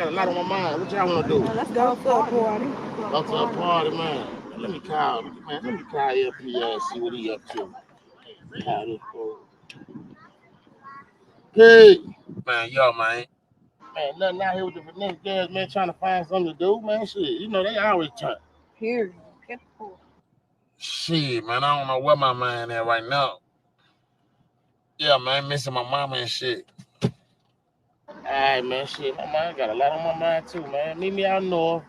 got a lot on my mind. What y'all want to do? Let's go to a party. Go to a party, man. Let me call you up here and see what he up to. Call this fool. Hey, man, yo, man. Man, nothing out here with the Vanessa girls, man, trying to find something to do, man. Shit, you know, they always try. Period. Get the pool. Shit, man, I don't know where my mind at right now. Yeah, man, missing my mama and shit. Alright, man, shit, my mind got a lot on my mind, too, man. Meet me out north.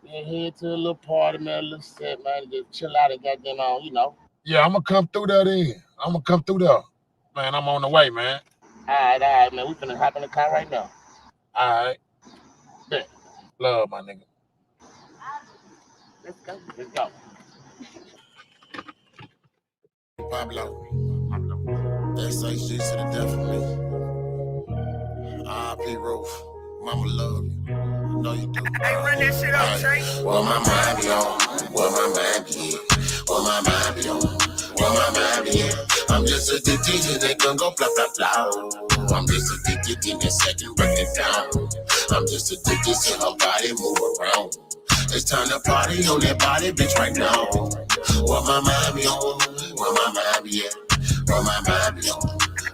Man, head to a little party, man, a little set, man, just chill out and goddamn on, you know. Yeah, I'm gonna come through there then. I'm gonna come through there. Man, I'm on the way, man. Alright, man, we finna hop in the car right now. Alright. Bet. Love, my nigga. Let's go. Let's go. Pablo. SHG to the death of me. R.I.P. Roof. Mama love you. I know you do. Hey, run that shit up, Trey. Well, my mind be on. Well, my mind be in. Well, my mind be on. Well, my mind be in. I'm just addicted to that gun go blah, blah, blah. I'm just addicted in that second, break it down. I'm just addicted to her body move around. It's time to party on that body, bitch, right now. Well, my mind be on. Well, my mind be in. Well, my mind be on.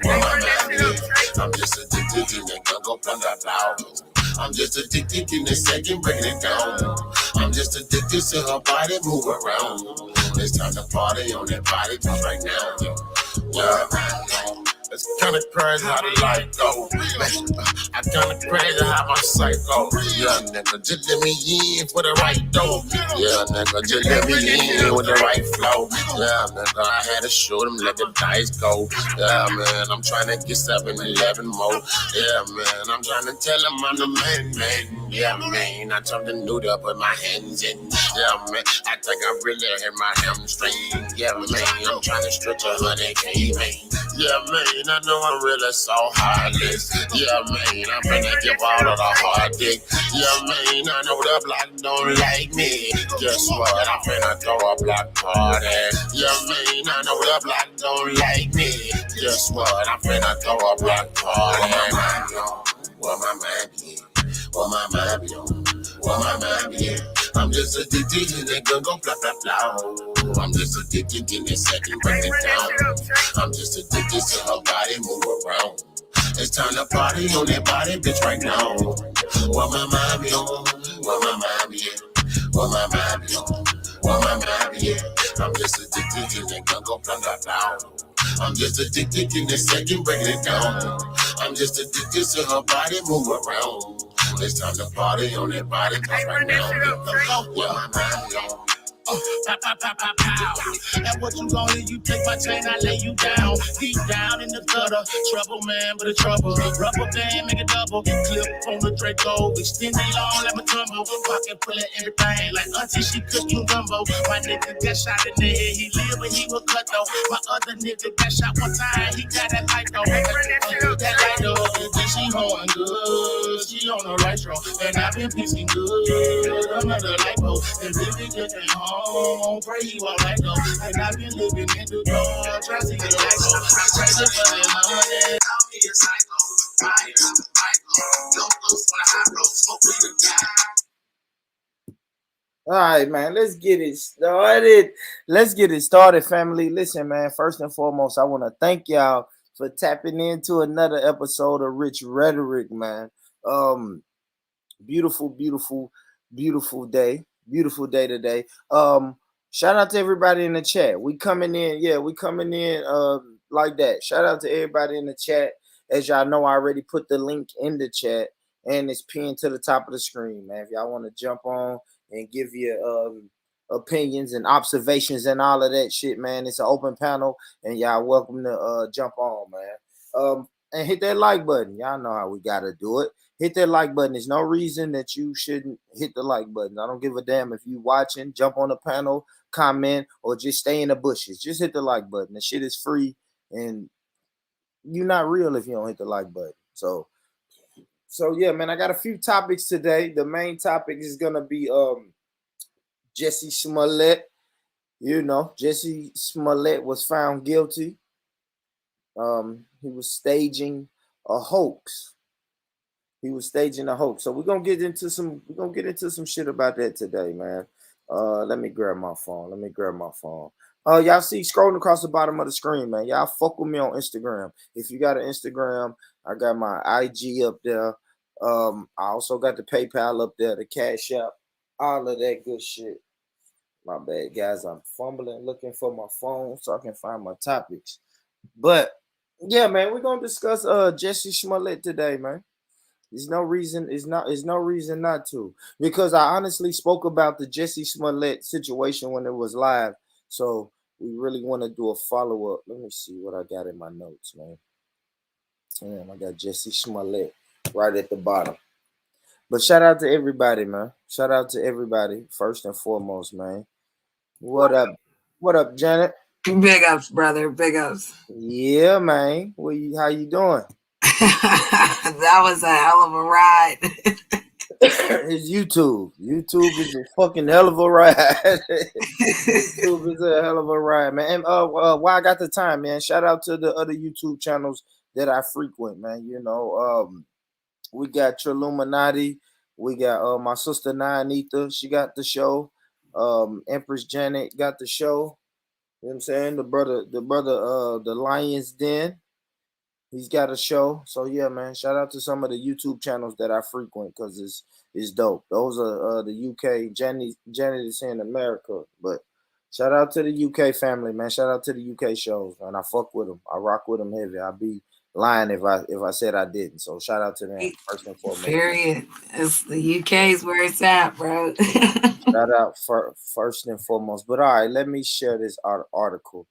Well, my mind be in. I'm just addicted to that gun go blah, blah, blah. I'm just addicted in a second, breaking it down. I'm just addicted to her body move around. It's time to party on that body just right now. Yeah. It's kinda crazy how the light go. I kinda crazy how my sight go. Yeah, nigga, just let me in for the right door. Yeah, nigga, just let me in with the right flow. Yeah, nigga, I had to show them, let the dice go. Yeah, man, I'm trying to get 7-11 more. Yeah, man, I'm trying to tell them I'm the man. Yeah, man, I told them new to put my hands in. Yeah, man, I think I really hit my hamstring. Yeah, man, I'm trying to stretch 100K, man. Yeah, man, I know I'm really so heartless. Yeah, man, I'm finna give all of the hard dick. Yeah, man, I know the block don't like me. Guess what? I'm finna throw a block party. Yeah, man, I know the block don't like me. Guess what? I'm finna throw a block party. What my mind be? What my mind be on? What my mind be in? I'm just addicted to that gun go blah, blah, blah. I'm just addicted in that second, break it down. I'm just addicted to her body move around. It's time to party on that body, bitch, right now. What my mind be on? What my mind be in? What my mind be on? What my mind be in? I'm just addicted to that gun go blah, blah, blah. I'm just addicted in that second, breaking it down. I'm just addicted to her body move around. It's time to party on that body, bitch, right now. What my mind be on? Pow, pow, pow, pow, pow. And what you gonna do? You take my chain, I lay you down. Deep down in the gutter. Trouble, man, but a trouble. Rubber band, make a double. Clip on the Draco. Extend it long, let me tumble. Pocket full of everything. Like auntie, she cooking gumbo. My nigga got shot in the head. He lived, but he was cut though. My other nigga got shot one time. He got that light though. That light though. And then she holding good. She on the right road. And I've been piecing good. Another light bulb. And baby just came home. Pray you all right though. And I've been living in the dark, trying to see the light go. I'm crazy for that money. Call me a psycho, fire, locals on a high road, smoke with the guy. All right, man, let's get it started. Let's get it started, family. Listen, man, first and foremost, I want to thank y'all for tapping into another episode of Rich Rhetoric, man. Beautiful, beautiful, beautiful day. Beautiful day today. Shout out to everybody in the chat. We coming in like that. Shout out to everybody in the chat. As y'all know, I already put the link in the chat and it's pinned to the top of the screen, man. If y'all want to jump on and give your opinions and observations and all of that shit, man, it's an open panel and y'all welcome to jump on, man. And hit that like button. Y'all know how we gotta do it. Hit that like button. There's no reason that you shouldn't hit the like button. I don't give a damn if you watching, jump on the panel, comment, or just stay in the bushes. Just hit the like button. The shit is free, and you're not real if you don't hit the like button. So yeah, man, I got a few topics today. The main topic is gonna be Jussie Smollett. You know, Jussie Smollett was found guilty. He was staging a hoax. He was staging a hoax. So we're gonna get into some shit about that today, man. Let me grab my phone. Y'all see scrolling across the bottom of the screen, man. Y'all fuck with me on Instagram. If you got an Instagram, I got my IG up there. I also got the PayPal up there, the Cash App, all of that good shit. My bad, guys. I'm fumbling looking for my phone so I can find my topics. But yeah, man, we're gonna discuss Jussie Smollett today, man. There's no reason. There's no reason not to. Because I honestly spoke about the Jussie Smollett situation when it was live. So we really want to do a follow up. Let me see what I got in my notes, man. Damn, I got Jussie Smollett right at the bottom. But shout out to everybody, man. Shout out to everybody first and foremost, man. What up? What up, Janet? Big ups, brother. Big ups. Yeah, man. How you doing? That was a hell of a ride. It's YouTube. YouTube is a fucking hell of a ride. YouTube is a hell of a ride, man. And while I got the time, man, shout out to the other YouTube channels that I frequent, man. You know, we got Triluminati, we got my sister Nine Ether, she got the show. Empress Janet got the show. You know what I'm saying? The Lion's Den. He's got a show. So yeah, man. Shout out to some of the YouTube channels that I frequent because it's dope. Those are the UK. Janet is here in America, but shout out to the UK family, man. Shout out to the UK shows, man. I fuck with them. I rock with them heavy. I'd be lying if I said I didn't. So shout out to them first and foremost. Period. It's the UK's where it's at, bro. Shout out first and foremost. But all right, let me share this article.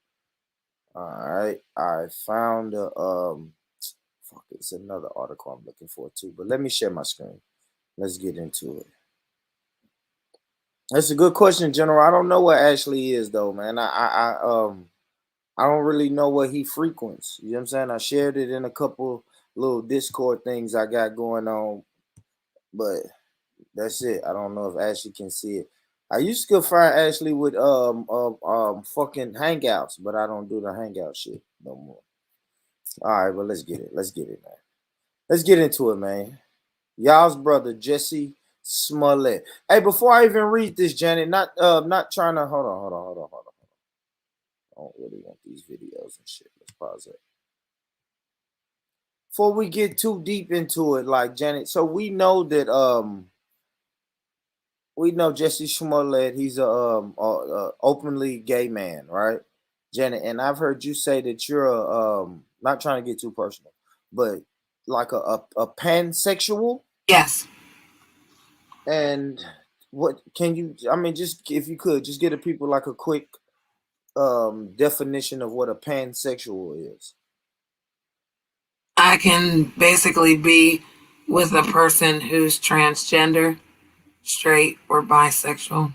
All right, I found fuck, it's another article I'm looking for too. But let me share my screen. Let's get into it. That's a good question, General. I don't know what Ashley is though, man. I don't really know what he frequents. You know what I'm saying? I shared it in a couple little Discord things I got going on, but that's it. I don't know if Ashley can see it. I used to find Ashley with fucking hangouts, but I don't do the hangout shit no more. All right, well let's get it. Let's get it, man. Let's get into it, man. Y'all's brother Jussie Smollett. Hey, before I even read this, Janet, not trying to hold on. I don't really want these videos and shit. Let's pause it. Before we get too deep into it, like Janet, so we know that we know Jussie Smollett. He's a openly gay man, right, Janet? And I've heard you say that you're not trying to get too personal, but like a pansexual. Yes. And what can you? I mean, just if you could, just get the people like a quick definition of what a pansexual is. I can basically be with a person who's transgender, straight, or bisexual.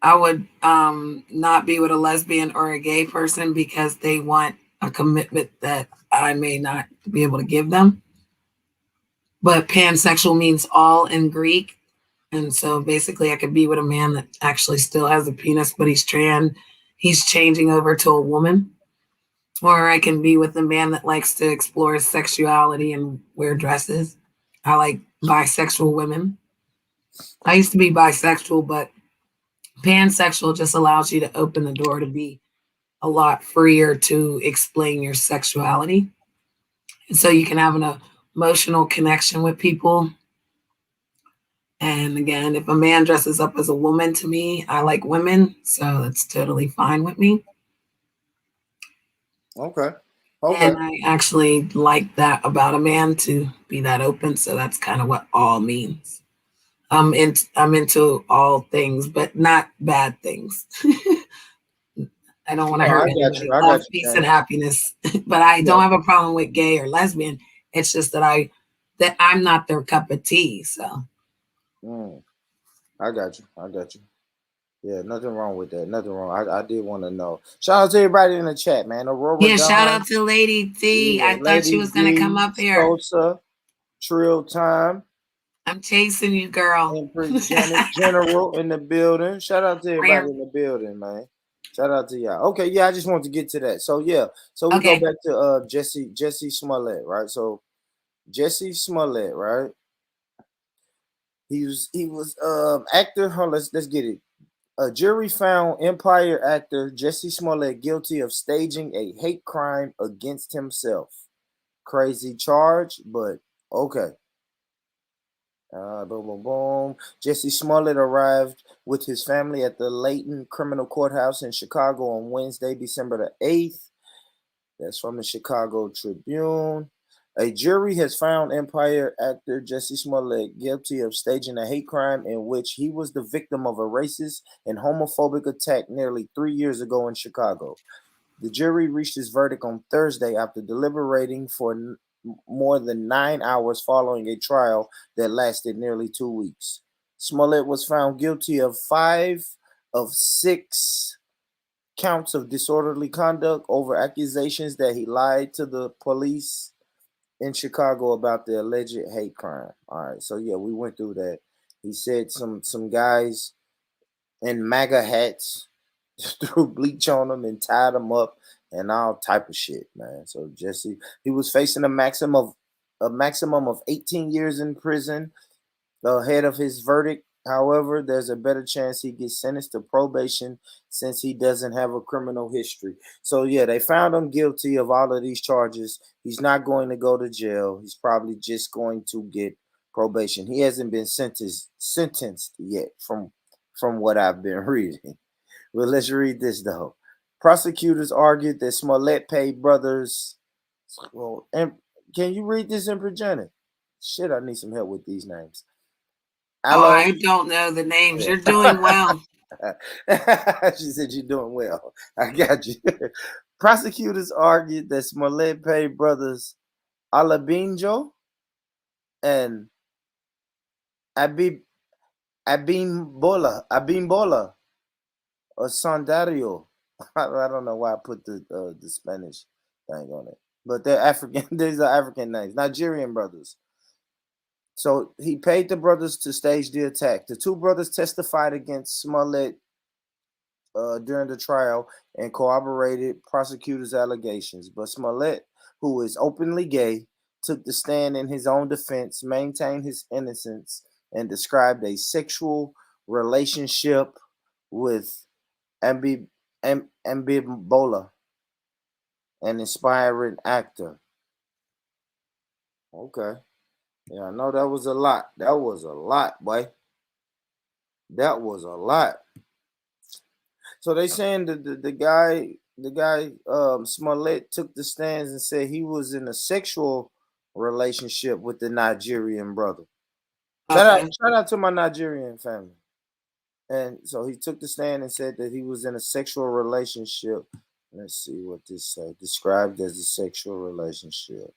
I would not be with a lesbian or a gay person because they want a commitment that I may not be able to give them. But pansexual means all in Greek. And so basically I could be with a man that actually still has a penis, but he's changing over to a woman. Or I can be with a man that likes to explore his sexuality and wear dresses. I like bisexual women. I used to be bisexual, but pansexual just allows you to open the door to be a lot freer to explain your sexuality. And so you can have an emotional connection with people. And again, if a man dresses up as a woman, to me, I like women, so that's totally fine with me. Okay. And I actually like that about a man, to be that open. So that's kind of what all means. I'm into all things, but not bad things. I don't want to hurt anybody. Love, peace, and happiness. But I don't have a problem with gay or lesbian. It's just that I'm not their cup of tea. So I got you. Yeah, nothing wrong with that. Nothing wrong. I did want to know. Shout out to everybody in the chat, man. Aurora yeah, shout out to Lady T. Yeah, I thought she was going to come up here. Sosa, Trill Time. I'm chasing you, girl. Empress General in the building. Shout out to everybody in the building, man. Shout out to y'all. Okay, yeah, I just wanted to get to that. So yeah, so we go back to Jussie Smollett, right? So Jussie Smollett, right? He was actor. Hold on, let's get it. A jury found Empire actor Jussie Smollett guilty of staging a hate crime against himself. Crazy charge, but okay. Boom, boom, boom. Jussie Smollett arrived with his family at the Layton Criminal Courthouse in Chicago on Wednesday, December the 8th. That's from the Chicago Tribune. A jury has found Empire actor Jussie Smollett guilty of staging a hate crime in which he was the victim of a racist and homophobic attack nearly 3 years ago in Chicago. The jury reached its verdict on Thursday after deliberating for more than 9 hours following a trial that lasted nearly 2 weeks. Smollett was found guilty of 5 of 6 counts of disorderly conduct over accusations that he lied to the police in Chicago about the alleged hate crime. All right, so yeah, we went through that. He said some guys in MAGA hats threw bleach on them and tied them up and all type of shit, man. So Jussie, he was facing a maximum of 18 years in prison ahead of his verdict. However, there's a better chance he gets sentenced to probation since he doesn't have a criminal history. So yeah, they found him guilty of all of these charges. He's not going to go to jail. He's probably just going to get probation. He hasn't been sentenced yet from what I've been reading. But let's read this though. Prosecutors argued that Smollett paid brothers. Well, and can you read this in Virginia? Shit, I need some help with these names. Oh, Aloe. I don't know the names. You're doing well. She said you're doing well. I got you. Prosecutors argued that Smollett paid brothers Alabinjo and Abib Abimbola or Sandario. I don't know why I put the Spanish thing on it, but they're African. These are African names, Nigerian brothers. So he paid the brothers to stage the attack. The two brothers testified against Smollett during the trial and corroborated prosecutors' allegations. But Smollett, who is openly gay, took the stand in his own defense, maintained his innocence, and described a sexual relationship with Ambimbola, an inspiring actor. Okay. Yeah, I know that was a lot. That was a lot, boy. That was a lot. So they saying that the guy Smollett took the stands and said he was in a sexual relationship with the Nigerian brother. Okay. Shout out to my Nigerian family. And so he took the stand and said that he was in a sexual relationship. Let's see what this say. Described as a sexual relationship.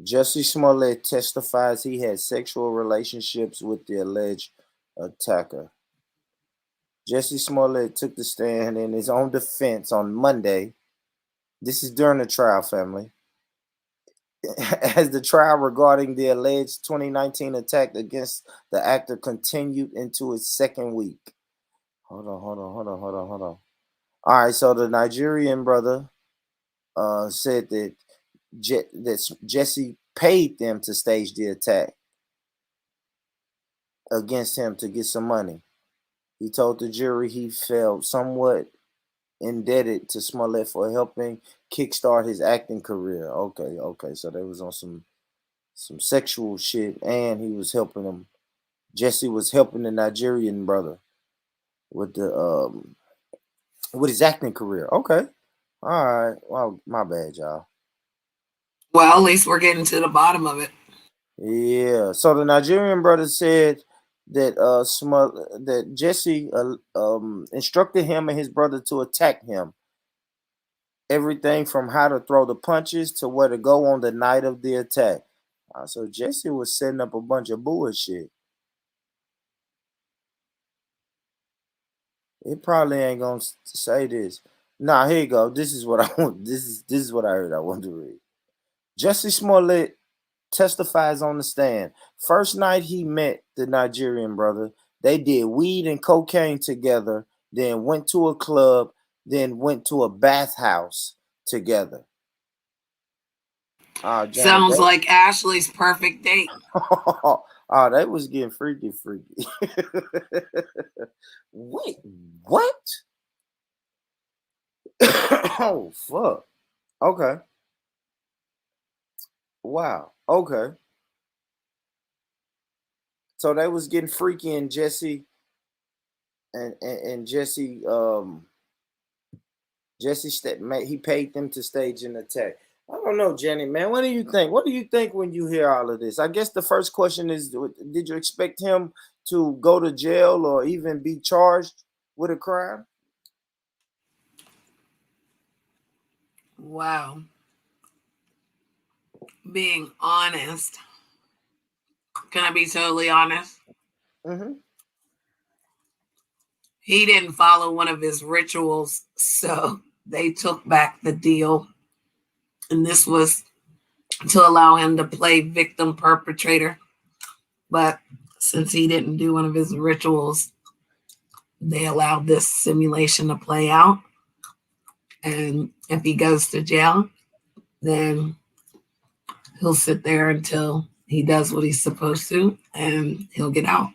Jussie Smollett testifies he had sexual relationships with the alleged attacker. Jussie Smollett took the stand in his own defense on Monday. This is during the trial, family. As the trial regarding the alleged 2019 attack against the actor continued into its second week. Hold on. All right, so the Nigerian brother said that Jussie paid them to stage the attack against him to get some money. He told the jury he felt somewhat indebted to Smollett for helping kickstart his acting career. Okay. So they was on some sexual shit, and he was helping him. Jussie was helping the Nigerian brother with the with his acting career. Okay. All right. Well, my bad, y'all. Well, at least we're getting to the bottom of it. Yeah. So the Nigerian brother said that that Jussie instructed him and his brother to attack him. Everything from how to throw the punches to where to go on the night of the attack. So Jussie was setting up a bunch of bullshit. It probably ain't gonna say this. Nah, here you go. This is what I want. This is what I heard. I want to read. Jussie Smollett testifies on the stand. First night he met the Nigerian brother, they did weed and cocaine together, then went to a club, then went to a bathhouse together. Janet, Sounds like Ashley's perfect date. oh, they was getting freaky. Wait, what? Oh, fuck. Okay. Wow. Okay. So they was getting freaky, and Jussie and Jussie he paid them to stage an attack. I don't know, Jenny, man. What do you think? What do you think when you hear all of this? I guess the first question is, did you expect him to go to jail or even be charged with a crime? Wow. Being honest. Can I be totally honest? Mm-hmm. He didn't follow one of his rituals, so they took back the deal. And this was to allow him to play victim perpetrator. But since he didn't do one of his rituals, they allowed this simulation to play out. And if he goes to jail, then he'll sit there until he does what he's supposed to and he'll get out.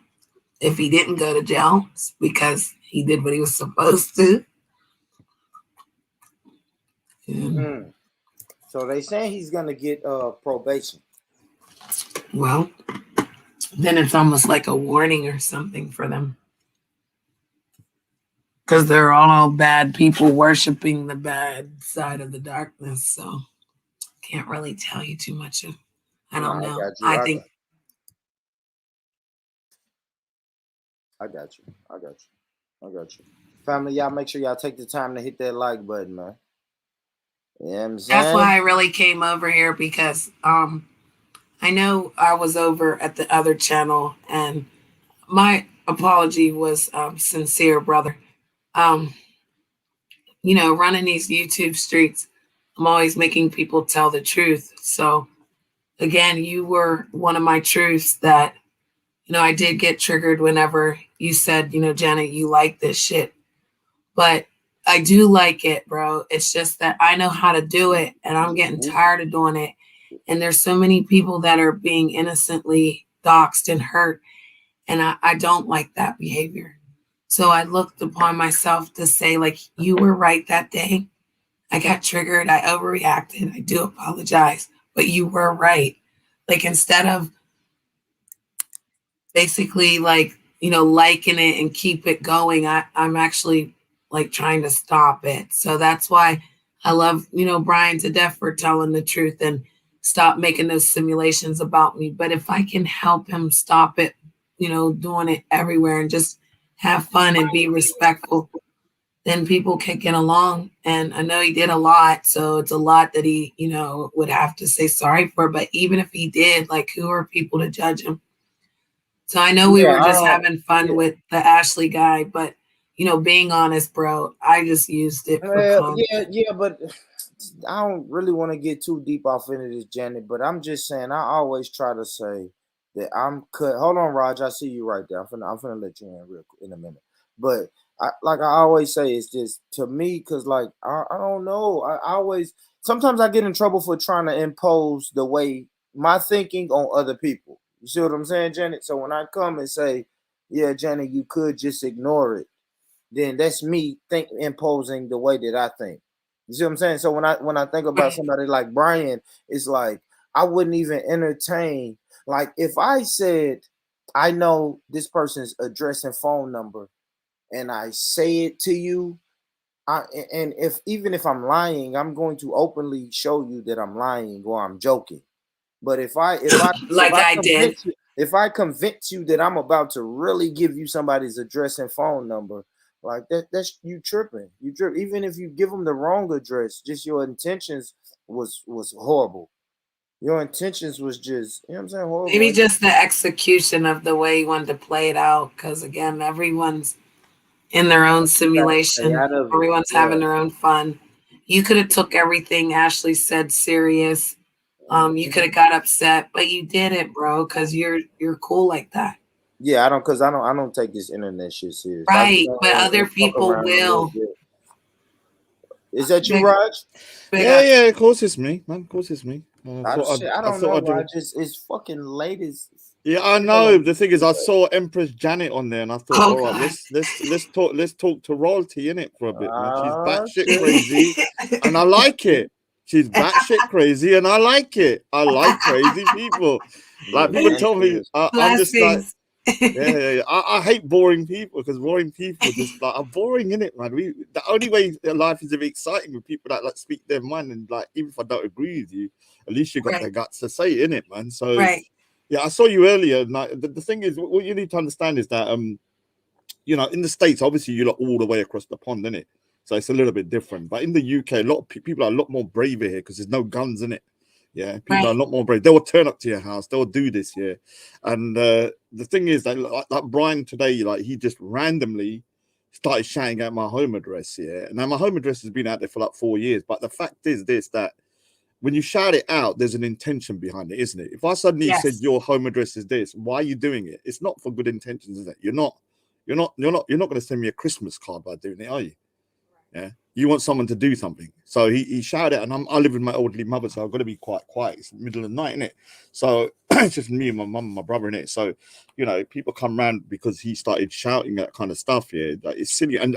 If he didn't go to jail, it's because he did what he was supposed to. Mm. So they saying he's gonna get probation. Well, then it's almost like a warning or something for them. Because they're all bad people worshiping the bad side of the darkness. So can't really tell you too much. I No, don't I know. got you. I think I got you. I got you. I got you. Family, y'all make sure y'all take the time to hit that like button, man. You know what I'm that's why saying? I really came over here because I know I was over at the other channel and my apology was sincere, brother. Um, running these YouTube streets, I'm always making people tell the truth. So again, you were one of my truths that, I did get triggered whenever you said, Janet, you like this shit. But I do like it, bro. It's just that I know how to do it and I'm getting tired of doing it. And there's so many people that are being innocently doxxed and hurt. And I don't like that behavior. So I looked upon myself to say, like, you were right that day. I got triggered. I overreacted. I do apologize, but you were right. Like, instead of basically like, liking it and keep it going, I'm actually like trying to stop it. So that's why I love, Brian to death for telling the truth and stop making those simulations about me. But if I can help him stop it, doing it everywhere and just have fun and be respectful, then people can get along. And I know he did a lot. So it's a lot that he, would have to say sorry for. But even if he did, like, who are people to judge him? So I know we Yeah, were I just don't. having fun Yeah, with the Ashley guy, but being honest, bro, I just used it for content. yeah, but I don't really want to get too deep off into this, Janet. But I'm just saying, I always try to say that I'm cut. Hold on, Raj. I see you right there. I'm finna let you in real quick in a minute. But like I always say, it's just to me, because like I don't know. I always sometimes I get in trouble for trying to impose the way my thinking on other people. You see what I'm saying, Janet? So when I come and say, yeah, Janet, you could just ignore it, then that's me imposing the way that I think. You see what I'm saying? So when I think about Right. somebody like Brian, it's like I wouldn't even entertain. Like if I said I know this person's address and phone number, and I say it to you, and if even if I'm lying, I'm going to openly show you that I'm lying or I'm joking. But Like I did. if I convince you that I'm about to really give you somebody's address and phone number, like that's you tripping. You trip. Even if you give them the wrong address, just your intentions was horrible. Your intentions was just, you know what I'm saying, Maybe horrible. just the execution of the way he wanted to play it out. Because again, everyone's in their own Trying to stay simulation. out of it. Everyone's Yeah. having their own fun. You could have took everything Ashley said serious. You could have got upset, but you did it, bro, because you're cool like that. Yeah, I don't take this internet shit serious. I Right. go But other and fuck people around a little will. bit. Is that you, Big, Raj? big Yeah, up. yeah, of course it's me, man. Of course it's me. I don't know, Raj. It's fucking late. Yeah, I know. The thing is, I saw Empress Janet on there, and I thought, all right, let's talk to royalty in it for a bit, man. She's batshit crazy, and I like it. She's batshit crazy, and I like it. I like crazy people. Like people tell me, I'm just like, yeah. I hate boring people because boring people just like are boring in it, man. The only way life is to be exciting with people that like speak their mind, and like even if I don't agree with you, at least you got the guts to say it in it, man. So. Yeah, I saw you earlier. The thing is, what you need to understand is that, you know, in the States, obviously you're all the way across the pond, isn't it? So it's a little bit different. But in the UK, a lot of people are a lot more braver here because there's no guns in it. Yeah, people are a lot more brave. They will turn up to your house. They will do this, yeah. And the thing is that, like Brian today, like he just randomly started shouting out my home address, yeah. Now my home address has been out there for like 4 years. But the fact is that when you shout it out, there's an intention behind it, isn't it? If I suddenly said your home address is this, why are you doing it? It's not for good intentions, is it? You're not going to send me a Christmas card by doing it, are you? Yeah. You want someone to do something. So he shouted it, and I live with my elderly mother, so I've got to be quite quiet. It's the middle of the night, isn't it? So it's just me and my mum and my brother in it. So, you know, people come around because he started shouting that kind of stuff. Yeah, like, it's silly. And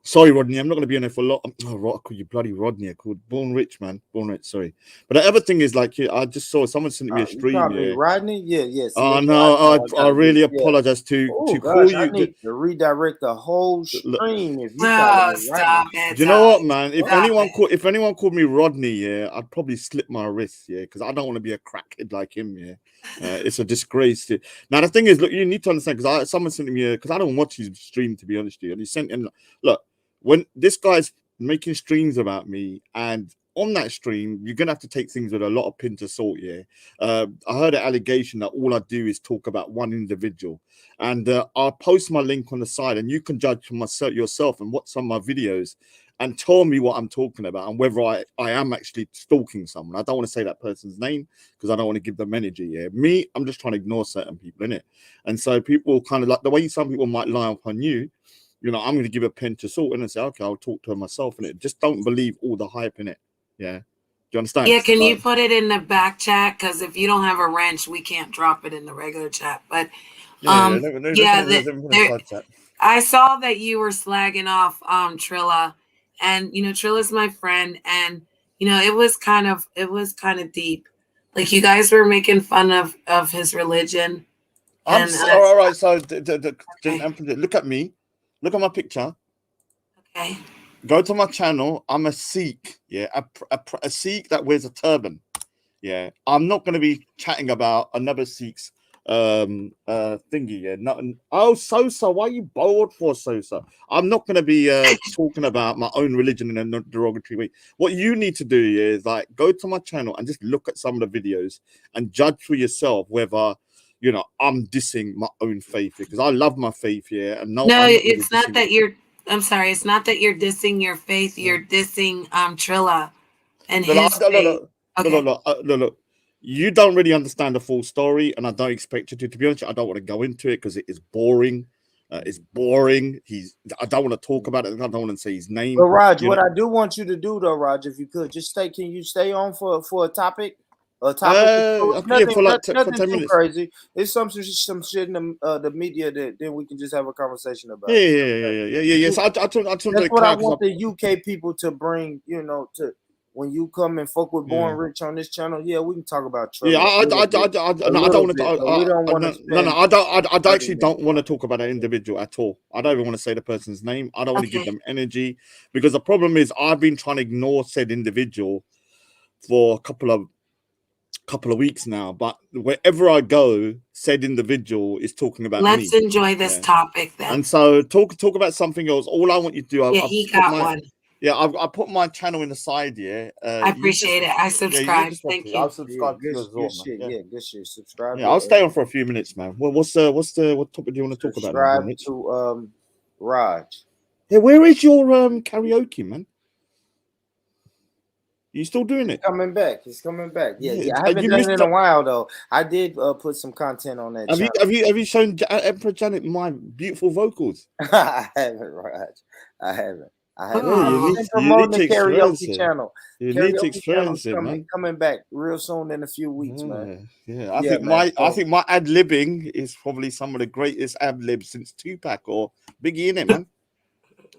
sorry, Rodney, I'm not going to be on there for a lot. Oh, I call you bloody Rodney. I called Born Rich, man. Born Rich, sorry. But the other thing is, like, I just saw someone sent me a stream. Yeah. Rodney? Yeah. Oh, no, I really apologize to call you. I need to redirect the whole stream if you stop it. Do you know what, man? If anyone called me Rodney, yeah, I'd probably slip my wrist, yeah, because I don't want to be a crackhead like him, yeah. It's a disgrace. Now, the thing is, look, you need to understand, because someone sent me, because I don't watch his stream, to be honest with you, and he sent, and look, when this guy's making streams about me, and on that stream, you're gonna have to take things with a lot of pinch of salt. Yeah, I heard an allegation that all I do is talk about one individual, and I'll post my link on the side, and you can judge for yourself and watch some of my videos, and tell me what I'm talking about and whether I am actually stalking someone. I don't want to say that person's name because I don't want to give them energy. Yeah, me, I'm just trying to ignore certain people in it, and so people kind of like the way some people might lie upon you. You know, I'm going to give a pinch of salt in and say, okay, I'll talk to her myself in it. Just don't believe all the hype in it. Yeah. Do you understand? Yeah, can you put it in the back chat? Because if you don't have a wrench, we can't drop it in the regular chat. But I saw that you were slagging off Trilla, and you know, Trilla's my friend, and you know, it was kind of deep. Like you guys were making fun of his religion. All right. So look at me. Look at my picture. Okay. Go to my channel. I'm a Sikh. Yeah, a Sikh that wears a turban. Yeah, I'm not going to be chatting about another Sikh's thingy. Yeah, Sosa. Why are you bored for Sosa? I'm not going to be talking about my own religion in a derogatory way. What you need to do is like go to my channel and just look at some of the videos and judge for yourself whether. You know, I'm dissing my own faith because I love my faith, yeah. And it's not that you're. I'm sorry, it's not that you're dissing your faith. You're dissing Trilla and his faith. Look. You don't really understand the full story, and I don't expect you to. To be honest, I don't want to go into it because it is boring. It's boring. I don't want to talk about it. I don't want to say his name. But Raj, what I do want you to do, though, Raj, if you could just stay. Can you stay on for a topic? Nothing, for 10 minutes. Crazy. It's some shit in the media that then we can just have a conversation about. Yeah. So that's what I want the UK people to bring. You know, to when you come and fuck with Born Rich on this channel. Yeah, we can talk about Trump. Yeah, I don't want to. I actually don't want to talk about an individual at all. I don't even want to say the person's name. I don't want to give them energy because the problem is I've been trying to ignore said individual for a couple of weeks now, but wherever I go, said individual is talking about me. Let's enjoy this topic then. And so talk about something else. All I want you to do, he got one. Yeah, I put my channel in the side. Yeah, I appreciate it. I subscribe. Thank you. I'll subscribe to yours. Good shit. Yeah, good shit. Subscribe. Yeah, I'll stay on for a few minutes, man. Well, what topic do you want to talk about? Subscribe to Raj. Yeah, where is your karaoke, man? You still doing it? He's coming back. Yeah. I haven't done it in a while though. I did put some content on that. Have you shown Emperor Janet my beautiful vocals? I haven't, Raj. I haven't. I have. Oh, I've been you need promoting to the experience karaoke it. channel. You need to Karaoke channel's experience it, man. coming back real soon in a few weeks, man. Yeah. Yeah, man. I So think my ad libbing is probably some of the greatest ad libs since Tupac or Biggie in it, man.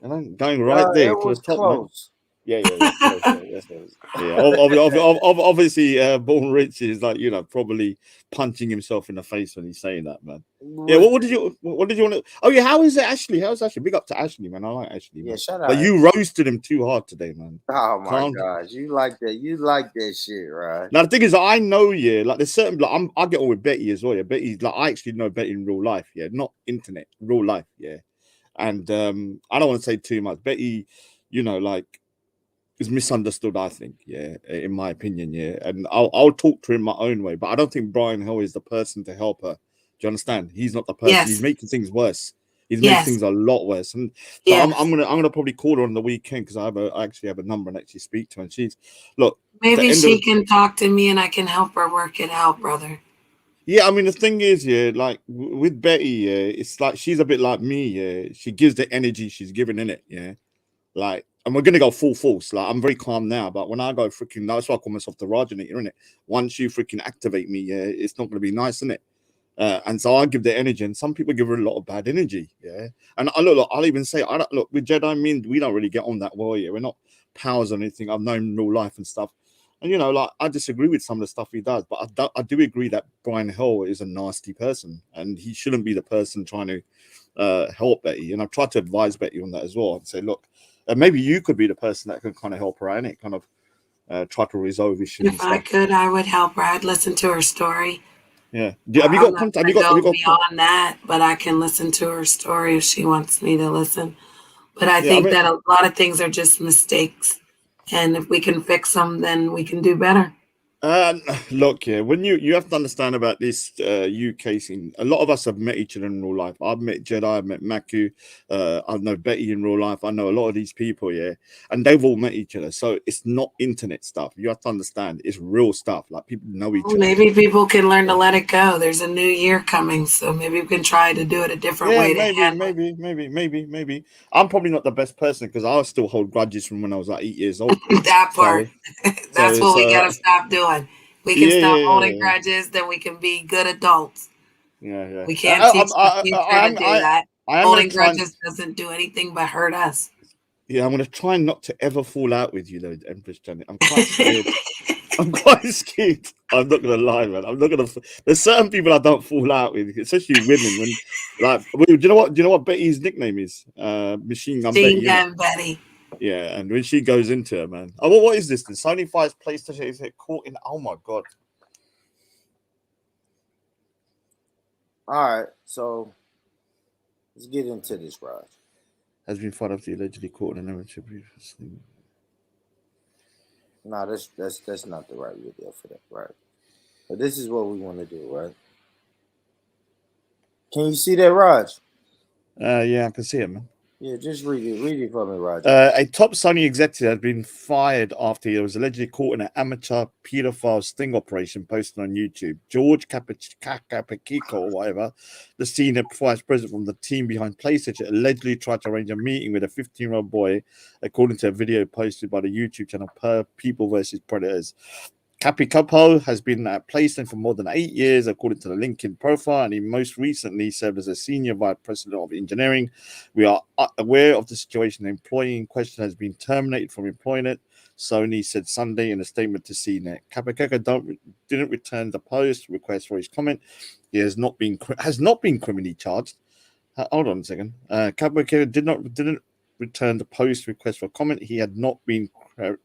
And I'm going right it there to the was top, man. close. Yeah, close. Yeah. Obviously, Born Rich is like, you know, probably punching himself in the face when he's saying that, man. Yeah, what did you want to? Oh yeah, how is it, Ashley? How's Ashley? Big up to Ashley, man. I like Ashley, Yeah, man. shout out. But you roasted him too hard today, man. Oh my Calm. gosh, you like that? You like that shit, right? Now the thing is, I know, yeah, like there's certain, like I get on with Betty as well. Yeah, Betty's like I actually know Betty in real life, yeah, not internet, real life, yeah. And I don't want to say too much. Betty, you know, like is misunderstood, I think, yeah, in my opinion, yeah. And I'll talk to him my own way, but I don't think Brian Hill is the person to help her. Do you understand? He's not the person. He's yes, making things worse. He's making yes, things a lot worse. And so yes. I'm gonna probably call her on the weekend because I actually have a number and actually speak to her. And she's look. Maybe End of she the, can talk to me and I can help her work it out, brother. yeah, I mean the thing is, yeah, like with Betty, yeah, it's like she's a bit like me, yeah. She gives the energy she's giving in it, yeah. Like, and we're gonna go full force. Like, I'm very calm now, but when I go freaking, that's why I call myself the Rajanator, innit? Once you freaking activate me, yeah, it's not gonna be nice, innit? And so I give the energy, and some people give her a lot of bad energy, yeah. And I look, I'll even say, I don't look with Jedi. Mean we don't really get on that well, yeah. We're not powers or anything. I've known in real life and stuff, and you know, like I disagree with some of the stuff he does, but I do agree that Brian Hill is a nasty person, and he shouldn't be the person trying to help Betty. And I've tried to advise Betty on that as well, and say, look, maybe you could be the person that can kind of help her out, and kind of try to resolve issues and If I stuff. could, I would help her. I'd listen to her story. Yeah. Have you I'm got not contact? going to Have you go got? beyond that, but I can listen to her story if she wants me to listen. But I Yeah. I think mean, that a lot of things are just mistakes. And if we can fix them, then we can do better. look, yeah, when you have to understand about this UK scene, a lot of us have met each other in real life. I've met Jedi, I've met Maku, I know Betty in real life. I know a lot of these people, yeah, and they've all met each other. So it's not internet stuff. You have to understand, it's real stuff. Like people know each other. Maybe people can learn to let it go. There's a new year coming, so maybe we can try to do it a different Yeah, way to handle maybe. I'm probably not the best person because I still hold grudges from when I was like 8 years old. that part. So, That's so, what we so, got to stop doing. We can stop holding yeah. grudges, then we can be good adults. Yeah. We can't teach the future to do that. I am going Holding to try and grudges doesn't do anything but hurt us. yeah, I'm going to try not to ever fall out with you, though, Empress Janet. I'm quite scared. I'm quite scared. I'm not gonna lie, man. I'm not gonna. There's certain people I don't fall out with, especially women. When, like, do you know what? Do you know what Betty's nickname is? Machine Gun Machine Betty, innit? Gun Betty. Yeah, and when she goes into it, man. Oh, what is this? The Sony fights PlayStation. Is it caught in? Oh my god. All right, so let's get into this, Raj. Has been found after allegedly caught in an amateur previously. No, that's not the right video for that, right? But this is what we want to do, right? Can you see that, Raj? Yeah, I can see it, man. Yeah, just read it. Read it for me, Raj. A top Sony executive has been fired after he was allegedly caught in an amateur pedophile sting operation posted on YouTube. George Capacchico, or whatever, the senior vice president from the team behind PlayStation, allegedly tried to arrange a meeting with a 15-year-old boy, according to a video posted by the YouTube channel Per People vs. Predators. Capicapo has been at PlayStation for more than 8 years, according to the LinkedIn profile, and he most recently served as a senior vice president of engineering. We are aware of the situation. The employee in question has been terminated from employment, Sony said Sunday in a statement to CNET. Capicapo didn't return the post request for his comment. He has not been criminally charged. Hold on a second. Capicapo didn't return the post request for comment. He had not been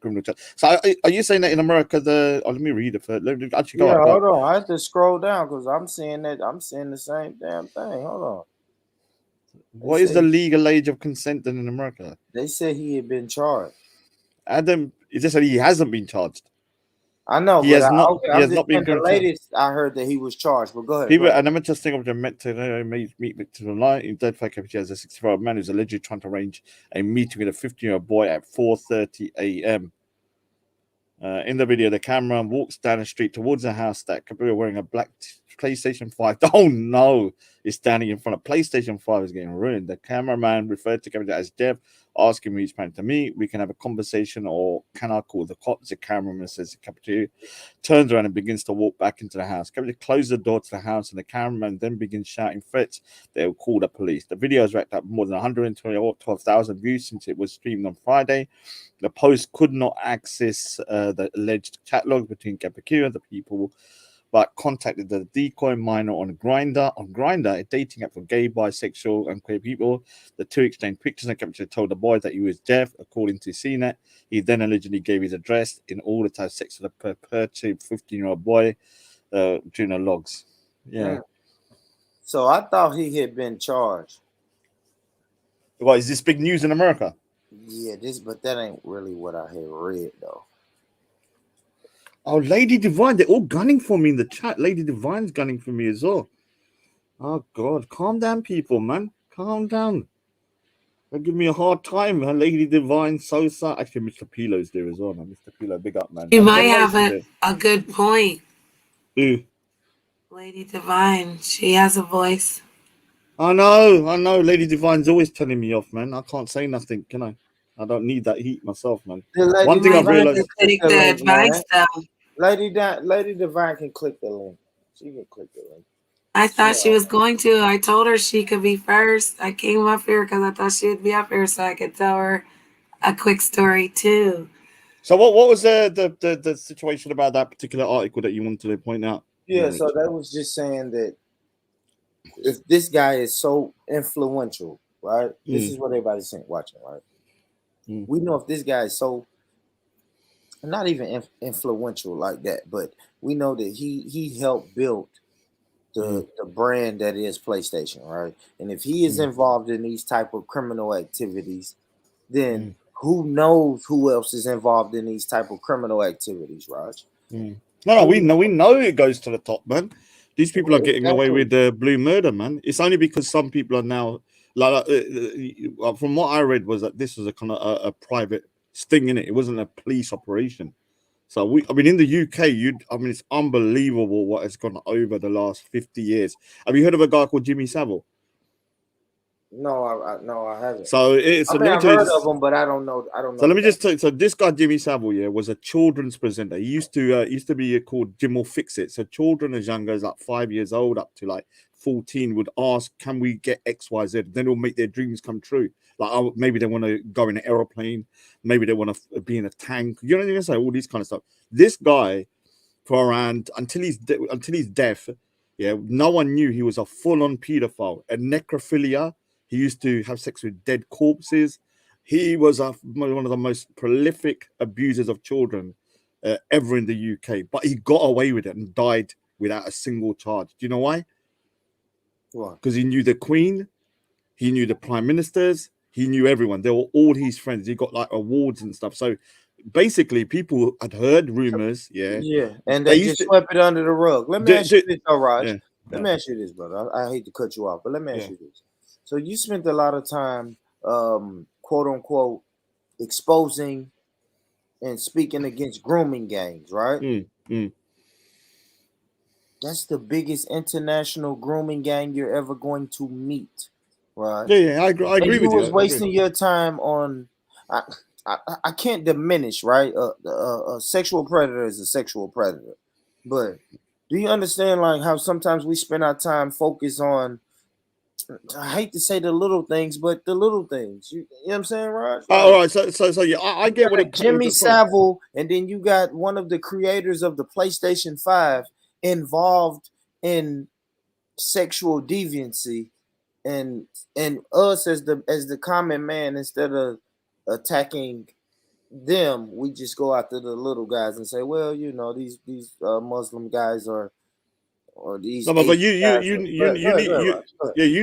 criminal charge. So are you saying that in America let me read it first. Let me actually go up. Hold on. I have to scroll down because I'm seeing the same damn thing. Hold on. What is the legal age of consent then in America? They said he had been charged. Adam, is this that he hasn't been charged? I know, He but has not. He has not been the charged. latest I heard that he was charged. But go ahead. People, and I'm just thinking of the met to meet victims online. In Dead Fake as a 64-year-old man who's allegedly trying to arrange a meeting with a 15-year-old boy at 4:30 a.m. In the video, the camera walks down the street towards a house that could be wearing a black PlayStation 5. Oh no, is standing in front of PlayStation 5 is getting ruined. The cameraman referred to Kevin as Jeff, asking me he's planning to meet. We can have a conversation, or can I call the cops? The cameraman says the captain turns around and begins to walk back into the house. Kevin closes the door to the house, and the cameraman then begins shouting threats they will call the police. The video has racked up more than 112,000 views since it was streamed on Friday. The post could not access the alleged chat logs between Kepakira and the people, but contacted the decoy minor on Grindr. On Grindr, a dating app for gay, bisexual, and queer people. The two exchanged pictures, and Kepakira told the boy that he was deaf, according to CNET. He then allegedly gave his address in order to have sex with a perpetual 15-year-old boy during the logs. Yeah. So I thought he had been charged. What is this big news in America? Yeah, but that ain't really what I had read though. Oh, Lady Divine, they're all gunning for me in the chat. Lady Divine's gunning for me as well. Oh God, calm down, people, man. Calm down. They give me a hard time, man. Lady Divine, Sosa. Actually, Mr. Pilo's there as well, man. Mr. Pilo, big up, man. You might have a good point. Who? Lady Divine, she has a voice. I know. Lady Divine's always telling me off, man. I can't say nothing, can I? I don't need that heat myself, man. One thing I've realized. Take the advice down. Lady Divine can click the link. She can click the link. I thought she was going to. I told her she could be first. I came up here because I thought she would be up here so I could tell her a quick story too. So what was the situation about that particular article that you wanted to point out? Yeah, so that was just saying that if this guy is so influential, right? This is what everybody's saying, watching, right? We know if this guy is so not even influential like that, but we know that he helped build the brand that is PlayStation, right? And if he is involved in these type of criminal activities, then who knows who else is involved in these type of criminal activities, Raj? No, we know it goes to the top, man. These people are getting away with the blue murder, man. It's only because some people are now from what I read was that this was a kind of a private sting in it. It wasn't a police operation. So in the UK, it's unbelievable what has gone over the last 50 years. Have you heard of a guy called Jimmy Savile? No, I haven't. So I've heard of him, but I don't know. So let me just tell you. So this guy Jimmy Savile, was a children's presenter. He used to be called Jim will Fix It. So children as young as like 5 years old up to like 14 would ask, "Can we get X, Y, Z?" Then it'll make their dreams come true. Like maybe they want to go in an aeroplane, maybe they want to be in a tank. You know what I'm saying? All these kind of stuff. This guy, for around until he's deaf, no one knew he was a full-on pedophile, a necrophilia. He used to have sex with dead corpses. He was one of the most prolific abusers of children ever in the UK. But he got away with it and died without a single charge. Do you know why? Why? Because he knew the Queen, he knew the Prime Ministers, he knew everyone. They were all his friends. He got like awards and stuff. So basically, people had heard rumors. Yeah, and they just swept it under the rug. Let me ask you this, Raj. Let me ask you this, brother. I hate to cut you off, but let me ask you this. So you spent a lot of time, quote unquote, exposing and speaking against grooming gangs, right? That's the biggest international grooming gang you're ever going to meet, right? Yeah, I agree with you. You was wasting your time on. I can't diminish, right? A sexual predator is a sexual predator, but do you understand like how sometimes we spend our time focused on? I hate to say the little things, but the little things. You know what I'm saying, Raj? All right. So yeah, I get what it. Jimmy Savile, and then you got one of the creators of the PlayStation 5 involved in sexual deviancy, and us as the common man, instead of attacking them, we just go after the little guys and say, well, you know, these Muslim guys are. Or these no, but you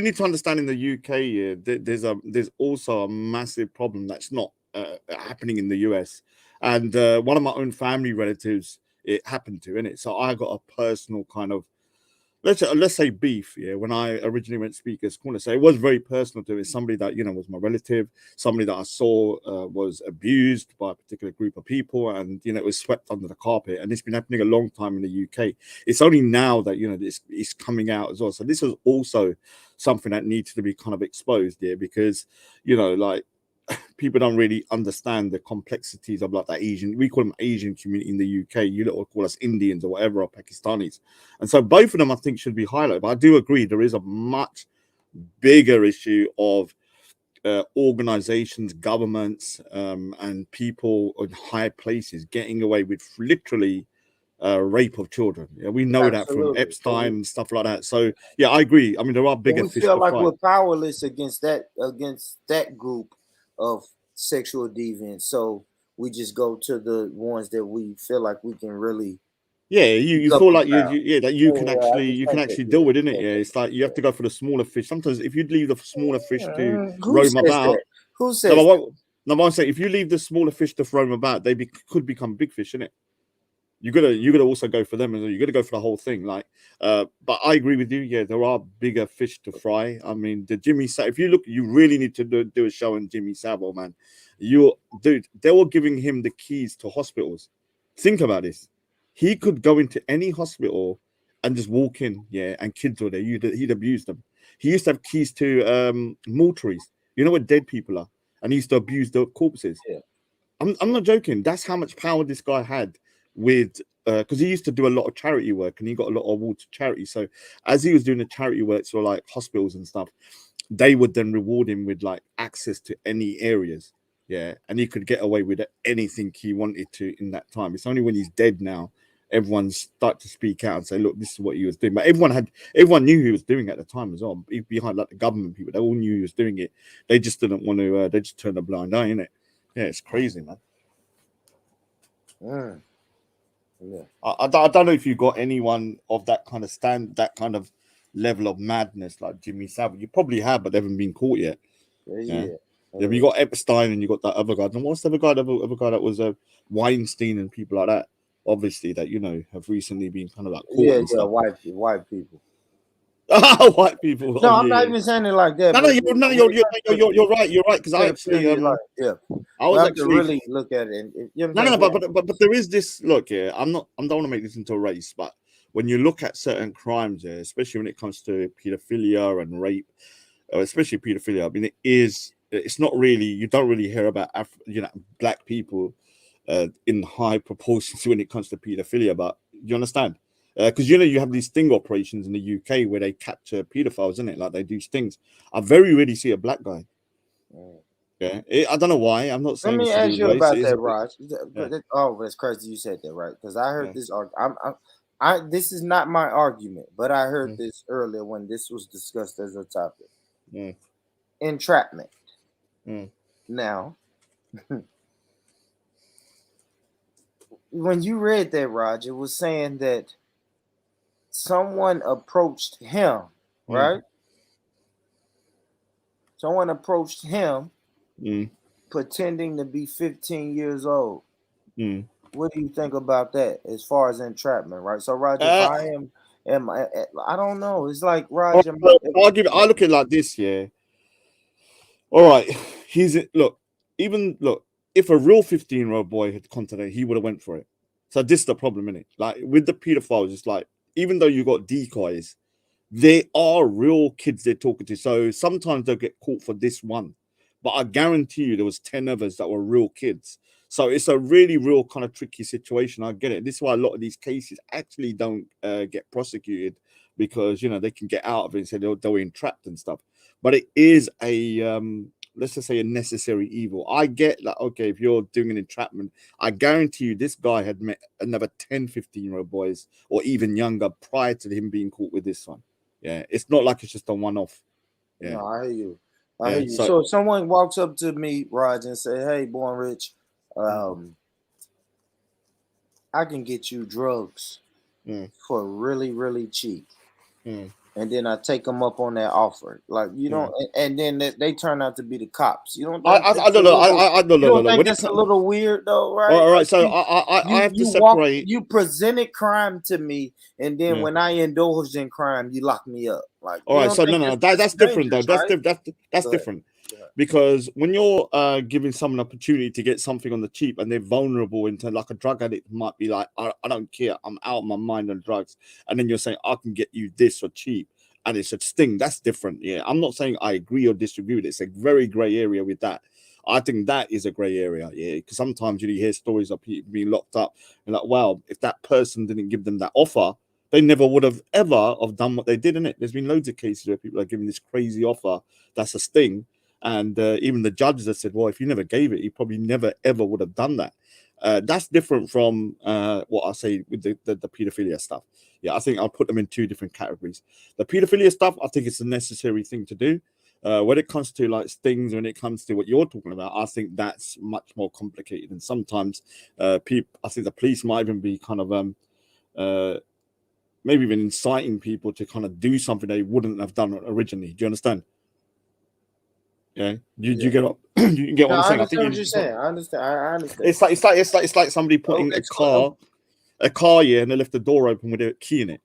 need to understand in the UK, there's also a massive problem that's not happening in the US, and one of my own family relatives it happened to, innit? So I got a personal kind of let's say beef. Yeah, when I originally went speakers corner, so it was very personal to it. Somebody that was my relative, somebody that I saw was abused by a particular group of people, and it was swept under the carpet. And it's been happening a long time in the UK. It's only now that this is coming out as well. So this was also something that needs to be kind of exposed here, because like people don't really understand the complexities of like that Asian, we call them Asian community in the UK. You lot will call us Indians or whatever, or Pakistanis. And so both of them, I think, should be highlighted. But I do agree there is a much bigger issue of organizations, governments, and people in high places getting away with literally rape of children. Yeah, we know that from Absolutely. Epstein and stuff like that. So yeah, I agree. I mean, there are But bigger we fish feel to like fry. we're powerless against that group of sexual deviants. So we just go to the ones that we feel like we can really. Yeah, you Up feel and like down. that you Yeah, can I actually just you can think that. actually deal Yeah, with, isn't it? yeah, Yeah, it's like you have to go for the smaller fish. Sometimes if you leave the smaller fish to Who roam says about, that? Who no, says that? I'm saying if you leave the smaller fish to roam about, they could become big fish, innit? You gotta also go for them, and you gotta go for the whole thing. Like, but I agree with you. Yeah, there are bigger fish to fry. I mean, the Jimmy if you look, you really need to do a show on Jimmy Savile, man. Dude, they were giving him the keys to hospitals. Think about this. He could go into any hospital and just walk in, yeah, and kids were there. He'd abuse them. He used to have keys to mortuaries. You know where dead people are, and he used to abuse the corpses. Yeah. I'm not joking. That's how much power this guy had with because he used to do a lot of charity work, and he got a lot of awards to charity. So as he was doing the charity work for like hospitals and stuff, they would then reward him with like access to any areas. Yeah, and he could get away with anything he wanted to in that time. It's only when he's dead now everyone's start to speak out and say, look, this is what he was doing. But everyone knew he was doing at the time as well. Behind like the government people, they all knew he was doing it. They just didn't want to. They just turned a blind eye, innit? Yeah, it's crazy, man. Yeah. I don't know if you got anyone of that kind of that kind of level of madness like Jimmy Savile. You probably have, but they haven't been caught yet. Yeah. You got Epstein and you got that other guy. And what's the other guy? The other guy that was Weinstein and people like that. Obviously, that have recently been kind of like caught and stuff. White people. White people. No, I'm not even saying it like that. No, you're right. You're right because I actually I was have to actually really look at it. And, no, but there is this look. Yeah, I don't want to make this into a race, but when you look at certain crimes, yeah, especially when it comes to pedophilia and rape, especially pedophilia, I mean, it's not really, you don't really hear about black people in high proportions when it comes to pedophilia, but you understand? Because you have these sting operations in the UK where they capture pedophiles, isn't it? Like they do stings. I very rarely see a black guy. Yeah, I don't know why. I'm not Let saying me this to ask do you with race. about that, Raj. That's crazy you said that, right? Because I heard this. This is not my argument, but I heard this earlier when this was discussed as a topic. Entrapment. Now, when you read that, Raj, it was saying that someone approached him, right? Someone approached him pretending to be 15 years old. What do you think about that as far as entrapment, right? So, Raj, if I don't know. It's like, Raj, I look at it like this, yeah. All right, if a real 15-year-old boy had contacted, he would have went for it. So this is the problem, innit? Like with the pedophiles, it's like even though you got decoys, they are real kids they're talking to. So sometimes they'll get caught for this one, but I guarantee you there was 10 others that were real kids. So it's a really real kind of tricky situation. I get it. This is why a lot of these cases actually don't get prosecuted because they can get out of it and say they were entrapped and stuff. But it is a let's just say a necessary evil. I get that. Okay, if you're doing an entrapment, I guarantee you this guy had met another 10, 15-year-old boys or even younger prior to him being caught with this one. Yeah, it's not like it's just a one-off. Yeah. No, I hear you. I hear you. So if someone walks up to me, Raj, and say, "Hey, Born Rich, I can get you drugs for really, really cheap, and and then I take them up on that offer. Like you don't, and then they turn out to be the cops. You don't think I you don't think when that's a little weird though, right? all right, Like so I have to separate. You presented crime to me, and then when I indulged in crime, you lock me up. Like all right, so no, that's different though. That's right? that's different. Because when you're giving someone an opportunity to get something on the cheap and they're vulnerable into, like a drug addict might be like, I don't care, I'm out of my mind on drugs, and then you're saying I can get you this for cheap and it's a sting, that's different. Yeah, I'm not saying I agree or disagree with it. It's a very gray area with that. I think that is a gray area, yeah, because sometimes you hear stories of people being locked up and like, wow, if that person didn't give them that offer, they never would have ever have done what they did in it. There's been loads of cases where people are giving this crazy offer that's a sting. And even the judges have said, well, if you never gave it, you probably never, ever would have done that. That's different from what I say with the pedophilia stuff. Yeah, I think I'll put them in two different categories. The pedophilia stuff, I think it's a necessary thing to do. When it comes to like stings, when it comes to what you're talking about, I think that's much more complicated. And sometimes people, I think the police might even be kind of maybe even inciting people to kind of do something they wouldn't have done originally. Do you understand? Yeah, you get up. You get what I'm saying. I understand what you're saying. I understand. I understand. It's like somebody putting a car, yeah, and they left the door open with a key in it.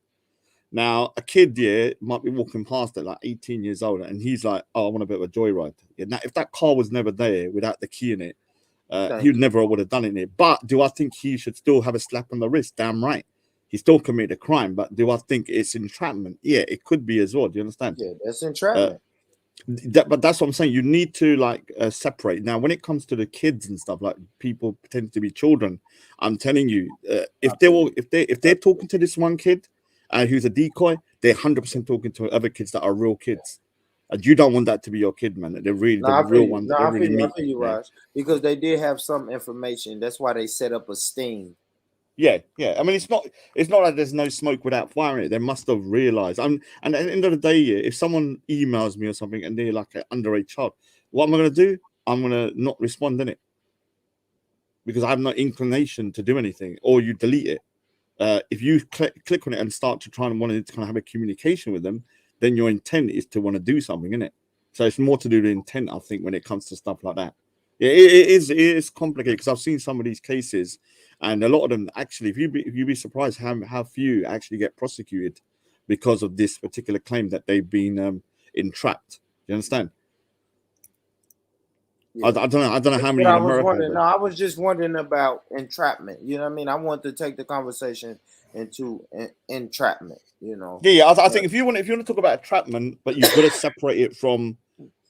Now, a kid, yeah, might be walking past it, like 18 years old, and he's like, "Oh, I want a bit of a joyride." Yeah, now, if that car was never there without the key in it, he never would have done it. But do I think he should still have a slap on the wrist? Damn right. He still committed a crime, but do I think it's entrapment? Yeah, it could be as well. Do you understand? Yeah, that's entrapment. But that's what I'm saying. You need to like separate. Now, when it comes to the kids and stuff, like people pretend to be children, I'm telling you, if they're talking to this one kid who's a decoy, they're 100% talking to other kids that are real kids, and you don't want that to be your kid, man. They're really the real ones. I feel you, Raj, because they did have some information. That's why they set up a sting. Yeah. I mean, it's not like there's no smoke without fire in it. They must have realized. And at the end of the day, yeah, if someone emails me or something and they're like an underage child, what am I going to do? I'm going to not respond in it because I have no inclination to do anything, or you delete it. If you click on it and start to try and want to kind of have a communication with them, then your intent is to want to do something, isn't it? So it's more to do with intent, I think, when it comes to stuff like that. Yeah, it is complicated because I've seen some of these cases, and a lot of them actually, if you'd be surprised how few actually get prosecuted because of this particular claim that they've been entrapped. You understand? Yeah. I don't know how many in America. No, I was just wondering about entrapment. You know what I mean? I want to take the conversation into entrapment. You know? Yeah. I think if you want to talk about entrapment, but you've got to separate it from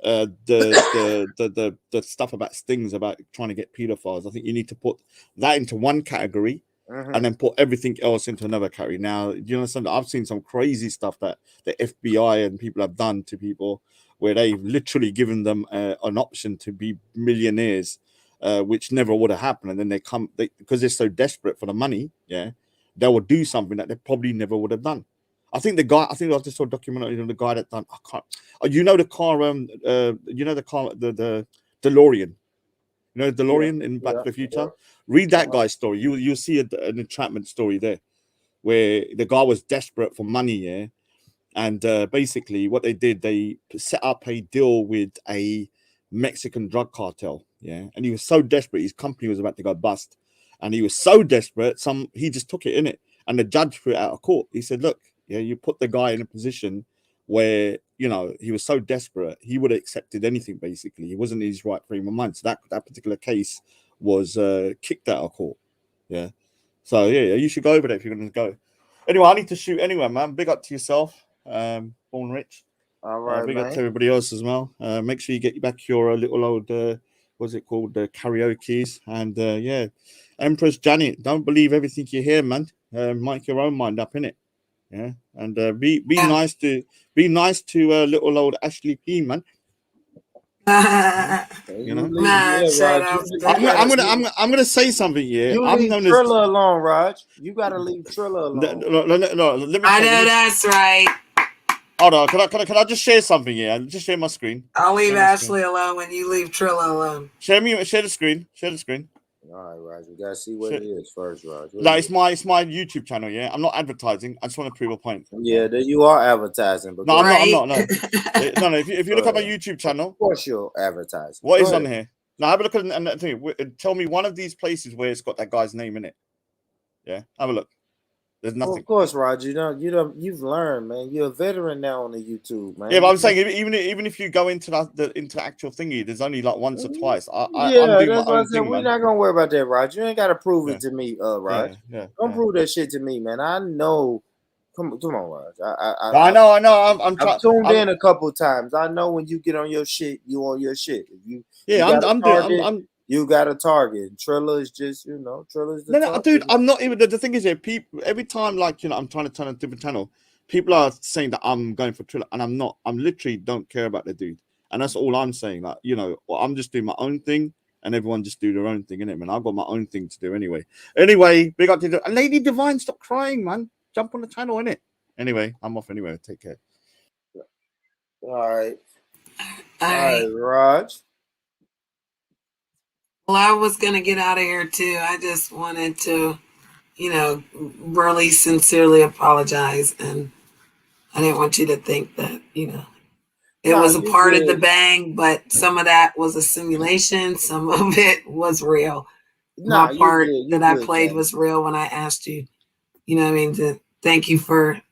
the stuff about stings, about trying to get pedophiles. I think you need to put that into one category and then put everything else into another category. Now, you know, I've seen some crazy stuff that the FBI and people have done to people where they've literally given them an option to be millionaires, which never would have happened. And then because they're so desperate for the money, yeah, they will do something that they probably never would have done. I think I just saw a documentary on the guy that done. I can't. You know the car. The DeLorean. You know the DeLorean in Back to the Future. Yeah. Read that guy's story. You'll see an entrapment story there, where the guy was desperate for money. Yeah, and basically what they did, they set up a deal with a Mexican drug cartel. Yeah, and he was so desperate, his company was about to go bust, and he was so desperate, he just took it in it, and the judge threw it out of court. He said, "Look, yeah, you put the guy in a position where, you know, he was so desperate, he would have accepted anything, basically. He wasn't in his right frame of mind." So that particular case was kicked out of court. Yeah. So, yeah, you should go over there if you're going to go. Anyway, I need to shoot anyway, man. Big up to yourself, Born Rich. All right, big up to everybody else as well. Make sure you get back your little old, what's it called, karaoke's. And, yeah, Empress Janet, don't believe everything you hear, man. Make your own mind up, innit? Yeah, and be nice to little old Ashley P, man. You know, I'm gonna say something. Yeah, you leave Trilla alone, Raj. You gotta leave Trilla alone. No, let me. I know that's right. Hold on, can I just share something here? Just share my screen. I'll leave Ashley alone when you leave Trilla alone. Share the screen. Share the screen. All right, Raj. We gotta see what it is first, Raj. What No, is it's my YouTube channel. Yeah, I'm not advertising. I just want to prove a point. Yeah, that you are advertising, but No, I'm not. I'm Right? not. No, no. If you look at my YouTube of channel, course you're advertising. what Go is on ahead. here? Now have a look at and that thing. Tell me one of these places where it's got that guy's name in it. Yeah, have a look. There's Well, nothing. of course, Raj. You've learned, man. You're a veteran now on the YouTube, man. Yeah, but I'm saying even if you go into the actual thingy, there's only like once or twice. I'm Yeah, doing my that's what I own said. thing, We're man. not gonna worry about that, Raj. You ain't gotta prove Yeah, it to me, Raj. yeah. Don't prove that shit to me, man. I know. Come on, Raj. I know. I'm I've trying. tuned in a couple times. I know when you get on your shit, you on your shit. If you got a I'm doing. target, you got a target. Triller is just, Triller's the No, target. dude, I'm not even. The thing is, here, people every time, like I'm trying to turn a different channel, people are saying that I'm going for Triller, and I'm not. I'm literally don't care about the dude, and that's all I'm saying. Like, I'm just doing my own thing, and everyone just do their own thing, innit, man? I've got my own thing to do anyway. Anyway, big up to Lady Divine. Stop crying, man. Jump on the channel, innit? Anyway, I'm off anyway. Take care. All right. All right, Raj. Well, I was gonna get out of here too. I just wanted to, really sincerely apologize, and I didn't want you to think that, it Nah, was a you part of the good. bang, but some of that was a simulation. Some of it was real. Nah, My you part good. You that I good, played Janet. was real when I asked you, to thank you for,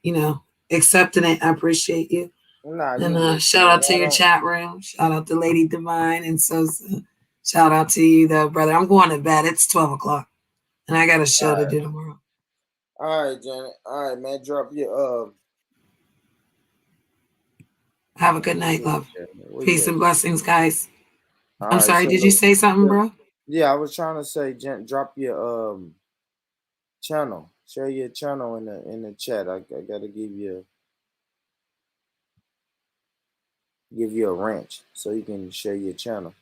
accepting it. I appreciate you. Nah, you And good, shout man. out to your chat room. Shout out to Lady Divine. And so shout out to you, though, brother. I'm going to bed. It's 12 o'clock. And I got a show to do tomorrow. All right, Janet. All right, man. Drop your Have a good night, love. Peace and blessings, guys. All I'm right, sorry. so Did you say something, bro? Yeah, I was trying to say, drop your channel. Share your channel in the chat. I gotta give you a wrench so you can share your channel.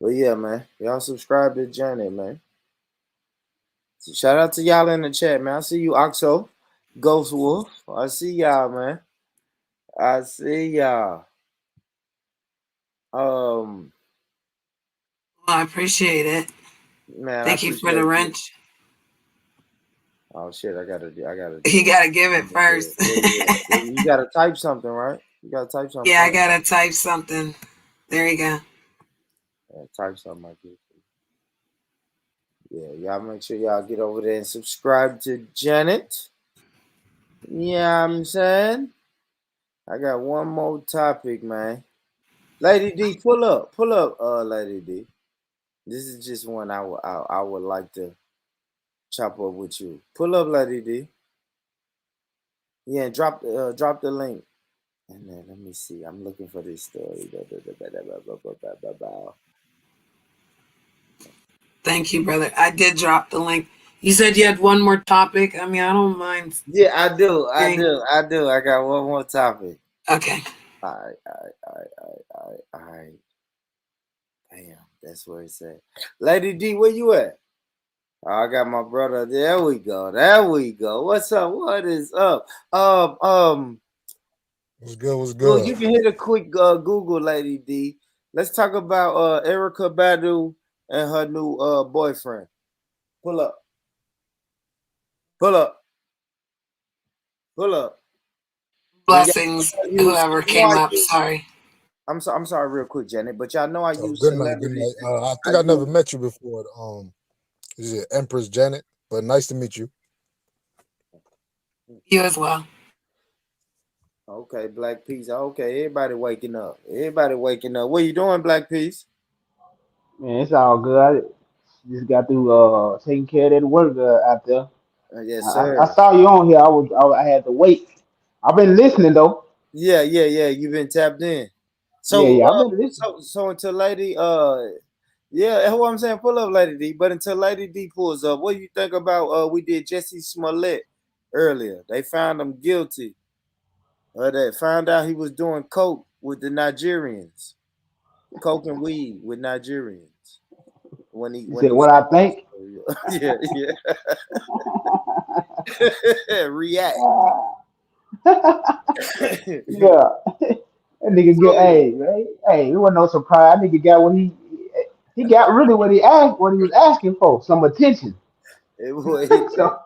But yeah, man, y'all subscribe to Janet, man. So shout out to y'all in the chat, man. I see you, Oxo, Ghost Wolf. I see y'all, man. I see y'all. Well, I appreciate it. Man, Thank you for the wrench. Oh shit, I gotta. You gotta give it first. You gotta type something, right? You gotta type something. Yeah, I gotta type something. There you go. Yeah, type something like this. Yeah, y'all make sure y'all get over there and subscribe to Janet. Yeah, I'm saying. I got one more topic, man. Lady D, pull up, Lady D. This is just one I would like to chop up with you. Pull up, Lady D. Yeah, drop the link. And then let me see. I'm looking for this story. Thank you, brother. I did drop the link. You said you had one more topic. I mean, I don't mind. Yeah, I do. I got one more topic. Okay. All right. Damn, that's where it's at. Lady D, where you at? Oh, I got my brother. There we go. What's up? What is up? What's good? Well, you can hit a quick Google, Lady D. Let's talk about Erica Badu and her new boyfriend. Pull up. Blessings, whoever came up. Sorry. I'm sorry, real quick, Janet. But y'all know I use good night. I think I never met you before. Is it Empress Janet? But nice to meet you. You as well. Okay, Black Peace. Okay, everybody waking up. What you doing, Black Peace? Man, it's all good. I just got through taking care of that work out there. Yes, sir. I saw you on here. I had to wait. I've been listening though. Yeah. You've been tapped in. So yeah, I've been listening. So until Lady yeah, that's what I'm saying. Pull up, Lady D. But until Lady D pulls up, what do you think about we did Jussie Smollett earlier? They found him guilty. They found out he was doing coke with the Nigerians. Coke and weed with Nigerians. When he said what I think. yeah. React. Yeah. That nigga get hey, it wasn't no surprise. That nigga got what he he got really what he was asking for, some attention. It boy hit that. So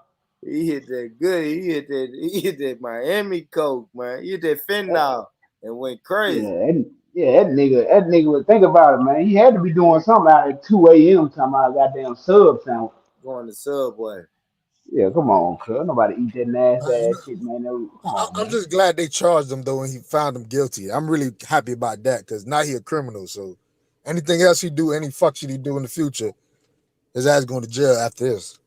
He hit that good. He hit that Miami Coke, man. He hit that fentanyl and went crazy. that nigga would think about it, man. He had to be doing something out at 2 a.m. talking about a goddamn sub sandwich. Going to Subway. Yeah, come on, cuz. Nobody eat that nasty You ass know, shit, man. No, come on, I'm man. just glad they charged him though, and he found him guilty. I'm really happy about that because now he a criminal. So anything else he do, any fuck shit he do in the future, his ass going to jail after this.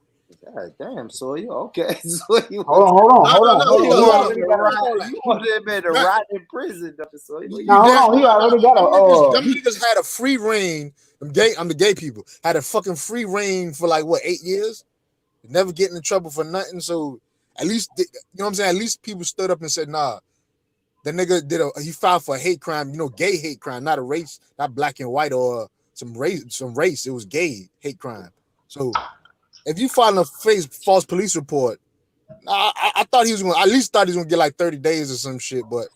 God damn, so you okay? So you Hold was on, hold on, No, hold no, on, no. hold you He on. He hold wanted up. already to got a ride? Hold on. You wanted that man to Not, ride in prison, though. So you now. Hold that, on, he already got them he, niggas had a free reign. I'm the gay people had a fucking free reign for like what 8 years, never getting in trouble for nothing. So at least you know what I'm saying. At least people stood up and said, "Nah, the nigga he filed for a hate crime. You know, gay hate crime, not a race, not black and white or some race. It was gay hate crime. So if you file a false police report, I thought he was going. At least thought he was going to get like 30 days or some shit, but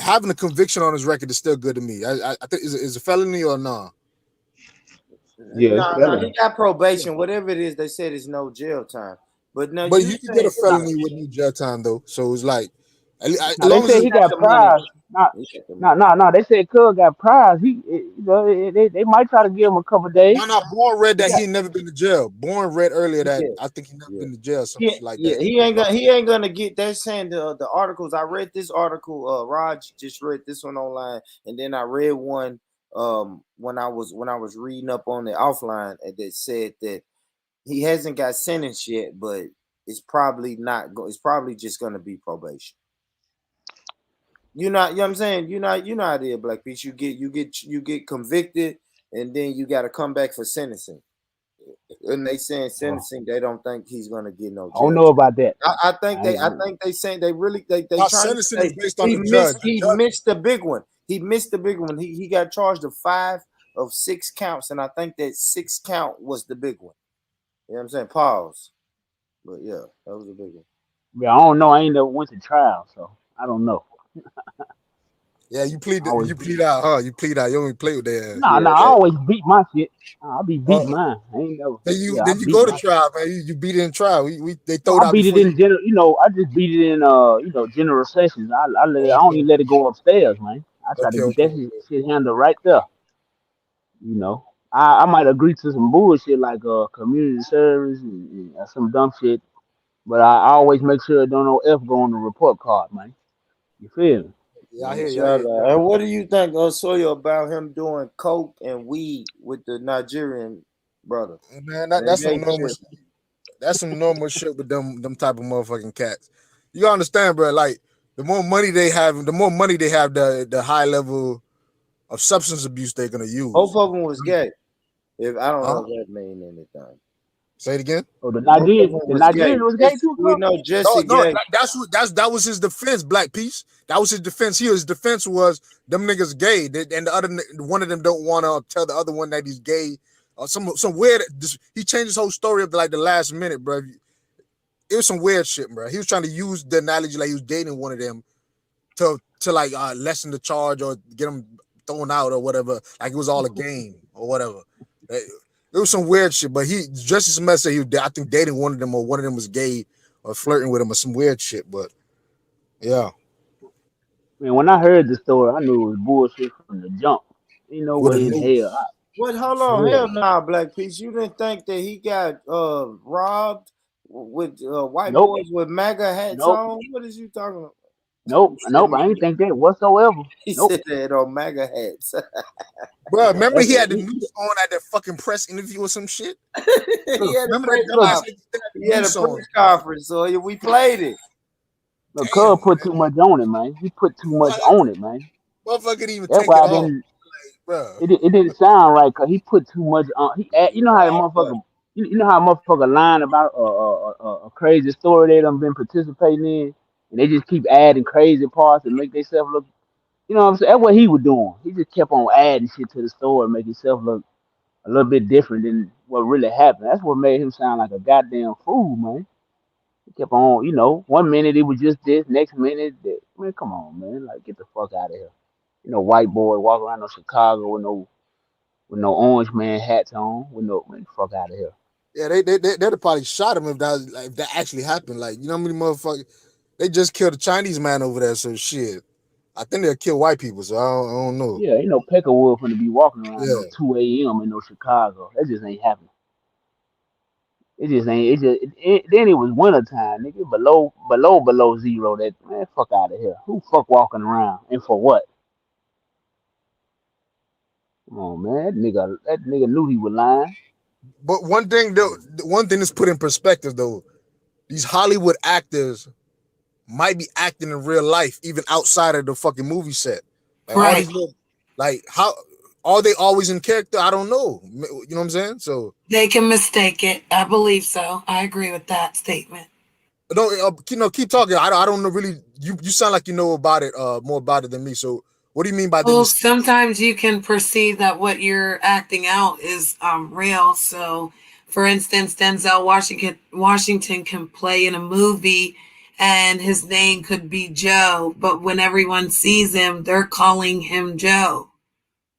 having a conviction on his record is still good to me. I think is a felony or no? yeah, it's no, felony. he got probation. Whatever it is, they said it's no jail time. But no, But you you can get a saying felony with no jail time though. So it's like as Now they long as said it's he got got the money. prize. Not, He got the no, money. no, no. They said Cub got prize. They might try to give him a couple days. not born read He that got, he ain't never been to jail. Born read earlier that Yeah, I think he never yeah. been to jail, some Yeah, shit like yeah, that. he ain't gonna get. They're saying the articles. I read this article. Raj just read this one online, and then I read one when I was reading up on it offline, and that said that he hasn't got sentenced yet, but it's probably not. It's probably just gonna be probation. You know what I'm saying? You know how it is, Black Peach. You get convicted, and then you got to come back for sentencing. And they saying well, sentencing, they don't think he's gonna get no I don't jail. know about that. I think I they ain't, I I, think they saying they really they Our trying to sentencing is say based on he the judge. missed The he judge, missed the big one. He missed the big one. He got charged of 5 of 6 counts, and I think that 6 count was the big one. You know what I'm saying? Pause. But yeah, that was a big one. yeah, I don't know. I ain't never went to trial, so I don't know. yeah, I always, you plead out, huh? You plead out. You only play with their ass. nah, Yeah, nah. I always beat my shit. Nah, I be Uh, beating mine. I ain't never. Yeah, I then you beat go to my shit. trial, man. You beat it in trial. They No, throwed I out beat it before you. in general. I just beat it in general sessions. I don't Okay, even let it go upstairs, man. I try to okay, get okay. that shit handled right there. I might agree to some bullshit like community service and some dumb shit, but I always make sure don't no F go on the report card, man. You feel me? Yeah, I yeah, hear you. I shout hear you. out. And what do you think, Sawyer, about him doing coke and weed with the Nigerian brother? Man, That gay shit. that's some normal shit with them type of motherfucking cats. You gotta understand, bro. Like the more money they have, the high level of substance abuse they're gonna Both use. of them was gay. If I don't know Huh? if that mean anything. Say it again. Oh, Both of them The was gay. Nigerian was gay Jesse, too, we bro. know No, Jesse no, gay. that was his defense. Black Peace. That was his defense. His defense was them niggas gay, and the other one of them don't want to tell the other one that he's gay. Some weird. He changed his whole story up like the last minute, bro. It was some weird shit, bro. He was trying to use the analogy like he was dating one of them to like lessen the charge or get him thrown out or whatever. Like it was all a game or whatever. It was some weird shit, but Jussie Smollett said I think dating one of them or one of them was gay or flirting with him or some weird shit. But yeah, Man, when I heard the story, I knew it was bullshit from the jump. Ain't no with a way in new hell. What? Hold for on, real. hell nah, Black Peace. You didn't think that he got robbed with white Nope, boys with MAGA hats nope, on? What is you talking about? He nope, said, nope. I ain't think that whatsoever. he Nope. said that on MAGA hats. Bro, remember That's he had the he, noose on at that fucking press interview or some shit? He look, had a Remember press that look, dumbass conference. nigga still had He the had a noose press on? conference, so we played it. look. Damn, Cub put man. too much on it, man. He put too much on it, man. Motherfucker didn't even That's take why it I off, didn't. bro. It didn't sound right because he put too much on. You know how the Wild boy. motherfucker. You know how a motherfucker lying about a crazy story they done been participating in, and they just keep adding crazy parts and make themselves look. You know what I'm saying? That's what he was doing. He just kept on adding shit to the story and make himself look a little bit different than what really happened. That's what made him sound like a goddamn fool, man. He kept on, 1 minute it was just this, next minute that. Man, come on, man. Like, get the fuck out of here. White boy walking around in Chicago with with no orange man hats on, with no man, fuck out of here. Yeah, they'd have probably shot him if if that actually happened. Like, you know how many motherfuckers they just killed a Chinese man over there, so shit. I think they'll kill white people, so I don't know. Yeah, ain't no Peckerwood finna be walking around no Yeah. 2 a.m. in no Chicago. That just ain't happening. It just ain't. Then it was wintertime, nigga. Below zero. That man, fuck out of here. Who fuck walking around and for what? Come on, man. That nigga knew he was lying. But one thing though, one thing is put in perspective though, these Hollywood actors might be acting in real life, even outside of the fucking movie set. Like all Right. these little, like how are they always in character? I don't know. You know what I'm saying? So They can mistake it. I believe so. I agree with that statement. don't keep talking. I don't know really. You sound like you know about it more about it than me. So what do you mean by the Well, mistake? sometimes you can perceive that what you're acting out is real. So, for instance, Denzel Washington can play in a movie, and his name could be Joe, but when everyone sees him, they're calling him Joe,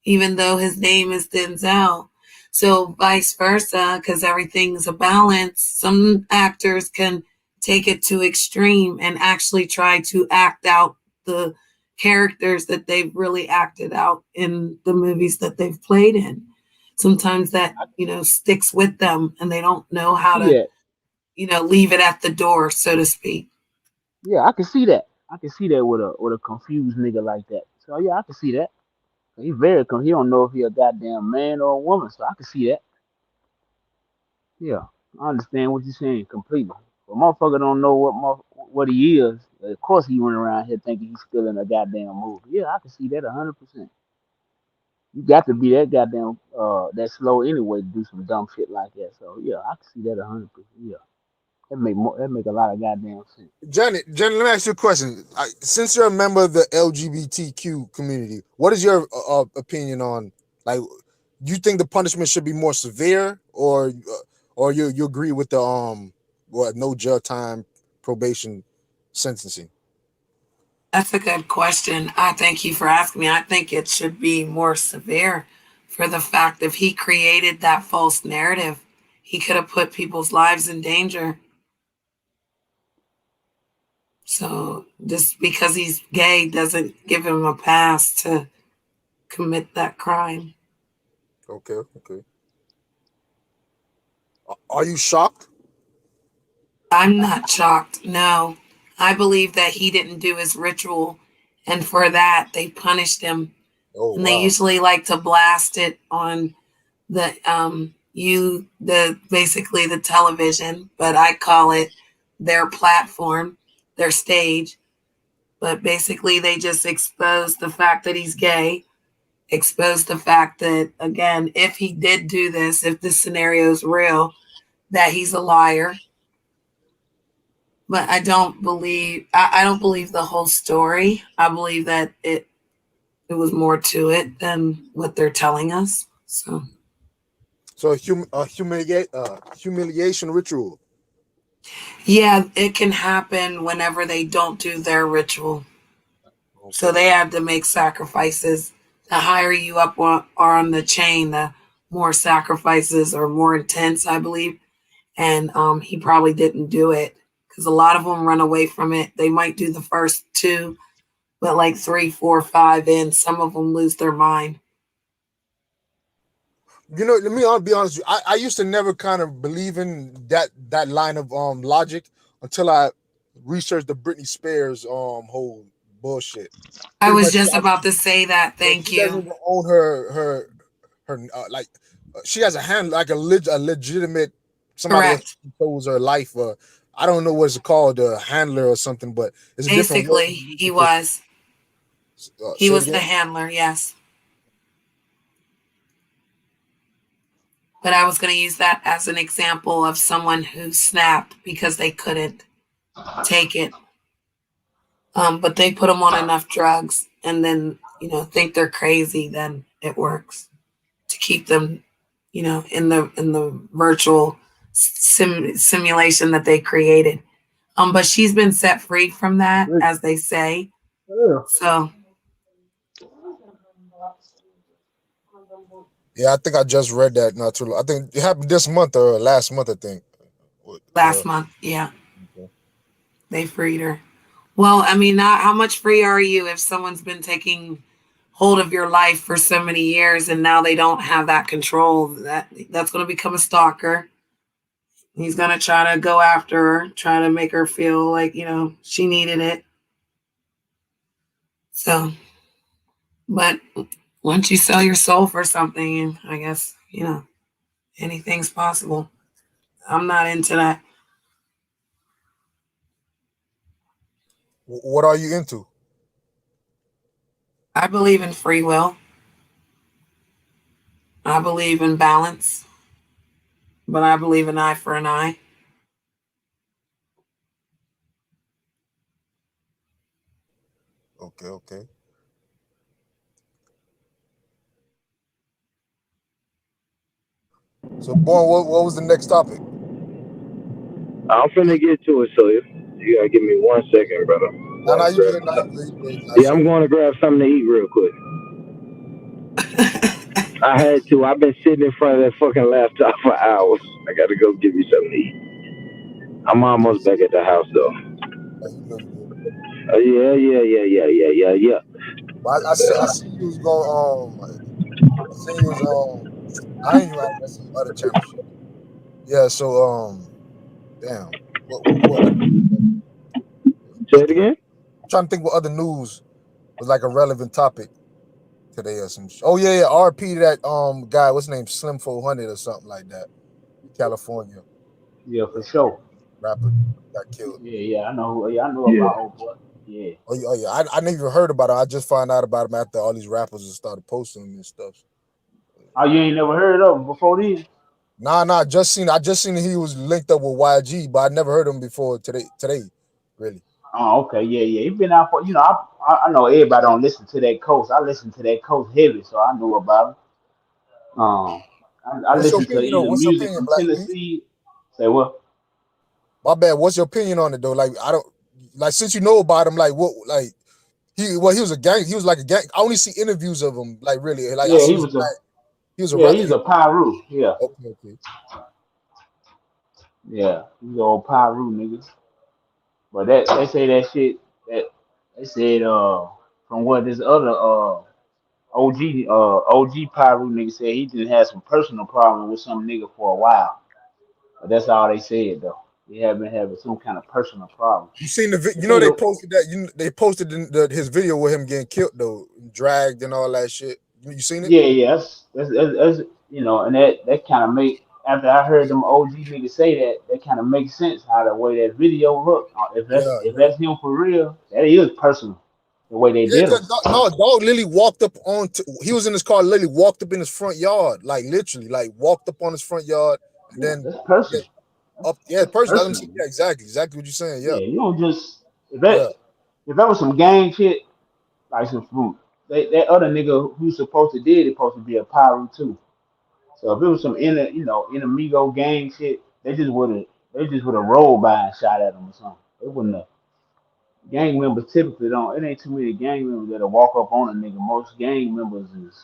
even though his name is Denzel. So vice versa, because everything's a balance. Some actors can take it to extreme and actually try to act out the characters that they've really acted out in the movies that they've played in. Sometimes that, sticks with them and they don't know I how see to, that. leave it at the door, so to speak. Yeah, I can see that. I can see that with a confused nigga like that. So yeah, I can see that. He very he don't know if he a goddamn man or a woman. So I can see that. Yeah, I understand what you're saying completely. But motherfucker don't know what he is. Of course he running around here thinking he's still in a goddamn movie. Yeah, I can see that 100%. You got to be that goddamn that slow anyway to do some dumb shit like that. So yeah, I can see that 100%. Yeah, that make a lot of goddamn sense. Jenny, let me ask you a question. Since you're a member of the LGBTQ community, what is your opinion on, like, do you think the punishment should be more severe, or you agree with the what, no jail time, probation, sentencing? That's a good question. I thank you for asking me. I think it should be more severe for the fact if he created that false narrative, he could have put people's lives in danger. So just because he's gay doesn't give him a pass to commit that crime. Okay, okay. Are you shocked? I'm not shocked. No. I believe that he didn't do his ritual, and for that they punished him. Oh And they wow. usually like to blast it on the basically the television, but I call it their platform, their stage. But basically they just expose the fact that he's gay, expose the fact that, again, if he did do this, if this scenario is real, that he's a liar. But I don't believe the whole story. I believe that it was more to it than what they're telling us. So So humiliation ritual. yeah, it can happen whenever they don't do their ritual. So Okay. they have to make sacrifices. The higher you up are on the chain, the more sacrifices are more intense, I believe. And he probably didn't do it because a lot of them run away from it. They might do the first two, but like three, four, five in, some of them lose their mind. Let me be honest with you. I used to never kind of believe in that line of logic until I researched the Britney Spears whole bullshit. I Pretty was much, just about to say that. Thank she doesn't you. even own her like she has a hand like a legitimate somebody else Correct. controls her life. I don't know what's it called, a handler or something, but it's a different word. Basically, he was. He Say it was the again. handler, yes. But I was going to use that as an example of someone who snapped because they couldn't take it. But they put them on enough drugs and then, think they're crazy, then it works to keep them, in the virtual simulation that they created. But she's been set free from that, as they say. Yeah. So Yeah, I think I just read that not too long. I think it happened this month or last month. I think. Last month. Yeah, Okay. they freed her. Well, I mean, not how much free are you if someone's been taking hold of your life for so many years and now they don't have that control? That's going to become a stalker. He's going to try to go after her, try to make her feel like, she needed it. So, but once you sell your soul for something, I guess, anything's possible. I'm not into that. What are you into? I believe in free will. I believe in balance, but I believe an eye for an eye. Okay, okay. So, Born, what was the next topic? I'm finna get to it, so you gotta give me 1 second, brother. I'm Now, going to you grab good. Now you something. good. You good. Now, Yeah, so I'm going to grab something to eat real quick. I had to. I've been sitting in front of that fucking laptop for hours. I gotta go get me something to eat. I'm almost back at the house though. you good. You good. Yeah. But I see you was going. I seen you was I ain't you at some other channel shit. Yeah. So damn. What other Say it thinking? again. I'm trying to think what other news was like a relevant topic today or some. Oh yeah. RP that guy. What's his name? Slim 400 or something like that. California Yeah, for sure. rapper got killed. Yeah, I know. Yeah, I know Yeah. about old boy. Yeah. Oh yeah. I never even heard about it. I just found out about him after all these rappers just started posting him and stuff. Oh, you ain't never heard of him before then? Nah. I just seen he was linked up with YG, but I never heard him before today. Today, really. Oh, okay. Yeah. He been out for. I know everybody don't listen to that coast. I listen to that coast heavy, so I know about him. I What's your listen to opinion though? either What's your music opinion, from Black P? Tennessee. Say what? My bad. What's your opinion on it though? Like I don't like since you know about him. Like what? Like he was a gang. He was like a gang. I only see interviews of him. Like really. Like I Yeah, see he his. was a. He was a Yeah, rap. he's a Pyru. Yeah, Okay. Okay. yeah, he's an old Pyru nigga. But that they say that shit that they said from what this other OG Pyru nigga said he just had some personal problem with some nigga for a while. But that's all they said though. He had been having some kind of personal problem. You seen the? They You know say they the posted that. They posted his video with him getting killed though, dragged and all that shit. You seen it? yeah, that's and that kind of make after I heard them OG niggas say that, that kind of makes sense how the way that video look. Yeah. If Yeah. that's him for real, that is personal. The way they Yeah, did him. cause no, dog literally walked up on. He was in his car, literally walked up in his front yard, like literally, like walked up on his front yard, and Yeah, then that's yeah, personal. up. Yeah, That's person. That's what I'm personal. saying. Yeah, exactly what you're saying. Yeah, Yeah, you don't just yeah. if that was some gang shit, like some fruit. That other nigga who's supposed to did it supposed to be a pyro too. So if it was some inamigo gang shit, they just would have rolled by and shot at him or something. It wouldn't have. Gang members typically don't. It ain't too many gang members that'll walk up on a nigga. Most gang members is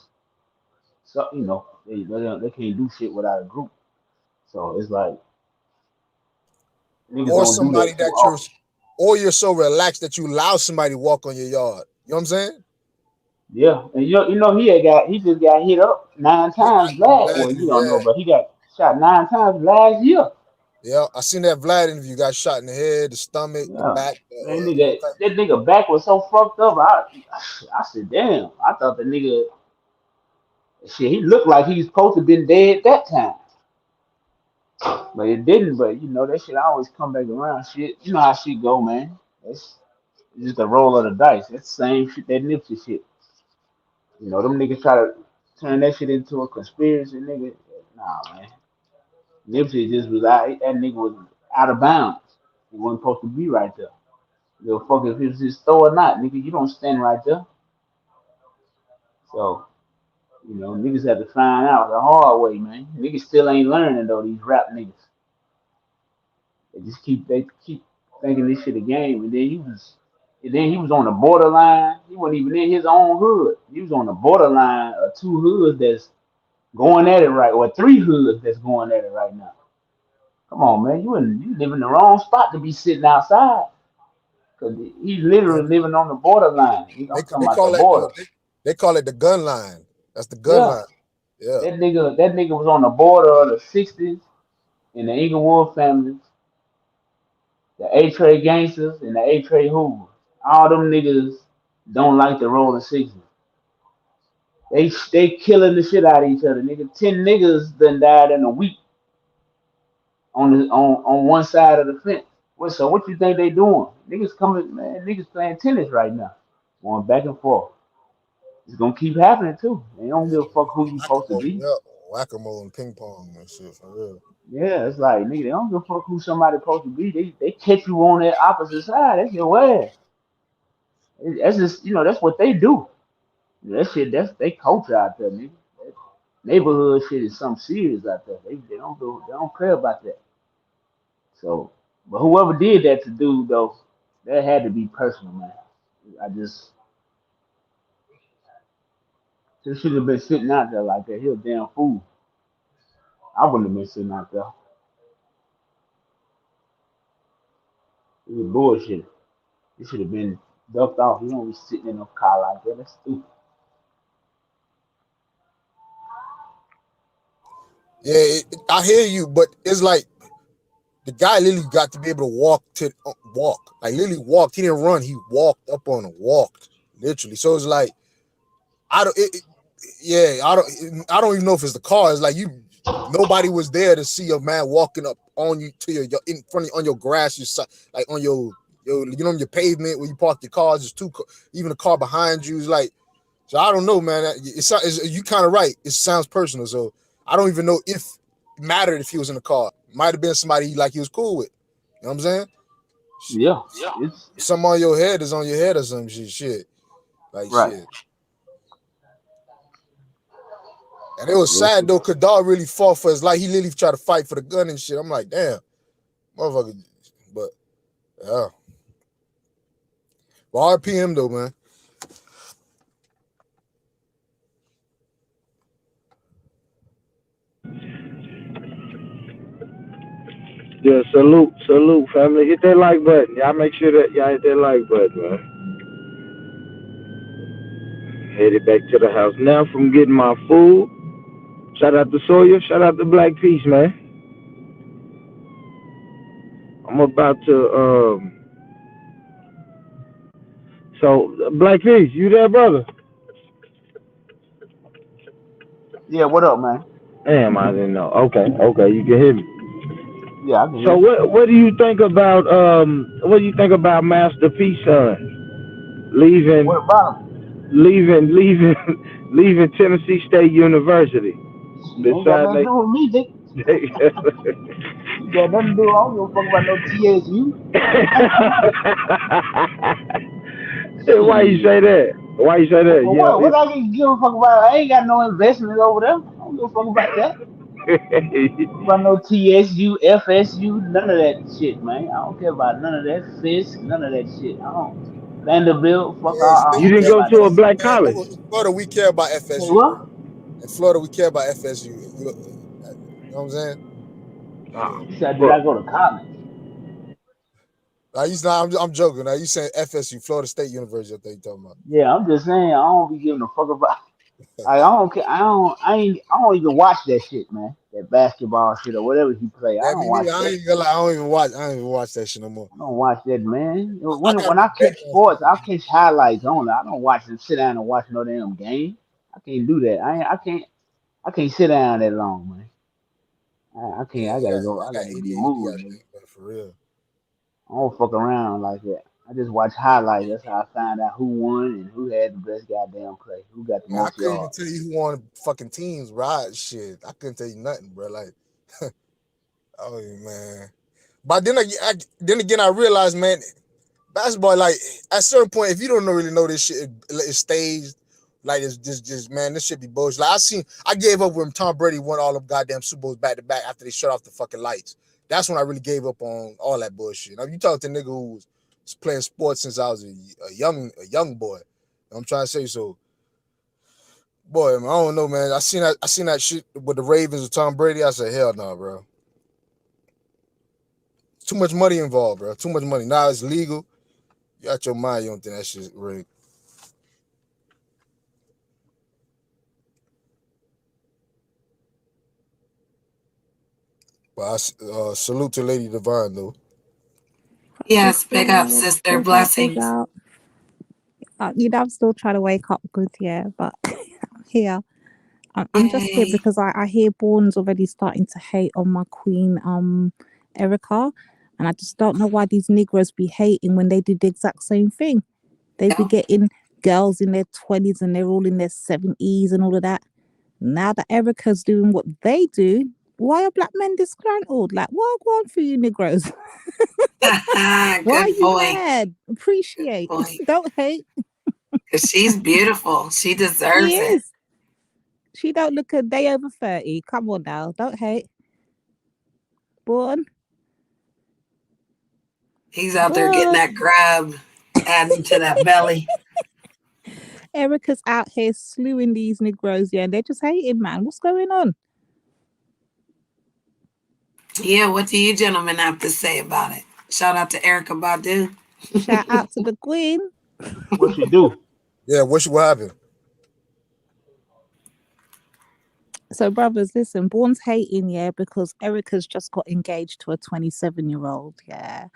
so they can't do shit without a group. So it's like niggas Or don't do somebody that too that often. or you're so relaxed that you allow somebody to walk on your yard. You know what I'm saying? Yeah, and he just got hit up 9 times last. Well, you don't Yeah, know, but he got shot 9 times last year. yeah. I seen that Vlad interview. Got shot in the head, the stomach, the Yeah, back, man, all nigga, type. that nigga back was so fucked up. I said, damn. I thought the nigga shit. He looked like he was supposed to been dead that time, but it didn't. But that shit always come back around. Shit, you know how shit go, man. It's just a roll of the dice. That's the same shit that Nipsey shit. Them niggas try to turn that shit into a conspiracy, nigga. Nah, man. Nipsey just was out. That nigga was out of bounds. He wasn't supposed to be right there. Give a fuck if it was his store or not, nigga. You don't stand right there. So, niggas had to find out the hard way, man. Niggas still ain't learning though. These rap niggas, they keep thinking this shit a game, and then he was on the borderline. He wasn't even in his own hood. You was on the borderline of two hoods that's going at it right, or three hoods that's going at it right now. Come on, man, you live in the wrong spot to be sitting outside. Cause he's Yeah, literally living on the borderline. I'm talking they about the call it border. they call it the gun line. That's the gun Yeah, line. Yeah. that nigga was on the border of the '60s in the Inglewood families, the A-Trade gangsters and the A-Trade Hoovers. All them niggas don't like the rolling '60s. They killing the shit out of each other. Nigga, 10 niggas done died in a week on one side of the fence. What you think they doing? Niggas coming, man. Niggas playing tennis right now, going back and forth. It's gonna keep happening too. They don't give a fuck who you supposed to Whack-a-mole, be. yeah. Whack-a-mole and ping pong and shit for real. Yeah, it's like nigga, they don't give a fuck who somebody supposed to be. They catch you on that opposite side. That's your ass. That's just that's what they do. That shit, that's they culture out there, nigga. That neighborhood shit is something serious out there. They don't care about that. So, but whoever did that to dude though, that had to be personal, man. I just should have been sitting out there like that. He a damn fool. I wouldn't have been sitting out there. It was bullshit. He should have been ducked off. You don't be sitting in no car like that. That's stupid. Yeah, I hear you, but it's like the guy literally got to be able to walk. Like literally walked. He didn't run. He walked up on him, walked literally. So it's like I don't. I don't even know if it's the car. It's like nobody was there to see a man walking up on you to your in front of, on your grass, your side, like on your on your pavement where you park your cars. There's even a car behind you. It's like, so I don't know, man. You kind of right. It sounds personal, so I don't even know if it mattered if he was in the car. Might have been somebody like he was cool with. You know what I'm saying? Yeah, it's Something on your head is on your head or some shit. Like right. shit. And it was Yes, sad though, Kadar really fought for his life. He literally tried to fight for the gun and shit. I'm like, damn, motherfucker. But yeah. But RPM though, man. Yeah, salute, family. Hit that like button. Y'all make sure that y'all hit that like button, man. Headed back to the house now from getting my food. Shout out to Sawyer. Shout out to Black Peace, man. I'm about to so Black Peace, you there, brother? yeah. What up, man? Damn, I didn't know. Okay, you can hear me. Yeah, I can So hear. what do you think about Master P son leaving What about him? leaving Tennessee State University? Shit, ain't got Besides nothing to do with me, dick. they You got nothing to do. I don't give a fuck about no TSU. Why you say that? Why you say that? Well, what I can give a fuck about? I ain't got no investment over there. I don't give a fuck about that. About no TSU, FSU, none of that shit, man. I don't care about none of that. Fisk, none of that shit. I don't. Vanderbilt, fuck all. Yeah, I still You don't you didn't care care go about to that a about shit. black FSU, man. college. In Florida, we care about Say FSU, what? bro. In Florida, we care about FSU. You know what I'm saying? Yeah. You said, did But I go to college? Now I'm joking. Now you saying FSU, Florida State University, I think you're talking about. Yeah, I'm just saying. I don't be giving a fuck about. I don't care. I don't even watch that shit, man. That basketball shit or whatever he play. I Yeah, don't me watch neither. I that. ain't gonna lie. I don't even watch that shit no more. I don't watch that, man. I When got I respect catch on sports, I something. catch highlights only. I don't watch and sit down and watch no damn game. I can't do that. I can't sit down that long, man. I can't. Yeah, I he gotta got go. he I got gotta be ADHD, I moving, nigga. think, but for real. I don't fuck around like that. I just watch highlights. That's how I find out who won and who had the best goddamn play. Who got the Man, I most couldn't even yards. tell you who won fucking teams, right? Shit. I couldn't tell you nothing, bro. Like, oh man. But then again, I realized, man, basketball, like at a certain point, if you don't really know this shit, it stays like it's just man, this shit be bullshit. Like I gave up when Tom Brady won all of goddamn Super Bowls back to back after they shut off the fucking lights. That's when I really gave up on all that bullshit. Now you talk to a nigga who was playing sports since I was a young boy. I'm trying to say so. Boy, man, I don't know, man. I seen that shit with the Ravens with Tom Brady. I said, hell no, bro. Too much money involved, bro. Too much money. Now it's legal. You got your mind. You don't think that shit's rigged. But I salute to Lady Divine, though. Yes, big up, sister. Blessings. I'm still trying to wake up good, yeah, but I'm here. I'm just here Yay. because I hear Bourne's already starting to hate on my queen, Erica, and I just don't know why these Negroes be hating when they do the exact same thing. They be Yeah. getting girls in their 20s and they're all in their 70s and all of that. Now that Erica's doing what they do, why are black men disgruntled? Like, what go on for you Negroes? Why are Good you boy. mad? Appreciate. Boy. Don't hate. 'Cause she's beautiful. She She deserves it. is. She don't look a day over 30. Come on now. Don't hate. Born. He's out there getting that grub, adding to that belly. Erica's out here slewing these Negroes, yeah, and they're just hating, man. What's going on? Yeah, what do you gentlemen have to say about it? Shout out to Erica Badu. Shout out to the queen. What she do? Yeah, what happened? So, brothers, listen, Bourne's hating, yeah, because Erica's just got engaged to a 27-year-old, yeah.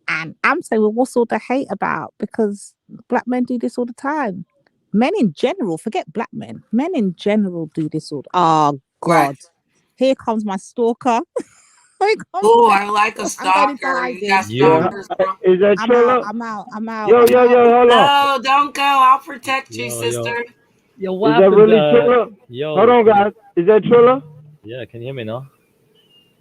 And I'm saying, well, what's all the hate about? Because black men do this all the time. Men in general, forget black men. Men in general do this all. Oh, God. Right. Here comes my stalker. Oh, I like a I'm going into stalker. You hiding. got stalkers, bro. Is that Trilla? I'm out. Yo, hold on. No, don't go. I'll protect you, sister. Yo, what Is that happened? really Trilla? Yo, Hold on, guys. Is that Trilla? Yeah, can you hear me now?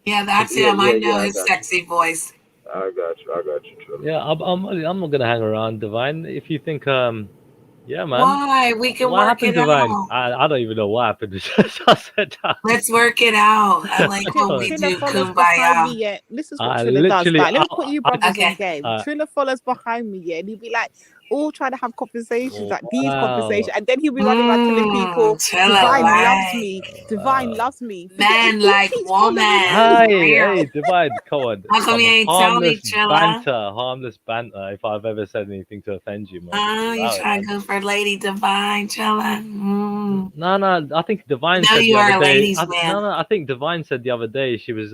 Yeah, that's him. I know his sexy voice. I got you, Trilla. Yeah, I'm not gonna hang around, Divine. If you think, yeah, man. Why? We can what work happened, it Divine? out. I don't even know what happened. It's just I said that. Let's work it out. I like when we do kumbaya. Yeah, this is what Trilla does. Like, let me put you brothers on game. Trilla follows behind me, yeah, and he'll be like, all trying to have conversations, like these conversations, and then he'll be running around telling people, Divine loves me, Divine loves me. Man like woman. Hey, Divine, come on. How come you ain't tell me, Trilla? Harmless banter. If I've ever said anything to offend you, man. Oh, you trying to go for Lady Divine, Trilla? No. I think Divine no, said you the are other a day. ladies' man. No. I think Divine said the other day she was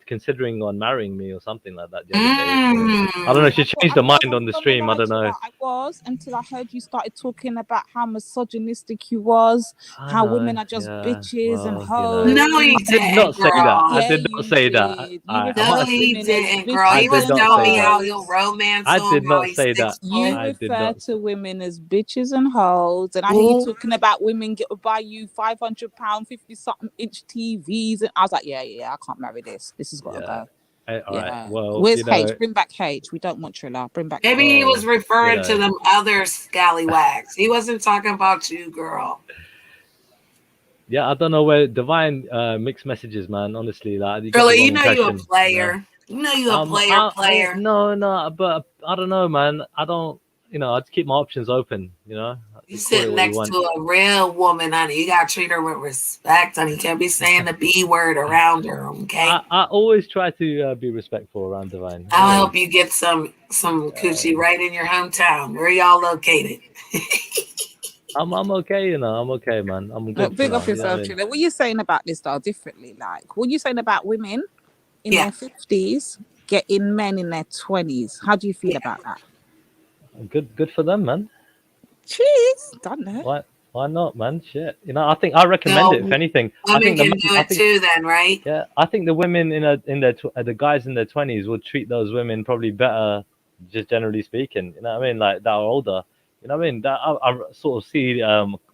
considering on marrying me or something like that the other day. So, I don't know. She changed her mind on the stream. I don't know. I was until I heard you started talking about how misogynistic you was, how women are just bitches and hoes. No, you didn't. I did not say that. Yeah, I did not say that. No, he didn't, girl. He was telling me how he'll romance I them. did not say that. You refer to women as bitches and hoes, and I hear you talking about women buy you £500, 50-something inch TVs, and I was like, yeah, I can't marry this. This has got to go. All right. Well, where's H? Bring back H. We don't want Trilla. Bring back. Maybe he was referring to them other scallywags. He wasn't talking about you, girl. Yeah, I don't know where Divine mixed messages, man. Honestly, like really, you know you're a player. You know you're a player. No, but I don't know, man. I don't. I just keep my options open. You sitting next to a real woman, honey. You gotta treat her with respect, honey. You can't be saying the B word around her, okay? I always try to be respectful around Divine. I'll help you get some coochie right in your hometown. Where y'all located? I'm okay, I'm okay, man. I'm good. Big up yourself, Trilla. What are you saying about this though? Differently, like what are you saying about women in their 50s getting men in their 20s? How do you feel about that? Good for them, man. Cheers, done that. Why not, man? Shit. I think I recommend it. If anything, women can do it too. Then, right? Yeah, I think the women the guys in their 20s would treat those women probably better, just generally speaking. You know what I mean? Like that are older. You know what I mean? That I sort of see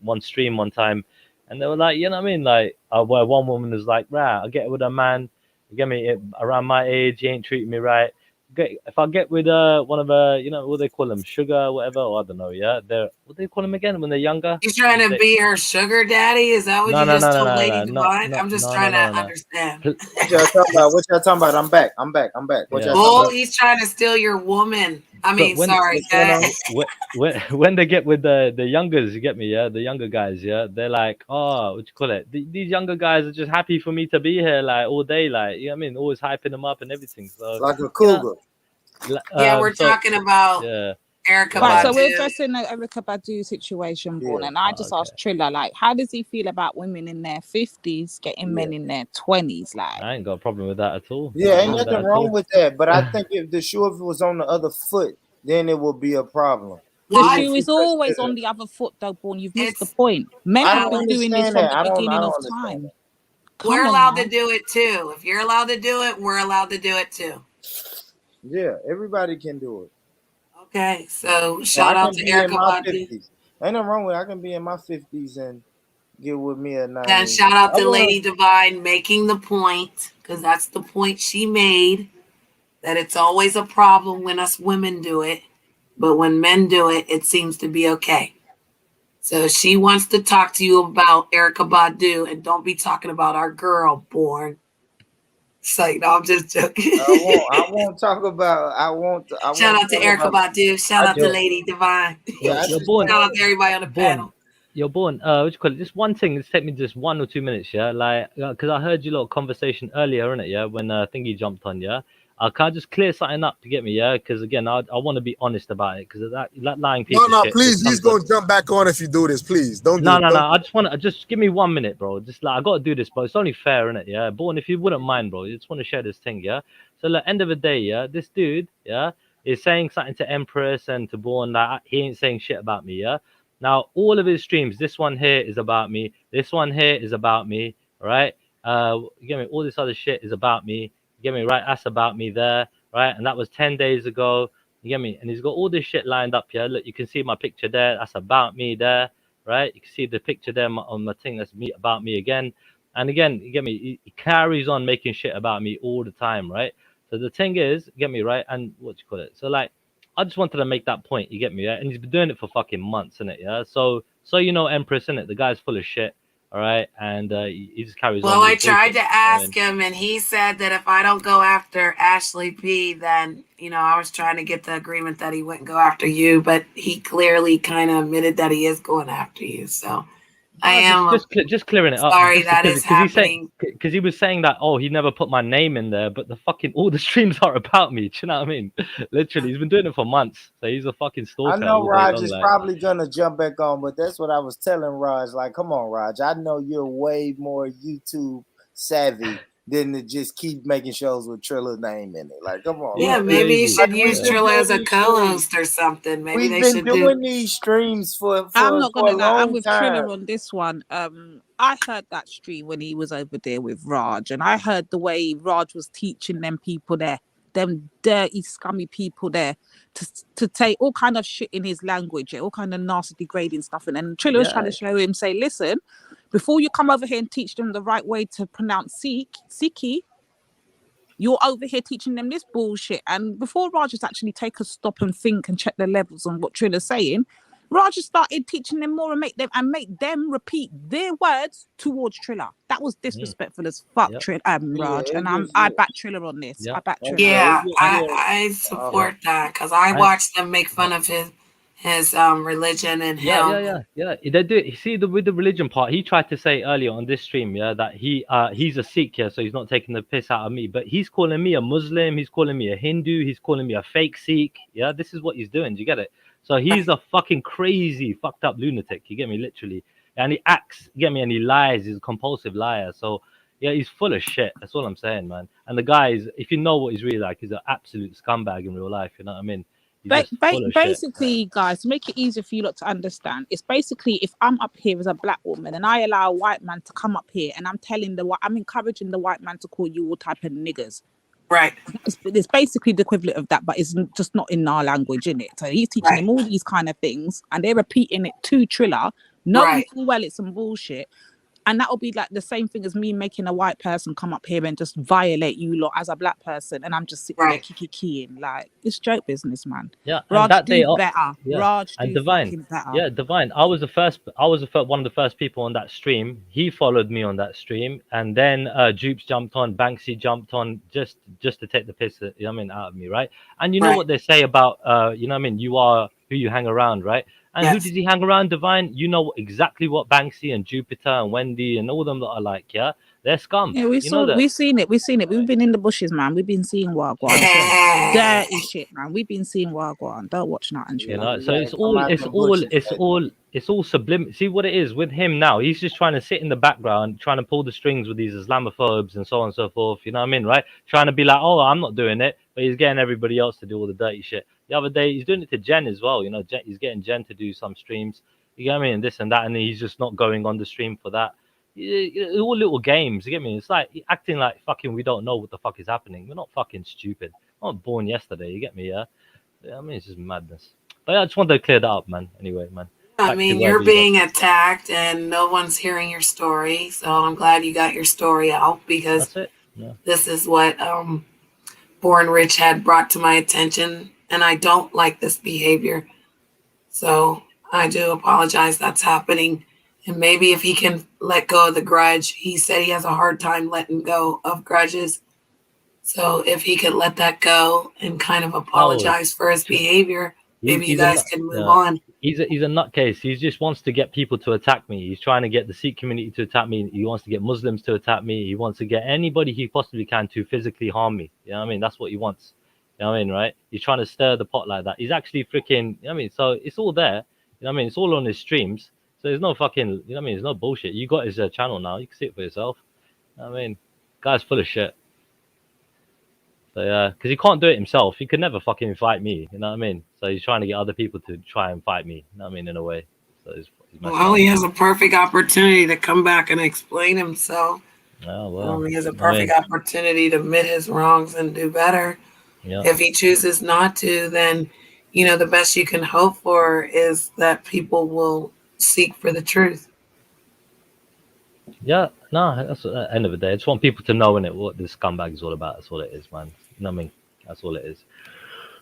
one stream one time, and they were like, you know what I mean? Like where one woman was like, right, I get with a man, you get me around my age, he ain't treating me right. If I get with one of what they call them, sugar, whatever, or I don't know, what do they call them again when they're younger? You trying to be her sugar daddy? Is that what you just told Lady Divine? I'm just trying to understand. What y'all talking about? I'm back. What y'all talking about? He's trying to steal your woman. I mean, when sorry. when they get with the youngers, you get me, yeah, the younger guys, yeah, they're like, oh, what you call it? These younger guys are just happy for me to be here, like all day, like, you know what I mean, always hyping them up and everything. So Like a you know, cougar. Yeah, we're so talking about yeah, Erica Right, so yeah, we're Badu. addressing the Erica Badu situation, Born, Yeah, and I just okay. asked Triller, like, how does he feel about women in their 50s getting yeah. men in their 20s? Like, I ain't got a problem with that at all. Yeah, Nothing ain't wrong with nothing that at wrong all. with that. But I think if the shoe was on the other foot, then it would be a problem. the What? shoe is Because always on the other foot, though, Born. You've missed the It's point. Men I have don't been doing this understand from that. the I don't beginning of understand time. that. we're Come on allowed to now. do it too. If you're allowed to do it, we're allowed to do it too. Yeah, everybody can do it. Okay, so So I shout out can to be in Erica my Badu. 50s. Ain't nothing wrong with it. I can be in my 50s and get with me at And 90. shout out I to want Lady Divine making the point, because that's the point she made, that it's always a problem when us women do it, but when men do it, it seems to be okay. So she wants to talk to you about Erica Badu, and don't be talking about our girl, Born. So, no, I'm just joking. I won't talk about I Shout won't out to talk Erica about Badu. Shout I out to just Lady Divine. yeah, I You're just born, Shout out to everybody on the born. panel. You're born. What you call it? Just one thing. It's take me just 1 or 2 minutes, yeah. Like, because I heard your little conversation earlier, innit? Yeah, when Thingy jumped on, yeah. Can I just clear something up to get me, yeah? Because again, I want to be honest about it, because that lying No, piece of no, shit please. just He's comes up. gonna jump back on if you do this. Please don't do No, it. no, Don't. no. I just want to just give me 1 minute, bro. Just like I gotta do this, bro. It's only fair, innit? Yeah. Born, if you wouldn't mind, bro. I just want to share this thing, yeah. So, at the end of the day, yeah, this dude, yeah, is saying something to Empress and to Born that he ain't saying shit about me, yeah. Now, all of his streams, this one here is about me. This one here is about me, right? You get me? All this other shit is about me. You get me? Right? That's about me there, right? And that was 10 days ago. You get me? And he's got all this shit lined up here. Look, you can see my picture there. That's about me there, right? You can see the picture there on my thing. That's me about me again. And again, you get me? He carries on making shit about me all the time, right? So the thing is, you get me, right? And what you call it? So like, I just wanted to make that point. You get me? Yeah? And he's been doing it for fucking months, innit? Yeah. So you know, Empress, innit? The guy's full of shit. All right, and he just carries on Well, with I his tried bullshit. to ask him, and he said that if I don't go after Ashley P, then, I was trying to get the agreement that he wouldn't go after you, but he clearly kind of admitted that he is going after you. So I am Just clearing it up, sorry just that because is happening. he was saying that, oh, he never put my name in there, but the fucking all the streams are about me. Do you know what I mean? Literally, he's been doing it for months, so he's a fucking I stalker know all day Raj long. is Like, probably gonna jump back on, but that's what I was telling Raj. Like, come on, Raj. I know you're way more YouTube savvy than to just keep making shows with Trilla's name in it. Like, come on, he's Yeah, man. maybe you crazy. should Like, use we've been Trilla doing as a these streams. co-host or something. Maybe We've they been should do. doing these streams for I'm not for gonna a lie, I'm long with time. Triller on this one. I heard that stream when he was over there with Raj, and I heard the way Raj was teaching them people there, them dirty, scummy people there, to take all kind of shit in his language, all kind of nasty degrading stuff. And then Triller was trying Yeah, to show him, say, listen, before you come over here and teach them the right way to pronounce Sikhi, you're over here teaching them this bullshit. And before Raj just actually take a stop and think and check the levels on what Triller's saying, Raj just started teaching them more and make them repeat their words towards Triller. That was disrespectful as fuck, yep, Yeah, Raj. it And was. I back Triller on this. I yep, back Okay, Triller on this. Yeah, and I uh, support that because I and watched them make fun of his religion and yeah, yeah, him. yeah, yeah. They do. You see, with the religion part, he tried to say earlier on this stream, yeah, that he's a Sikh, yeah, so he's not taking the piss out of me. But he's calling me a Muslim. He's calling me a Hindu. He's calling me a fake Sikh. Yeah, this is what he's doing. Do you get it? So he's a fucking crazy, fucked up lunatic. You get me, literally. And he acts, you get me, and he lies. He's a compulsive liar. So yeah, he's full of shit. That's all I'm saying, man. And the guy is, if you know what he's really like, he's an absolute scumbag in real life. You know what I mean? He's just full of shit. Basically, guys, to make it easier for you lot to understand, it's basically if I'm up here as a black woman and I allow a white man to come up here and I'm encouraging the white man to call you all type of niggers. Right, It's basically the equivalent of that, but it's just not in our language, in it. So he's teaching right, them all these kind of things, and they're repeating it to Triller, knowing right. full well it's some bullshit. And that'll be like the same thing as me making a white person come up here and just violate you lot as a black person, and I'm just sitting there keying. Like, it's joke business, man. Yeah, and Raj, that do day, better. yeah, Raj, and do Divine, fucking better. yeah, Divine. I was one of the first people on that stream. He followed me on that stream, and then Jupes jumped on, Banksy jumped on, just to take the piss, you know what I mean, out of me, right? And you know what they say about, you know what I mean, you are who you hang around, right? And who does he hang around, Divine? You know exactly what Banksy and Jupiter and Wendy and all them that are like, yeah? They're scum. Yeah, we've seen it. We've been in the bushes, man. We've been seeing Wagwan. Dirty shit, man. We've been seeing Wagwan. Don't watch nothing. You know, so it's all subliminal. See what it is with him now? He's just trying to sit in the background, trying to pull the strings with these Islamophobes and so on and so forth. You know what I mean, right? Trying to be like, oh, I'm not doing it, but he's getting everybody else to do all the dirty shit. The other day, he's doing it to Jen as well. You know, he's getting Jen to do some streams. You get me, and this and that, and he's just not going on the stream for that. All little games. You get me? It's like acting like fucking we don't know what the fuck is happening. We're not fucking stupid. I'm not born yesterday. You get me? Yeah. I mean, it's just madness. But yeah, I just wanted to clear that up, man. Anyway, man. I mean, you're being attacked and no one's hearing your story. So I'm glad you got your story out, because this is what Born Rich had brought to my attention. And I don't like this behavior. So I do apologize that's happening. And maybe if he can let go of the grudge, he said he has a hard time letting go of grudges. So if he could let that go and kind of apologize for his behavior, maybe you guys can move on. He's a nutcase. He just wants to get people to attack me. He's trying to get the Sikh community to attack me. He wants to get Muslims to attack me. He wants to get anybody he possibly can to physically harm me. You know what I mean? That's what he wants. You know what I mean, right? He's trying to stir the pot like that. He's actually freaking, you know what I mean? So it's all there. You know what I mean? It's all on his streams. So there's no fucking, you know what I mean? There's no bullshit. You got his channel now. You can see it for yourself. You know what I mean? Guy's full of shit. So yeah, because he can't do it himself. He could never fucking fight me. You know what I mean? So he's trying to get other people to try and fight me. You know what I mean? In a way. So well, he has a perfect opportunity to come back and explain himself. Oh, well. He has a perfect opportunity to admit his wrongs and do better. Yeah. If he chooses not to, then, you know, the best you can hope for is that people will seek for the truth. Yeah, no, that's at the end of the day. I just want people to know what this scumbag is all about. That's all it is, man. You know what I mean? That's all it is.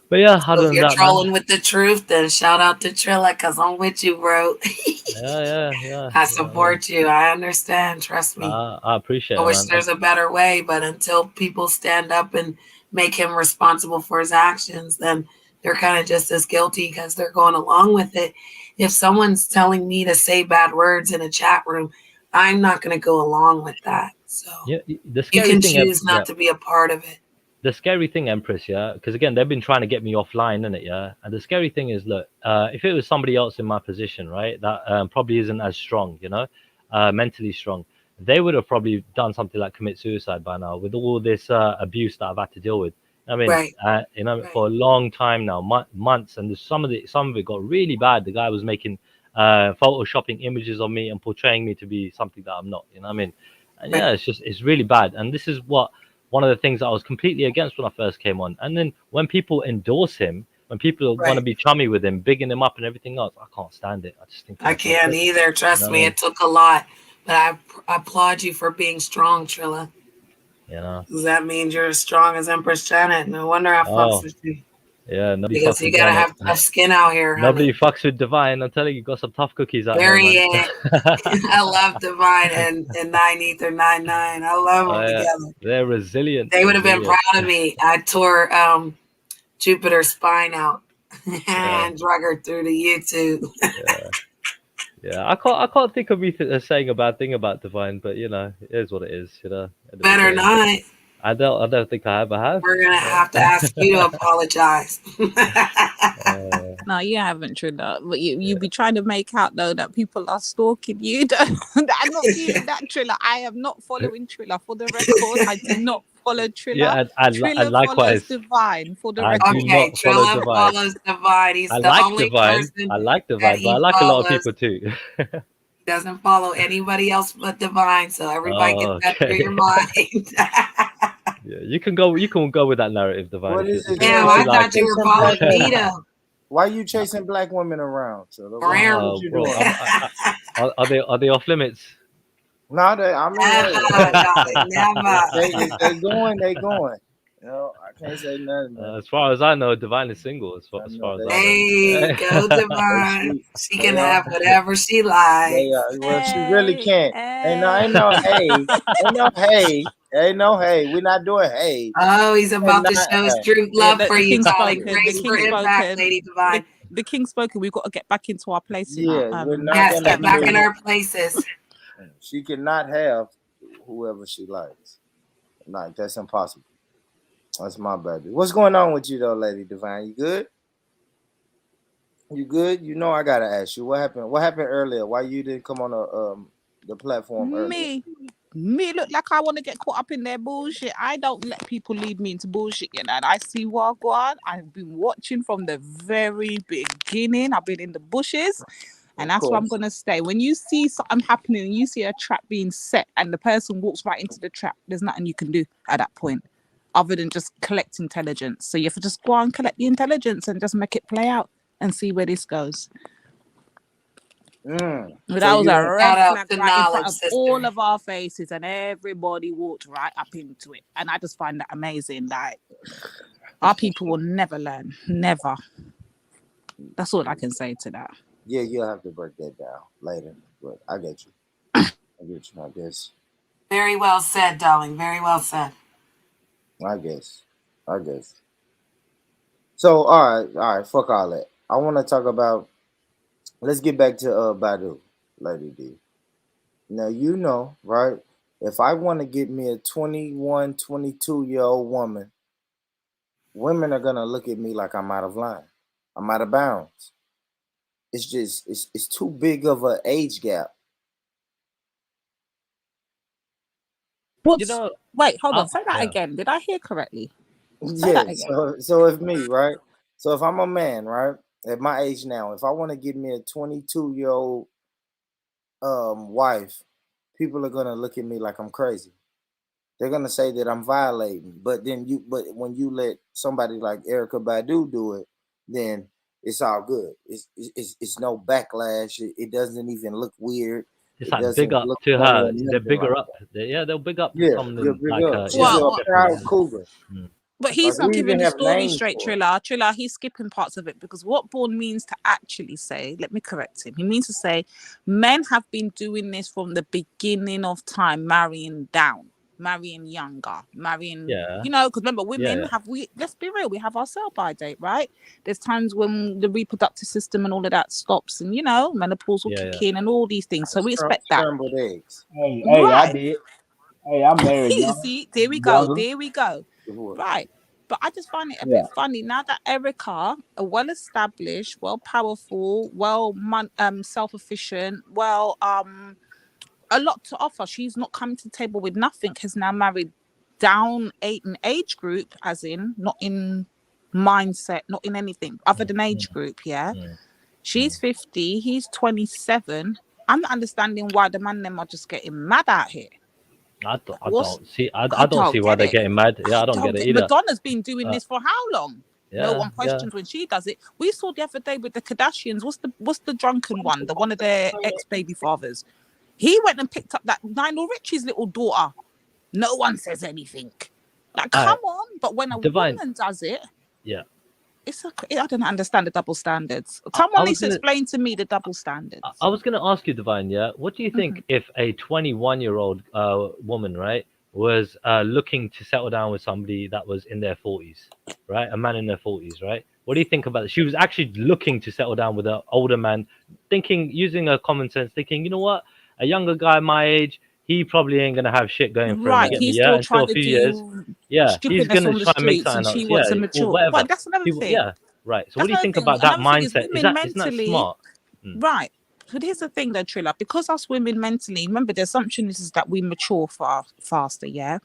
But yeah, so if you're trolling with the truth, then shout out to Trilla, because I'm with you, bro. yeah. I support you. I understand. Trust me. I appreciate it. I wish there's a better way, but until people stand up and make him responsible for his actions, then they're kind of just as guilty because they're going along with it. If someone's telling me to say bad words in a chat room, I'm not going to go along with that. So yeah, you can choose not to be a part of it. The scary thing, Empress, yeah, because again, they've been trying to get me offline, innit, yeah? And the scary thing is, look, if it was somebody else in my position, right, that probably isn't as strong, you know, mentally strong, they would have probably done something like commit suicide by now with all this abuse that I've had to deal with. I mean, you know, for a long time now, months, and some of it got really bad. The guy was making photoshopping images of me and portraying me to be something that I'm not, you know what I mean? And yeah, it's really bad. And this is one of the things that I was completely against when I first came on. And then when people endorse him, when people want to be chummy with him, bigging him up and everything else, I can't stand it. I just think I can't either. Trust me, it took a lot. But I applaud you for being strong, Trilla. You know, does that mean you're as strong as Empress Janet? No wonder I fucks with you. Yeah, because you gotta have tough skin out here. Nobody fucks with Divine. I'm telling you, got some tough cookies out there. Man. I love Divine and 9 Ether 99. I love them together. They're resilient. They would have been proud of me. I tore Jupiter's spine out and drug her through the YouTube. Yeah, I can't think of me saying a bad thing about Divine, but you know, it is what it is. You know, better not. I don't think I ever have. We're gonna have to ask you to apologize. No, you haven't, Trilla. But you be trying to make out though that people are stalking you. I'm not doing that, Trilla. I am not following Trilla. For the record, I do not follow Trilla. Yeah, Trilla likewise. follows Divine. For the record, okay, Trilla follows Divine. He's the only person. I like Divine, but I like a lot of people too. Doesn't follow anybody else but Divine, so everybody gets that through your mind. Yeah, you can go with that narrative, Divine. What is it? Damn, I thought you were following me though. Why are you chasing black women around? What you doing? Are they off limits? No, they, I mean, hey, Never, darling, never. if they going, they going. You know, I can't say nothing, man. As far as I know, Divine is single. As I far know as they I know. Hey, go Divine. She can have whatever she likes. well, she really Hey, can't. Ain't no hey, ain't no hey, ain't no hey. We're not doing hey. Oh, he's about to Not, show his true yeah, love for the you, king's darling. spoken. The Grace for king's impact, spoken. Lady Divine. The king's spoken. We've got to get back into our place in our yeah, we're not Yes, gonna get back in do. our places. She cannot have whoever she likes. Like that's impossible. That's my baby. What's going on with you though, Lady Divine? You good? You good? You know I gotta ask you what happened. What happened earlier? Why you didn't come on the platform earlier? Me look like I want to get caught up in their bullshit. I don't let people lead me into bullshit, you know. And I see what go on. I've been watching from the very beginning. I've been in the bushes, and that's where I'm gonna stay. When you see something happening, you see a trap being set, and the person walks right into the trap, there's nothing you can do at that point, other than just collect intelligence. So you have to just go and collect the intelligence and just make it play out and see where this goes. That So was you a don't. red Shout out flag to right in front knowledge, of sister. all of our faces, and everybody walked right up into it. And I just find that amazing. Like, our people will never learn. Never. That's all I can say to that. Yeah, you'll have to break that down later. But I get you. I get you. I guess. Very well said, darling. Very well said. I guess. I guess. So all right. Fuck all that. I want to talk about. Let's get back to Badu, Lady D. Now you know, right? If I want to get me a 21, 22-year-old woman, women are gonna look at me like I'm out of line. I'm out of bounds. It's just it's too big of an age gap. You know, Wait, hold on. Say that yeah. again. Did I hear correctly? Say Yeah. that again. So if me, right? So if I'm a man, right, at my age now, if I want to get me a 22-year-old wife, people are gonna look at me like I'm crazy. They're gonna say that I'm violating. But when you let somebody like Erica Badu do it, then it's all good. It's no backlash. It doesn't even look weird. It's It like big doesn't up look to no her. nothing They're bigger like up. They'll big up yeah, you're something big like up. She's yeah, a Well, proud definitely. cougar. but Like he's not we giving even the have story names straight, for it. Trilla. He's skipping parts of it because what Born means to actually say, let me correct him. He means to say men have been doing this from the beginning of time, marrying down, marrying younger, marrying, Yeah. because remember, women Yeah. let's be real, we have our sell-by date, right? There's times when the reproductive system and all of that stops and, menopause will kick in and all these things. So we expect that. Scrambled eggs. Hey, I Right. did. Hey, I'm married You young, see, there we go. younger. There we go. Right. But I just find it a Yeah. bit funny now that Erica, a well-established, well-powerful, self-efficient, a lot to offer. She's not coming to the table with nothing. Has now married down an age group, as in not in mindset, not in anything other than age group. Yeah, she's 50. He's 27. I'm not understanding why the man them are just getting mad out here. I don't see. I I don't see don't why get they're it. getting mad. Yeah, I don't get it either. Madonna's been doing this for how long? No Yeah, one questions when she does it. We saw the other day with the Kardashians. What's the drunken one? The one of their ex-baby fathers. He went and picked up that Lionel Richie's little daughter. No one says anything. Like, come on. But when a Divine. woman does it, Yeah. I don't understand the double standards. I Someone was needs to gonna. explain to me the double standards. I was going to ask you, Divine, yeah, what do you think if a 21-year-old woman, right, was looking to settle down with somebody that was in their 40s, right, a man in their 40s, right? What do you think about it? She was actually looking to settle down with an older man, using her common sense, thinking, you know what, a younger guy my age, he probably ain't going to have shit going for him, you Right, get me, he's yeah, still until trying a to few years. do Yeah, he's going stupidness to on the try and make streets and something she else, wants yeah, a or mature. whatever. Right, that's another thing. Yeah, right. So what That's do you another think thing. about that Another thing is mindset? women Isn't that mentally, smart? right. But here's the thing though, Trilla, because us women mentally, remember the assumption is that we mature faster, yeah?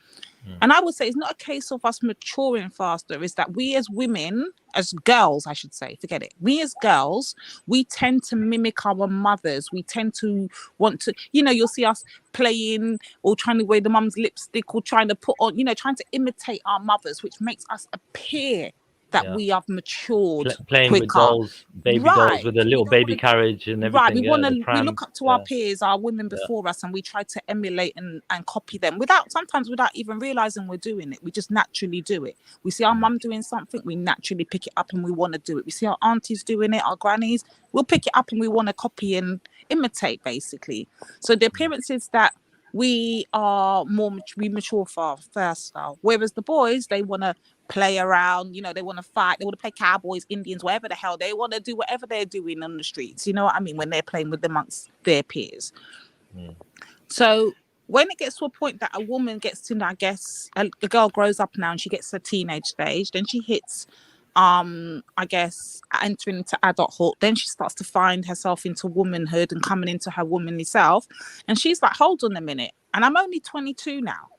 And I would say it's not a case of us maturing faster, it's that we as women, as girls, I should say, forget it. We as girls, we tend to mimic our mothers. We tend to want to, you'll see us playing or trying to wear the mum's lipstick or trying to put on, trying to imitate our mothers, which makes us appear that we have matured playing quicker. with dolls, baby dolls with a little baby carriage and everything. Right, we want to. We look up to our peers, our women before us, and we try to emulate and copy them sometimes without even realizing we're doing it. We just naturally do it. We see our mum doing something, we naturally pick it up and we want to do it. We see our aunties doing it, our grannies, we'll pick it up and we want to copy and imitate, basically. So the appearance is that we are we mature faster, whereas the boys, they want to play around, you know, they want to fight, they want to play cowboys, Indians, whatever the hell, they want to do whatever they're doing on the streets, you know what I mean, when they're playing with amongst their peers. So when it gets to a point that a woman gets to, I guess, a girl grows up now and she gets to teenage stage, then she hits I guess entering into adulthood, then she starts to find herself into womanhood and coming into her womanly self, and she's like, hold on a minute, and I'm only 22 now.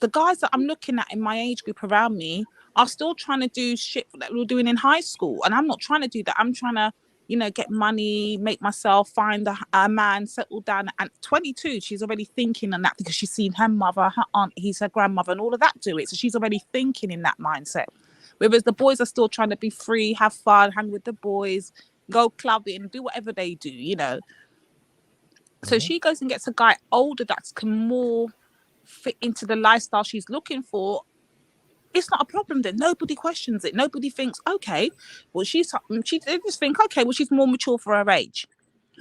The guys that I'm looking at in my age group around me are still trying to do shit that we were doing in high school, and I'm not trying to do that. I'm trying to, you know, get money, make myself, find a man, settle down. And 22, she's already thinking on that because she's seen her mother, her aunt, he's her grandmother, and all of that do it. So she's already thinking in that mindset. Whereas the boys are still trying to be free, have fun, hang with the boys, go clubbing, do whatever they do, you know. So she goes and gets a guy older that can more fit into the lifestyle she's looking for. It's not a problem then. Nobody questions it. Nobody thinks, okay, well, they just think, okay, well, she's more mature for her age.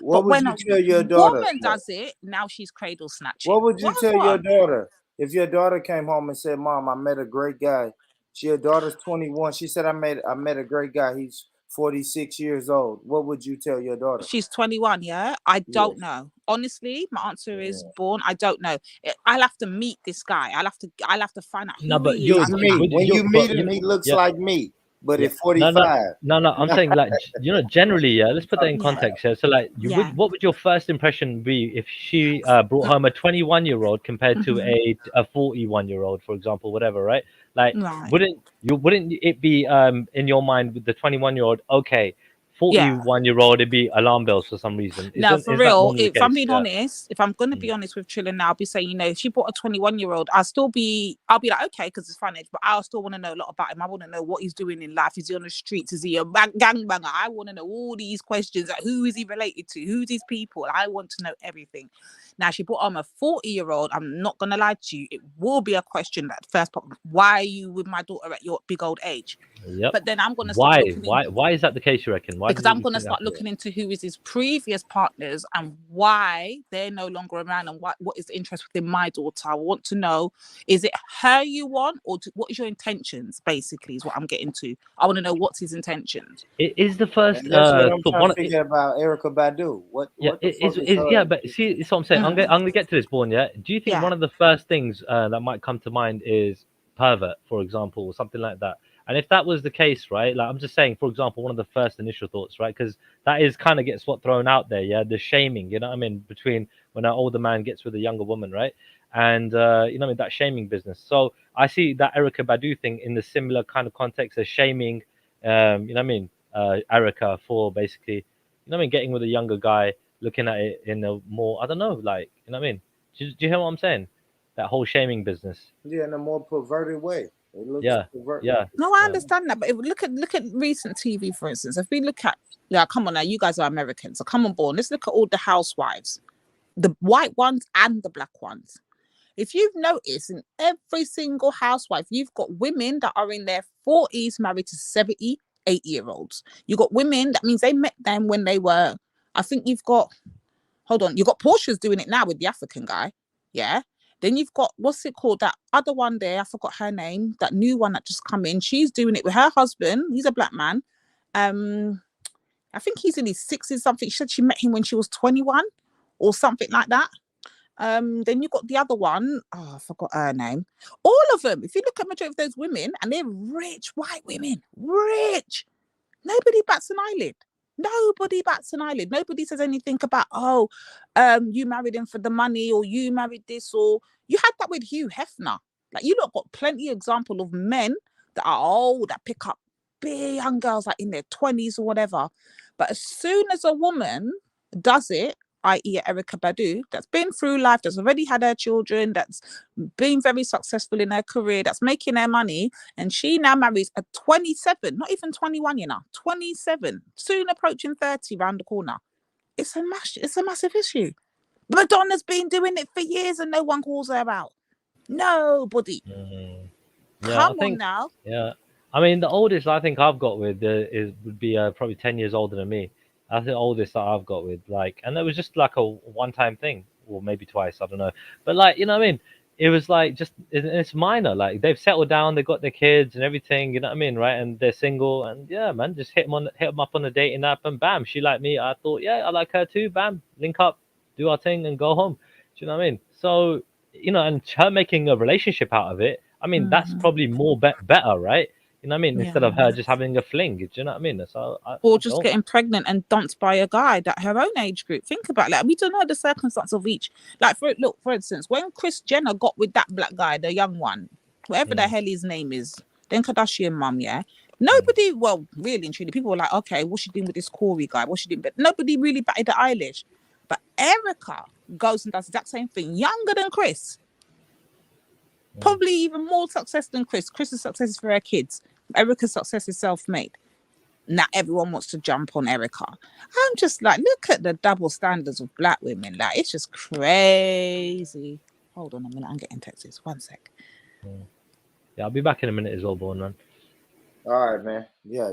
What would you tell your daughter? Woman does it, now she's cradle snatching. What would you tell your daughter if your daughter came home and said, Mom, I met a great guy? Your daughter's 21. She said, I met a great guy. He's 46 years old. What would you tell your daughter? She's 21, yeah? I don't know. Honestly, my answer is born. I don't know. I'll have to meet this guy. I'll have to find out who he is. When you meet him, he looks like me. But at 45. No, I'm saying, like, you know, generally, let's put that in context here. So, like, what would your first impression be if she brought home a 21-year-old compared to a 41-year-old, for example, whatever, right? Like, wouldn't it be in your mind with the 21-year-old, okay, 41-year-old, it'd be alarm bells for some reason? For real, if I'm being honest, if I'm going to be honest with Trilla now, I'll be saying, you know, if she brought a 21-year-old, I'll be like, okay, because it's fun age, but I'll still want to know a lot about him. I want to know what he's doing in life. Is he on the streets? Is he a gangbanger? I want to know all these questions. Like, who is he related to? Who's his people? I want to know everything. Now, she brought home a 40-year-old. I'm not going to lie to you. It will be a question that first pop. Why are you with my daughter at your big old age? Yep. But then I'm going to start why is that the case, you reckon? Because I'm going to start looking into who is his previous partners and why they're no longer around, and what is the interest within my daughter. I want to know, is it her you want, or what is your intentions, basically, is what I'm getting to. I want to know what's his intentions. It is the first I'm trying to figure about Erykah Badu. But see, that's what I'm saying. I'm going to get to this, Born, yeah? Do you think one of the first things that might come to mind is pervert, for example, or something like that? And if that was the case, right, like I'm just saying, for example, one of the first initial thoughts, right, because that is kind of gets what thrown out there, yeah, the shaming, you know what I mean, between when an older man gets with a younger woman, right, and, you know what I mean, that shaming business. So I see that Erykah Badu thing in the similar kind of context as shaming, you know what I mean, Erykah for basically, you know what I mean, getting with a younger guy, looking at it in a more, I don't know, like, you know what I mean, do you hear what I'm saying? That whole shaming business. Yeah, in a more perverted way. Yeah. No, I understand that, but if we look at recent TV, for instance, if we look at, come on now, you guys are Americans, so come on board. Let's look at all the housewives, the white ones and the black ones. If you've noticed, in every single housewife, you've got women that are in their 40s married to 78-year-olds. You've got women, that means they met them when they were, I think you've got Portia's doing it now with the African guy, yeah. Then you've got, what's it called? That other one there, I forgot her name, that new one that just come in. She's doing it with her husband. He's a black man. I think he's in his 60s something. She said she met him when she was 21 or something like that. Then you've got the other one. Oh, I forgot her name. All of them, if you look at majority of those women, and they're rich white women, rich. Nobody bats an eyelid. Nobody bats an eyelid. Nobody says anything about, you married him for the money, or you married this, or you had that with Hugh Hefner. Like, you lot got plenty of example of men that are old, that pick up big young girls like in their 20s or whatever. But as soon as a woman does it, i.e. Erica Badu, that's been through life, that's already had her children, that's been very successful in her career, that's making her money, and she now marries a 27, not even 21, 27, soon approaching 30 round the corner. It's a massive issue. Madonna's been doing it for years and no one calls her out. Nobody. Come on now. Yeah. I mean, the oldest I think I've got with would be probably 10 years older than me. That's the oldest that I've got with, like, and it was just like a one-time thing, or maybe twice, I don't know. But like, you know what I mean? It was like it's minor. Like they've settled down, they got their kids and everything. You know what I mean, right? And they're single, and yeah, man, just hit them up on a dating app, and bam, she liked me. I thought, yeah, I like her too. Bam, link up, do our thing, and go home. Do you know what I mean? So and her making a relationship out of it. I mean, that's probably more better, right? You know what I mean? Instead of her just having a fling, do you know what I mean? So or just getting pregnant and dumped by a guy that her own age group. Think about that. We don't know the circumstance of each. Like, for instance, when Kris Jenner got with that black guy, the young one, whatever the hell his name is, then Kardashian mum, yeah. Nobody, well, really and truly, people were like, okay, what's she doing with this Corey guy? What's she doing? But nobody really batted the eyelash. But Erica goes and does the exact same thing, younger than Kris. Probably even more success than Kris. Kris's success is for her kids. Erica's success is self-made. Now everyone wants to jump on Erica. I'm just like, look at the double standards of black women. Like, it's just crazy. Hold on a minute, I'm getting texts. 1 sec. Yeah, I'll be back in a minute as well, Born Man. All right, man. Yeah.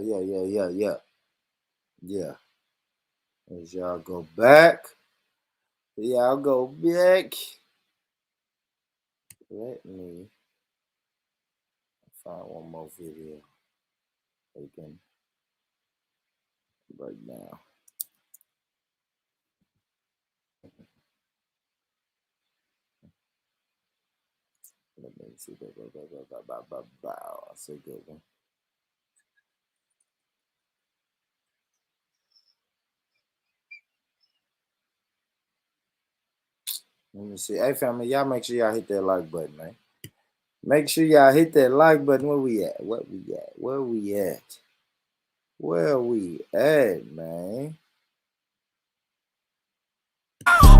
As y'all go back. Let me find one more video again right now. Let me see. That's a good one. Let me see. Hey, family, y'all make sure y'all hit that like button, man. Make sure y'all hit that like button. Where we at, man?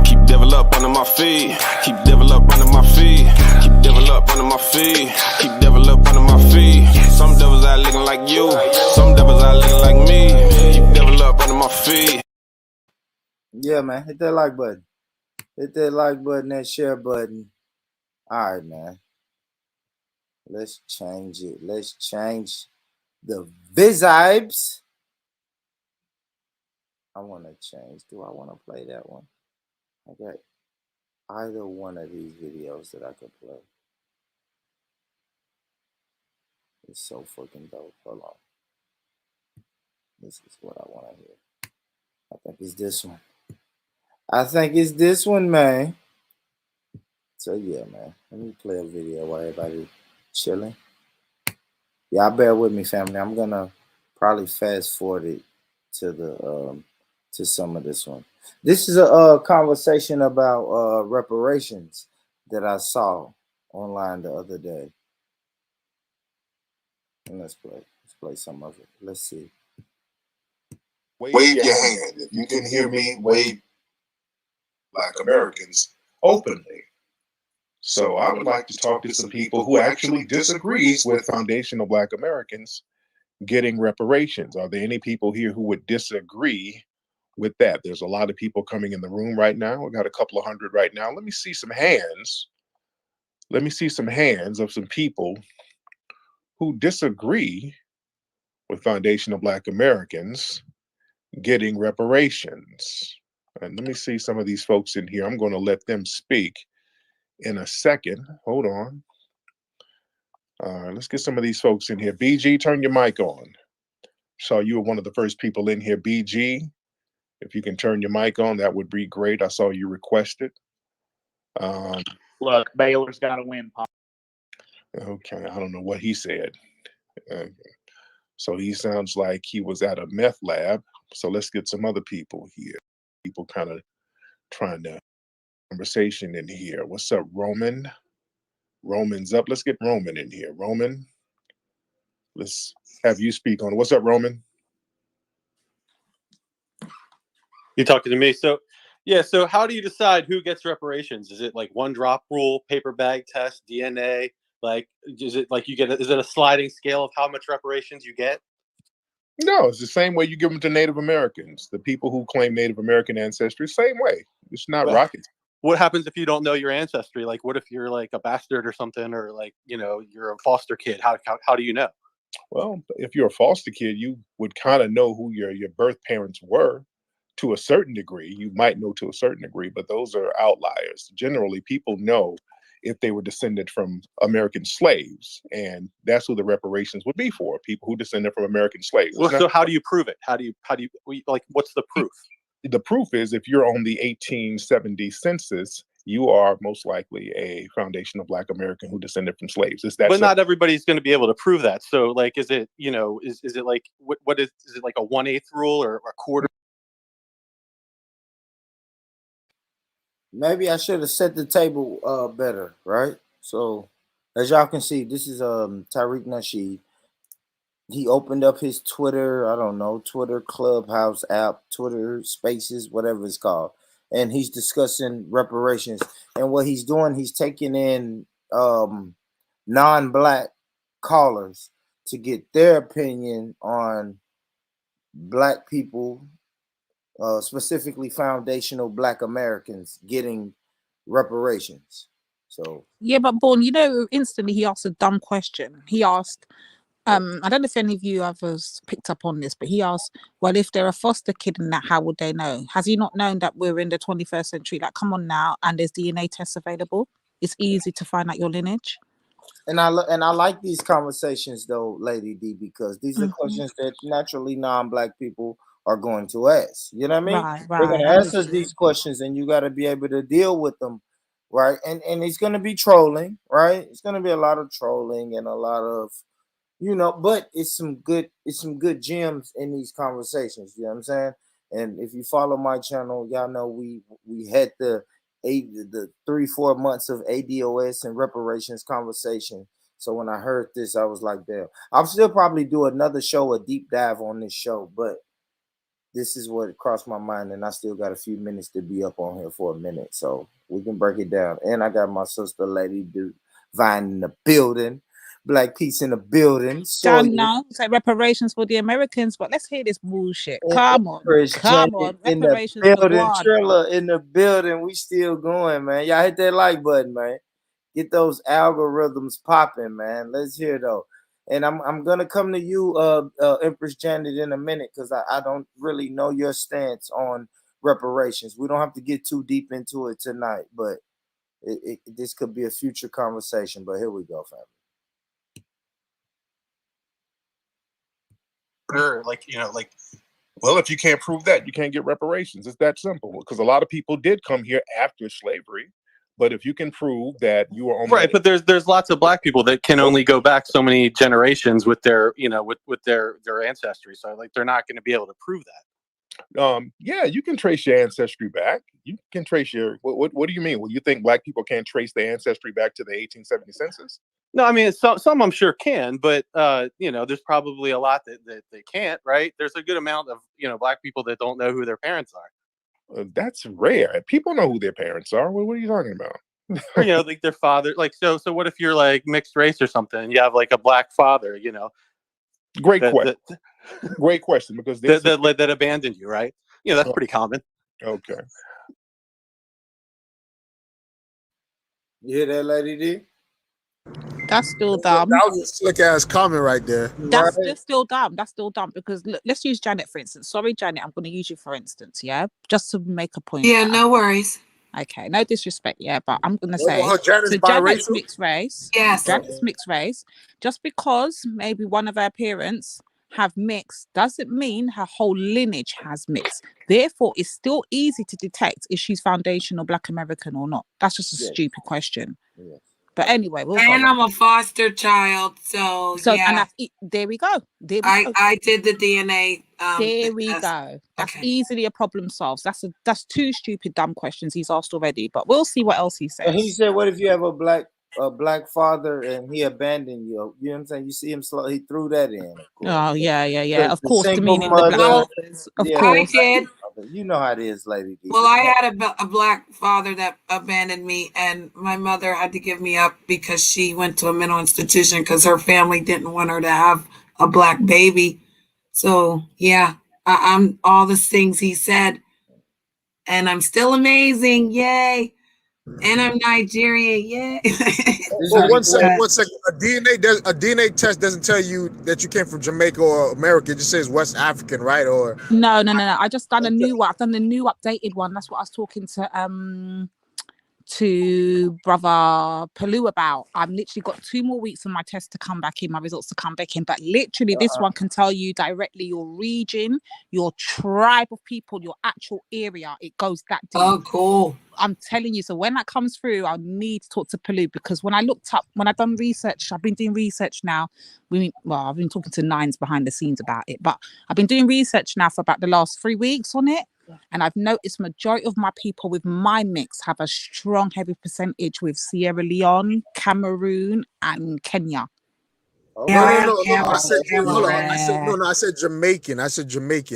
Keep devil up under my feet. Keep devil up under my feet. Keep devil up under my feet. Keep devil up under my feet. Some devils are looking like you. Some devils are looking like me. Keep devil up under my feet. Yeah, man. Hit that like button. Hit that like button, that share button. All right, man. Let's change it. Let's change the vibes. I want to change. Do I want to play that one? I got either one of these videos that I could play. It's so fucking dope. Hold on. This is what I want to hear. I think it's this one. Man. So yeah, man. Let me play a video while everybody chilling. Y'all bear with me, family. I'm gonna probably fast forward it to the to some of this one. This is a conversation about reparations that I saw online the other day. And let's play some of it. Let's see. Wave your hand. If you can hear me, wave Black Americans openly. So I would like to talk to some people who actually disagrees with foundational Black Americans getting reparations. Are there any people here who would disagree with that? There's a lot of people coming in the room right now. We've got a couple of hundred right now. Let me see some hands. Let me see some hands of some people who disagree with foundational Black Americans getting reparations. And let me see some of these folks in here. I'm going to let them speak in a second. Hold on. Let's get some of these folks in here. BG, turn your mic on. Saw you were one of the first people in here. BG, if you can turn your mic on, that would be great. I saw you requested. Look, Baylor's got to win. Okay, I don't know what he said. So he sounds like he was at a meth lab. So let's get some other people here. People kind of trying to conversation in here. What's up, Roman? Roman's up. Let's get Roman in here. Roman, let's have you speak on it. What's up, Roman? You talking to me? So Yeah, so how do you decide who gets reparations? Is it like one drop rule, paper bag test, DNA? Like, is it like is it a sliding scale of how much reparations you get? No, it's the same way you give them to Native Americans, the people who claim Native American ancestry. Same way. It's not Well, rocket. What happens if you don't know your ancestry? Like, what if you're like a bastard or something, or like, you're a foster kid? How do you know? Well, if you're a foster kid, you would kind of know who your birth parents were to a certain degree. You might know to a certain degree, but those are outliers. Generally, people know if they were descended from American slaves, and that's who the reparations would be for, people who descended from American slaves. Well, so how do you prove it? What's the proof? The proof is if you're on the 1870 census, you are most likely a foundational Black American who descended from slaves. It's that But simple. not everybody's going to be able to prove that. So, like, is it like is it like a 1/8 rule or a quarter? Maybe I should have set the table better, right? So, as y'all can see, this is Tariq Nasheed. He opened up his Twitter, I don't know, Twitter Clubhouse app, Twitter Spaces, whatever it's called, and he's discussing reparations. And what he's doing, he's taking in non-Black callers to get their opinion on Black people, specifically foundational Black Americans getting reparations. So Yeah, but Born, instantly he asked a dumb question. He asked, I don't know if any of you others picked up on this, but he asked, well, if they're a foster kid in that, how would they know? Has he not known that we're in the 21st century? Like, come on now, and there's DNA tests available. It's easy to find out your lineage. And I like these conversations though, Lady D, because these are questions that naturally non-Black people are going to ask. You know what I mean? Right. They're going to ask us these questions, and you got to be able to deal with them, right? And it's going to be trolling, right? It's going to be a lot of trolling and a lot of, but it's some good gems in these conversations. You know what I'm saying? And if you follow my channel, y'all know we had the 3-4 months of ADOS and reparations conversation. So when I heard this, I was like, damn. I'll still probably do another show, a deep dive on this show, but this is what crossed my mind, and I still got a few minutes to be up on here for a minute, so we can break it down. And I got my sister Lady Divine in the building, Black Peace in the building. Don't know. Say reparations for the Americans, but let's hear this bullshit. Come on. In Reparations the building, for what? Trilla in the building. We still going, man. Y'all hit that like button, man. Get those algorithms popping, man. Let's hear though. And I'm gonna come to you, Empress Janet, in a minute, because I don't really know your stance on reparations. We don't have to get too deep into it tonight, but this could be a future conversation. But here we go, family. Well, if you can't prove that, you can't get reparations. It's that simple. Because a lot of people did come here after slavery, but if you can prove that you were on right, but there's lots of Black people that can only go back so many generations with their with their ancestry. So like they're not going to be able to prove that. Yeah, you can trace your ancestry back. You can trace your what do you mean? Well, you think Black people can't trace their ancestry back to the 1870 census? No, I mean some I'm sure can, but there's probably a lot that they can't, right? There's a good amount of Black people that don't know who their parents are. That's rare. People know who their parents are. What are you talking about? Or, like their father, like so what if you're like mixed race or something and you have like a Black father, Great question. Great question, because that abandoned you, right? That's pretty common. Okay. You hear that, Lady D? That's still dumb. That was a slick ass comment right there. That's still dumb. That's still dumb because look, let's use Janet for instance. Sorry, Janet, I'm going to use you for instance, yeah, just to make a point. Yeah, no worries. Okay, no disrespect, yeah, but I'm going to say Janet's mixed race. Yes, Janet's mixed race. Just because maybe one of her parents have mixed doesn't mean her whole lineage has mixed. Therefore, it's still easy to detect if she's foundational Black American or not. That's just a stupid question. Yes. But anyway, I'm a foster child, so yeah. And there we go. I did the DNA. There we go. That's easily a problem solved. That's two stupid dumb questions he's asked already. But we'll see what else he says. And he said, "What if you have a black father and he abandoned you? You know what I'm saying? You see him slow. He threw that in. Oh yeah. Of course, the demeaning mother, the Black fathers. Of course. I did. You know how it is, Lady D. Well, I had a black father that abandoned me, and my mother had to give me up because she went to a mental institution because her family didn't want her to have a black baby. So yeah, I'm all the things he said, and I'm still amazing, yay! And I'm Nigerian, yay! Well, Like, 1 second, 1 second. A DNA test doesn't tell you that you came from Jamaica or America. It just says West African, right? Or No. I just done a new one. I've done the new updated one. That's what I was talking to brother Palu about. I've literally got 2 more weeks for my test to come back in, my results to come back in. But literally, this one can tell you directly your region, your tribe of people, your actual area. It goes that deep. Oh, cool. I'm telling you. So when that comes through, I'll need to talk to Palu, because when I looked up, when I've done research, I've been doing research now. I've been talking to Nines behind the scenes about it, but I've been doing research now for about the last 3 weeks on it. And I've noticed majority of my people with my mix have a strong, heavy percentage with Sierra Leone, Cameroon, and Kenya. Yeah, no. I said, hold on. Yeah. I said Jamaican.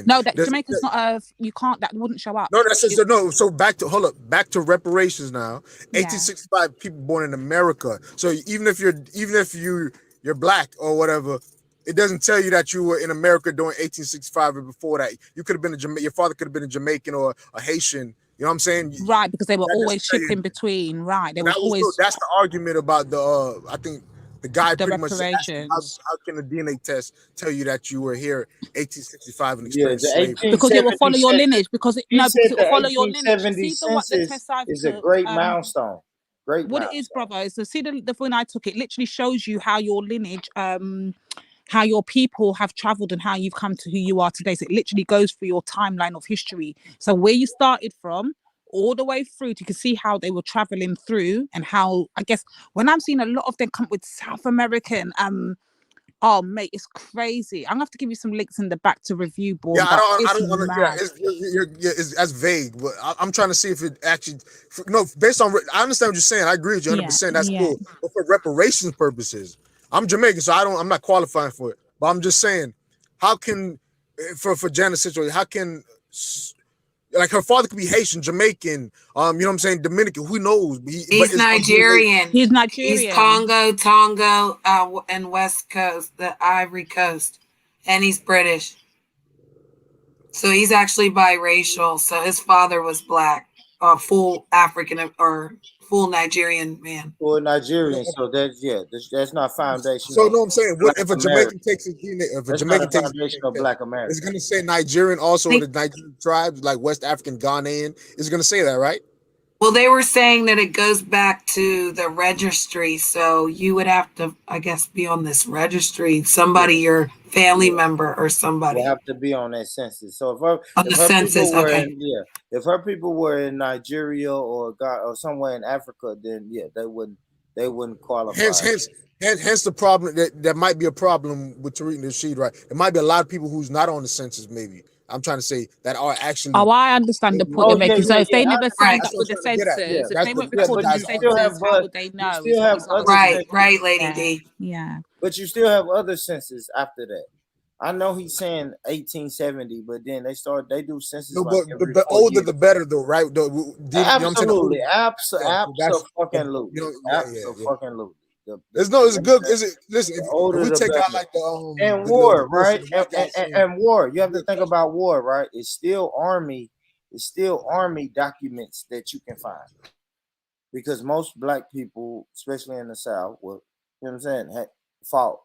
No, that Jamaican's not you can't. That wouldn't show up. No, that's no. So back to reparations now. 1865, people born in America. So even if you're black or whatever, it doesn't tell you that you were in America during 1865 or before that. You could have been your father could have been a Jamaican or a Haitian. You know what I'm saying? Right, because they were always shipping between. Right, that's the argument about the. I think the guy the pretty much asked him, reparations. how can a DNA test tell you that you were here 1865 and yeah, experienced the slavery? Because it will 1870 follow your census. lineage. Because it He because said it the will follow your lineage. 1870 See the census test I've is a took. great milestone. Great What milestone. it is, brother, is to see the when I took it literally shows you how your lineage, how your people have traveled and how you've come to who you are today. So it literally goes through your timeline of history. So where you started from, all the way through, you can see how they were traveling through, and how, I guess, when I'm seeing a lot of them come with South American, oh mate, it's crazy. I'm gonna have to give you some links in the back to review, Born. Yeah, But I don't want to. Yeah, mad. it's that's vague. But I'm trying to see if it actually. No, based on I understand what you're saying. I agree with you 100%. That's cool. But for reparations purposes, I'm Jamaican, so I'm not qualifying for it. But I'm just saying, how can for Janet's situation, how can like her father could be Haitian, Jamaican, you know what I'm saying, Dominican, who knows? He's Nigerian. He's Nigerian. He's Congo, Tongo, and West Coast, the Ivory Coast, and he's British. So he's actually biracial. So his father was black, full African or full Nigerian man. Full Nigerian. So that's not foundational. So no, I'm saying, what if a Jamaican American. takes his DNA? If a That's Jamaican not a takes foundational Black American. it's gonna say Nigerian also in the Nigerian tribes, like West African, Ghanaian. It's gonna say that, right? Well, they were saying that it goes back to the registry. So you would have to, I guess, be on this registry. Somebody, your family member or somebody. You have to be on that census. So if her census, people were okay. if her people were in Nigeria or somewhere in Africa, then yeah, they wouldn't qualify. Hence the problem that might be a problem with Tariq Nasheed, right? There might be a lot of people who's not on the census, maybe. I'm trying to say that are actually. Oh, I understand the point you're making. So if they never signed up with the census, if they weren't recorded in the census, how would they know? You still have right, Lady D. Yeah. But you still have other census after that. I know he's saying 1870, but then they do census. No, but the older the better, though, right? Absolutely, absolutely. It's good. Is it? Listen, if we take out like and war, right? And war. You have to think about war, right? It's still army documents that you can find, because most Black people, especially in the South, you know what I'm saying, fought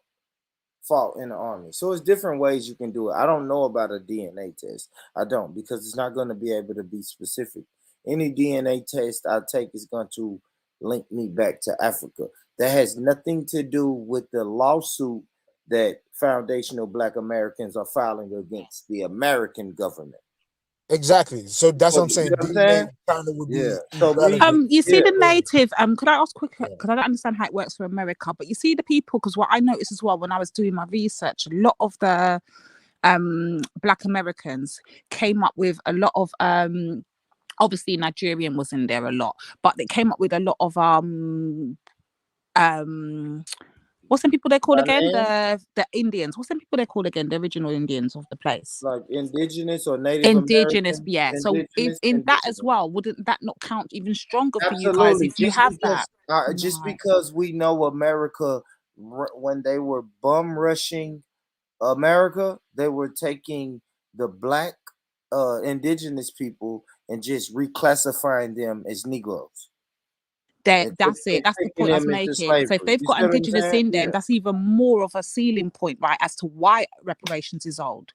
in the army. So it's different ways you can do it. I don't know about a DNA test. I don't, because it's not going to be able to be specific. Any DNA test I take is going to link me back to Africa. That has nothing to do with the lawsuit that foundational Black Americans are filing against the American government. Exactly. So that's what I'm saying. DNA kind of would be. So you see the native. Could I ask quick? Because I don't understand how it works for America. But you see the people. Because what I noticed as well when I was doing my research, a lot of the Black Americans came up with a lot of obviously Nigerian was in there a lot, but they came up with a lot of What's them people they call again? Ghanaians? The Indians. What's them people they call again? The original Indians of the place. Like indigenous or Native Indigenous, American? yeah. So if Indigenous, in that as indigenous. well, wouldn't that not count even stronger for you guys Absolutely. if you have that? Just Right. because we know America, when they were bum rushing America, they were taking the black indigenous people and just reclassifying them as Negroes. That's it. And That's the taking point I was them into making. So if slavery. they've You got see what I'm Indigenous saying? in there, Yeah. that's even more of a ceiling point, right, as to why reparations is old.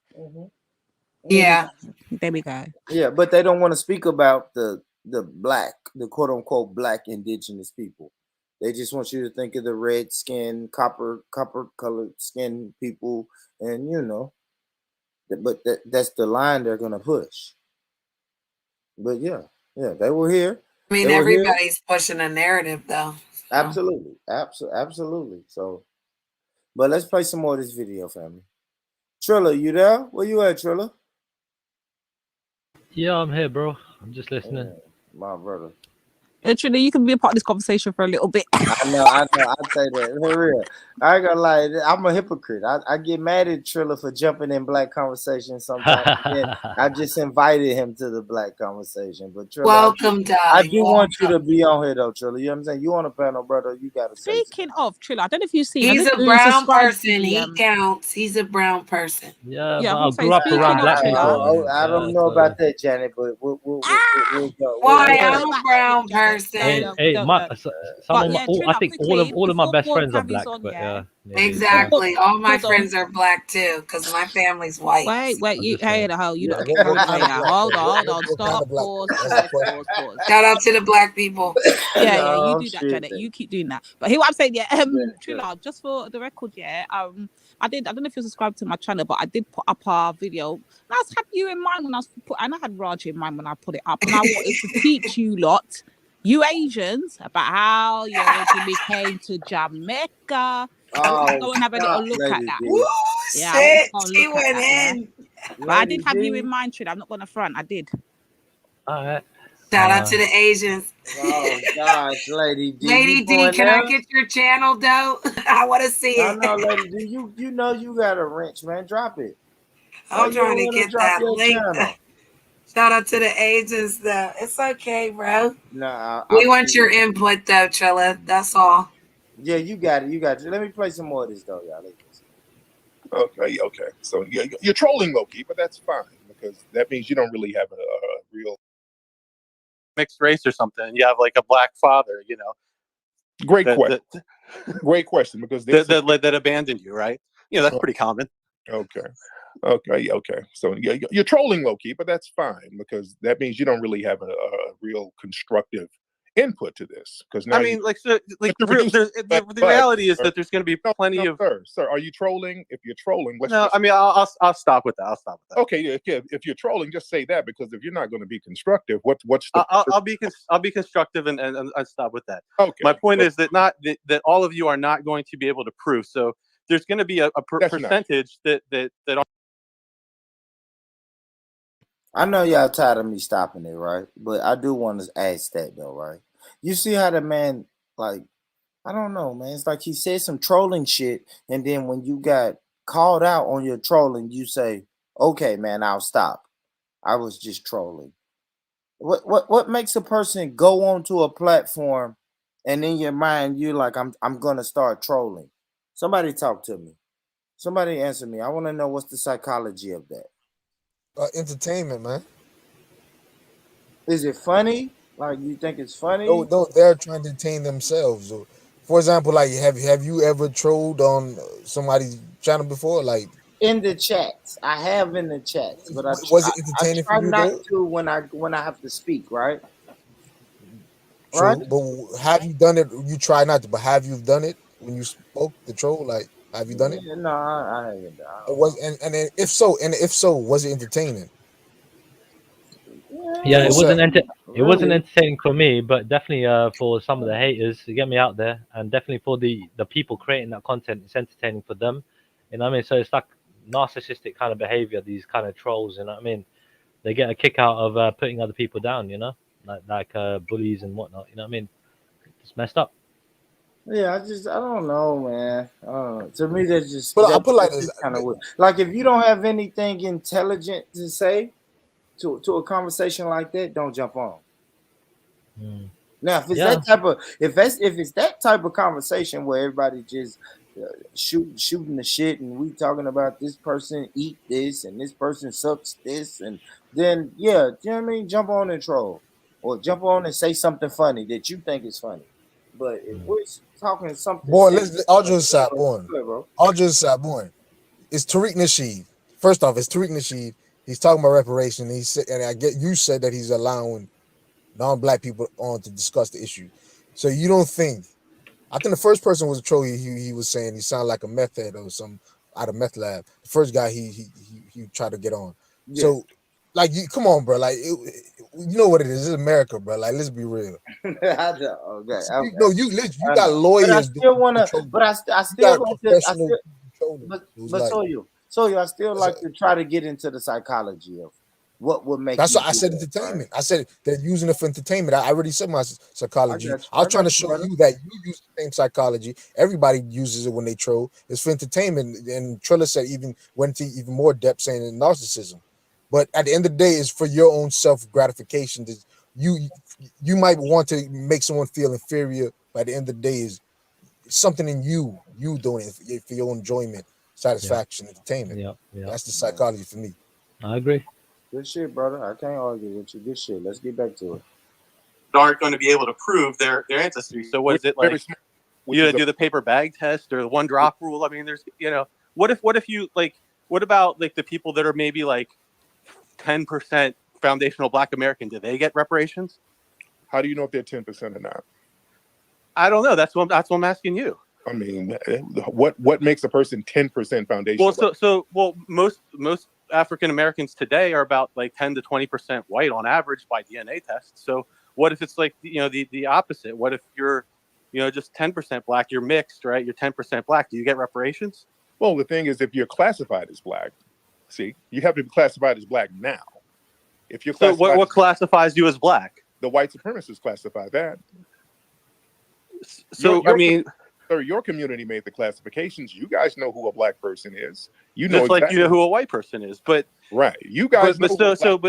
Yeah. There we go. Yeah, but they don't want to speak about the quote unquote black indigenous people. They just want you to think of the red skin, copper colored skin people, and but that's the line they're gonna push. But yeah, they were here. I mean, They were here. everybody's pushing a narrative, though. So. Absolutely. So, but let's play some more of this video, family. Trilla, you there? Where you at, Trilla? Yeah, I'm here, bro. I'm just listening. My brother. Literally, you can be a part of this conversation for a little bit. I know. I say that for real. I ain't gonna lie. I'm a hypocrite. I get mad at Trilla for jumping in black conversation sometimes. I just invited him to the black conversation. But Trilla, welcome, darling. I do want you to be on here though, Trilla. You know what I'm saying? You on the panel, brother. You gotta say Speaking of Trilla, I don't know if you've seen. He's a brown person. He counts. He's a brown person. Yeah, Yeah, but I grew up around black people. I don't know about that, Janet, but we'll go. Why? I'm a brown person. Hey, I think all of my best friends are black, but yeah. Exactly. All my friends are black too, because my family's white. Wait, you hey the hell, you not get carried away now. Hold on, stop, pause. Shout out to the black people. Yeah, you do that, Janet. You keep doing that. But hear what I'm saying, Trilla, just for the record, I don't know if you're subscribed to my channel, but I did put up our video. And I had you in mind when and I had Raj in mind when I put it up, and I wanted to teach you lot, you Asians, about how you originally came to Jamaica. Go and have a little look at that. Ooh, shit, she went in. But I did have you in mind, Trilla. I'm not going to front. I did. All right. Shout out to the Asians. Oh gosh, Lady D. Lady D, can I get your channel though? I want to see it. No, Lady D, you know you got a wrench, man. Drop it. I'm trying to get that link. Shout out to the Asians though. It's okay, bro. No, we want your input though, Trilla. That's all. Yeah, you got it. Let me play some more of this though, y'all. Okay. So yeah, you're trolling Loki, but that's fine because that means you don't really have a real mixed race or something. You have like a black father, Great question. Great question because that abandoned you, right? Yeah, that's pretty common. Okay. So yeah, you're trolling Loki, but that's fine because that means you don't really have a real constructive input to this. Because now the reality is that there's going to be plenty of. Sir, are you trolling? If you're trolling, I'll stop with that. Okay, yeah. If you're trolling, just say that because if you're not going to be constructive, what's the? I'll be constructive and stop with that. Okay. My point is that all of you are not going to be able to prove. So there's going to be a percentage that. I know y'all tired of me stopping it, right? But I do want to ask that though, right? You see how the man, like, I don't know, man. It's like he said some trolling shit, and then when you got called out on your trolling, you say, "Okay, man, I'll stop. I was just trolling." What makes a person go onto a platform, and in your mind you're like, "I'm gonna start trolling"? Somebody talk to me. Somebody answer me. I want to know what's the psychology of that. Entertainment, man. Is it funny? Like, you think it's funny? No, they're trying to entertain themselves. For example, like have you ever trolled on somebody's channel before? Like in the chats, I have in the chats, but was it entertaining for you? I try not to when I have to speak, right? True, right? But have you done it? You try not to, but have you done it when you spoke the troll? Like, have you done it? No, I haven't. It was, and if so, was it entertaining? Yeah, it wasn't entertaining for me, but definitely for some of the haters to get me out there, and definitely for the people creating that content, it's entertaining for them. You know what I mean? So it's like narcissistic kind of behavior, these kind of trolls. You know what I mean? They get a kick out of putting other people down. You know, like bullies and whatnot. You know what I mean? It's messed up. Yeah, I don't know, man. To me, But I that's put like this. kind of weird. Like if you don't have anything intelligent to say to a conversation like that, don't jump on. Now, if it's Yeah. that type of if it's that type of conversation where everybody just shooting the shit and we talking about this person eat this and this person sucks this and then yeah, you know what I mean? Jump on and troll or jump on and say something funny that you think is funny. But if we're talking something Boy, serious, I'll like, just stop, boy. bro. I'll just stop, boy. It's Tariq Nasheed. First off, it's Tariq Nasheed. He's talking about reparation. He said, and I get you said that he's allowing non-black people on to discuss the issue. So you don't think? I think the first person was a troll. He was saying he sounded like a meth head or some out of meth lab. The first guy he tried to get on. Yeah. So like you, come on, bro. Like you know what it is. It's America, bro. Like let's be real. I know. Okay. No, you got lawyers. But I still want to. But I still like to. But so you, I still like to try to get into the psychology of what would make. That's what I said. Entertainment. Right? I said they're using it for entertainment. I already said my psychology. I was trying to show you that you use the same psychology. Everybody uses it when they troll. It's for entertainment. And Trilla said went into even more depth saying narcissism. But at the end of the day, it's for your own self gratification. You might want to make someone feel inferior. But at the end of the day, is something in you doing it for your own enjoyment, satisfaction, entertainment. Yeah. That's the psychology for me. I agree. Good shit, brother. I can't argue with you. Good shit. Let's get back to it. Aren't going to be able to prove their ancestry. So what is it like? You do the paper bag test or the one drop rule? I mean, there's what if you like? What about like the people that are maybe like 10% foundational Black American? Do they get reparations? How do you know if they're 10% or not? I don't know. That's what I'm asking you. I mean, what makes a person 10% foundational? Well, most African Americans today are about like 10 to 20% white on average by DNA tests. So what if it's like the opposite? What if you're just 10% Black? You're mixed, right? You're 10% Black. Do you get reparations? Well, the thing is, if you're classified as Black, see, you have to be classified as Black now. If you're what classifies you as Black? The white supremacists classify that. So Sir, your community made the classifications. You guys know who a Black person is. You know exactly. Like you know who a white person is, but right. You guys. But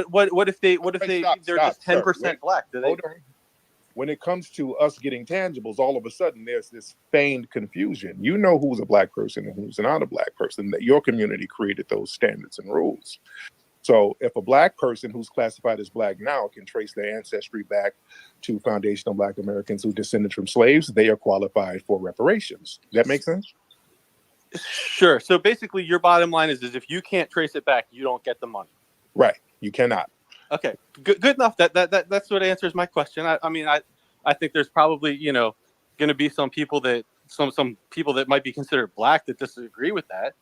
what if they're just 10% Black? Hold on. When it comes to us getting tangibles, all of a sudden there's this feigned confusion. You know who's a Black person and who's not a Black person. That your community created those standards and rules. So if a Black person who's classified as Black now can trace their ancestry back to foundational Black Americans who descended from slaves, they are qualified for reparations. Does that make sense? Sure. So basically your bottom line is if you can't trace it back, you don't get the money. Right. You cannot. Okay. Good enough. That's what answers my question. I think there's probably, going to be some people that might be considered Black that disagree with that.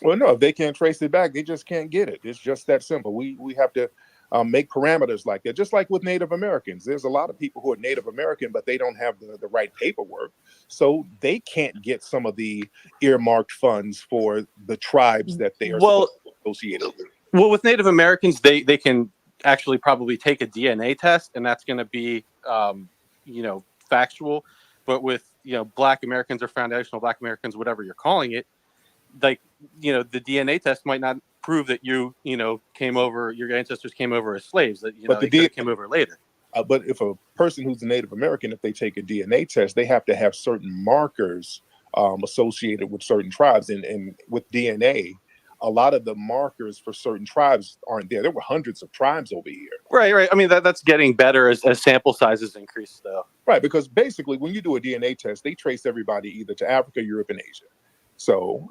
Well, no, if they can't trace it back, they just can't get it. It's just that simple. We have to make parameters like that. Just like with Native Americans, there's a lot of people who are Native American, but they don't have the right paperwork. So they can't get some of the earmarked funds for the tribes that they are associated with. Well, with Native Americans, they can actually probably take a DNA test, and that's going to be, factual. But with, Black Americans or foundational Black Americans, whatever you're calling it, like, the DNA test might not prove that your ancestors came over as slaves, that, they came over later. But if a person who's a Native American, if they take a DNA test, they have to have certain markers associated with certain tribes. And with DNA, a lot of the markers for certain tribes aren't there. There were hundreds of tribes over here. Right. I mean, that's getting better as sample sizes increase, though. Right, because basically when you do a DNA test, they trace everybody either to Africa, Europe, and Asia. So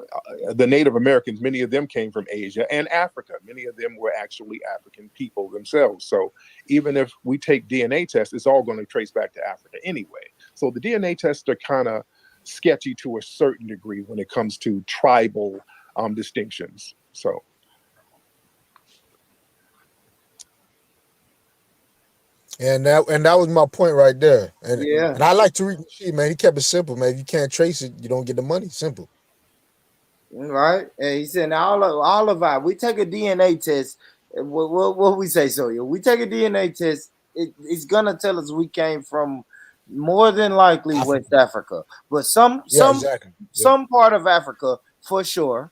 the Native Americans, many of them came from Asia and Africa. Many of them were actually African people themselves. So even if we take DNA tests, it's all going to trace back to Africa anyway. So the DNA tests are kind of sketchy to a certain degree when it comes to tribal distinctions. So. And that was my point right there. And I like to read the sheet, man. He kept it simple, man. If you can't trace it, you don't get the money. Simple. Right. And he said, now all of our, we take a DNA test. What we say, so we take a DNA test. It's gonna tell us we came from More than likely West Africa, but some part of Africa for sure,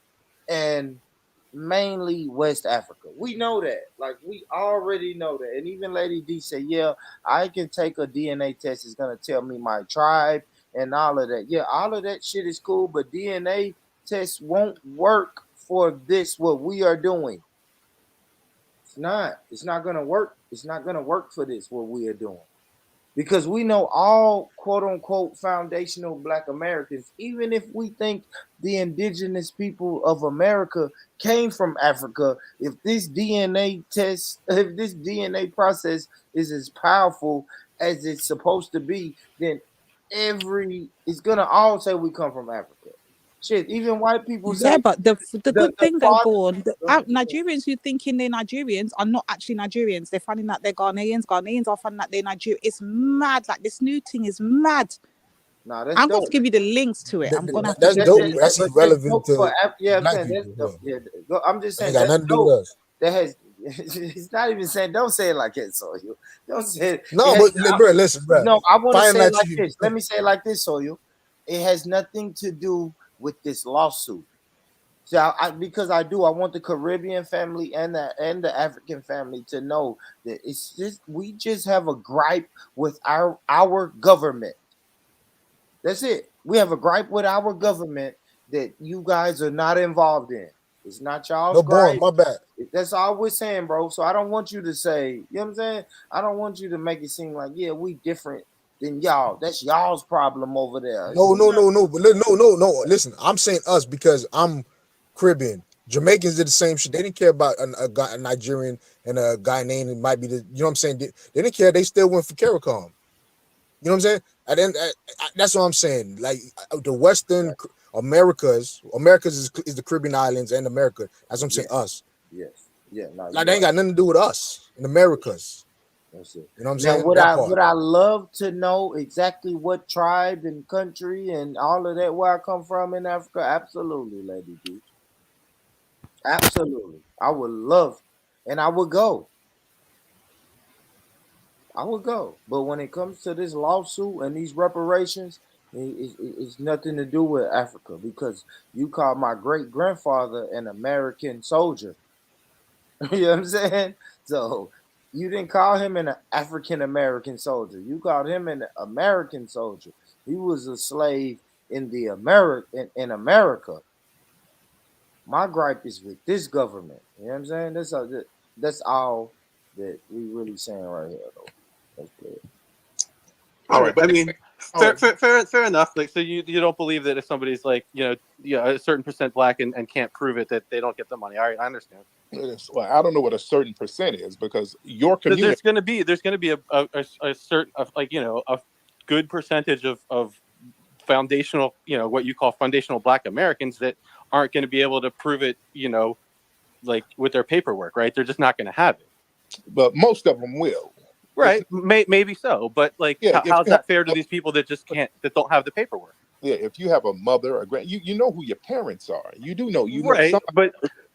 and mainly West Africa. We know that. Like, we already know that. And even Lady D said, yeah, I can take a DNA test. It's going to tell me my tribe and all of that. Yeah, all of that shit is cool, but DNA tests won't work for this, what we are doing. It's not. It's not going to work. It's not going to work for this, what we are doing. Because we know all quote unquote foundational Black Americans, even if we think the indigenous people of America came from Africa, if this DNA test, if this DNA process is as powerful as it's supposed to be, then it's gonna all say we come from Africa. Shit, even white people say Yeah, but the good thing though, father. Born, Nigerians who thinking they're Nigerians are not actually Nigerians. They're finding out they're Ghanaians. Ghanaians are finding out they're Nigerian. It's mad. Like, this new thing is mad. Nah, that's I'm dope. going to give you the links to it. I'm going to have to That's give dope. you the That's links. irrelevant to yeah, I'm Black saying that's people. dope. Yeah, I'm just saying Ain't got nothing to do with us. That has. It's not even saying. Don't say it like that, Soyu. Don't say it. No, It but bro, listen, bro. No, I want to say it like you- this. Let me say it like this, Soyu. It has nothing to do with this lawsuit. So because I want the Caribbean family and the African family to know that it's just, we just have a gripe with our government. That's it. We have a gripe with our government that you guys are not involved in. It's not y'all's gripe. My bad. That's all we're saying, bro. So I don't want you to say, you know what I'm saying? I don't want you to make it seem like, yeah, we different than y'all. That's y'all's problem over there. No. But no. Listen, I'm saying us because I'm Caribbean. Jamaicans did the same shit. They didn't care about a Nigerian and a guy named it might be the, you know what I'm saying? They didn't care. They still went for CARICOM. You know what I'm saying? And then that's what I'm saying. Like, the Western Americas is the Caribbean islands and America. That's what I'm saying. Us. Yes. Yeah. No, like, they ain't got nothing to do with us in Americas. That's it. You know what I'm now, saying? Would I love to know exactly what tribe and country and all of that where I come from in Africa? Absolutely, Lady D. Absolutely. I would love, and I would go. But when it comes to this lawsuit and these reparations, it's nothing to do with Africa, because you called my great grandfather an American soldier. You know what I'm saying? So you didn't call him an African American soldier. You called him an American soldier. He was a slave in the in America. My gripe is with this government. You know what I'm saying? That's all that we really saying right here, though. That's clear. All right, but I mean, fair enough. Like, so you don't believe that if somebody's like, a certain percent Black and can't prove it, that they don't get the money. All right, I understand. Well, I don't know what a certain percent is, because your community. There's going to be a certain, like, a good percentage of foundational, what you call foundational Black Americans that aren't going to be able to prove it, like with their paperwork, right? They're just not going to have it. But most of them will. Right. Maybe so. But like, how's that fair to these people that just can't, that don't have the paperwork? Yeah. If you have a mother or you know who your parents are. You do know, right, know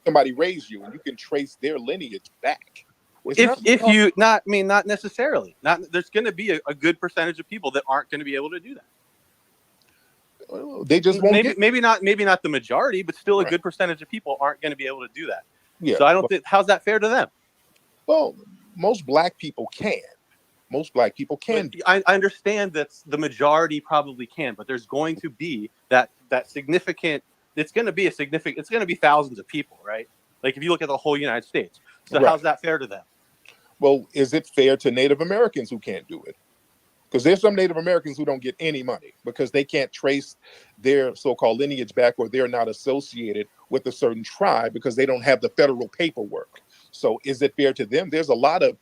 somebody raised you, and you can trace their lineage back. Not necessarily. There's going to be a good percentage of people that aren't going to be able to do that. They just won't. Maybe not the majority, but still a good percentage of people aren't going to be able to do that. Yeah. So I don't think, how's that fair to them? Well, most Black people can. Most Black people can. I understand that the majority probably can, but there's going to be that significant. It's going to be it's going to be thousands of people, right? Like, if you look at the whole United States. So how's that fair to them? Well, is it fair to Native Americans who can't do it? Because there's some Native Americans who don't get any money because they can't trace their so-called lineage back, or they're not associated with a certain tribe because they don't have the federal paperwork. So is it fair to them? There's a lot of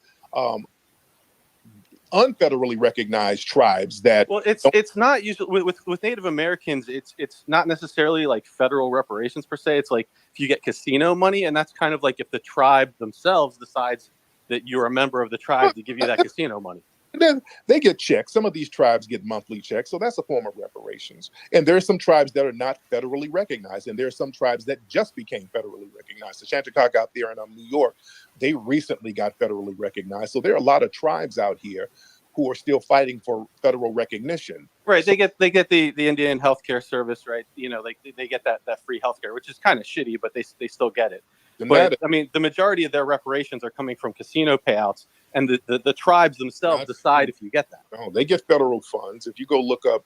unfederally recognized tribes that. Well, it's not usually with Native Americans. It's not necessarily like federal reparations per se. It's like if you get casino money, and that's kind of like if the tribe themselves decides that you're a member of the tribe to give you that casino money. Then they get checks. Some of these tribes get monthly checks, so that's a form of reparations. And there are some tribes that are not federally recognized, and there are some tribes that just became federally recognized. The Shantikok out there in New York, they recently got federally recognized. So there are a lot of tribes out here who are still fighting for federal recognition. Right, so, they get the Indian healthcare service, right? You know, like they get that free healthcare, which is kind of shitty, but they still get it. But I mean, the majority of their reparations are coming from casino payouts, and the tribes themselves decide if you get that. No, they get federal funds. If you go look up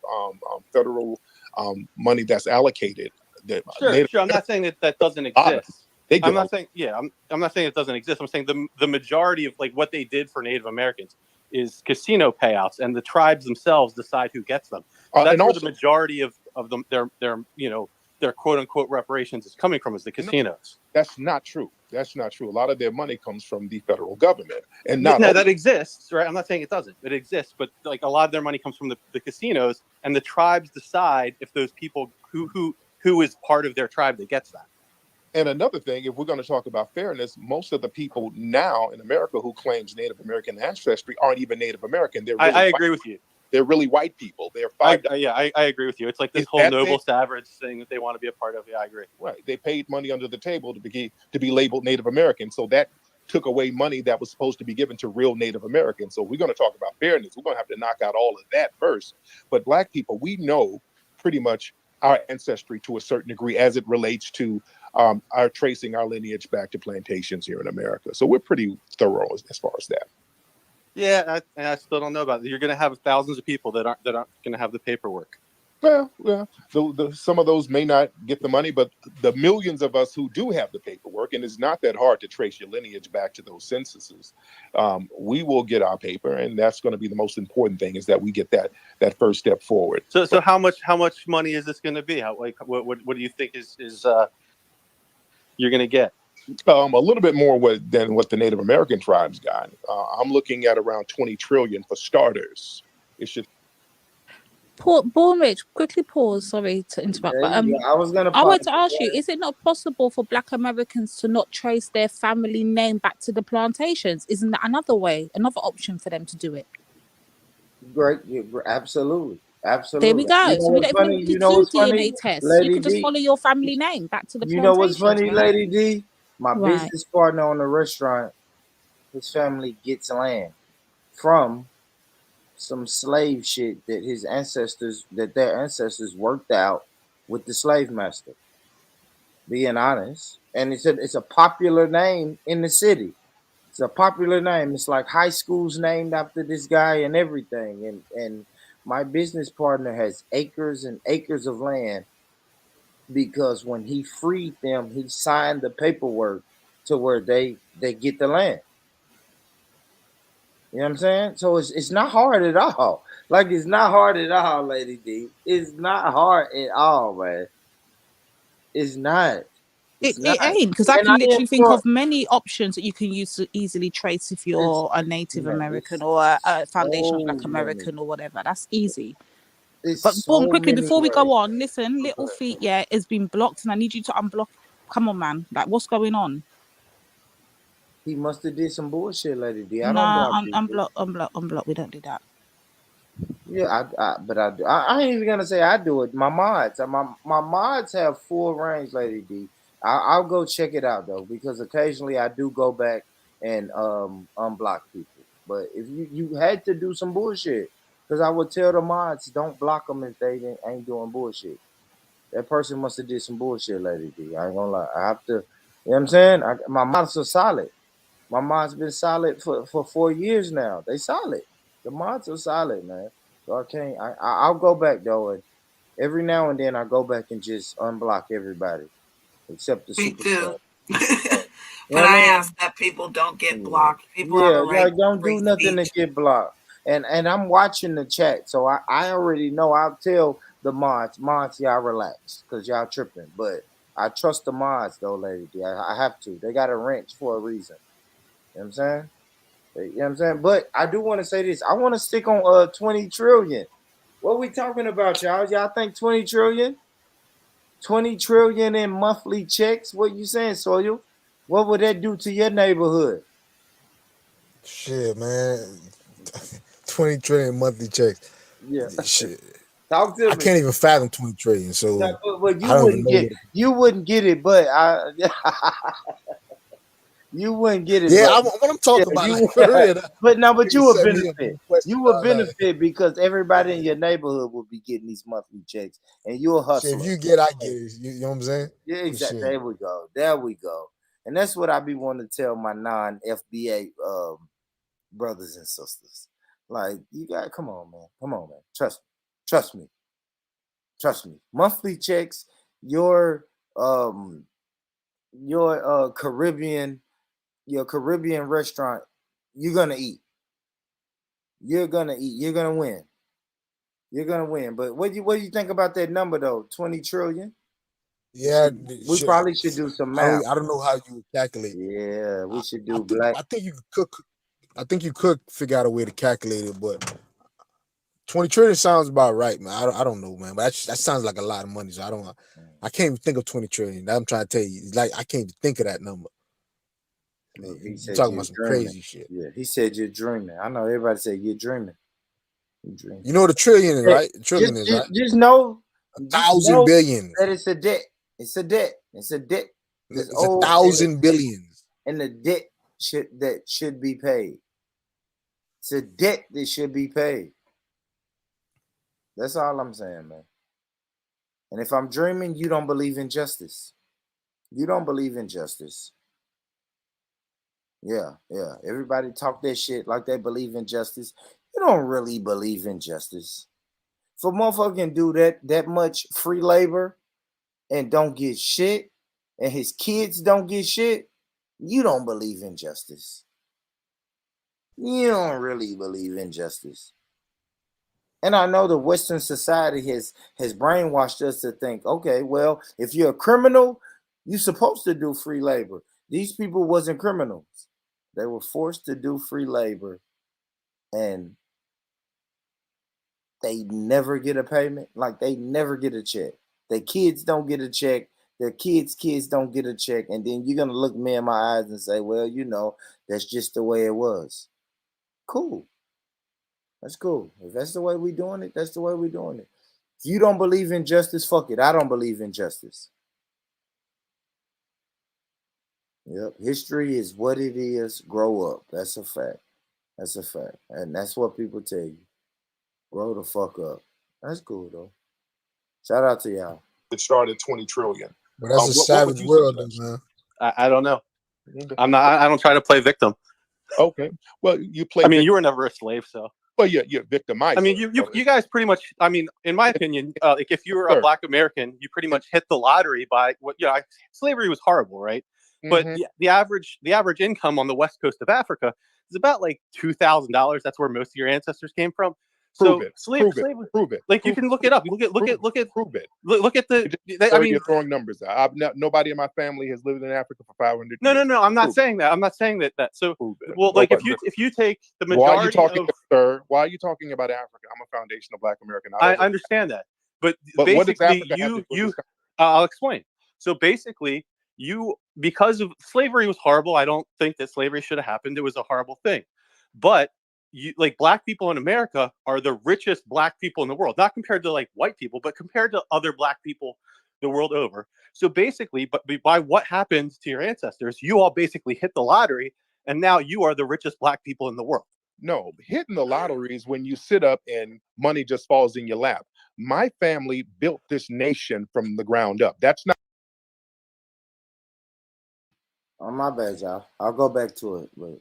federal money that's allocated, Sure. I'm not saying that doesn't exist. I'm not saying I'm not saying it doesn't exist. I'm saying the majority of like what they did for Native Americans is casino payouts, and the tribes themselves decide who gets them. So that's where the majority of them their quote unquote reparations is coming from, is the casinos. That's not true. That's not true. A lot of their money comes from the federal government, and that exists, right? I'm not saying it doesn't. It exists, but like a lot of their money comes from the casinos, and the tribes decide if those people who is part of their tribe that gets that. And another thing, if we're going to talk about fairness, most of the people now in America who claims Native American ancestry aren't even Native American. They're really I agree with you. They're really white people. They're I agree with you. It's like this whole noble savage thing that they want to be a part of. Yeah, I agree. Right. They paid money under the table to be labeled Native American. So that took away money that was supposed to be given to real Native Americans. So we're going to talk about fairness. We're going to have to knock out all of that first. But Black people, we know pretty much our ancestry to a certain degree as it relates to our tracing our lineage back to plantations here in America. So we're pretty thorough as far as that. Yeah, I still don't know about it. You're going to have thousands of people that aren't going to have the paperwork. Well, some of those may not get the money, but the millions of us who do have the paperwork, and it's not that hard to trace your lineage back to those censuses, we will get our paper, and that's going to be the most important thing, is that we get that first step forward. So how much money is this going to be? What do you think is you're going to get? A little bit more than what the Native American tribes got. I'm looking at around 20 trillion for starters. It should. Rich, quickly pause. Sorry to interrupt, but I want to ask you: is it not possible for Black Americans to not trace their family name back to the plantations? Isn't that another option for them to do it? Great, absolutely. There we go. So we don't even need to do DNA tests. You can just follow your family name back to the plantations. You know what's funny, Lady D? My business partner on the restaurant, his family gets land from some slave shit that their ancestors worked out with the slave master. Being honest, and it's a popular name in the city. It's a popular name. It's like high schools named after this guy and everything. And my business partner has acres and acres of land because when he freed them, he signed the paperwork to where they get the land. You know what I'm saying? So it's not hard at all. Like, it's not hard at all, Lady D. It's not hard at all, man. It's not. It ain't, because I can literally think of many options that you can use to easily trace if you're a Native American or a foundation of Black American or whatever. That's easy. But boom, quickly before we go on, listen, Little Feet, has been blocked, and I need you to unblock. Come on, man. Like, what's going on? He must have did some bullshit, Lady D. Unblock. We don't do that. Yeah, I ain't even gonna say I do it. My mods have full range, Lady D. I'll go check it out though, because occasionally I do go back and unblock people. But if you had to do some bullshit, because I would tell the mods, don't block them if they ain't doing bullshit. That person must have did some bullshit, Lady D. I ain't gonna lie. I have to. You know what I'm saying? My mods are solid. My mods been solid for 4 years now. They solid. The mods are solid, man. So I can't. I'll go back though, and every now and then I go back and just unblock everybody, except the superstar. But I ask that people don't get blocked. People have a right don't do nothing to get blocked. And I'm watching the chat, so I already know. I'll tell the mods, y'all relax, because y'all tripping. But I trust the mods though, Lady D. I have to. They got a wrench for a reason. You know what I'm saying? You know what I'm saying? But I do want to say this. I want to stick on 20 trillion. What we talking about, y'all? Y'all think 20 trillion? 20 trillion in monthly checks? What you saying, Soil? What would that do to your neighborhood? Shit, man. 20 trillion monthly checks. Yeah. Shit. Talk to me. I can't even fathom 20 trillion. So but you wouldn't get it, but You wouldn't get it, Yeah, but what I'm talking about, you, like, for real. but no, but Nigga you would set me up benefit. with a question, You would dog, like, benefit because everybody in your neighborhood will be getting these monthly checks, and you're a shit, hustler. if you get, I get it. You know what I'm saying? Yeah, But exactly. shit. There we go. There we go. And that's what I be wanting to tell my non-FBA brothers and sisters. Like, you got, come on, man. Come on, man. Trust me. Trust me. Trust me. Monthly checks, your Caribbean restaurant, you're gonna eat. You're gonna eat. You're gonna win. You're gonna win. But what do you think about that number though? 20 trillion? Yeah, We probably should do some math. I don't know how you calculate. Yeah, we should do I think you could. I think you could figure out a way to calculate it, but 20 trillion sounds about right, man. I don't know, man. But that sounds like a lot of money. So I can't even think of 20 trillion. That I'm trying to tell you. It's like I can't even think of that number. He You're said talking you're about some dreaming. crazy shit. Yeah, he said you're dreaming. I know everybody said you're dreaming. You're dreaming. You know what a trillion is, right? A trillion is, right? Just know 1,000 billions. that it's a debt. It's a debt. It's a debt. It's 1,000 billions. And the debt should be paid. It's a debt that should be paid. That's all I'm saying, man. And if I'm dreaming, you don't believe in justice. You don't believe in justice. Yeah. Everybody talk that shit like they believe in justice. You don't really believe in justice. If a motherfucker can do that much free labor and don't get shit, and his kids don't get shit, you don't believe in justice. You don't really believe in justice. And I know the Western society has brainwashed us to think, okay, well, if you're a criminal, you're supposed to do free labor. These people wasn't criminals. They were forced to do free labor, and they never get a payment. Like, they never get a check. Their kids don't get a check. Their kids' don't get a check. And then you're going to look me in my eyes and say, well, that's just the way it was. Cool. That's cool. If that's the way we're doing it, that's the way we're doing it. If you don't believe in justice, fuck it. I don't believe in justice. Yep. History is what it is. Grow up. That's a fact. That's a fact. And that's what people tell you. Grow the fuck up. That's cool, though. Shout out to y'all. It started 20 trillion. But that's a savage world, man. I don't know. I'm not. I don't try to play victim. Okay. Well, you play. I mean, you were never a slave, so. Well, yeah, you're victimized. I mean, you guys pretty much. I mean, in my opinion, like if you were a Black American, you pretty much hit the lottery by what slavery was horrible, right? But the average income on the west coast of Africa is about like $2,000. That's where most of your ancestors came from. Prove it. Like you can look it up. Look at. Prove it. Look at the. I mean, you're throwing numbers out. Nobody in my family has lived in Africa for 500 years. No. I'm not saying that. I'm not saying that. So, well, like if you take the majority. Why are you talking, sir? Why are you talking about Africa? I'm a foundational Black American. I understand that, but basically, I'll explain. So basically, because of slavery was horrible. I don't think that slavery should have happened. It was a horrible thing, but like Black people in America are the richest Black people in the world, not compared to like white people, but compared to other Black people the world over. So basically, but by what happened to your ancestors, you all basically hit the lottery, and now you are the richest Black people in the world. No, hitting the lottery is when you sit up and money just falls in your lap. My family built this nation from the ground up. That's not. Oh, my bad, y'all. I'll go back to it. But...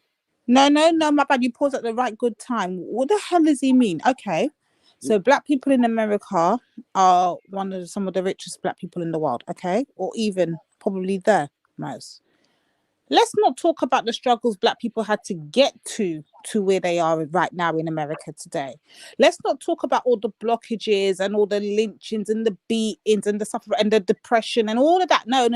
No, my bad. You paused at the right good time. What the hell does he mean? Okay. So Black people in America are some of the richest Black people in the world, okay? Or even probably the most. Let's not talk about the struggles Black people had to get to where they are right now in America today. Let's not talk about all the blockages and all the lynchings and the beatings and the suffering and the depression and all of that. No.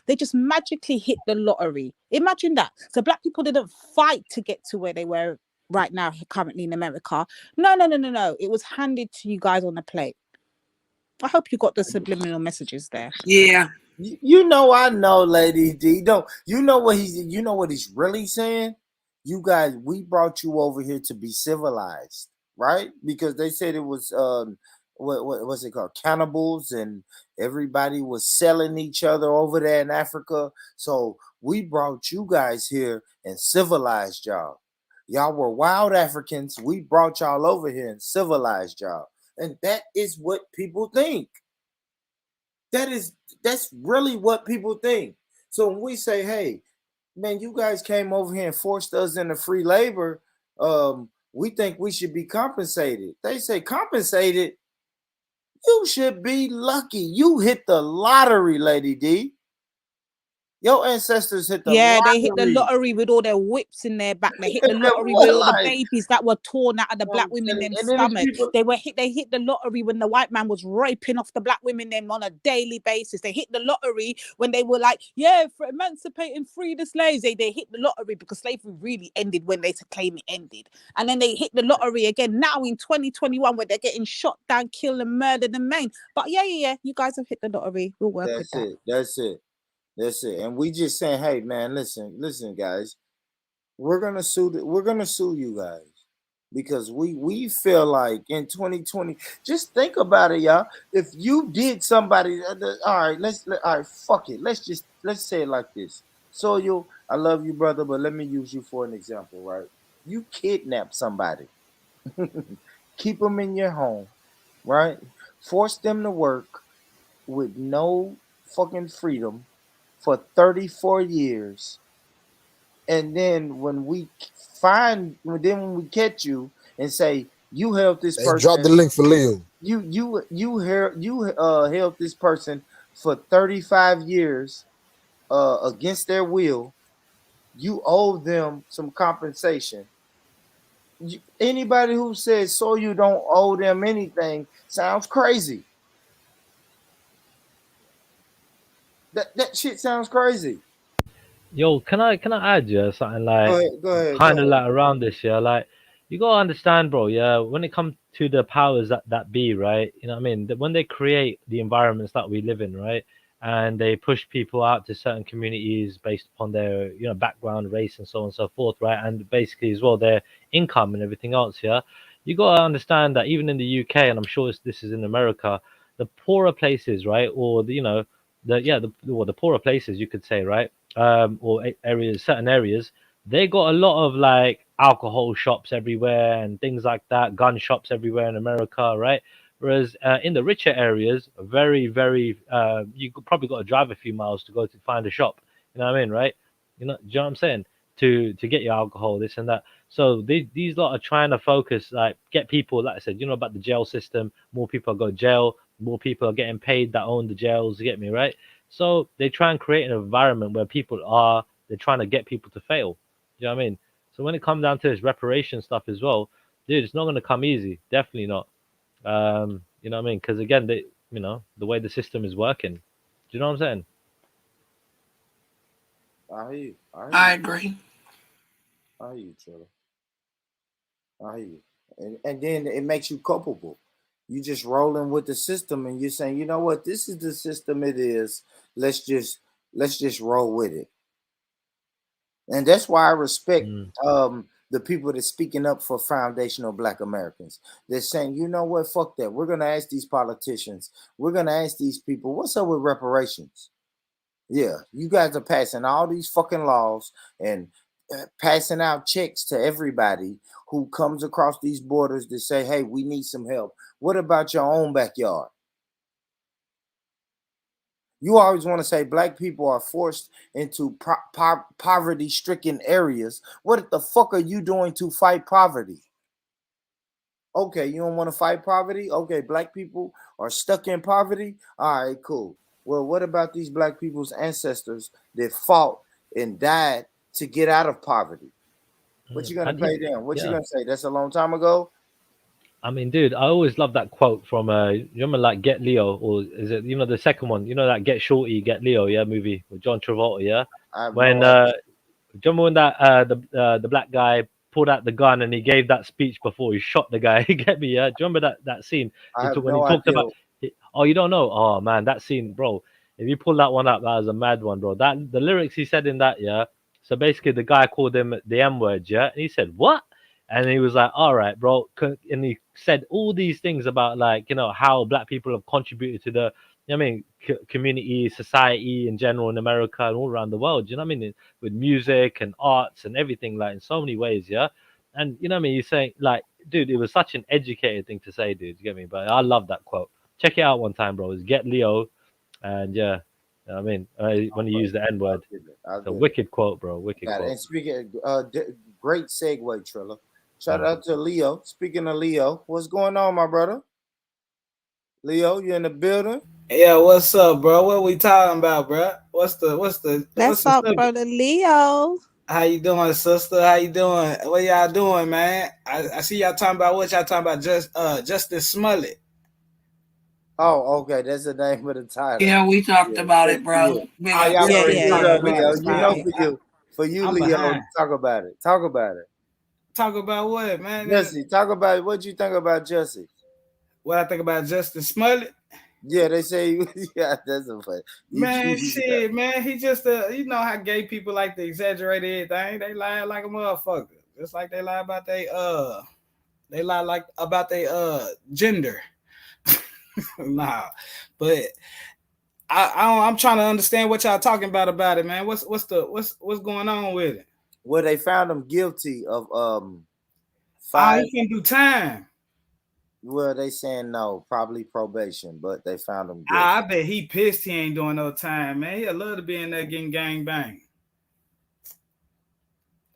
They just magically hit the lottery. Imagine that. So Black people didn't fight to get to where they were right now, currently in America. No. It was handed to you guys on a plate. I hope you got the subliminal messages there. Yeah. I know, Lady D. You know what he's really saying? You guys, we brought you over here to be civilized, right? Because they said it was what's it called, cannibals, and everybody was selling each other over there in Africa. So we brought you guys here and civilized y'all. Y'all were wild Africans. We brought y'all over here and civilized y'all. And that is what people think. That's really what people think. So when we say, hey, man, you guys came over here and forced us into free labor, we think we should be compensated. They say compensated? You should be lucky. You hit the lottery, Lady D. Your ancestors hit the Yeah, they hit the lottery. lottery with all their whips in their back. They hit the lottery with all the Like, babies that were torn out of the black I'm women telling- them and then there's stomach. people- They hit the lottery when the white man was raping off the black women them on a daily basis. They hit the lottery when they were like, yeah, for emancipating, free the slaves. They hit the lottery because slavery really ended when they claim it ended. And then they hit the lottery again now in 2021 where they're getting shot down, killed, and murdered and maimed. But yeah, you guys have hit the lottery. We'll work with that. That's it. And we just saying, hey man, listen, guys. We're gonna sue you guys. Because we feel like in 2020, just think about it, y'all. If you did somebody, all right, fuck it. Let's say it like this. So I love you, brother, but let me use you for an example, right? You kidnap somebody, keep them in your home, right? Force them to work with no fucking freedom for 34 years. And then when we catch you and say you held this Hey, person, drop the link for Leo. You held this person for 35 years against their will. You owe them some compensation. Anybody who says so you don't owe them anything sounds crazy. That shit sounds crazy. Yo, can I add you something like Go ahead. kind of like around this, yeah? Like you gotta understand, bro, yeah, when it comes to the powers that be, right? You know what I mean? That when they create the environments that we live in, right? And they push people out to certain communities based upon their, background, race, and so on and so forth, right? And basically as well their income and everything else, yeah. You gotta understand that even in the UK, and I'm sure this is in America, the poorer places, right, or the poorer places, you could say, right, or areas, certain areas, they got a lot of like alcohol shops everywhere and things like that, gun shops everywhere in America, right? Whereas in the richer areas, very, very, probably got to drive a few miles to go to find a shop. You know what I mean, right? Do you know what I'm saying? To get your alcohol, this and that. So these lot are trying to focus, like get people, like I said, about the jail system. More people go to jail. More people are getting paid that own the jails. You get me, right? So they try and create an environment where they're trying to get people to fail. You know what I mean? So when it comes down to this reparation stuff as well, dude, it's not going to come easy. Definitely not. You know what I mean? Because again, the way the system is working. Do you know what I'm saying? I hear you. I agree. I hear you, Trevor. I hear you. And then it makes you culpable. You just rolling with the system and you're saying, you know what, this is the system it is. Let's just roll with it. And that's why I respect the people that's speaking up for foundational Black Americans. They're saying, you know what, fuck that. We're gonna ask these politicians, we're gonna ask these people, what's up with reparations? Yeah, you guys are passing all these fucking laws and passing out checks to everybody who comes across these borders to say, hey, we need some help. What about your own backyard? You always want to say Black people are forced into poverty-stricken areas. What the fuck are you doing to fight poverty? Okay, you don't want to fight poverty? Okay, Black people are stuck in poverty? All right, cool. Well, what about these Black people's ancestors that fought and died to get out of poverty? What you gonna play them? What you gonna say? That's a long time ago? I mean, dude, I always love that quote from you remember like Get Leo, or is it the second one? That Get Shorty, Get Leo, yeah, movie with John Travolta, yeah. When do you remember when that the black guy pulled out the gun and he gave that speech before he shot the guy? You get me, yeah? Do you remember that scene? When he talked about oh, you don't know? Oh man, that scene, bro. If you pull that one up, that was a mad one, bro. That the lyrics he said in that, yeah. So basically the guy called him the M word, yeah, and he said, what? And he was like, all right, bro. And he said all these things about, like, you know, how black people have contributed to the, you know what I mean, community, society in general in America and all around the world. You know what I mean? With music and arts and everything, like in so many ways, yeah. And you know what I mean? He's saying, like, dude, it was such an educated thing to say, dude. You get me? But I love that quote. Check it out one time, bro. It's Get Leo, and yeah, you know what I mean, when you use the N word, it's a wicked quote, bro. Wicked quote. And speaking, great segue, Trilla. Shout out to Leo. Speaking of Leo, what's going on, my brother? Leo, you in the building? Yeah, what's up, bro? What we talking about, bro? What's the Let's up, brother Leo. How you doing, sister? How you doing? What y'all doing, man? I see y'all talking about what y'all talking about. Jussie Smollett. Oh, okay, that's the name of the title. Yeah, we talked about it, bro. For you, Leo, talk about it. Talk about it. Talk about what, man? Jussie, talk about it. What you think about Jussie? What I think about Jussie Smollett? Yeah, they say, yeah, that's a funny. Man, shit, man. He just, you know how gay people like to exaggerate everything. They lie like a motherfucker. Just like they lie about their gender. Nah, but I'm trying to understand what y'all talking about it, man. What's going on with it? Well, they found him guilty of he can do time. Well, they saying no, probably probation, but they found him guilty. I bet he pissed he ain't doing no time, man. He'd love to be in there getting gang bang.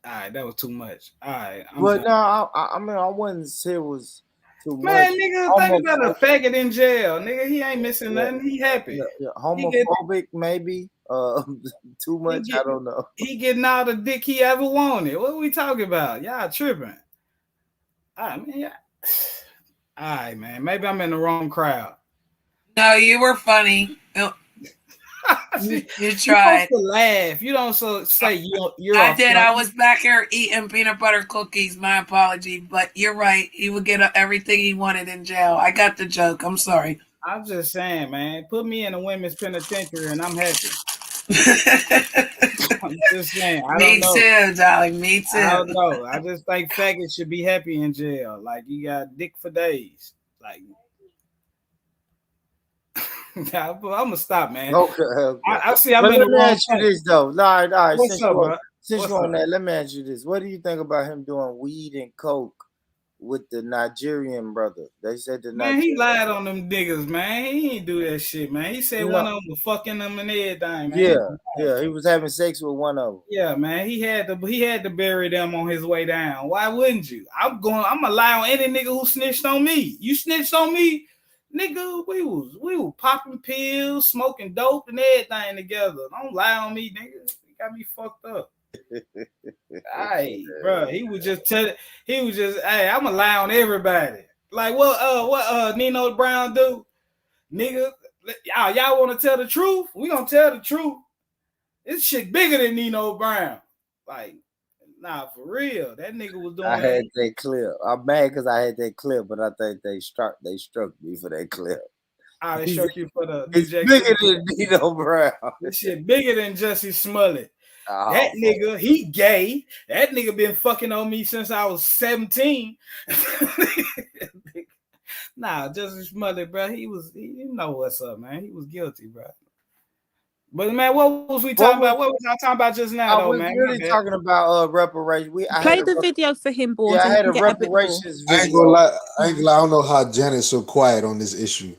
All right, that was too much. All right. I mean, I wouldn't say it was too much. Man, nigga, think about a faggot in jail. Nigga, he ain't missing nothing. He happy. Homophobic, maybe. Too much, I don't know. He getting all the dick he ever wanted. What are we talking about? Y'all tripping. All right, man. All right, man. Maybe I'm in the wrong crowd. No, you were funny. You tried to laugh. You don't say you're. I did. I was back here eating peanut butter cookies. My apology, but you're right. He would get everything he wanted in jail. I got the joke. I'm sorry. I'm just saying, man. Put me in a women's penitentiary, and I'm happy. I'm just saying. Me too, darling. Me too. I don't know. I just think faggots should be happy in jail. Like, you got dick for days. Like, I'm gonna stop, man. Okay. I see. I'm in the wrong. Let me ask you this though. All right. What's up, bro? Since you're on that, let me ask you this: what do you think about him doing weed and coke with the Nigerian brother? They said he lied on them niggas, man. He ain't do that shit, man. He said one of them was fucking them and everything, man. Yeah, he was having sex with one of them. Yeah, man. He had to bury them on his way down. Why wouldn't you? I'm gonna lie on any nigga who snitched on me. You snitched on me, nigga. We was popping pills, smoking dope, and everything together. Don't lie on me, nigga. You got me fucked up. Hey, bro, he was just, hey, I'm gonna lie on everybody. Like, what Nino Brown do? Nigga, y'all want to tell the truth? We gonna tell the truth. This shit bigger than Nino Brown. Like, nah, for real. That nigga was doing. I had that clip. I'm mad because I had that clip, but I think they struck me for that clip. They struck you for the. It's bigger than Nino Brown. This shit bigger than Jussie Smollett. That nigga, he gay. That nigga been fucking on me since I was 17. Nah, Jussie Smollett, bro. You know what's up, man. He was guilty, bro. But man, what was we talking about? What was I talking about just now, though, man? I was really talking about reparations. Play the video for him, Bourne. Yeah, I had a reparations video. I ain't gonna lie. I don't know how Janet's so quiet on this issue.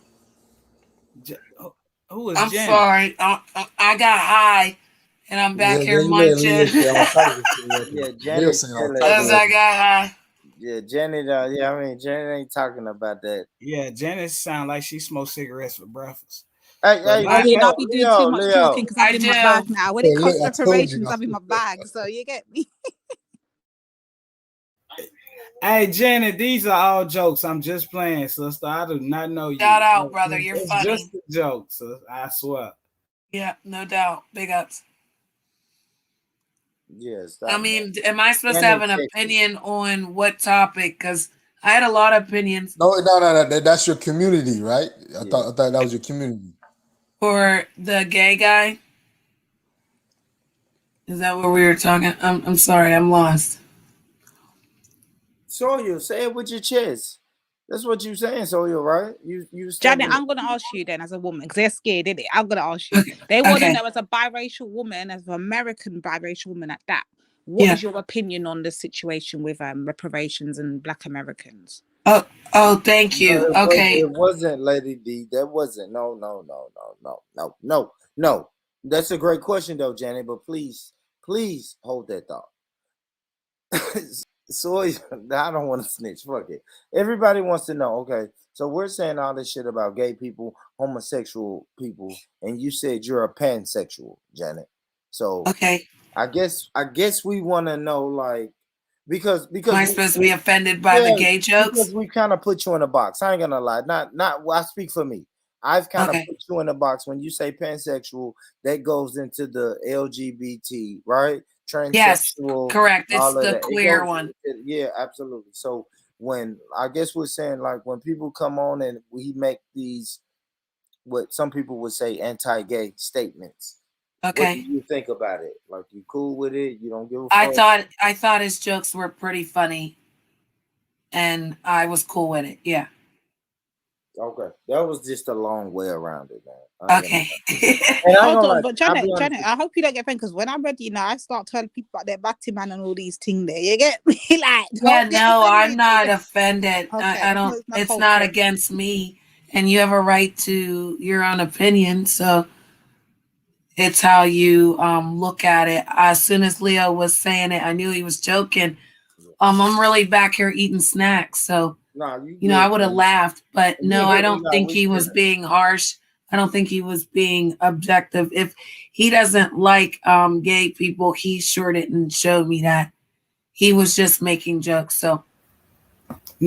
Who is I'm Janet? sorry. I got high. And I'm back here munching. Yeah, Janet. I got high. Yeah, Janet. Janet ain't talking about that. Yeah, Janet sound like she smokes cigarettes for breakfast. Hey, I'll be doing too much talking because I'm in my bag now. When it comes to reparations, I'm in my bag. So you get me. Hey, Janet, these are all jokes. I'm just playing, sister. I do not know you. Shout out, brother. You're funny. Just a joke, sister. I swear. Yeah, no doubt. Big ups. Yes. I mean, am I supposed to have an opinion on what topic? Because I had a lot of opinions. No. That's your community, right? I thought that was your community. For the gay guy? Is that what we were talking? I'm sorry, I'm lost. Sawyer, say it with your chest. That's what you saying, Sawyer, right? You Janet, standing. I'm gonna ask you then as a woman, because they're scared, innit? I'm gonna ask you. They want to know, as a biracial woman, as an American biracial woman at that, what is your opinion on the situation with reparations and Black Americans? Oh, thank you. Okay. It wasn't Lady D. That wasn't. No. That's a great question though, Janet, but please hold that thought. So I don't want to snitch. Fuck it. Everybody wants to know. Okay, so we're saying all this shit about gay people, homosexual people, and you said you're a pansexual, Janet. So I guess we want to know, like, because am I supposed to be offended by the gay jokes? Because we kind of put you in a box. I ain't gonna lie. Not. Well, I speak for me. I've kind of put you in a box. When you say pansexual, that goes into the LGBT, right? Transsexual. Yes, correct. It's the queer one. Yeah, absolutely. So when I guess we're saying, like, when people come on and we make these, what some people would say, anti-gay statements. Okay. What do you think about it? Like, you cool with it? You don't give a fuck? I thought his jokes were pretty funny, and I was cool with it. Yeah. Okay, that was just a long way around it, man. Okay. Hold on, but Janet, I hope you don't get offended, because when I'm ready, I start telling people about their batty man and all these things there. You get me? Like, no, I'm not offended. Okay. I don't. It's not against me, and you have a right to your own opinion. So it's how you look at it. As soon as Leo was saying it, I knew he was joking. I'm really back here eating snacks, so. I would have laughed, but no, I don't think he was being harsh. I don't think he was being objective. If he doesn't like gay people, he sure didn't show me that. He was just making jokes. So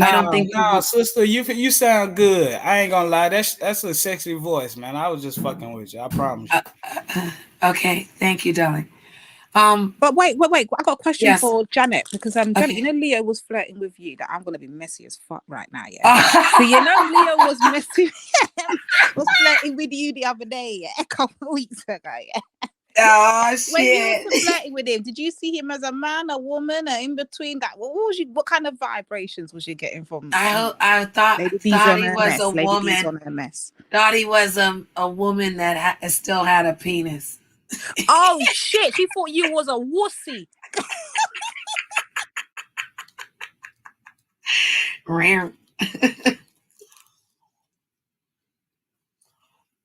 I don't think. Sister, you sound good. I ain't gonna lie. That's a sexy voice, man. I was just fucking with you. I promise you. Okay, thank you, darling. But wait. I got a question for Janet, because Janet, Leo was flirting with you. That I'm gonna be messy as fuck right now, yeah. So Leo was messy, was flirting with you the other day, a couple of weeks ago, yeah. Oh shit! When you were flirting with him, did you see him as a man, a woman, or in between? That what kind of vibrations was you getting from? I thought he was a woman. Thought he was a woman that still had a penis. Oh shit! She thought you was a wussy. Rare.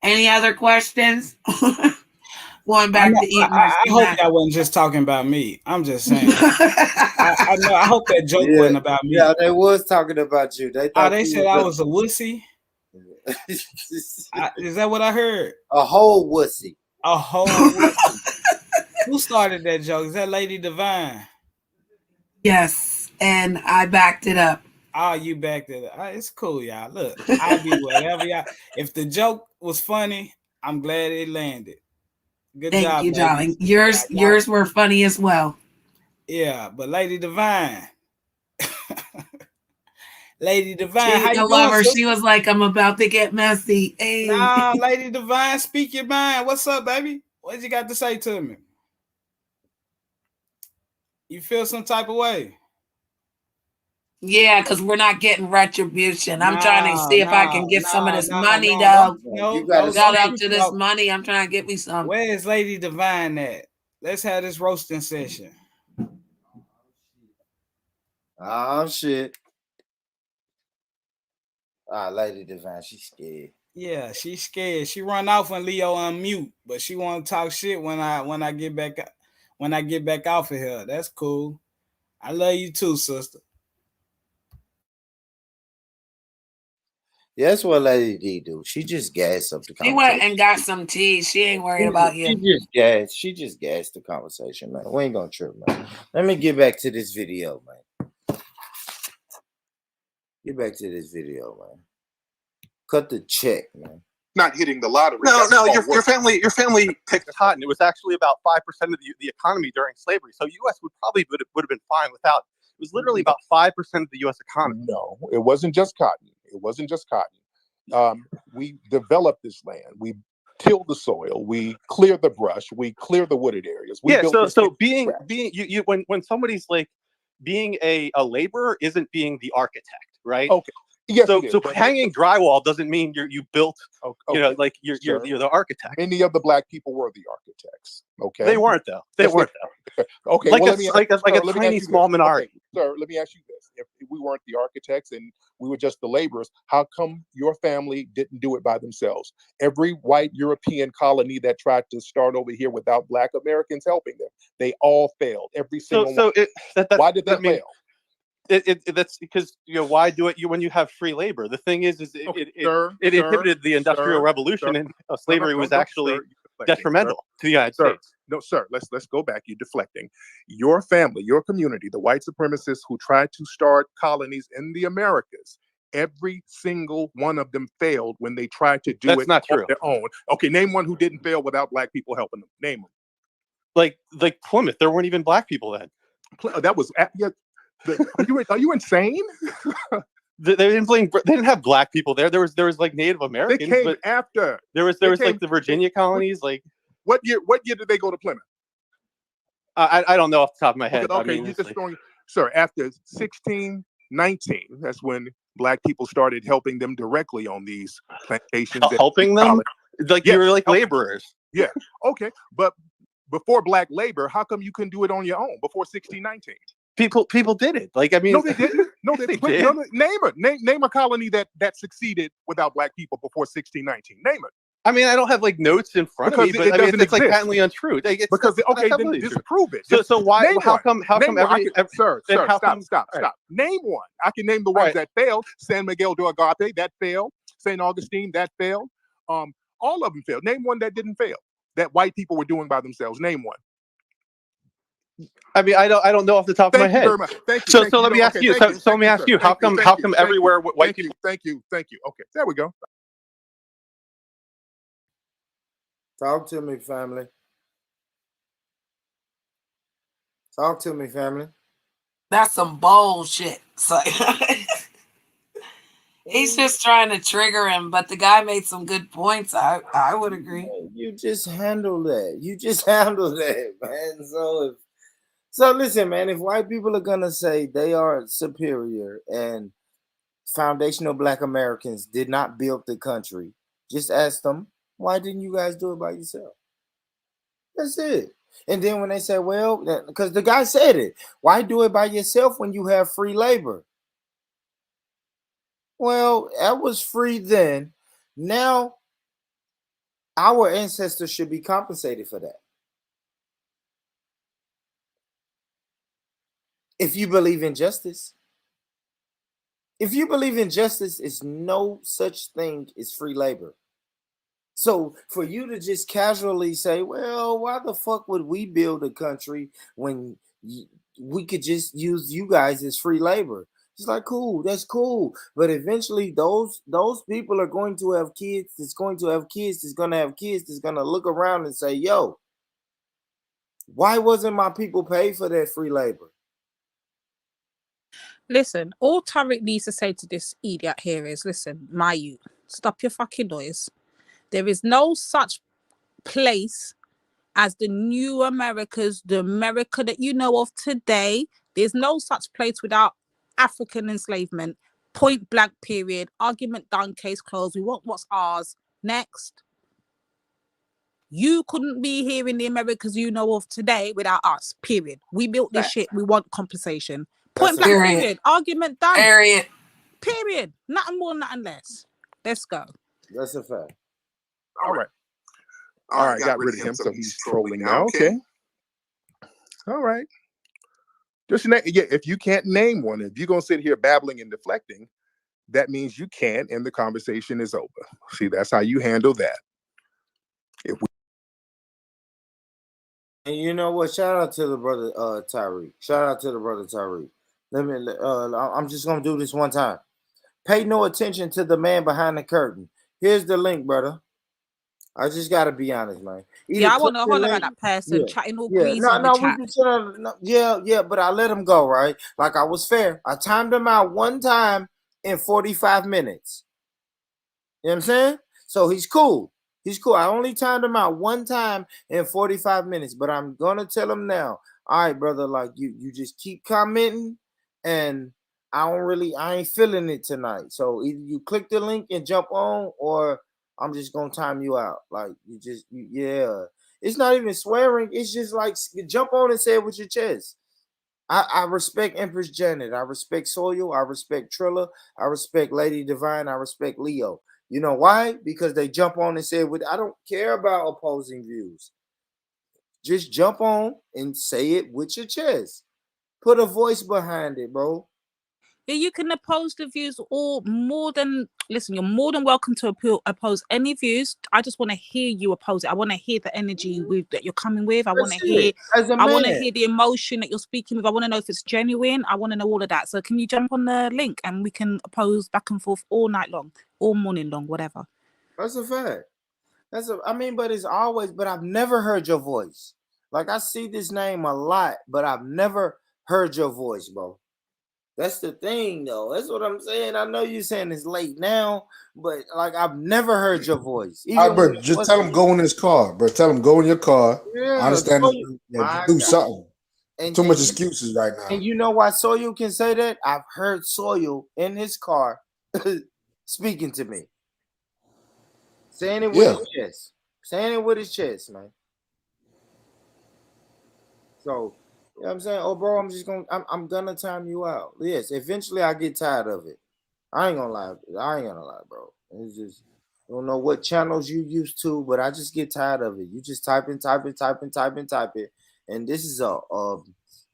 Any other questions? Going back to eating. I hope that wasn't just talking about me. I'm just saying. I know. I hope that joke wasn't about me. Yeah, they was talking about you. They said I was a wussy. Is that what I heard? A whole wussy. A whole wussy. Who started that joke? Is that Lady Divine? Yes, and I backed it up. Oh, you backed it up. It's cool, y'all. Look, I'll be whatever y'all. If the joke was funny, I'm glad it landed. Good job. Thank you, darling. Yours were funny as well. Yeah, but Lady Divine. Lady Divine, how you doing? She was like, I'm about to get messy. Hey. Nah, Lady Divine, speak your mind. What's up, baby? What you got to say to me? You feel some type of way? Yeah, because we're not getting retribution. I'm trying to see if I can get some of this money, though. You got up to this money. I'm trying to get me some. Where is Lady Divine at? Let's have this roasting session. Oh, shit. Lady Divine, she's scared. Yeah, she's scared. She run off when Leo unmute, but she want to talk shit when I get back off of here. That's cool. I love you too, sister. Yeah, that's what Lady D do. She just gassed up the conversation. She went and got some tea. She ain't worried about you. She just gassed the conversation, man. We ain't gonna trip, man. Let me get back to this video, man. Get back to this video, man. Cut the check, man. Not hitting the lottery. No, your family picked cotton. It was actually about 5% of the economy during slavery. So U.S. would have been fine without. It was literally about 5% of the U.S. economy. No, it wasn't just cotton. We developed this land. We tilled the soil. We cleared the brush. We cleared the wooded areas. So being when somebody's like being a laborer isn't being the architect, right? Okay. Yes, so it is, so but hanging drywall doesn't mean you built, okay. you know, like you're Sure. the architect. Many of the black people were the architects. Okay. They weren't though. They weren't though. Okay. Like Well, a tiny small minority. Okay, sir, let me ask you this: if we weren't the architects and we were just the laborers, how come your family didn't do it by themselves? Every white European colony that tried to start over here without black Americans helping them, they all failed. Every single one. Why did they fail? That's because, you know, why do it when you have free labor? The thing is it inhibited the Industrial Revolution, and slavery was actually detrimental to the United States. No, sir. Let's go back. You're deflecting. Your family, your community, the white supremacists who tried to start colonies in the Americas, every single one of them failed when they tried to do it on their own. Okay, name one who didn't fail without black people helping them. Name them. Like Plymouth, there weren't even black people then. That was are you insane? They didn't have black people there. There was like Native Americans. They came after. There was like the Virginia colonies. Like what year did they go to Plymouth? I don't know off the top of my head. Okay, you're just throwing, sir. After 1619, that's when black people started helping them directly on these plantations. Helping them, like you were like laborers. Yeah. Okay, but before black labor, how come you couldn't do it on your own before 1619? People did it. Like, I mean, no, they didn't. No, they did. No, name a colony that succeeded without black people before 1619. Name it. I mean, I don't have like notes in front of me, but I mean, it's like patently untrue. Because then disprove it. So why? How come? Sir, stop. Name one. I can name the ones that failed. San Miguel de Agape, that failed. St. Augustine, that failed. All of them failed. Name one that didn't fail. That white people were doing by themselves. Name one. I mean, I don't know off the top of my head. Thank you. So let me ask you. So let me ask you. How come everywhere white people? Thank you. Okay, there we go. Talk to me, family. Talk to me, family. That's some bullshit. So he's just trying to trigger him, but the guy made some good points. I would agree. You just handle that. Man. So listen, man, if white people are gonna say they are superior and foundational black Americans did not build the country, just ask them, why didn't you guys do it by yourself? That's it. And then when they say, well, because the guy said it, why do it by yourself when you have free labor? Well, that was free then. Now, our ancestors should be compensated for that. If you believe in justice. If you believe in justice, it's no such thing as free labor. So for you to just casually say, well, why the fuck would we build a country when we could just use you guys as free labor? It's like, cool, that's cool. But eventually those people are going to have kids. It's going to have kids. It's going to have kids. It's going to look around and say, yo, why wasn't my people paid for that free labor? Listen, all Tariq needs to say to this idiot here is, listen, my youth, stop your fucking noise. There is no such place as the new Americas, the America that you know of today. There's no such place without African enslavement. Point blank, period. Argument done, case closed. We want what's ours. Next. You couldn't be here in the Americas you know of today without us, period. We built this shit. We want compensation. Point blank, period. Argument done. Period. Nothing more, nothing less. Let's go. That's a fact. All right. Got rid of him, so he's trolling now. Okay. All right. Just if you can't name one, if you're gonna sit here babbling and deflecting, that means you can't, and the conversation is over. See, that's how you handle that. And you know what? Shout out to the brother Tariq. I'm just gonna do this one time. Pay no attention to the man behind the curtain. Here's the link, brother. I just gotta be honest, man. I want to holler at that person chatting all greasy. But I let him go, right? Like I was fair. I timed him out one time in 45 minutes. You know what I'm saying? So he's cool. I only timed him out one time in 45 minutes, but I'm gonna tell him now. all right, brother, like you just keep commenting, and I ain't feeling it tonight. So either you click the link and jump on, or I'm just gonna time you out. Like yeah. It's not even swearing. It's just like jump on and say it with your chest. I respect Empress Janet. I respect Soil. I respect Trilla. I respect Lady Divine. I respect Leo. You know why? Because they jump on and say it with. I don't care about opposing views. Just jump on and say it with your chest. Put a voice behind it, bro. Yeah, you can oppose the views, or more than listen. You're more than welcome to oppose any views. I just want to hear you oppose it. I want to hear the energy that you're coming with. I want to hear. As a man. I want to hear the emotion that you're speaking with. I want to know if it's genuine. I want to know all of that. So can you jump on the link and we can oppose back and forth all night long, all morning long, whatever. That's a fact. But it's always. But I've never heard your voice. Like I see this name a lot, but I've never heard your voice, bro. That's the thing, though. That's what I'm saying. I know you're saying it's late now, but like I've never heard your voice. All right, bro. Just tell him go in his car, bro. Tell him go in your car. Yeah, I understand. Do something. Too much excuses right now. And you know why Soil can say that? I've heard Soil in his car speaking to me, saying it with his chest, man. So. You know what I'm saying? Oh, bro, I'm gonna time you out. Yes, eventually I get tired of it. I ain't gonna lie, bro. It's just, I don't know what channels you used to, but I just get tired of it. You just type it. And this is a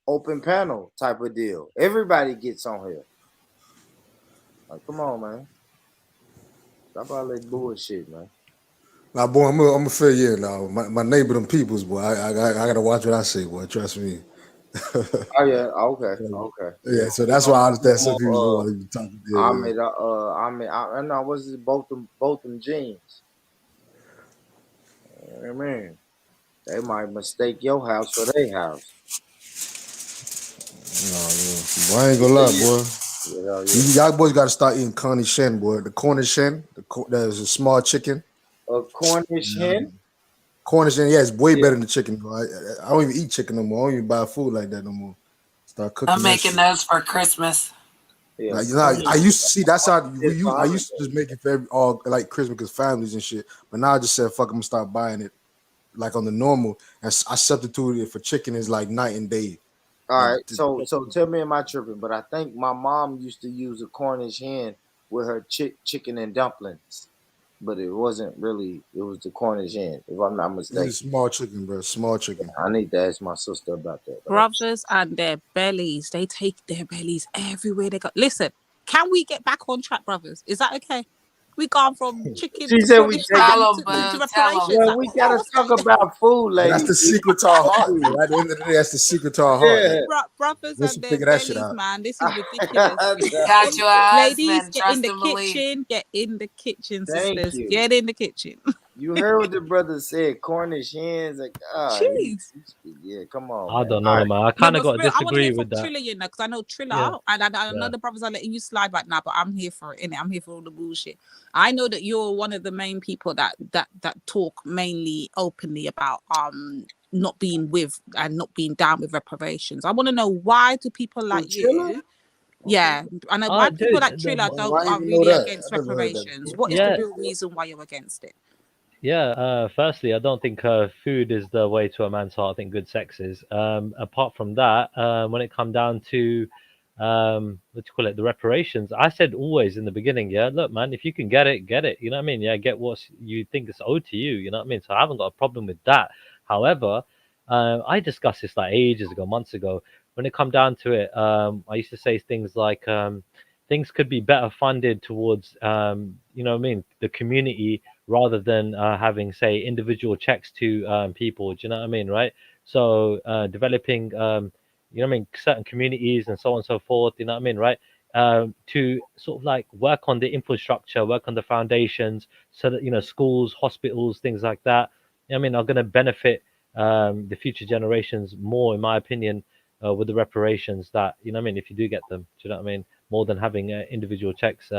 open panel type of deal. Everybody gets on here. Like, come on, man. Stop all that bullshit, man. Now, boy, I'm gonna fill you in now. My neighbor, them peoples, boy. I gotta watch what I say, boy. Trust me. Oh yeah, okay. Yeah, so that's why I understand some people don't want to be talking. I know what's it, both them jeans. I mean, they might mistake your house for their house. No, boy, I ain't gonna lie, boy. Y'all boys gotta start eating Connie Shen, boy. The Cornish hen, that is a small chicken. A Cornish hen? Cornish hen, yeah, it's way better than chicken, bro. I don't even eat chicken no more. I don't even buy food like that no more. Start cooking. I'm making those for Christmas. Yeah. Like, I used to see that's how I used to just make it for all like Christmas because families and shit. But now I just said fuck, I'm gonna start buying it like on the normal, and I substituted it for chicken is like night and day. All right, so tell me, am I tripping? But I think my mom used to use a Cornish hen with her chicken and dumplings, but it wasn't really. It was the Cornish hen, if I'm not mistaken. It's small chicken, bro. Small chicken. I need to ask my sister about that. Brothers and their bellies, they take their bellies everywhere they go. Listen, can we get back on track, brothers? Is that okay? We gone from chicken to reparations. Well, we gotta talk about food, ladies. That's the secret to our heart. At the end of the day, that's the secret to our heart. Yeah. Brothers and their bellies, man. This is ridiculous. Got your ladies, get in the kitchen. Get in the kitchen, sisters. Get in the kitchen. You heard what the brother said. Cornish hens, like, jeez. Yeah, come on. I don't know, man. I kind of got to disagree with that. Triller, you know, because I know Triller, and I know the brothers are letting you slide right now, but I'm here for it. Innit? I'm here for all the bullshit. I know that you're one of the main people that talk mainly openly about not being with and not being down with reparations. I want to know, why do people like you? Yeah, and why people like Triller are really against reparations? What is the real reason why you're against it? Yeah, firstly, I don't think food is the way to a man's heart. I think good sex is. Apart from that, when it comes down to the reparations, I said always in the beginning, look, man, if you can get it, get it. You know what I mean? Yeah, get what you think is owed to you. You know what I mean? So I haven't got a problem with that. However, I discussed this like ages ago, months ago. When it come down to it, I used to say things like things could be better funded towards, you know what I mean, the community, rather than having, say, individual checks to people. Do you know what I mean, right? So developing, you know what I mean, certain communities and so on and so forth, you know what I mean, right? To sort of like work on the infrastructure, work on the foundations, so that, you know, schools, hospitals, things like that, you know what I mean, are going to benefit the future generations more, in my opinion, with the reparations that, you know what I mean, if you do get them, do you know what I mean, more than having individual checks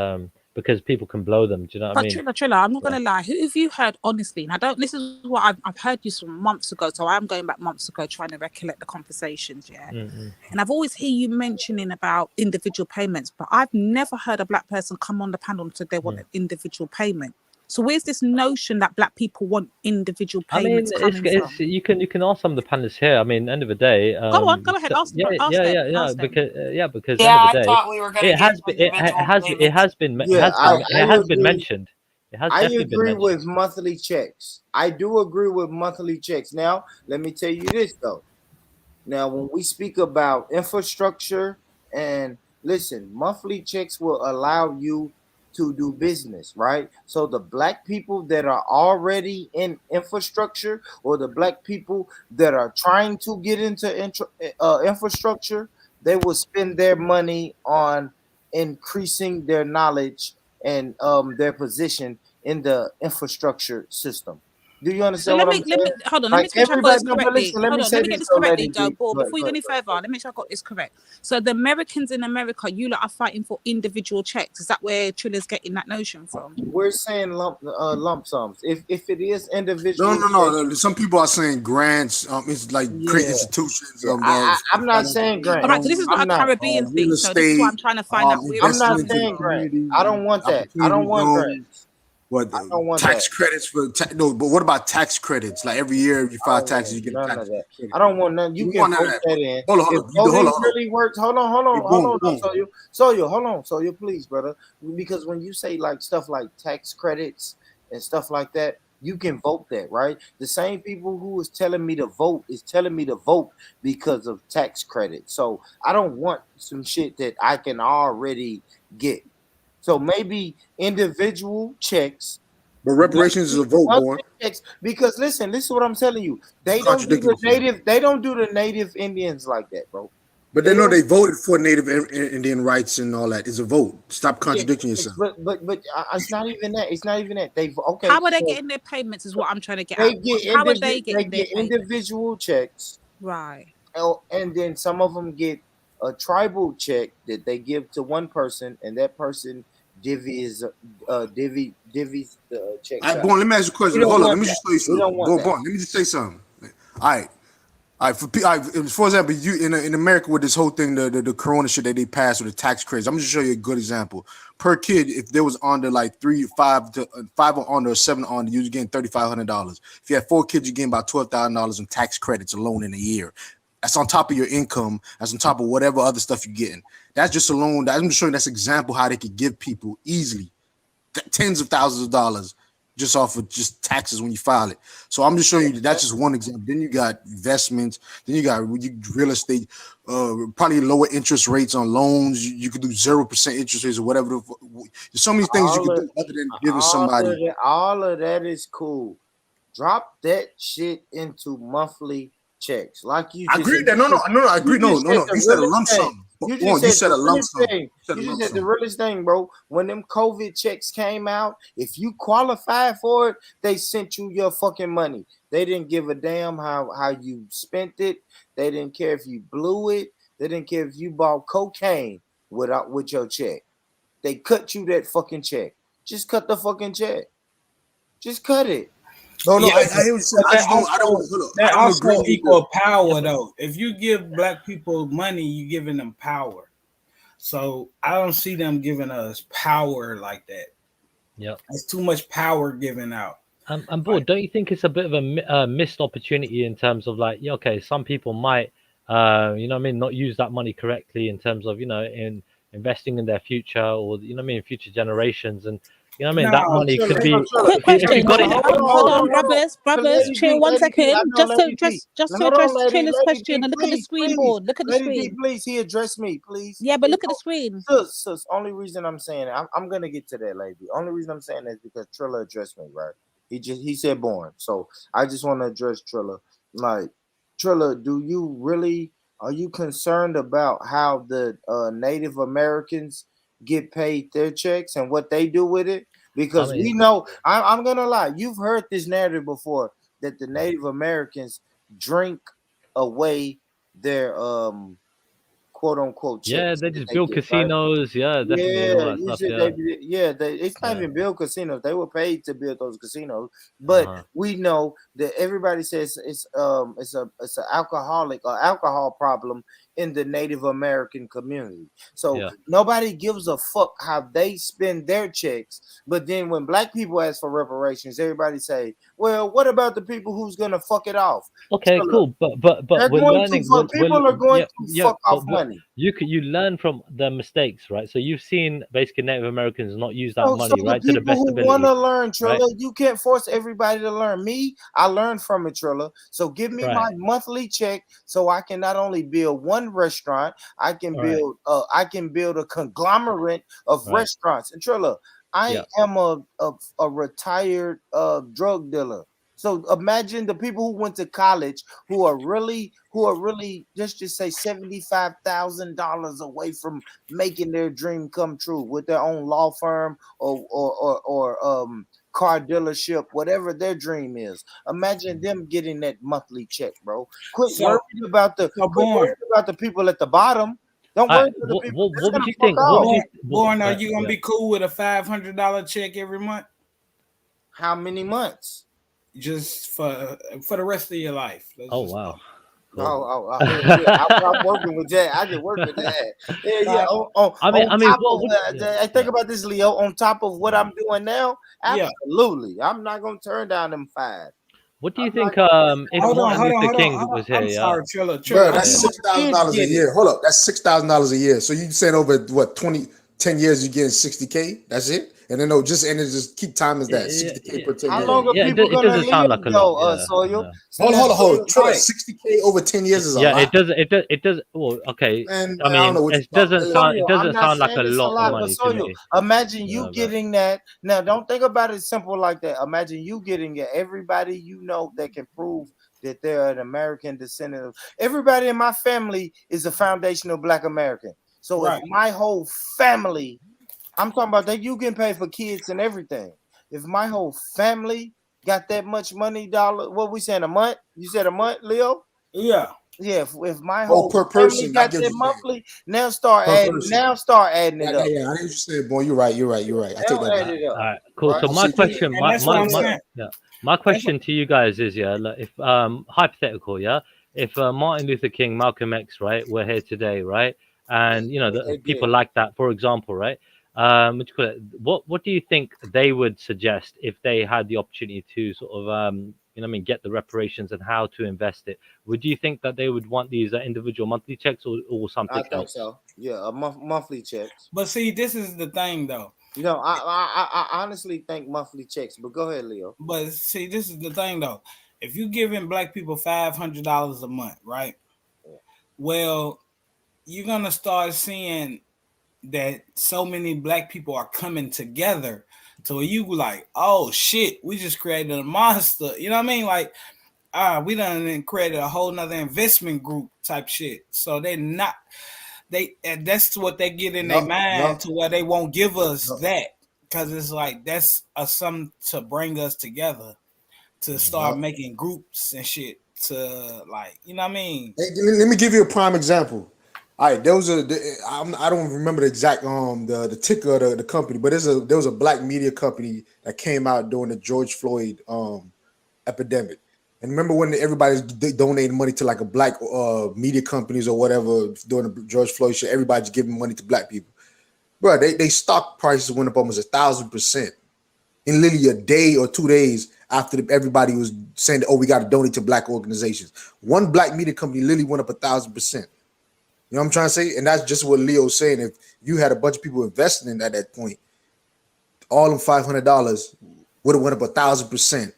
because people can blow them. Do you know what I mean? Triller, I'm not gonna lie. Who have you heard honestly? And I don't. This is what I've heard you from months ago. So I'm going back months ago trying to recollect the conversations. Yeah, and I've always heard you mentioning about individual payments, but I've never heard a black person come on the panel and say they want an individual payment. So where's this notion that black people want individual payments coming from? You can ask some of the panelists here. I mean, end of the day, go ahead, ask them. Because end of the day, thought we were going to it has been mentioned. It has I definitely been agree mentioned. with monthly checks. I do agree with monthly checks. Now, let me tell you this though. Now, when we speak about infrastructure, and listen, monthly checks will allow you to do business, right? So the black people that are already in infrastructure, or the black people that are trying to get into infrastructure, they will spend their money on increasing their knowledge and their position in the infrastructure system. Do you understand what I'm saying? Hold on, Like, let me make sure I got this everybody- correctly. listen, let Hold me on, say let me get this this though, correctly, Lady Joe. D. Before Go you go ahead, any go ahead. further, let me make sure I got this correct. So the Americans in America, you lot are fighting for individual checks. Is that where Triller's getting that notion from? We're saying lump sums. If it is individual, No. Some people are saying grants. It's like great Yeah. institutions. I'm not saying grant. All right, so this is not I'm a Caribbean thing. real So this is why I'm estate, trying to find out where I'm it's not coming saying from. grant. I don't want that. I don't want grants. What I don't want tax that. credits for no? But what about tax credits? Like every year you I file don't taxes, want you get a none tax of that. credit. I don't want none. You You can want none vote of that that. in. Hold on. If You do, voting hold on. really works, hold on. Boom. Soyo, please, brother. Because when you say like stuff like tax credits and stuff like that, you can vote that, right? The same people who is telling me to vote is telling me to vote because of tax credit. So I don't want some shit that I can already get. So maybe individual checks. But reparations is a vote, born. Because listen, this is what I'm telling you. They don't do the native Indians like that, bro. But they know they voted for Native Indian rights and all that. It's a vote. Stop contradicting yourself. But it's not even that. It's not even that. How are they getting their payments? Is what I'm trying to get They at. get How are they getting their payments? individual checks, Right. and then some of them get a tribal check that they give to one person, and that person divvies the check. All right, Born, let me ask you a question. Hold on, let me just tell you something. Born, let me just say something. All right. For example, you in America with this whole thing, the Corona shit that they passed with the tax credits. I'm just show you a good example. Per kid, if there was under like 5 or under or 7 under, you was getting $3,500. If you had 4 kids, you're getting about $12,000 in tax credits alone in a year. That's on top of your income. That's on top of whatever other stuff you're getting. That's just alone. I'm just showing that's an example how they could give people easily tens of thousands of dollars just off of just taxes when you file it. So I'm just showing you that's just one example. Then you got investments. Then you got real estate, probably lower interest rates on loans. You could do 0% interest rates or whatever. There's so many things you could do other than giving somebody. All of that is cool. Drop that shit into monthly checks, like you. I agree with that. No, I agree. No. You said a lump sum. You said a lump sum. You just said the realest thing, bro. When them COVID checks came out, if you qualified for it, they sent you your fucking money. They didn't give a damn how you spent it. They didn't care if you blew it. They didn't care if you bought cocaine with your check. They cut you that fucking check. Just cut the fucking check. Just cut it. No, Yeah, I don't also agree equal power though. If you give black people money, you're giving them power. So I don't see them giving us power like that. Yeah, it's too much power given out. I'm bored. Don't you think it's a bit of a missed opportunity in terms of like, yeah, okay, some people might, you know what I mean, not use that money correctly in terms of, you know, in investing in their future or, you know what I mean, future generations. And, you know what I mean, that money could be. Quick question. Hold on, brothers. Lady Chill D, 1 Lady D, I second. know Just to Lady D. address Lady Triller's D, question and look at the screen board. Look at the Lady screen. D, please, he addressed me, please. Yeah, but look at the screen. Sis, only reason I'm saying it, I'm gonna get to that, lady. Only reason I'm saying that is because Triller addressed me, right? He said born. So I just want to address Triller. Like, Triller, are you concerned about how the Native Americans get paid their checks and what they do with it? Because we know, I'm gonna lie, you've heard this narrative before that the Native Americans drink away their quote unquote checks. Yeah, they that just they build get, right? casinos. Yeah, definitely and all that You stuff. said Yeah, it's not Yeah. even build casinos. They were paid to build those casinos, but Uh-huh. we know that everybody says it's an alcoholic or alcohol problem in the Native American community. So Yeah. nobody gives a fuck how they spend their checks. But then when black people ask for reparations, everybody say, "Well, what about the people who's gonna fuck it off?" Okay, So look, cool. But they're we're going to learning. fuck. People are going Yeah, to yeah. fuck off But money. you learn from the mistakes, right? So you've seen basically Native Americans not use that So money, the right, to the people best who want ability, to learn, right? Trilla, you can't force everybody to learn. Me, I learned from it, Trilla. So give me my Right. monthly check so I can not only build one restaurant, I can Right. build a conglomerate of Right. restaurants. And Trilla, I Yeah. am a retired drug dealer. So imagine the people who went to college who are really just say $75,000 away from making their dream come true with their own law firm or car dealership, whatever their dream is. Imagine them getting that monthly check, bro. Quit So, worrying about the people at the bottom. Don't All worry right. about the people that's What would gonna you fuck think? What would off. you? Born, are you gonna Yeah. be cool with a $500 check every month? How many months? Just for the rest of your life. Oh wow. Cool. I'm working with that. I can work with that. Yeah. On I mean, top what of would? I think about this, Leo. On top of what I'm doing now, Yeah. absolutely, I'm not gonna turn down them 5. What do you I'm not think? gonna If Hold on, Martin hold on, Luther hold on. King was here, I'm yeah. sorry, Trilla. Bro, I that's think $6,000 a year. Hold up, that's $6,000 a year. So you said over what 10 years you're getting $60K? That's it? And then just keep time as that $60K per 10 How years. long are people it gonna doesn't sound live like a though, lot. Yeah. Sawyer? Hold on. Trilla, right. $60K over 10 years is a Yeah, lot. it does. Well, okay. Man, I I don't mean, know what you're it talking doesn't about. sound. It Soyo, I'm doesn't not sound like saying a it's a lot of lot, but money to Soyo, me. imagine you But getting that. Now, don't think about it simple like that. Imagine you getting it. Everybody you know that can prove that they're an American descendant of. Everybody in my family is a foundational Black American. So if Right. my whole family, I'm talking about that, you can pay for kids and everything. If my whole family got that much money, what we saying a month? You said a month, Leo? Yeah. Yeah, if my Oh, whole per family person. I got get what that you're saying. monthly, now start Per adding. person. Now start adding it up. Yeah. I know what you said, boy. You're right. I take Now that add back. it up. all right, cool. Right? So my question, And that's what I'm saying. my question to you guys is, yeah, like, if hypothetical, yeah, if Martin Luther King, Malcolm X, right, were here today, right, and you know, the people like that, for example, right, what do you call it? What do you think they would suggest if they had the opportunity to sort of you know what I mean, get the reparations and how to invest it? Would you think that they would want these individual monthly checks or something I think else? so. Yeah, a monthly checks. But see, this is the thing though. You know, I honestly think monthly checks. But go ahead, Leo. But see, this is the thing though. If you giving black people $500 a month, right? Well, you're gonna start seeing that so many black people are coming together. So you like, oh shit, we just created a monster. You know what I mean? Like, we done created a whole nother investment group type shit. So and that's what they get in their mind to where they won't give us that. Cause it's like that's something to bring us together to start making groups and shit to like, you know what I mean? Hey, let me give you a prime example. All right, there was I don't remember the exact the ticker of the company, but there was a black media company that came out during the George Floyd epidemic. And remember when everybody's donating money to like a black media companies or whatever during the George Floyd shit, everybody's giving money to black people. Bro, they stock prices went up almost 1,000% in literally a day or 2 days after everybody was saying, "Oh, we got to donate to black organizations." One black media company literally went up 1,000%. You know what I'm trying to say? And that's just what Leo's saying. If you had a bunch of people investing in at that point, all them $500 would have went up 1,000%.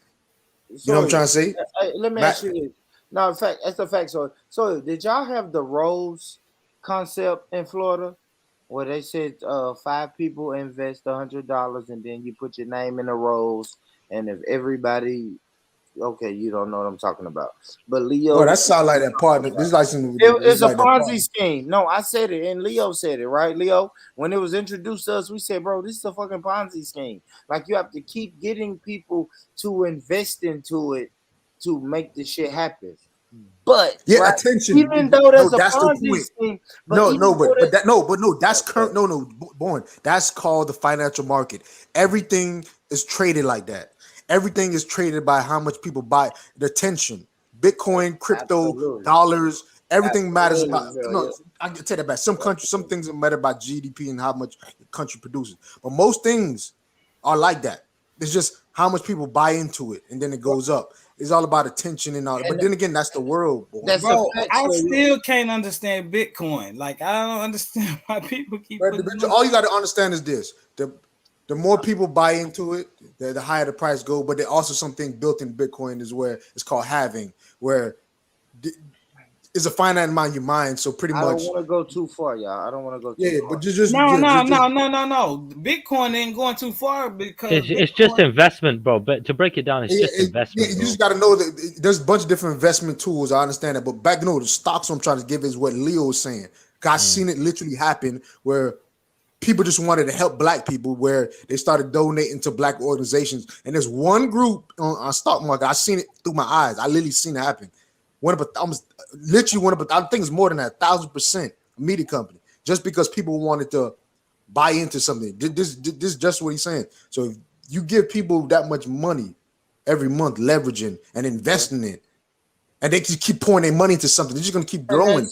You know what I'm trying to say? Let me ask you this. No, in fact, that's the fact. So did y'all have the roles concept in Florida where they said 5 people invest $100 and then you put your name in the roles, and if everybody, okay, you don't know what I'm talking about. But Leo, Well, that sound like that partner. This is like it's a like Ponzi scheme. No, I said it, and Leo said it, right? Leo, when it was introduced to us, we said, bro, this is a fucking Ponzi scheme. Like, you have to keep getting people to invest into it to make this shit happen. But Yeah, right, attention. even though there's a that's the Ponzi point. scheme, That's current. Born. That's called the financial market. Everything is traded like that. Everything is traded by how much people buy the attention. Bitcoin, crypto, dollars, everything matters about. I can take that back. Some countries, some things matter by GDP and how much the country produces. But most things are like that. It's just how much people buy into it, and then it goes up. It's all about attention and all that. But then again, that's the world, boy. Bro, I still can't understand Bitcoin. Like, I don't understand why people keep. All you got to understand is this: the more people buy into it, the higher the price go. But there's also something built in Bitcoin is where it's called halving, where it's a finite amount of your mind. So pretty much, I don't want to go too far, y'all. I don't want to go too far. But just no. Bitcoin ain't going too far because it's just investment, bro. But to break it down, it's just investment. You just got to know that there's a bunch of different investment tools. I understand that, but back the stocks I'm trying to give is what Leo was saying. I've seen it literally happen where people just wanted to help black people, where they started donating to black organizations. And there's one group on stock market. I've seen it through my eyes. I literally seen it happen. I think it's more than that, 1,000% media company, just because people wanted to buy into something. This is just what he's saying. So if you give people that much money every month, leveraging and investing in, and they just keep pouring their money into something, they're just gonna keep growing.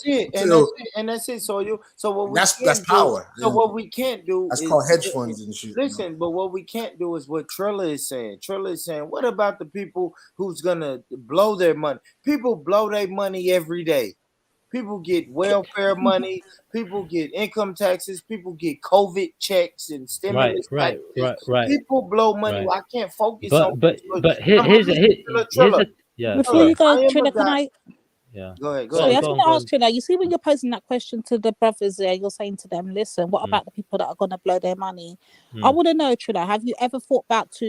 And that's it. So that's power. So what we can't do is called hedge funds and shit. Listen, but what we can't do is what Trilla is saying. Trilla is saying, what about the people who's gonna blow their money? People blow their money every day. People get welfare money. People get income taxes. People get COVID checks and stimulus packages. People blow money. I can't focus on. But here's Before you go, Trilla, can I? Yeah. Go ahead. Sorry, I was going to ask Trilla. You see, when you're posing that question to the brothers there, you're saying to them, "Listen, what about the people that are going to blow their money?" I want to know, Trilla, have you ever thought about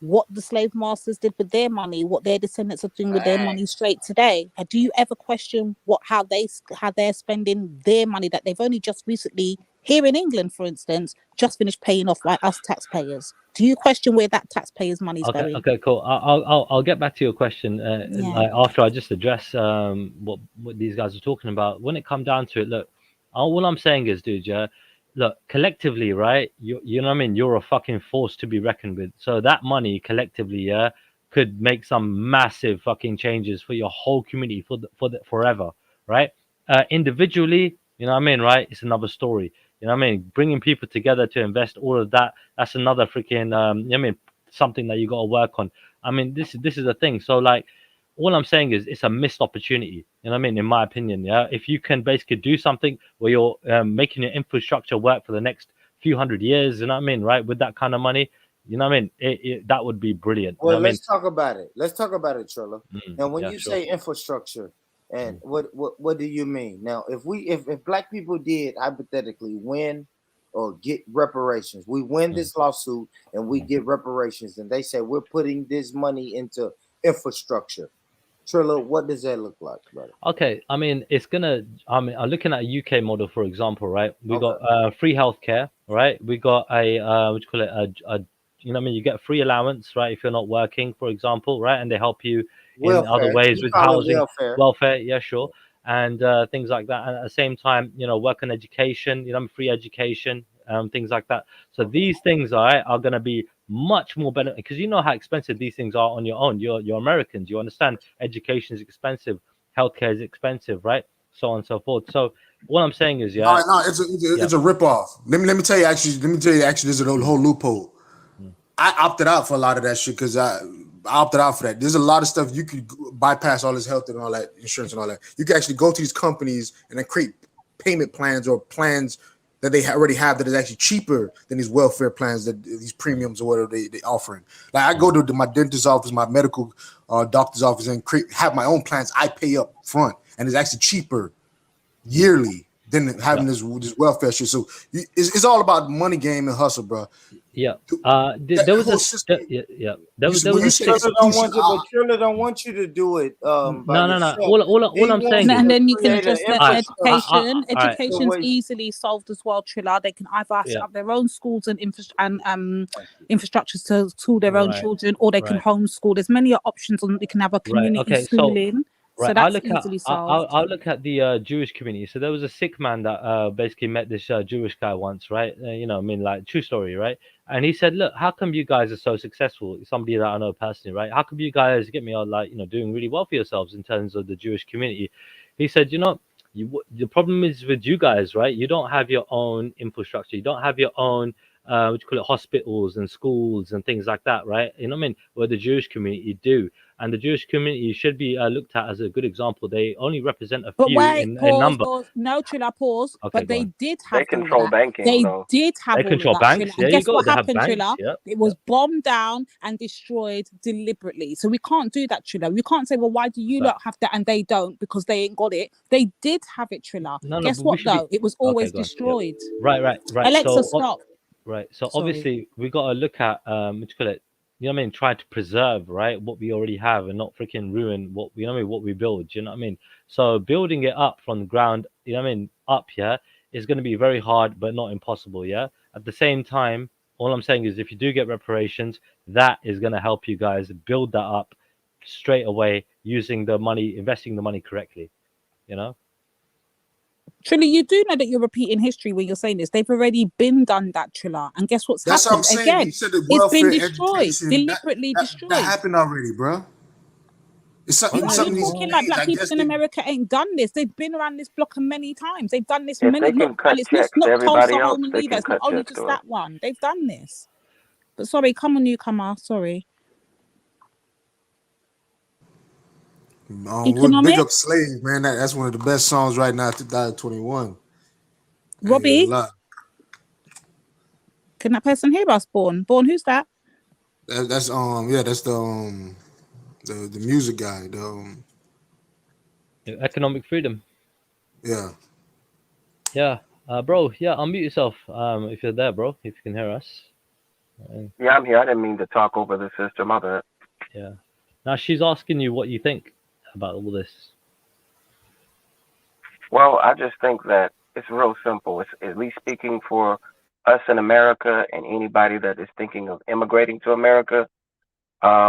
what the slave masters did with their money, what their descendants are doing with their money straight today? Do you ever question how they're spending their money that they've only just recently, here in England, for instance, just finished paying off by us taxpayers? Do you question where that taxpayers' money is going? Okay, cool. I'll get back to your question after I just address what these guys are talking about. When it comes down to it, look, all I'm saying is, dude, look, collectively, right? You know what I mean? You're a fucking force to be reckoned with. So that money collectively, could make some massive fucking changes for your whole community forever, right? Individually, you know what I mean, right? It's another story. You know what I mean? Bringing people together to invest all of that, that's another freaking, you know what I mean? Something that you got to work on. I mean, this is a thing. So like, all I'm saying is it's a missed opportunity. You know what I mean? In my opinion, if you can basically do something where you're making your infrastructure work for the next few hundred years, you know what I mean? Right? With that kind of money, you know what I mean? That would be brilliant. Well, you know let's talk about it. Let's talk about it, Trilla. And when you say infrastructure, and what do you mean? Now, if black people did hypothetically win or get reparations, we win this lawsuit and we get reparations, and they say we're putting this money into infrastructure. Trilla, what does that look like, brother? Okay, I mean, I'm looking at a UK model, for example, right? We got free healthcare, right? We got a what do you call it? You know what I mean? You get a free allowance, right? If you're not working, for example, right? And they help you in other ways with housing, welfare, yeah, sure, and things like that. And at the same time, you know, work on education, you know, free education, things like that. So these things are going to be much more better, because you know how expensive these things are on your own. You're Americans, you understand education is expensive, healthcare is expensive, right? So on and so forth. So what I'm saying is, no, it's a ripoff. Let me tell you actually, there's a whole loophole. I opted out for a lot of that shit because I opted out for that. There's a lot of stuff you could bypass all this health and all that insurance and all that. You can actually go to these companies and then create payment plans or plans that they already have that is actually cheaper than these welfare plans, that these premiums or whatever they offering. Like I go to my dentist's office, my medical doctor's office, and have my own plans I pay up front, and it's actually cheaper yearly than having this welfare shit. So it's all about money game and hustle, bro. Yeah. There was a Trilla don't want you to do it. No. All I'm saying is, and then you can address that education. Education's easily solved as well, Trilla. They can either set up their own schools and infrastructures to school their own children, or they can homeschool. There's many options on. They can have a community schooling. So that's easily solved. I'll look at the Jewish community. So there was a Sikh man that basically met this Jewish guy once, right? You know, I mean, like, true story, right? And he said, "Look, how come you guys are so successful?" Somebody that I know personally, right? How come you guys get me all, like, you know, doing really well for yourselves in terms of the Jewish community? He said, "You know, the problem is with you guys, right? You don't have your own infrastructure. You don't have your own what you call it, hospitals and schools and things like that, right? You know what I mean? Where the Jewish community do." And the Jewish community should be looked at as a good example. They only represent a But few wait, in pause, number. pause. No, Trilla, pause. Okay, But go they on. did They have all of control that. banking, They though. did have They all of control that, Trilla. banks. And There you guess go. what They have happened, banks. Trilla? Yep. It was bombed down and destroyed deliberately. So we can't do that, Trilla. We can't say, well, why do you But lot have that and they don't? Because they ain't got it. They did have it, Trilla. no, Guess but we what, should be though? It was okay. always Go on. Yep. destroyed. Right. Alexa, So stop. right. So Sorry. obviously we got to look at what you call it. You know what I mean? Try to preserve, right, what we already have and not freaking ruin what we, you know what I mean, what we build. You know what I mean? So building it up from the ground, you know what I mean, up, yeah, is going to be very hard, but not impossible. Yeah. At the same time, all I'm saying is if you do get reparations, that is going to help you guys build that up straight away using the money, investing the money correctly. You know. Trilla, you do know that you're repeating history when you're saying this. They've already been done that, Trilla. And guess what's That's what I'm happened? saying. Again, He said that it's been welfare, destroyed, education, deliberately that destroyed. happened already, bro. It's something. No, you're Something needs to talking like change. black I people guess in they. America ain't done this. They've been around this block many times. They've done this If many, they not, can cut and it's checks to not Tulsa everybody else, only they either. can It's not cut only checks just to us. that one. They've done this. But sorry, come on, newcomer. Sorry. Big up Economics, Slave, man. That's one of the best songs right now, 2021. I ain't gonna Robbie. lie. Can that person hear us? Born, who's that? That's yeah, that's the music guy. Economic freedom. Yeah. Yeah. Bro, yeah, unmute yourself if you're there, bro, if you can hear us. Yeah, I'm here. I didn't mean to talk over the sister. My bad. Yeah. Now she's asking you what you think about all this. Well, I just think that it's real simple. It's at least speaking for us in America and anybody that is thinking of immigrating to America.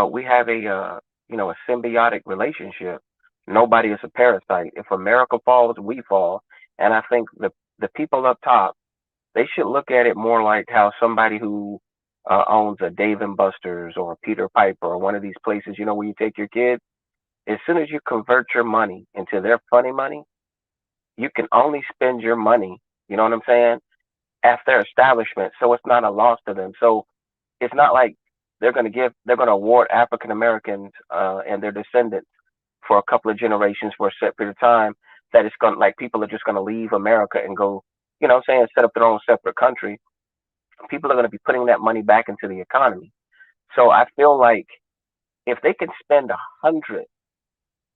We have a a symbiotic relationship. Nobody is a parasite. If America falls, we fall. And I think the people up top, they should look at it more like how somebody who owns a Dave and Buster's or a Peter Piper or one of these places, where you take your kids, as soon as you convert your money into their funny money, you can only spend your money, you know what I'm saying, at their establishment. So it's not a loss to them. So it's not like they're going to award African Americans and their descendants for a couple of generations for a set period of time that it's going to, like, people are just going to leave America and go, you know what I'm saying, set up their own separate country. People are going to be putting that money back into the economy. So I feel like if they can spend $100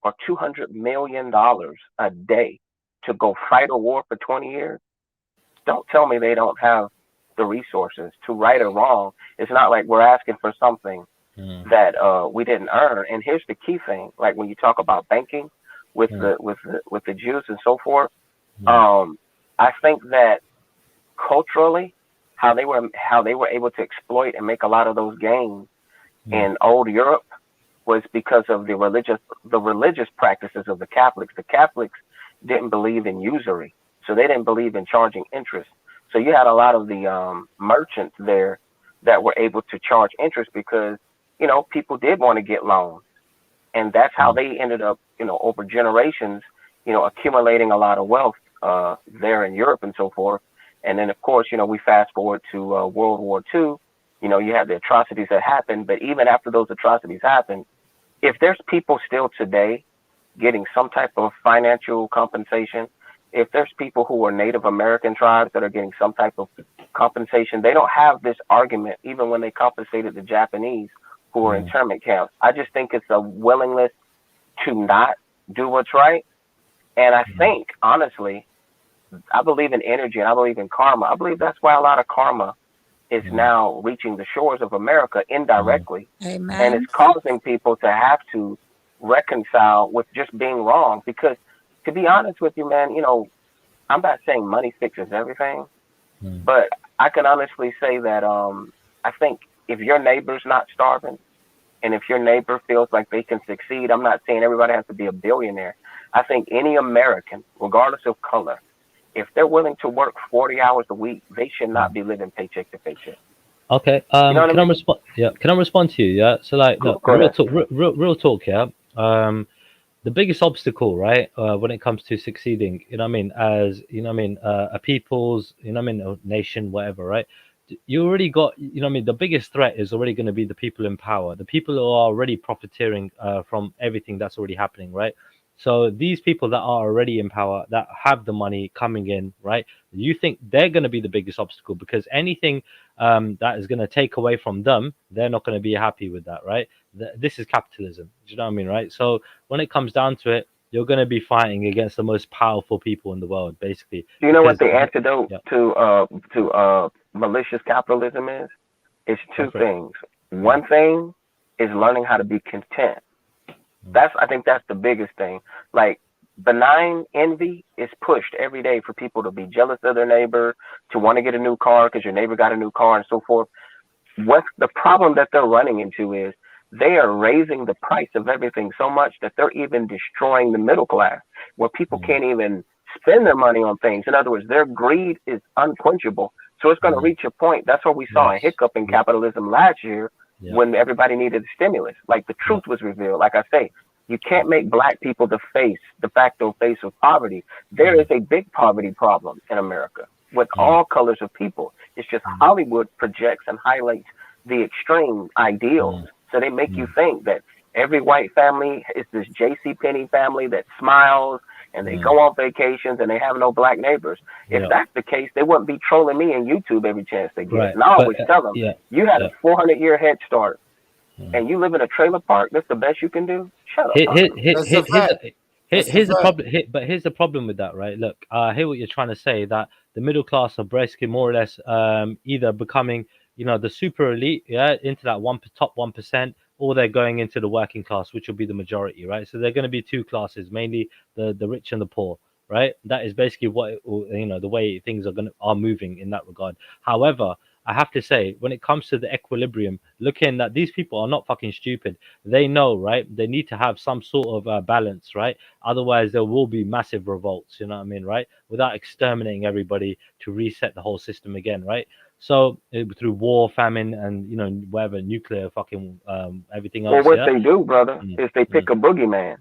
or $200 million a day to go fight a war for 20 years, don't tell me they don't have the resources to right or wrong. It's not like we're asking for something that we didn't earn. And here's the key thing: like when you talk about banking with the Jews and so forth, I think that culturally, how they were able to exploit and make a lot of those gains in old Europe was because of the religious practices of the Catholics. The Catholics didn't believe in usury, so they didn't believe in charging interest. So you had a lot of the merchants there that were able to charge interest because, people did want to get loans. And that's how they ended up, over generations, accumulating a lot of wealth there in Europe and so forth. And then, of course, we fast forward to World War II. You had the atrocities that happened. But even after those atrocities happened, if there's people still today getting some type of financial compensation, if there's people who are Native American tribes that are getting some type of compensation, they don't have this argument even when they compensated the Japanese who are in internment camps. I just think it's a willingness to not do what's right. And I think, honestly, I believe in energy and I believe in karma. I believe that's why a lot of karma is now reaching the shores of America indirectly. Amen. And it's causing people to have to reconcile with just being wrong. Because to be honest with you, man, I'm not saying money fixes everything, but I can honestly say that I think if your neighbor's not starving, And if your neighbor feels like they can succeed, I'm not saying everybody has to be a billionaire. I think any American, regardless of color, if they're willing to work 40 hours a week, they should not be living paycheck to paycheck. Okay. You know what I Can I mean? respond? Yeah. Can I respond to you? Yeah. So like, look, Go real ahead. talk, real talk. Yeah. The biggest obstacle, right, when it comes to succeeding, you know what I mean, as you know what I mean, a people's, you know what I mean, a nation, whatever, right? You already got, you know what I mean, the biggest threat is already going to be the people in power, the people who are already profiteering from everything that's already happening, right? So these people that are already in power, that have the money coming in, right? You think they're going to be the biggest obstacle, because anything that is going to take away from them, they're not going to be happy with that, right? This is capitalism. Do you know what I mean, right? So when it comes down to it, you're going to be fighting against the most powerful people in the world, basically. Do you know what Because the antidote yeah, to malicious capitalism is? It's go two for it. things. One thing is learning how to be content. I think that's the biggest thing. Like, benign envy is pushed every day for people to be jealous of their neighbor, to want to get a new car because your neighbor got a new car and so forth. What the problem that they're running into is they are raising the price of everything so much that they're even destroying the middle class, where people can't even spend their money on things. In other words, their greed is unquenchable. So it's going to reach a point. That's what we saw a Yes. hiccup in capitalism last year Yeah. when everybody needed a stimulus. Like, the truth was revealed. Like I say, you can't make black people the de facto face of poverty. There is a big poverty problem in America with all colors of people. It's just Hollywood projects and highlights the extreme ideals. So they make you think that every white family is this J.C. Penney family that smiles and they go on vacations and they have no black neighbors. If Yeah. that's the case, they wouldn't be trolling me on YouTube every chance they get. Right. And I But always tell them, yeah, you had yeah. a 400-year head start and you live in a trailer park. That's the best you can do. Shut up, Here, talk here, to me. here, That's here, a fact. That's a here's the fact. problem. But here's the problem with that, right? Look, I hear what you're trying to say, that the middle class are basically more or less either becoming, you know, the super elite, yeah, into that top 1%, or they're going into the working class, which will be the majority, right? So they're going to be two classes, mainly the rich and the poor, right? That is basically what you know, the way things are moving in that regard. However, I have to say, when it comes to the equilibrium, looking that these people are not fucking stupid. They know, right? They need to have some sort of balance, right? Otherwise, there will be massive revolts. You know what I mean, right? Without exterminating everybody to reset the whole system again, right? So through war, famine, and you know, whatever, nuclear, fucking everything Well, else, what yeah. they do, brother, is they pick a boogeyman.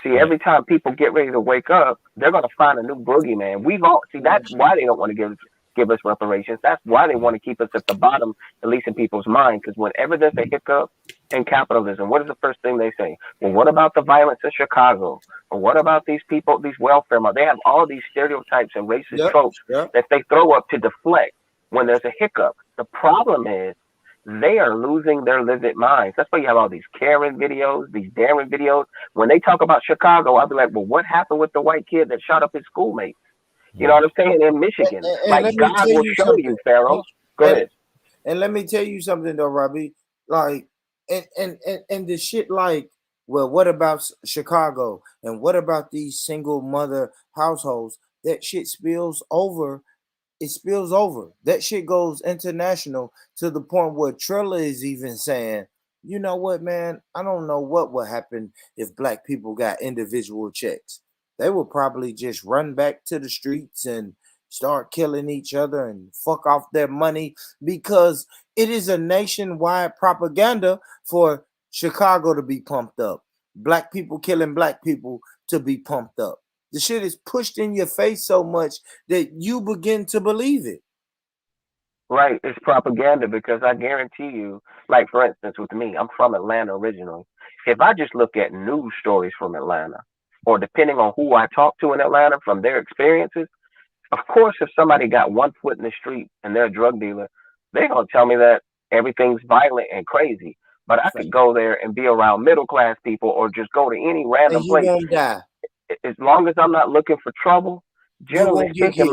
See, Right. every time people get ready to wake up, they're going to find a new boogeyman. That's why they don't want to give us reparations. That's why they want to keep us at the bottom, at least in people's mind. Because whenever there's a hiccup in capitalism, what is the first thing they say? Well, what about the violence in Chicago? Or what about these people, these welfare mothers? They have all these stereotypes and racist Yep. tropes Yep. that they throw up to deflect when there's a hiccup. The problem is they are losing their lived minds. That's why you have all these Karen videos, these Darren videos. When they talk about Chicago, I'll be like, well, what happened with the white kid that shot up his schoolmate? You know what I'm saying? In Michigan. And Like, let me God tell will you show you, something. Pharaoh. Go And, ahead. and let me tell you something though, Robbie. Like, and the shit like, well, what about Chicago? And what about these single mother households? That shit spills over. It spills over. That shit goes international to the point where Trilla is even saying, you know what, man, I don't know what would happen if black people got individual checks. They will probably just run back to the streets and start killing each other and fuck off their money, because it is a nationwide propaganda for Chicago to be pumped up. Black people killing black people to be pumped up. The shit is pushed in your face so much that you begin to believe it. Right. It's propaganda, because I guarantee you, like, for instance, with me, I'm from Atlanta originally. If I just look at news stories from Atlanta, or depending on who I talk to in Atlanta from their experiences, of course, if somebody got one foot in the street and they're a drug dealer, they're going to tell me that everything's violent and crazy. But I could go there and be around middle class people, or just go to any And random you place. won't die. As long as I'm not looking for trouble, You generally won't get speaking, killed.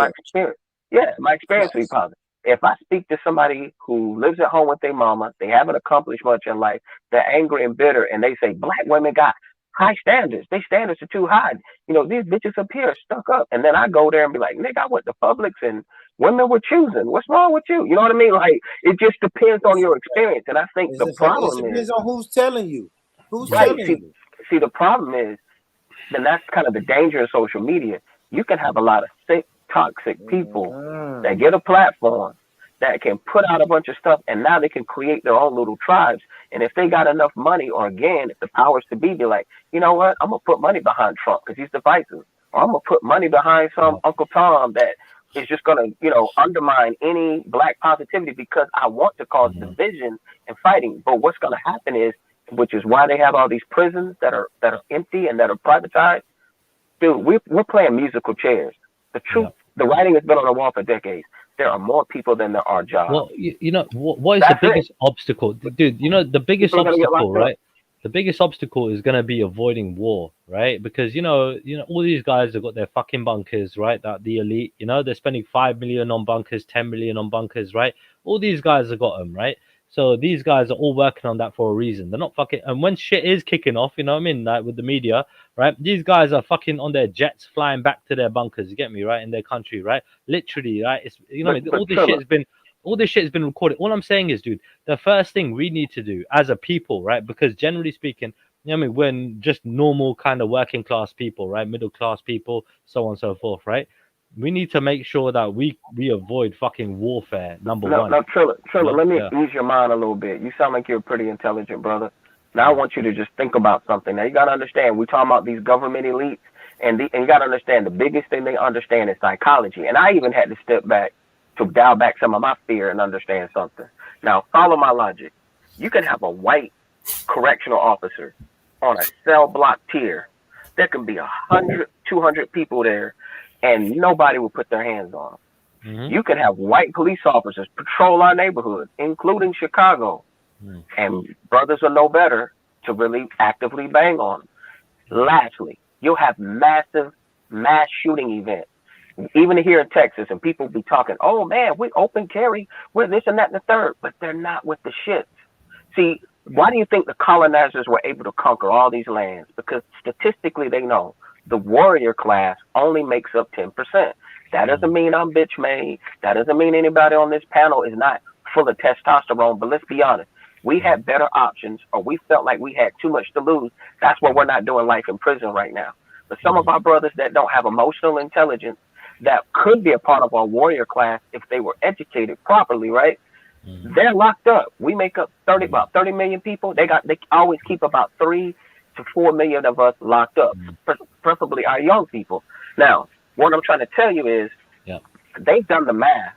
my experience will be positive. If I speak to somebody who lives at home with their mama, they haven't accomplished much in life, they're angry and bitter, and they say black women got high standards. Their standards are too high. You know, these bitches up here are stuck up. And then I go there and be like, nigga, I went to Publix and, Women were choosing. What's wrong with you? You know what I mean? Like, it just depends on your experience. And I think the It problem is, depends on who's telling you. Who's right? telling you? See, the problem is, and that's kind of the danger of social media. You can have a lot of sick, toxic people that get a platform that can put out a bunch of stuff, and now they can create their own little tribes. And if they got enough money, or again, if the powers to be like, you know what, I'm gonna put money behind Trump because he's divisive, or I'm gonna put money behind some Uncle Tom that is just gonna, undermine any black positivity because I want to cause division and fighting. But what's gonna happen is, which is why they have all these prisons that are empty and that are privatized. Dude, we're playing musical chairs. The truth, the writing has been on the wall for decades. There are more people than there are jobs. Well, what is the biggest obstacle, dude? The biggest obstacle, right? The biggest obstacle is gonna be avoiding war, right? Because all these guys have got their fucking bunkers, right? That the elite, they're spending 5 million on bunkers, 10 million on bunkers, right? All these guys have got them, right? So these guys are all working on that for a reason. They're not fucking. And when shit is kicking off, you know what I mean, like with the media, right? These guys are fucking on their jets flying back to their bunkers. You get me, right? In their country, right? Literally, right? It's all this shit has been recorded. All I'm saying is, dude, the first thing we need to do as a people, right? Because generally speaking, we're just normal kind of working class people, right? Middle class people, so on and so forth, right? We need to make sure that we avoid fucking warfare. Number one. Now, Trilla, let me ease your mind a little bit. You sound like you're a pretty intelligent brother. Now I want you to just think about something. Now you got to understand, we're talking about these government elites, and you got to understand the biggest thing they understand is psychology. And I even had to step back to dial back some of my fear and understand something. Now, follow my logic. You can have a white correctional officer on a cell block tier. There can be 100, 200 people there, and nobody will put their hands on them. Mm-hmm. You can have white police officers patrol our neighborhood, including Chicago, and brothers will know better to really actively bang on them. Lastly, you'll have mass shooting events. Even here in Texas, and people be talking, oh man, we open carry, we're this and that and the third, but they're not with the shits. See, why do you think the colonizers were able to conquer all these lands? Because statistically they know the warrior class only makes up 10%. That doesn't mean I'm bitch made. That doesn't mean anybody on this panel is not full of testosterone, but let's be honest. We had better options, or we felt like we had too much to lose. That's why we're not doing life in prison right now. But some of our brothers that don't have emotional intelligence that could be a part of our warrior class if they were educated properly, right? They're locked up. We make up about 30 million people. They always keep about 3 to 4 million of us locked up, preferably our young people. Now, what I'm trying to tell you is they've done the math.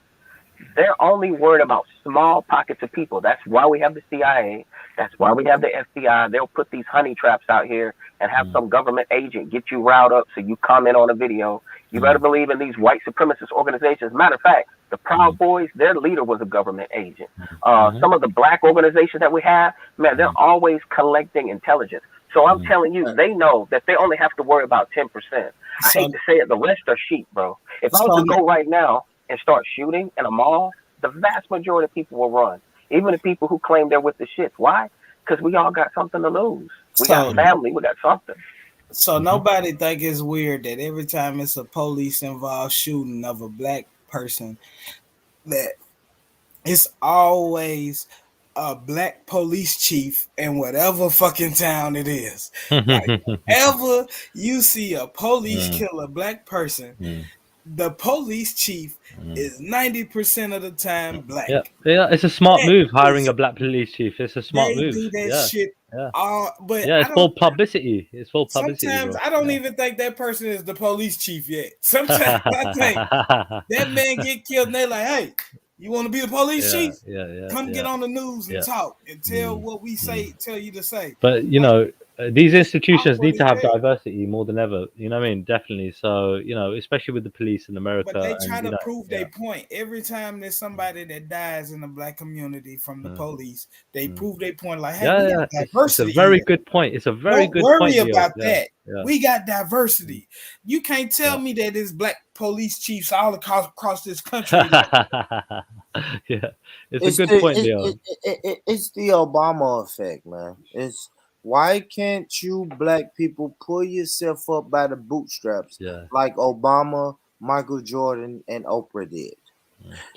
They're only worried about small pockets of people. That's why we have the CIA. That's why we have the FBI. They'll put these honey traps out here and have some government agent get you riled up so you comment on a video. You better believe in these white supremacist organizations. Matter of fact, the Proud Boys, their leader was a government agent. Some of the black organizations that we have, man, they're always collecting intelligence. So I'm telling you, they know that they only have to worry about 10%. I hate to say it, the rest are sheep, bro. If I was to go right now and start shooting in a mall, the vast majority of people will run. Even the people who claim they're with the shits. Why? Because we all got something to lose. We got family. We got something. So nobody think it's weird that every time it's a police involved shooting of a black person, that it's always a black police chief in whatever fucking town it is. Like, ever you see a police kill a black person, the police chief is 90% of the time black. Yeah, it's a smart move hiring a black police chief. It's a smart move. They do that shit. But it's for publicity. It's for publicity. Sometimes I don't even think that person is the police chief yet. Sometimes I think that man get killed and they like, hey, you want to be the police chief? Come get on the news and talk and tell what we say, tell you to say. But these institutions need to have diversity more than ever. You know what I mean? Definitely. So, especially with the police in America. But they try to prove their point. Every time there's somebody that dies in the black community from the police, they prove their point like, hey, we got diversity. It's a very good point. It's a very good point. Don't worry about that. We got diversity. You can't tell me that there's black police chiefs all across this country. It's a good point, Leon. It's the Obama effect, man. It's why can't you black people pull yourself up by the bootstraps like Obama, Michael Jordan, and Oprah did?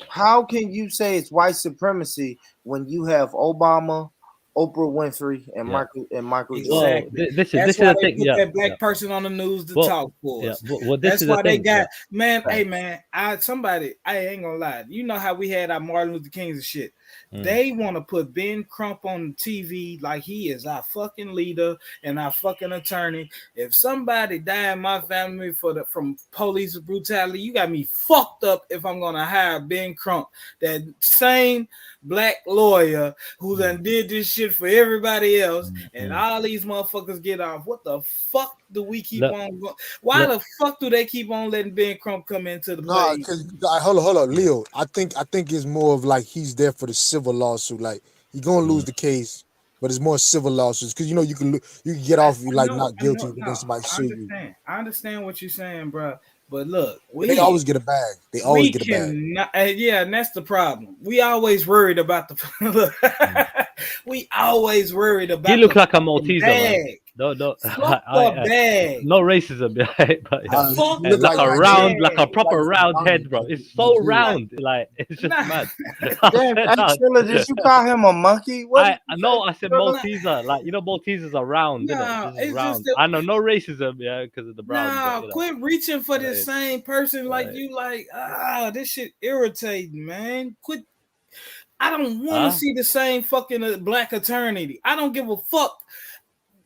How can you say it's white supremacy when you have Obama, Oprah Winfrey, and Michael Jordan? Exactly. This That's is why the they thing. put Yeah, that black person on the news to talk for us. Well, this That's is the why they thing. got man. Hey man, I ain't gonna lie. You know how we had our Martin Luther Kings and shit. They want to put Ben Crump on TV like he is our fucking leader and our fucking attorney. If somebody die in my family from police brutality, you got me fucked up if I'm gonna hire Ben Crump, that same black lawyer who done did this shit for everybody else, and all these motherfuckers get off. What the fuck do we keep on going? Why the fuck do they keep on letting Ben Crump come into the play? Because hold on, Leo. I think it's more of like he's there for the civil lawsuit. Like he's gonna lose the case, but it's more civil lawsuits because you can get off like not guilty, but then somebody sue you. I understand what you're saying, bro. But look, they always get a bag. They always get a bag. Yeah, and that's the problem. We always worried about the. We always worried about. He looked like a Malteser. Bag. No, Bag. no racism, but yeah. like a proper round head, bro. It's so round, like it's just mad. Damn, Trilla, did you call him a monkey? I said Malteser. Like Maltesers are round, it's round. I know, no racism, yeah, because of the brown. Nah, quit reaching for the same person like you. Like, this shit irritating, man. Quit. I don't want to see the same fucking black attorney. I don't give a fuck.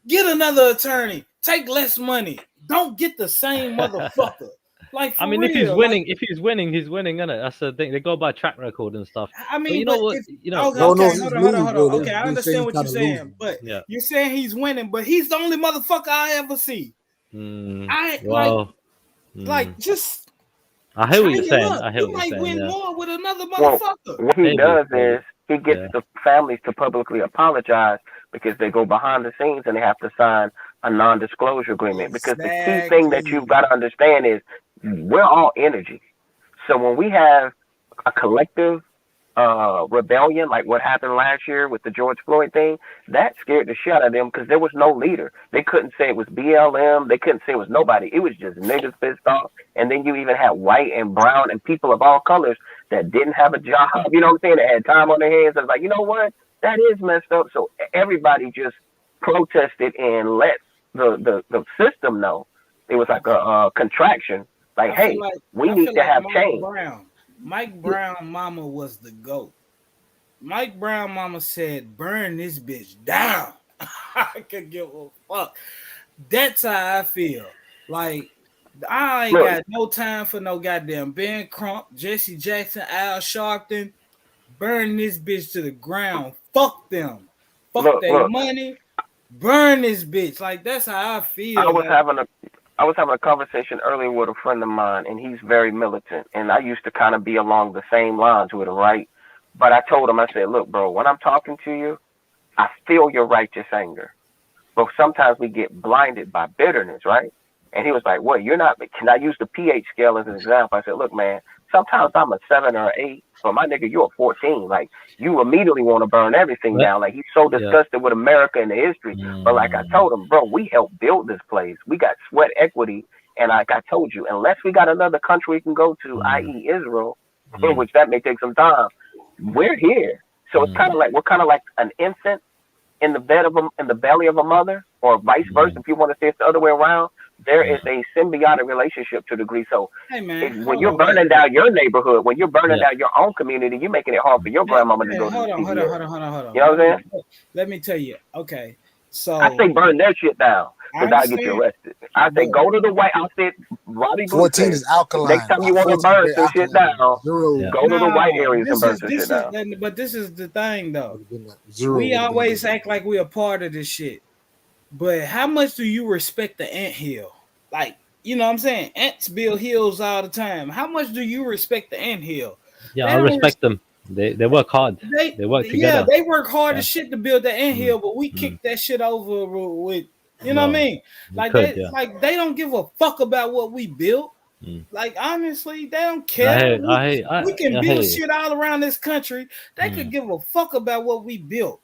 Get another attorney. Take less money. Don't get the same motherfucker. Like, I mean, if he's winning, he's winning, isn't it? That's the thing. They go by track record and stuff. I mean, but you know what? Hold on. Okay, I understand what you're saying, but you're saying he's winning, but he's the only motherfucker I ever see. Just. I hear what you're saying. You might win more with another motherfucker. What he does is he gets the families to publicly apologize because they go behind the scenes and they have to sign a non-disclosure agreement. Because the key thing that you've got to understand is we're all energy. So when we have a collective rebellion, like what happened last year with the George Floyd thing, that scared the shit out of them because there was no leader. They couldn't say it was BLM. They couldn't say it was nobody. It was just niggas pissed off. And then you even had white and brown and people of all colors that didn't have a job, you know what I'm saying, that had time on their hands. I was like, you know what? That is messed up. So everybody just protested and let the system know. It was like a contraction. Like, hey, we need to have change. Mike Brown mama was the GOAT. Mike Brown mama said, burn this bitch down. I could give a fuck. That's how I feel. Like, I ain't got no time for no goddamn Ben Crump, Jesse Jackson, Al Sharpton. Burn this bitch to the ground. Fuck them. Fuck their money. Burn this bitch. Like, that's how I feel. I was having a conversation earlier with a friend of mine, and he's very militant. And I used to kind of be along the same lines with him, right? But I told him, I said, look, bro, when I'm talking to you, I feel your righteous anger. But sometimes we get blinded by bitterness, right? And he was like, what, you're not, can I use the pH scale as an example? I said, look, man, sometimes I'm a 7 or 8, but my nigga, you're a 14. Like, you immediately want to burn everything down. Like, he's so disgusted with America and the history. But like I told him, bro, we helped build this place. We got sweat equity. And like I told you, unless we got another country we can go to, i.e. Israel, which that may take some time, we're here. So it's kind of like, we're kind of like an infant in the belly of a mother, or vice versa. If you want to say it's the other way around, there is a symbiotic relationship to a degree. So hey man, when you're burning down your neighborhood, when you're burning down your own community, you're making it hard for your grandmama to go to the hold on. You know what I'm saying? Let me tell you. Okay, so I say burn their shit down because I get you arrested. I say go to the white. I said Robbie 14 is alkaline. Next time you want to burn some shit down, go to the white areas and burn some shit down. But this is the thing, though. We always act like we're a part of this shit. But how much do you respect the anthill? Like, you know what I'm saying? Ants build hills all the time. How much do you respect the anthill? Yeah, I respect them. They work hard. They work together. Yeah, they work hard as shit to build the anthill, but we kick that shit over with, you know what I mean? Like, they don't give a fuck about what we built. Like, honestly, they don't care. We can build shit all around this country. They could give a fuck about what we built.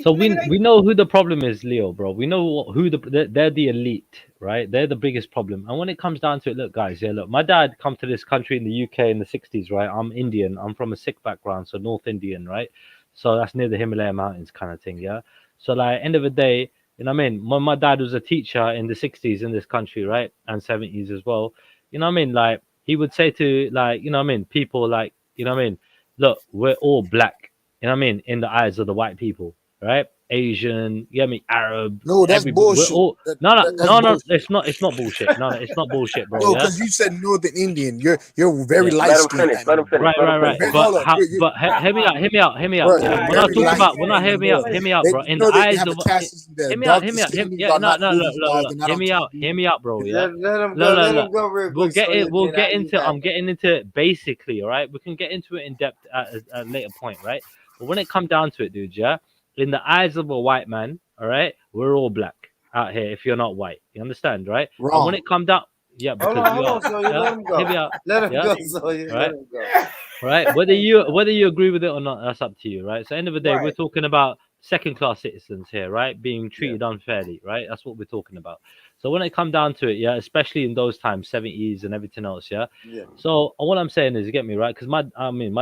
So we know who the problem is, Leo, bro. We know who they're the elite, right? They're the biggest problem. And when it comes down to it, look, guys, yeah, look, my dad come to this country in the UK in the 60s, right? I'm Indian. I'm from a Sikh background, so North Indian, right? So that's near the Himalaya mountains kind of thing, yeah? So like end of the day, you know what I mean? My dad was a teacher in the 60s in this country, right? And 70s as well. You know what I mean? Like he would say to like, you know what I mean, people like, you know what I mean? Look, we're all black, you know what I mean, in the eyes of the white people, right? Asian, you know what I mean, Arab, No, that's bullshit. We're all That's no, bullshit. it's not bullshit. No, it's not bullshit, bro. No, Yeah. because you said Northern Indian. You're very Yeah. light Let him skinned. finish. Let him finish. Right. But But hold up, hear me out. Hear me out. bro, Yeah. you're When I very talk light about when I skinned. hear me out, They, bro. you In know the they eyes have a of caste the hear me out. darkest skinned Yeah, are no, not no, movie no, stars. no. They're not Hear on me out. TV. Hear me out, bro. Yeah. Let him go. Let him go real We'll quick. get So it. We'll then get you into. have I'm getting into it basically. All right. We can get into it in depth at a later point, right? But when it comes down to it, dude, yeah, in the eyes of a white man, all right, we're all black out here. If you're not white, you understand, right? And when Wrong. it comes down, yeah, because hold on, so you yeah, let him go. hear me out. Let him Yeah. go, so you Right. let him go. Right. Whether you agree with it or not, that's up to you, right? So end of the day, we're Right. talking about second class citizens here, right? Being treated unfairly, right? That's what we're talking about. So when it come down to it, yeah, especially in those times, 70s and everything else, yeah. Yeah. So what I'm saying is, you get me, right? Because my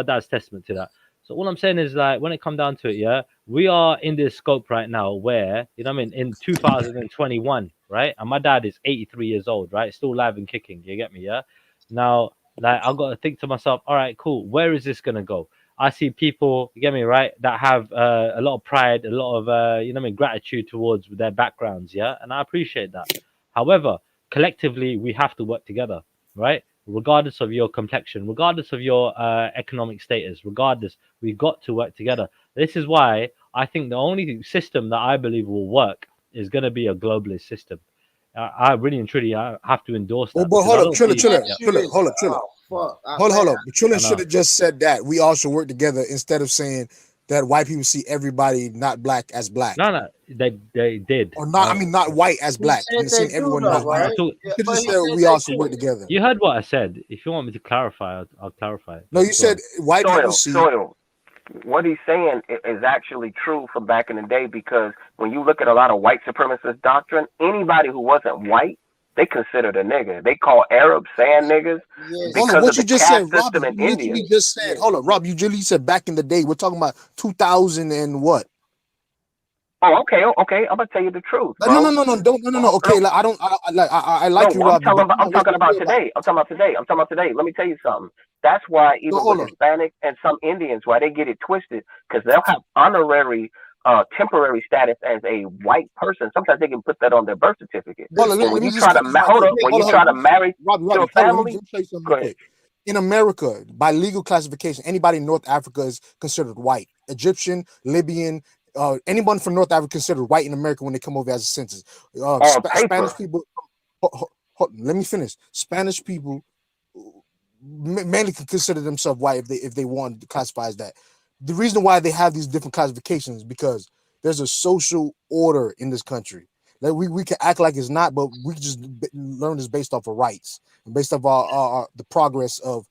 dad's testament to that. So what I'm saying is, like, when it come down to it, yeah, we are in this scope right now where, you know what I mean, in 2021, right? And my dad is 83 years old, right? Still alive and kicking. You get me, yeah? Now, like, I've got to think to myself, all right, cool. Where is this gonna go? I see people, you get me, right, that have a lot of pride, a lot of you know what I mean, gratitude towards their backgrounds, yeah, and I appreciate that. However, collectively, we have to work together, right? Regardless of your complexion, regardless of your economic status, regardless, we've got to work together. This is why I think the only system that I believe will work is going to be a globalist system. I really and truly I have to endorse that. Well, but hold up, Triller. Hold Hold up. But Triller I should know. have just said that we all should work together instead of saying that white people see everybody not black as black. No, they did. Or not, I mean, not white as black. said Seeing they do everyone though, not right? black. So, You should but just he say said we they all should do. work together. you heard what I said. If you want me to clarify, I'll clarify it. No, you Go said on. white people see. Soil. What he's saying is actually true from back in the day, because when you look at a lot of white supremacist doctrine, anybody who wasn't white, they considered a nigger. They call Arabs sand niggers because Hold on, what of you the just caste said, Rob? system in You India. literally just said, hold up, Rob. You literally said back in the day. We're talking about 2000 and what? Oh, okay. I'm gonna tell you the truth, bro. No. Okay, like, I like you, Rob. I'm talking about today. I'm talking about today. Let me tell you something. That's why even with Hispanic and some Indians, why they get it twisted, because they'll have honorary, temporary status as a white person. Sometimes they can put that on their birth certificate. When you try to marry to a family, go ahead. In America, by legal classification, anybody in North Africa is considered white. Egyptian, Libyan, anyone from North Africa considered white in America when they come over as a census. Spanish people. Let me finish. Spanish people mainly can consider themselves white if they want to classify as that. The reason why they have these different classifications is because there's a social order in this country. Like we can act like it's not, but we just learn this based off of rights and based off our the progress of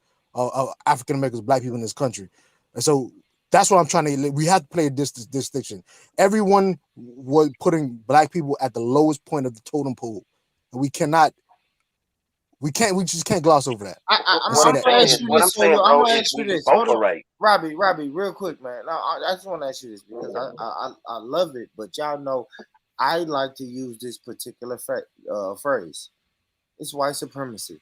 African Americans, black people in this country. And so that's what I'm trying to. We have to play a distinction. Everyone was putting black people at the lowest point of the totem pole, and we just can't gloss over that. I'm gonna ask you this. Hold on, right. Robbie, real quick, man. I just want to ask you this because I love it, but y'all know I like to use this particular phrase. It's white supremacy.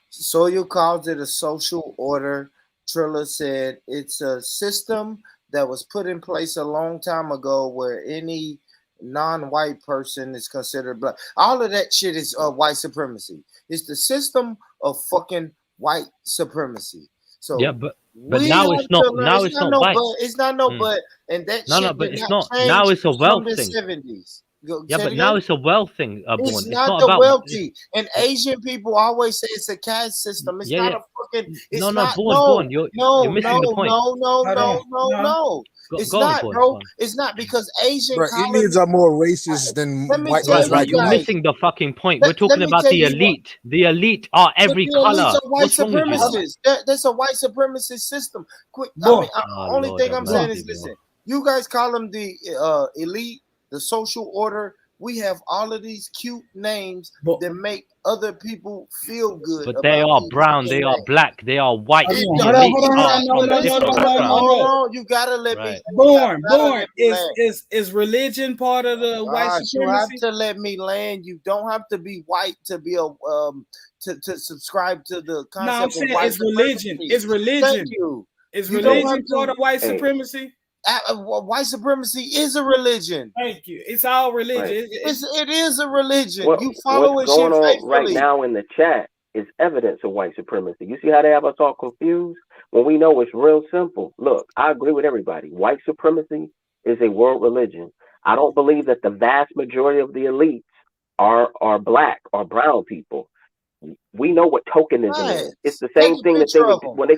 Sawyer calls it a social order. Triller said it's a system that was put in place a long time ago where any non-white person is considered black. All of that shit is white supremacy. It's the system of fucking white supremacy. So yeah, but now it's not. Now it's not white. It's not no but, and that no, shit but did it's not not. Now it's a wealth from the thing. 70s. Yeah, but now it's a wealth thing. It's It's not not the about wealthy. And Asian people always say it's a caste system. It's not a fucking. It's not. Born. You're missing the point. No. It's not, bro. It's not because Asian Indians are more racist than white. You're missing the fucking point. We're talking about the elite. The elite are every color. What's wrong with you? That's a white supremacist system. Only thing I'm saying is listen. You guys call them the elite, the social order. We have all of these cute names that make other people feel good. But they are brown, they are black, they are white. The Hold elite on, are from no. different backgrounds. Hold on, you gotta let me. Born. Is religion part of the white You have supremacy? to let me land. You don't have to be white to be a to subscribe to the concept. No, I'm saying of white it's religion. supremacy. It's religion. Thank you. Is You don't religion have to- part of white supremacy? White supremacy is a religion. Thank you. It's all religion. Right. It is a religion. What, you follow what's it going on faithfully. right now in the chat is evidence of white supremacy. You see how they have us all confused? When we know it's real simple. Look, I agree with everybody. White supremacy is a world religion. I don't believe that the vast majority of the elites are black or brown people. We know what tokenism is. It's the same thing that they would when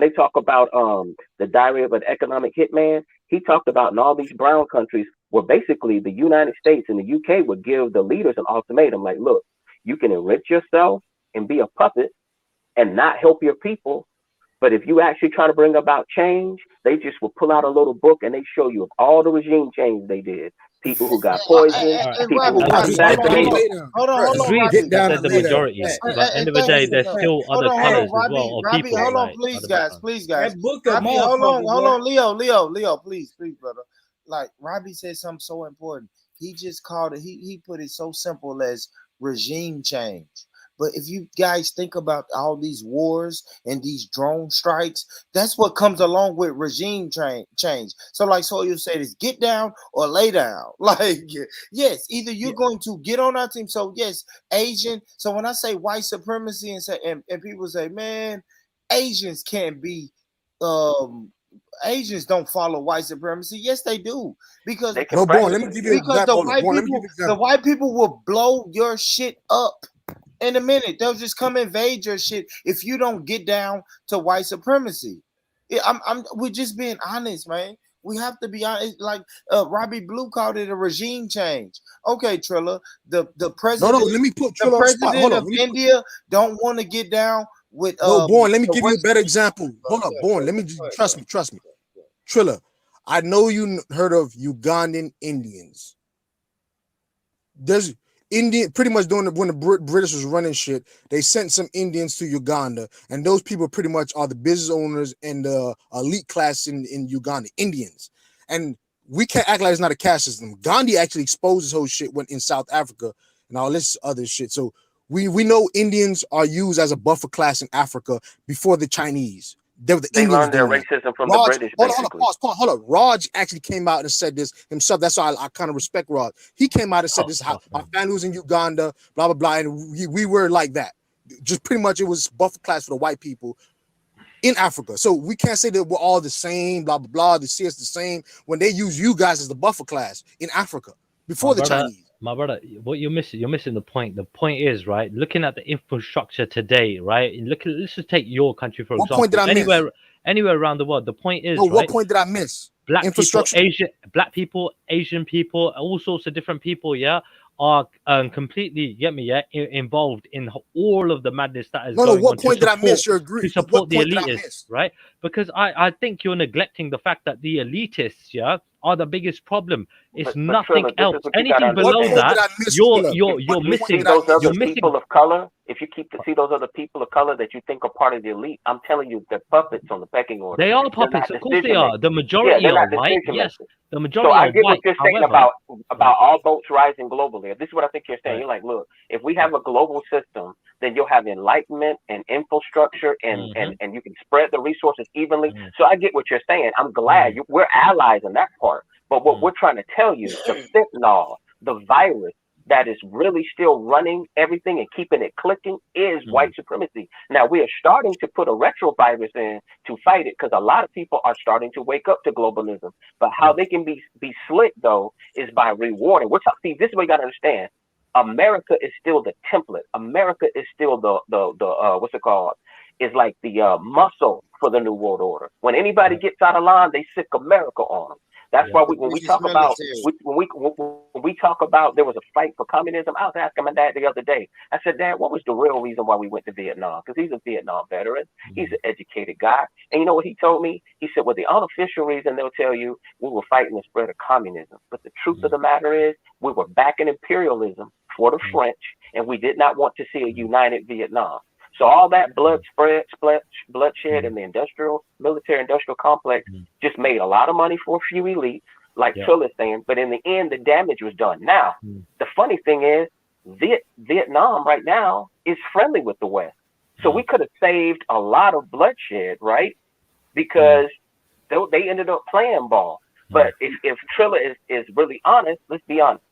they talk about the Diary of an Economic Hitman. He talked about in all these brown countries where basically the United States and the UK would give the leaders an ultimatum like, look, you can enrich yourself and be a puppet and not help your people. But if you actually try to bring about change, they just will pull out a little book and they show you all the regime change they did. People who got poisoned, people who got assassinated. Hold on, Agreed Robbie. that they're the majority, but at the end of the day, there's still other colors as well, or Robbie, people. hold on, like, please, other guys, backgrounds. That book, Robbie, hold on, Leo, please, brother. Like Robbie said something so important. He just called it. He put it so simple as regime change. But if you guys think about all these wars and these drone strikes, that's what comes along with regime change. So like you said, is get down or lay down. Like, yes, either you're going to get on our team. So yes, Asian. So when I say white supremacy and people say, man, Asians can't be Asians don't follow white supremacy. Yes, they do. Because let me give you an example. The white people will blow your shit up. In a minute, they'll just come invade your shit if you don't get down to white supremacy. We're just being honest, man. We have to be honest. Like Robbie Blue called it a regime change. Okay, Trilla, the president. Let me put Trilla the on spot. Hold president on. of India don't want to get down with. Born. Let me give you a better example. Hold up, Born. Let me trust me. Trilla, I know you heard of Ugandan Indians. There's Indian, pretty much when the British was running shit, they sent some Indians to Uganda, and those people pretty much are the business owners and the elite class in Uganda, Indians. And we can't act like it's not a caste system. Gandhi actually exposed this whole shit when in South Africa and all this other shit. So we know Indians are used as a buffer class in Africa before the Chinese. They learned their racism from the British. Hold on. Raj actually came out and said this himself. That's why I kind of respect Raj. He came out and said this. How my family was in Uganda, blah blah blah, and we were like that. Just pretty much, it was buffer class for the white people in Africa. So we can't say that we're all the same, blah blah blah. They see us the same when they use you guys as the buffer class in Africa before the Chinese. My brother, what you're missing the point. The point is, right, looking at the infrastructure today, right? Let's just take your country, for example. What point did I miss? Anywhere around the world. The point is, what point did I miss? Black people, Asian people, all sorts of different people, yeah, are completely, get me, yeah, involved in all of the madness that is going on. What point did I miss? You're agreeing. To support the elitists, right? Because I think you're neglecting the fact that the elitists, yeah, are the biggest problem. It's nothing else. Anything below that, you're missing. You're missing people of color. If you see those other people of color that you think are part of the elite, I'm telling you, they're puppets on the pecking order. They are puppets, of course they are. The majority are white. Yes, the majority are white. So I get what you're saying about all boats rising globally. This is what I think you're saying. You're like, look, if we have a global system, then you'll have enlightenment and infrastructure, and you can spread the resources evenly. So I get what you're saying. I'm glad we're allies in that part. But what we're trying to tell you, the fentanyl, the virus that is really still running everything and keeping it clicking is white supremacy. Now, we are starting to put a retrovirus in to fight it because a lot of people are starting to wake up to globalism. But how they can be slick, though, is by rewarding. See, this is what you got to understand. America is still the template. America is still the what's it called? Is like the muscle for the New World Order. When anybody gets out of line, they sick America on them. That's why when we Which is talk about military. when we talk about there was a fight for communism. I was asking my dad the other day. I said, Dad, what was the real reason why we went to Vietnam? Because he's a Vietnam veteran. He's an educated guy. And you know what he told me? He said, well, the unofficial reason they'll tell you we were fighting the spread of communism. But the truth of the matter is we were backing imperialism for the French, and we did not want to see a united Vietnam. So all that bloodshed in the military-industrial complex just made a lot of money for a few elites, like Trill is saying, but in the end, the damage was done. Now, the funny thing is, Vietnam right now is friendly with the West. So we could have saved a lot of bloodshed, right? Because they ended up playing ball. But if Trilla is really honest, let's be honest,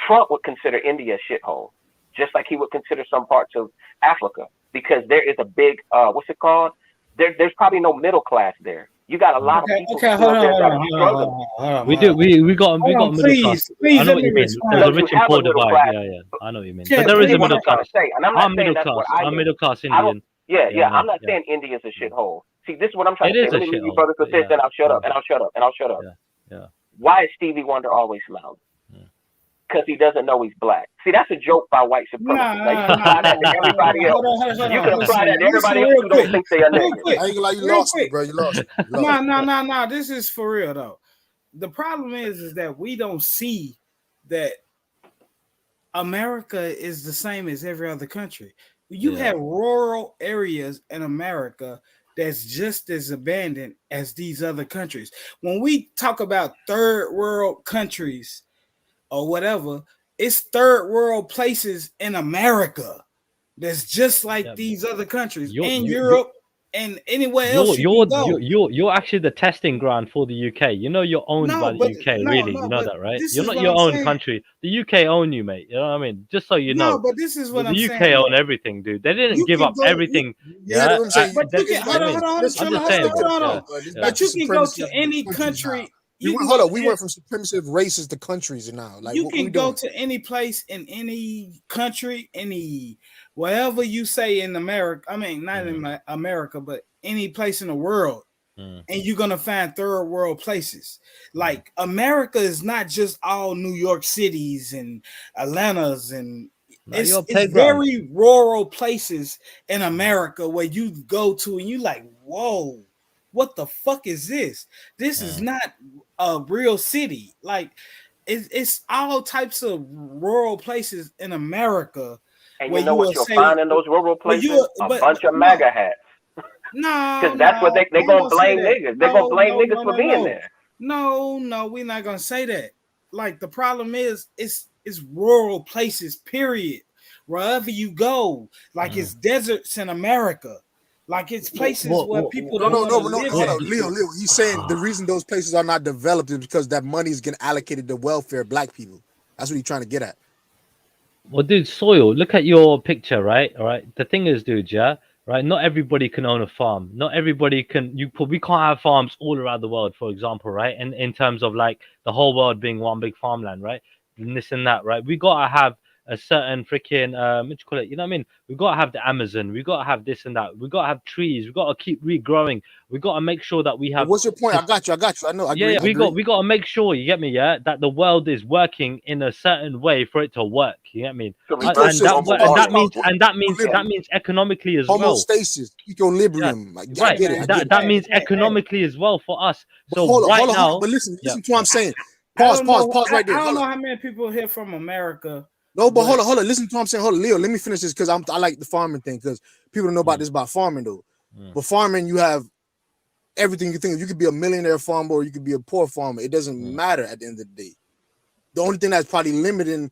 Trump would consider India a shithole, just like he would consider some parts of Africa, because there is a big, what's it called? There's probably no middle class there. You got a lot of people hold on. We got a middle class. Please, I know what you mean. There's a rich and poor divide. Yeah. I know what you mean. But there is a middle class. I'm middle class. I'm middle class Indian. Yeah. I'm not saying India's a shithole. See, this is what I'm trying to say. Let me leave you brothers to this, and I'll shut up. Yeah. Why is Stevie Wonder always smiling? Because he doesn't know he's black. See, that's a joke by white supremacists. You can apply that to everybody else. You can apply that to everybody else who don't think they are niggas. I ain't gonna lie, you lost it, bro. You lost it. No. This is for real though. The problem is that we don't see that America is the same as every other country. You have rural areas in America that's just as abandoned as these other countries. When we talk about third world countries or whatever, it's third world places in America that's just like these other countries in Europe and anywhere else. You're actually the testing ground for the UK. You know you're owned by the UK, really. You know that, right? You're not your own country. The UK own you, mate. You know what I mean? Just so you know. No, but this is what I'm saying. The UK own everything, dude. They didn't give up everything. But you can hold on. But you can go to any country. We went from supremacy races to countries now. Like you can go to any place in any country, any wherever you say in America. I mean, not in America, but any place in the world, and you're gonna find third world places. Like America is not just all New York cities and Atlantas, and it's very rural places in America where you go to and you like, whoa. What the fuck is this? This is not a real city. Like it's all types of rural places in America. And you know what you'll find in those rural places? A bunch of MAGA hats. No, because that's what they're gonna blame niggas. They're gonna blame niggas for being there. No, we're not gonna say that. Like the problem is, it's rural places. Period. Wherever you go, like it's deserts in America. Like it's places where people no, Leo. He's saying the reason those places are not developed is because that money is getting allocated to welfare of black people. That's what he's trying to get at. Well, dude, Soil, look at your picture, right? All right. The thing is, dude, right? Not everybody can own a farm. Not everybody can. We can't have farms all around the world, for example, right? And in terms of like the whole world being one big farmland, right? And this and that, right? We gotta have a certain freaking what you call it, you know what I mean? We gotta have the Amazon, we gotta have this and that, we gotta have trees, we gotta keep regrowing, we gotta make sure that we have. What's your point? I got you. I know. We gotta make sure, you get me, that the world is working in a certain way for it to work. You get me? That means economically as well. Homeostasis, equilibrium. Right. That means economically as well for us. So hold on, now, but listen to what I'm saying. Pause right there. I don't know how many people here from America. No, but hold on. Listen to what I'm saying. Hold on, Leo. Let me finish this because I like the farming thing because people don't know about this about farming though. But farming, you have everything you think of. You could be a millionaire farmer or you could be a poor farmer. It doesn't matter at the end of the day. The only thing that's probably limiting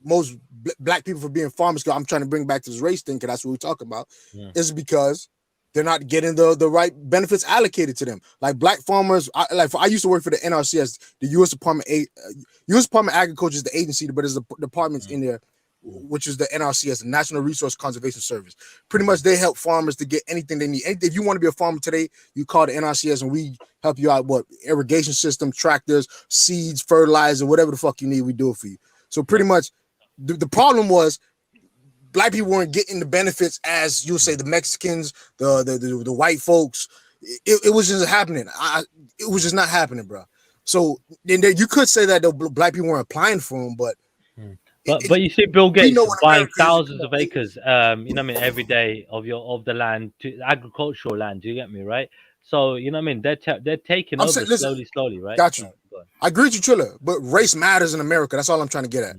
most black people for being farmers, because I'm trying to bring back to this race thing, because that's what we're talking about, is because they're not getting the right benefits allocated to them. Like black farmers, I used to work for the NRCS, the U.S. Department of Agriculture is the agency, but there's the departments in there, which is the NRCS, the National Resource Conservation Service. Pretty much they help farmers to get anything they need. If you want to be a farmer today, you call the NRCS and we help you out, irrigation system, tractors, seeds, fertilizer, whatever the fuck you need, we do it for you. So pretty much the problem was black people weren't getting the benefits as you'll say the Mexicans, the white folks, it was just happening. It was just not happening, bro. So then you could say that the black people weren't applying for them, but but you see Bill Gates know what buying America is. thousands of acres, you know what I mean, every day of the land to agricultural land. Do you get me, right? So you know what I mean, they're taking over slowly, right? Got you. I agree with you, Trilla, but race matters in America. That's all I'm trying to get at.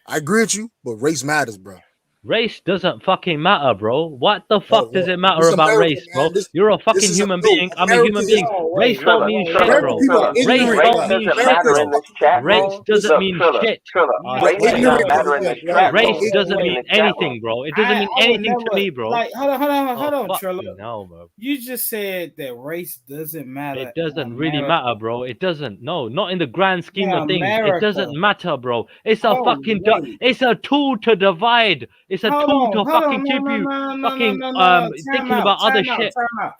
I agree with you, but race matters, bro. Race doesn't fucking matter, bro. What the fuck does it matter about race, bro? You're a fucking human being. I'm a human being. Race don't mean shit, bro. Race don't mean shit, bro. Race doesn't mean shit. Race doesn't mean anything, bro. It doesn't mean anything to me, bro. Like, hold on, Trilla. No, bro. You just said that race doesn't matter. It doesn't really matter, bro. It doesn't. No, not in the grand scheme of things. It doesn't matter, bro. It's a fucking. It's a tool to divide. It's a tool to fucking keep you fucking thinking about other shit.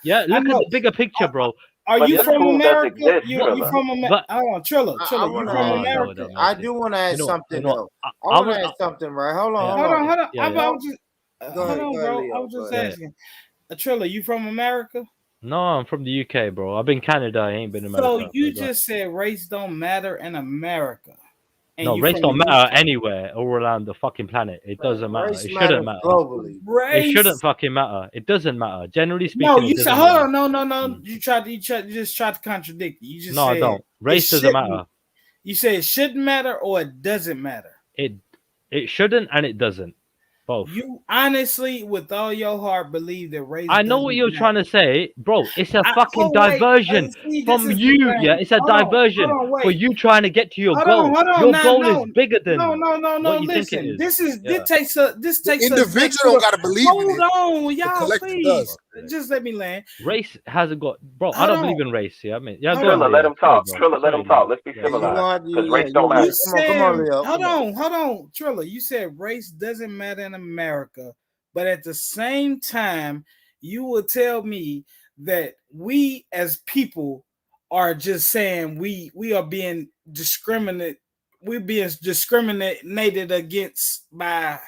Yeah, look at the bigger picture, bro. Are you from America? You from America? Hold on, Trilla, you from America? I do want to add something though. I want to add something, right? Hold on. Hold on, bro. I was just asking. Trilla, you from America? No, I'm from the UK, bro. I've been Canada. I ain't been in America. So you just said race don't matter in America. No, race don't matter anywhere all around the fucking planet. It doesn't matter. It shouldn't matter. Globally. It shouldn't fucking matter. It doesn't matter. Generally speaking. No, you said hold on. No. You just tried to contradict me. You just said I don't. Race doesn't matter. You say it shouldn't matter or it doesn't matter. It shouldn't and it doesn't. Both. You honestly, with all your heart, believe that race. I know what you're trying to say, bro. It's a fucking diversion from you. Yeah, it's a diversion for you trying to get to your goal. Your goal is bigger than what you think it is. This takes a individual don't gotta believe in it. Hold on, y'all, please. Just let me land. Race hasn't got, bro. I don't believe in race. Yeah, I mean, yeah. Trilla, let him talk. Trilla, let him talk. Let's be civilized. Because race don't matter. Come on, Leo. Hold on, Trilla. You said race doesn't matter in America, but at the same time, you will tell me that we as people are just saying we are being discriminated. We're being discriminated against by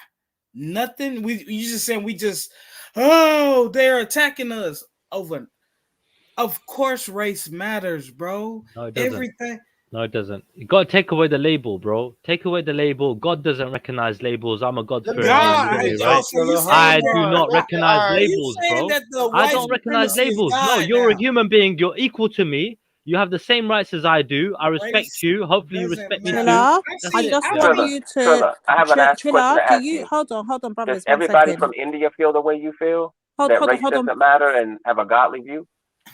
nothing. You just saying we just. Oh, they're attacking us over. Of course, race matters, bro. No, it doesn't. Everything. No, it doesn't. You got to take away the label, bro. Take away the label. God doesn't recognize labels. I'm a God-fearing individual, right? I do not recognize labels, bro. I don't recognize labels. No, you're a human being. You're equal to me. You have the same rights as I do. I respect you. Hopefully, you respect me too. I just want you to. I have an question to ask you. Hold on, brothers. Does everybody from India feel the way you feel? That race doesn't matter and have a godly view?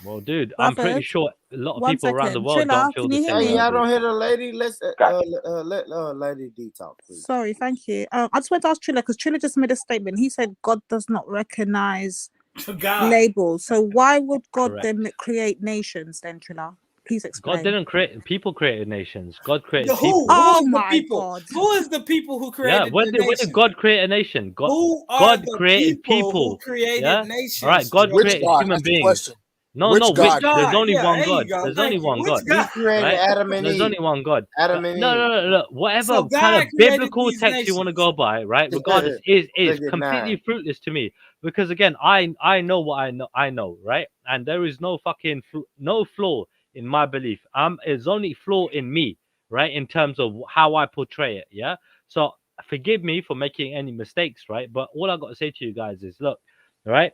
Well, dude, I'm pretty sure a lot of people around the world don't feel the same. Hey, y'all don't hear the lady? Let's let Lady D talk, please. Sorry, thank you. I just want to ask Trilla because Trilla just made a statement. He said God does not recognize labels. So why would God then create nations then, Trilla? Please explain. God didn't create people; created nations. God created who? people. Oh my God! Who is the people who created? Yeah, when did God create a nation? God created people. Who created nations? All right, God created human beings. No, God? There's only one God. There's only one God. He created Adam and Eve. There's only one God. Adam and Eve. No. Whatever kind of biblical text you want to go by, right? Regardless, is completely fruitless to me because again, I know what I know, right? And there is no fucking no flaw in my belief. There's only flaw in me, right? In terms of how I portray it, yeah. So forgive me for making any mistakes, right? But all I got to say to you guys is, look, right?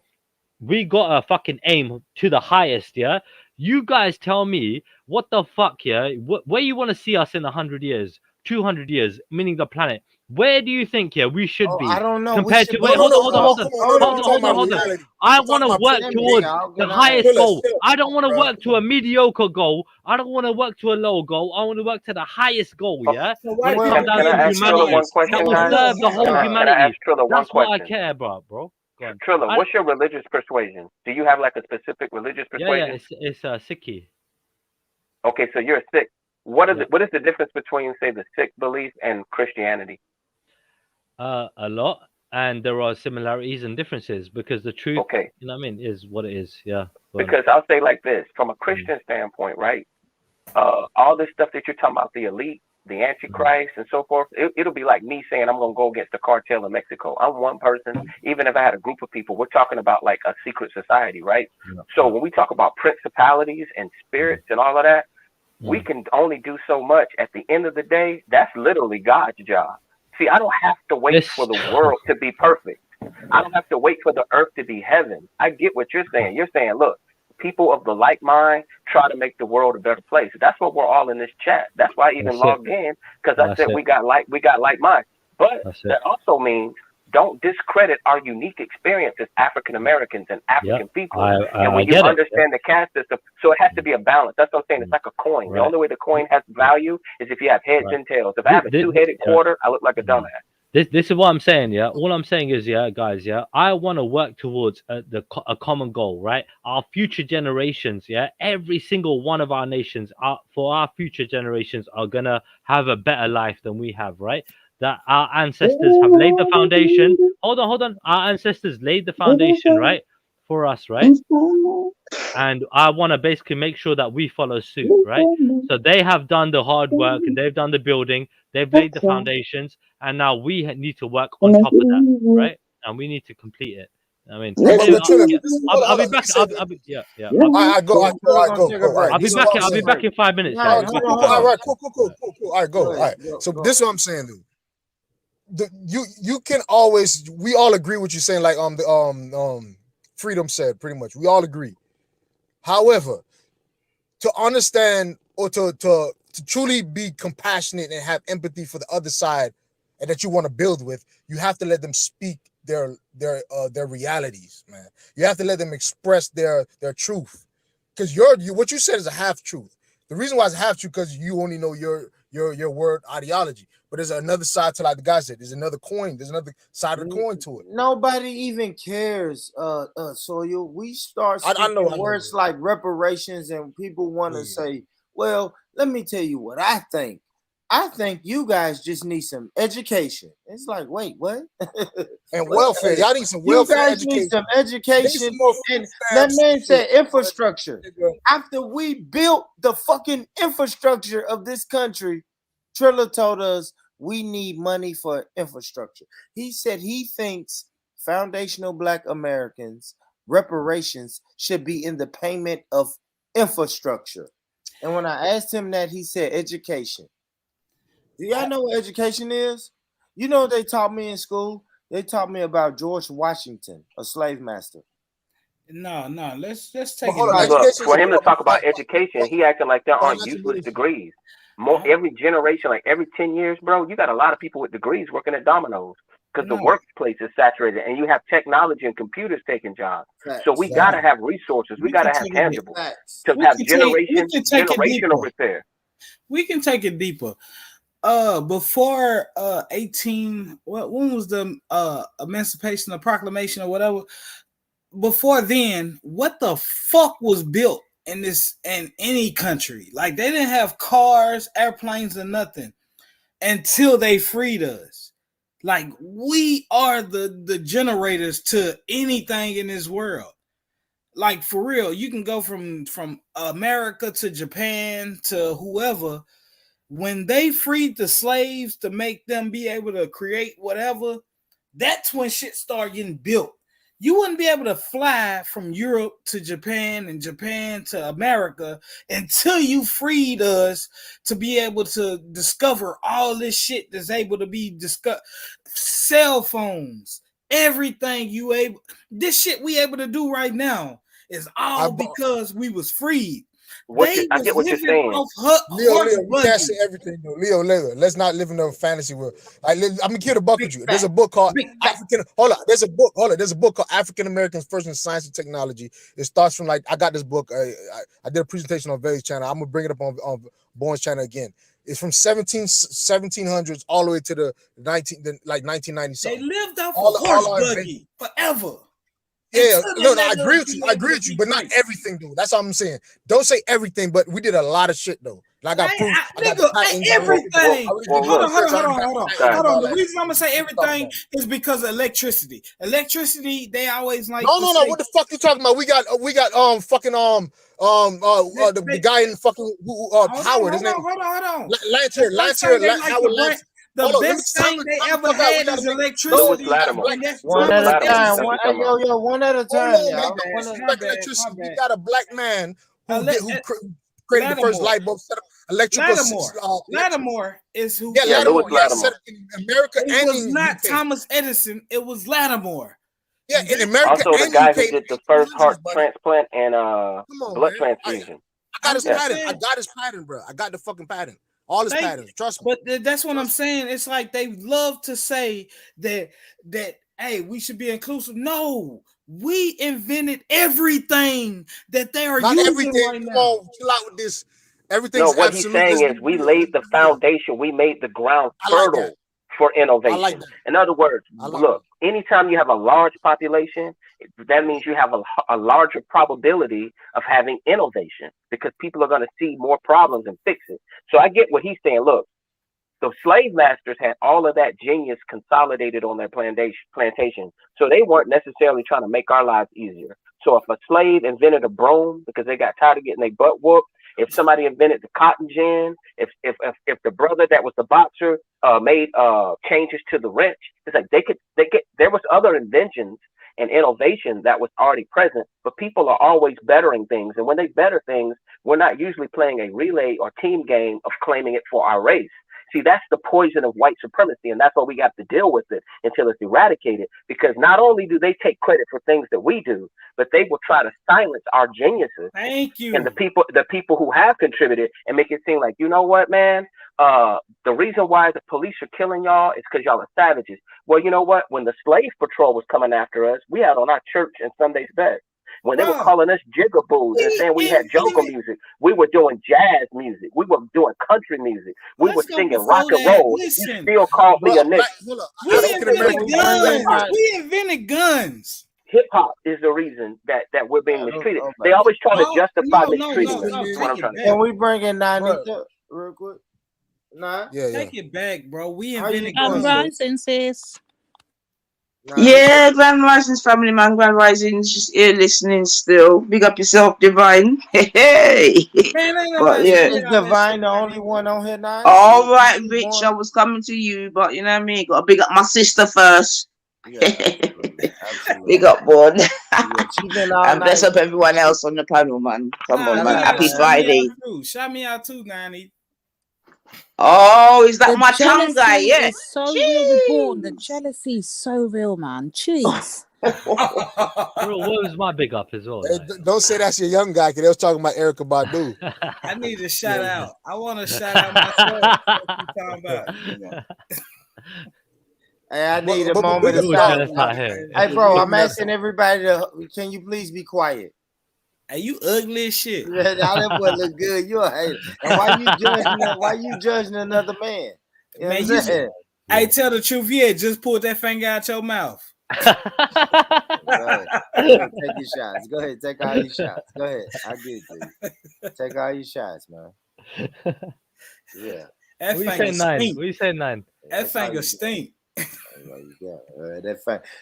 We got a fucking aim to the highest, yeah? You guys tell me what the fuck, yeah? Where you want to see us in 100 years, 200 years, meaning the planet? Where do you think, yeah, we should be? I don't know. Compared to wait, hold on. I want to work towards the highest goal. I don't want to work to a mediocre goal. I don't want to work to a low goal. I want to work to the highest goal, yeah? When it comes down to humanity, that will serve the whole humanity. That's what I care about, bro. Trilla, what's your religious persuasion? Do you have like a specific religious persuasion? Yeah, it's Sikhi. Okay, so you're a Sikh. What is the difference between, say, the Sikh belief and Christianity? A lot, and there are similarities and differences because the truth, you know what I mean, is what it is. Yeah. Because I'll say like this, from a Christian standpoint, right? All this stuff that you're talking about, the elite, the Antichrist, and so forth. It'll be like me saying I'm going to go against the cartel in Mexico. I'm one person. Even if I had a group of people, we're talking about like a secret society, right? So when we talk about principalities and spirits and all of that, we can only do so much. At the end of the day, that's literally God's job. See, I don't have to wait for the world to be perfect. I don't have to wait for the earth to be heaven. I get what you're saying. You're saying, look, people of the like mind try to make the world a better place. That's what we're all in this chat. That's why I even logged in, because I said we got like mind. But that also means don't discredit our unique experience as African Americans and African people. And when you understand the caste system, so it has to be a balance. That's what I'm saying. It's like a coin. Right. The only way the coin has value is if you have heads and tails. If I have a two-headed quarter, I look like a dumbass. This is what I'm saying, yeah. All I'm saying is, yeah, guys, yeah, I want to work towards a common goal, right? Our future generations, yeah, every single one of our nations, for our future generations, are gonna have a better life than we have, right? That our ancestors have laid the foundation. Hold on. Our ancestors laid the foundation, right, for us, right? And I want to basically make sure that we follow suit, right? So they have done the hard work and they've done the building, they've laid the foundations, and now we need to work on top of that, right? And we need to complete it. I mean, I'll be back. I'll be back in 5 minutes. All right, cool. All right, go. All right. So this is what I'm saying, dude. You can always, we all agree what you're saying, like Freedom said, pretty much. We all agree. However, to understand or to truly be compassionate and have empathy for the other side and that you want to build with, you have to let them speak their realities, man. You have to let them express their truth. Because what you said is a half truth. The reason why it's a half truth because you only know your word ideology. But there's another side to, like the guy said, there's another coin, there's another side of the coin to it. Nobody even cares, Soil. We start speaking words like reparations, and people want to say, well, let me tell you what I think. I think you guys just need some education. It's like, wait, what? And welfare. Y'all need some welfare. You guys need some education. And that man said infrastructure. After we built the fucking infrastructure of this country, Trilla told us we need money for infrastructure. He said he thinks foundational Black Americans reparations should be in the payment of infrastructure. And when I asked him that, he said education. Do y'all know what education is? You know what they taught me in school? They taught me about George Washington, a slave master. No, let's take it. Look, for him to talk about education, he acting like there aren't useless degrees. Every generation, like every 10 years, bro, you got a lot of people with degrees working at Domino's because the workplace is saturated and you have technology and computers taking jobs. So we got to have resources. We got to have tangible to have generational repair. We can take it deeper. Before 18, when was the Emancipation, the Proclamation or whatever? Before then, what the fuck was built in any country? Like, they didn't have cars, airplanes, or nothing until they freed us. Like, we are the generators to anything in this world. Like, for real, you can go from America to Japan to whoever. When they freed the slaves to make them be able to create whatever, that's when shit started getting built. You wouldn't be able to fly from Europe to Japan and Japan to America until you freed us to be able to discover all this shit that's able to be discovered. Cell phones, everything this shit we able to do right now is all because we was freed. I get what you're saying. Leo, we can't say everything though. Leo, let's not live in a fantasy world. Like, I'm gonna kill the buck with you. There's a book called African. Hold on. There's a book called African Americans First in Science and Technology. It starts from, like, I got this book. I did a presentation on Vay's channel. I'm gonna bring it up on Bourne's channel again. It's from 1700s all the way to the 1990 something. They lived off a horse buggy forever. Yeah, no, I agree with you. I agree with you, but not everything, though. That's all I'm saying. Don't say everything, but we did a lot of shit, though. And I got proof. I got the Nigga, patents. everything. Well, Hold look, on. The reason I'm gonna say everything is because of electricity. Electricity, they always like. No. What the fuck you talking about? We got fucking the guy in fucking Howard. His name. Hold on. Lancer. Howard Lancer. The best thing they ever had is electricity. One at a time. One at a time, y'all. We got a black man who created the first light bulb, set up electrical. Lattimore is who. Yeah, Lattimore. Set up in America it and was in not UK. Thomas Edison. It was Lattimore. Yeah, in America. Also, the guy who did the first heart transplant and blood transfusion. I got his patent, bro. I got the fucking patent. All his patents. Trust me. But that's what I'm saying. It's like they love to say that hey, we should be inclusive. No, we invented everything that they are using right now. Oh, chill out with this. Everything's what he's saying is we laid the foundation. We made the ground fertile for innovation. I like that. In other words, look, anytime you have a large population, that means you have a larger probability of having innovation because people are going to see more problems and fix it. So I get what he's saying. Look, the slave masters had all of that genius consolidated on their plantation. So they weren't necessarily trying to make our lives easier. So if a slave invented a broom because they got tired of getting their butt whooped, if somebody invented the cotton gin, if the brother that was the boxer made changes to the wrench, it's like there was other inventions and innovation that was already present, but people are always bettering things. And when they better things, we're not usually playing a relay or team game of claiming it for our race. See, that's the poison of white supremacy, and that's why we have to deal with it until it's eradicated, because not only do they take credit for things that we do, but they will try to silence our geniuses. Thank you. And the people who have contributed and make it seem like, you know what, man, the reason why the police are killing y'all is because y'all are savages. Well, you know what? When the slave patrol was coming after us, we had on our church and Sunday's best. When they were calling us jigaboos and saying we had jungle music, we were doing jazz music. We were doing country music. We were singing rock and roll. You still called me a nigga. We invented guns. Hip hop is the reason that we're being mistreated. They always try to justify mistreating us. Can we bring in 90 real quick? Nah. Take it back, bro. We invented guns. Rising, sis. Yeah, Grand Rising's family, man. Grand Rising's just here listening still. Big up yourself, Divine. Hey. But yeah. Is Divine the only one on here now? All right, Rich, I was coming to you, but you know what I mean? Gotta big up my sister first. Yeah, absolutely. Big up, board. And bless up everyone else on the panel, man. Come on, man. Happy Friday. Shout me out too, Nanny. Oh, is that my tongue guy? Yeah. It's so real, reborn. The jealousy is so real, man. Jeez. What was my big up as well? Hey, don't say that's your young guy, because they was talking about Erykah Badu. I need a shout out. I want to shout out myself. What you talking about? Hey, I need a moment of silence. Hey, bro, I'm asking everybody can you please be quiet? Hey, you ugly as shit. Yeah, that boy look good. You a hater. And why you judging another man? You know what I'm saying? Hey, tell the truth. Yeah, just pull that finger out your mouth. Go ahead. Take your shots. Go ahead. Take all your shots. Go ahead. I get it to you. Take all your shots, man. Yeah. What you say 9? That finger stink.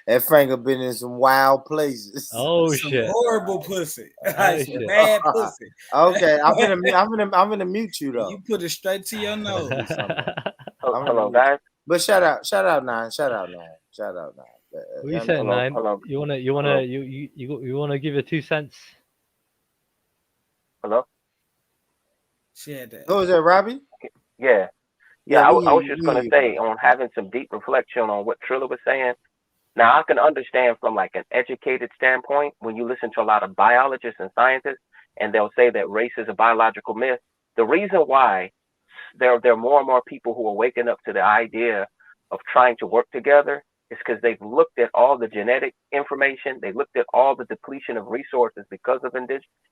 That finger been in some wild places. Oh some shit! Horrible pussy. Oh, some bad pussy. Okay, I'm gonna mute you though. You put it straight to your nose. Hello, guys. But shout out 9. Shout out 9. What you saying, 9? You wanna give your 2 cents? Hello. Share that. Who was that, Robbie? Yeah. I was just going to say, on having some deep reflection on what Trilla was saying. Now, I can understand from like an educated standpoint when you listen to a lot of biologists and scientists, and they'll say that race is a biological myth. The reason why there are more and more people who are waking up to the idea of trying to work together is because they've looked at all the genetic information. They looked at all the depletion of resources because of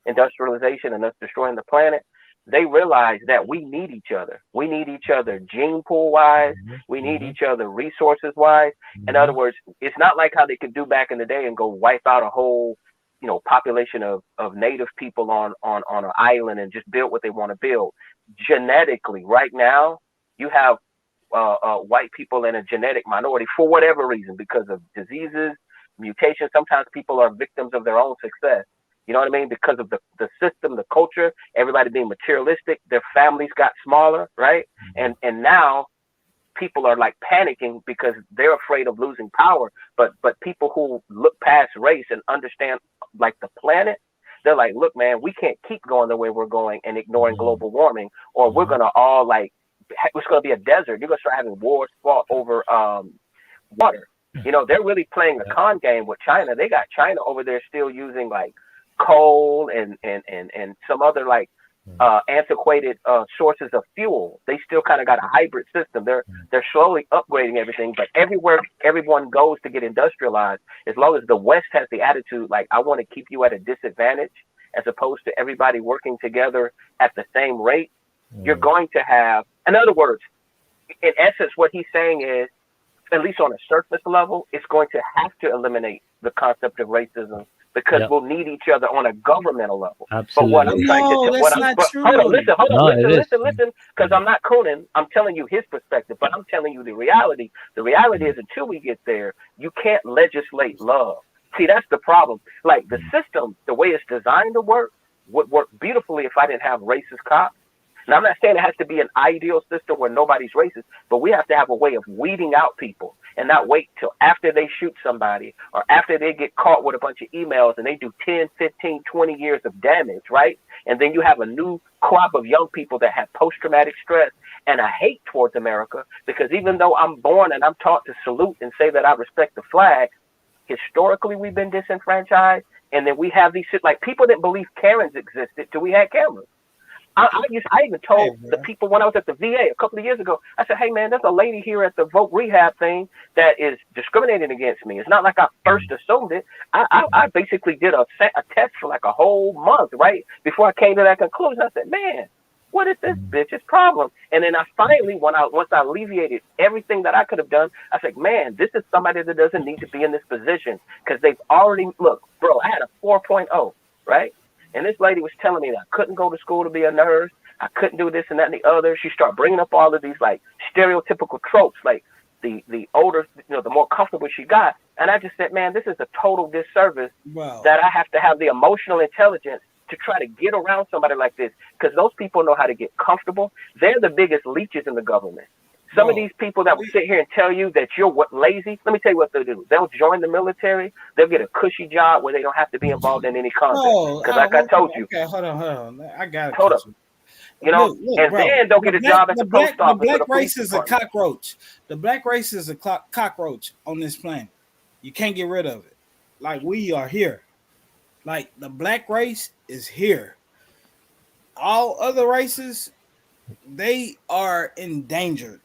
industrialization and us destroying the planet. They realize that we need each other. We need each other gene pool wise. We need each other resources wise. In other words, it's not like how they could do back in the day and go wipe out a whole, population of native people on an island and just build what they want to build. genetically, right now, you have white people in a genetic minority for whatever reason, because of diseases, mutations. Sometimes people are victims of their own success. You know what I mean? Because of the system, the culture, everybody being materialistic, their families got smaller, right? And now people are like panicking because they're afraid of losing power. But people who look past race and understand like the planet, they're like, look, man, we can't keep going the way we're going and ignoring global warming, or we're gonna all like, it's gonna be a desert. You're gonna start having wars fought over water. You know, they're really playing a con game with China. They got China over there still using like coal and some other like antiquated sources of fuel. They still kind of got a hybrid system. They're slowly upgrading everything, but everywhere everyone goes to get industrialized, as long as the West has the attitude like, I want to keep you at a disadvantage, as opposed to everybody working together at the same rate, you're going to have, in other words, in essence, what he's saying is, at least on a surface level, it's going to have to eliminate the concept of racism, because we'll need each other on a governmental level. Absolutely. But what I'm trying to tell, hold on, listen, because I'm not cooning. I'm telling you his perspective, but I'm telling you the reality. The reality is, until we get there, you can't legislate love. See, that's the problem. Like, the system, the way it's designed to work, would work beautifully if I didn't have racist cops. Now, I'm not saying it has to be an ideal system where nobody's racist, but we have to have a way of weeding out people and not wait till after they shoot somebody or after they get caught with a bunch of emails and they do 10, 15, 20 years of damage, right? And then you have a new crop of young people that have post-traumatic stress and a hate towards America, because even though I'm born and I'm taught to salute and say that I respect the flag, historically we've been disenfranchised. And then we have these shit, like, people didn't believe Karens existed till we had cameras. I even told the people when I was at the VA a couple of years ago, I said, hey, man, there's a lady here at the vote rehab thing that is discriminating against me. It's not like I first assumed it. I basically did a test for like a whole month, right, before I came to that conclusion. I said, man, what is this bitch's problem? And then I finally, once I alleviated everything that I could have done, I said, man, this is somebody that doesn't need to be in this position, because they've already, look, bro, I had a 4.0, right? And this lady was telling me that I couldn't go to school to be a nurse. I couldn't do this and that and the other. She started bringing up all of these like stereotypical tropes, like the older, the more comfortable she got. And I just said, man, this is a total disservice that I have to have the emotional intelligence to try to get around somebody like this, because those people know how to get comfortable. They're the biggest leeches in the government. Some of these people that will sit here and tell you that you're lazy, let me tell you what they'll do. They'll join the military. They'll get a cushy job where they don't have to be involved in any conflict. Because like I told you. Okay, hold on. I got it. Hold up. Look, and bro, then they'll get a job at the post office. The black race is a cockroach. The black race is a cockroach on this planet. You can't get rid of it. Like, we are here. Like, the black race is here. All other races, they are endangered.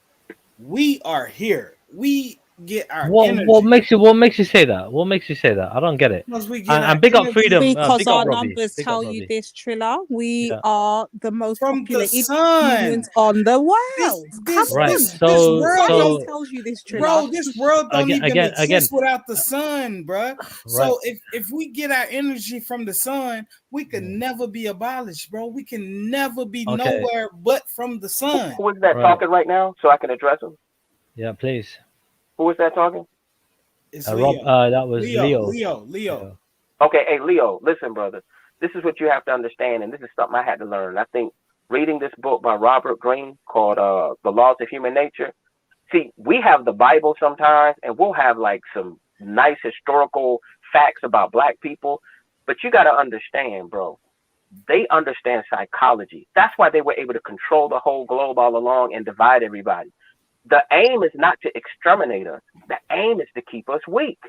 We are here. We get our energy. What makes you say that? What makes you say that? I don't get it. And big up freedom. Because our numbers tell you this, Triller. We are the most popular humans on the world. This world tells you this, Triller. Bro, this world don't even exist without the sun, bro. So if we get our energy from the sun, we can never be abolished, bro. We can never be nowhere but from the sun. Who is that talking right now, so I can address him? Yeah, please. Who was that talking? It's that was Leo. Leo. Okay, hey, Leo, listen, brother. This is what you have to understand, and this is something I had to learn. I think reading this book by Robert Greene called The Laws of Human Nature. See, we have the Bible sometimes, and we'll have like some nice historical facts about black people, but you got to understand, bro, they understand psychology. That's why they were able to control the whole globe all along and divide everybody. The aim is not to exterminate us. The aim is to keep us weak.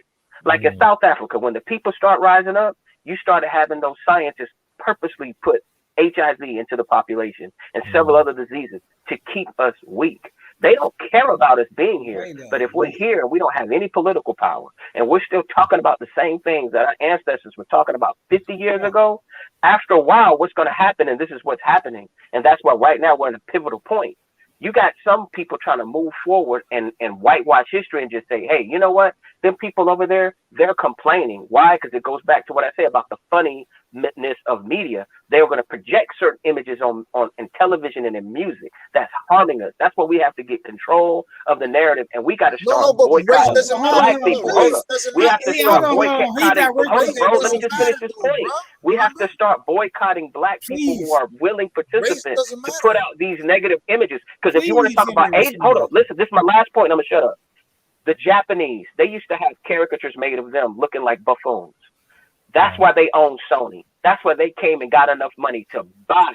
Like in South Africa, when the people start rising up, you started having those scientists purposely put HIV into the population and several other diseases to keep us weak. They don't care about us being here. But if we're here and we don't have any political power and we're still talking about the same things that our ancestors were talking about 50 years ago, after a while, what's going to happen, and this is what's happening, and that's why right now we're in a pivotal point. You got some people trying to move forward and whitewash history and just say, hey, you know what? Them people over there, they're complaining. Why? Because it goes back to what I say about the funniness of media. They're going to project certain images on in television and in music that's harming us. That's why we have to get control of the narrative, and we got to start boycotting black people. Hold up. We have to start boycotting. Bro, let me just finish this point. We have to start boycotting black people who are willing participants to put out these negative images. Because if you want to talk about age, hold up, listen, this is my last point. I'm going to shut up. The Japanese, they used to have caricatures made of them looking like buffoons. That's why they own Sony. That's why they came and got enough money to buy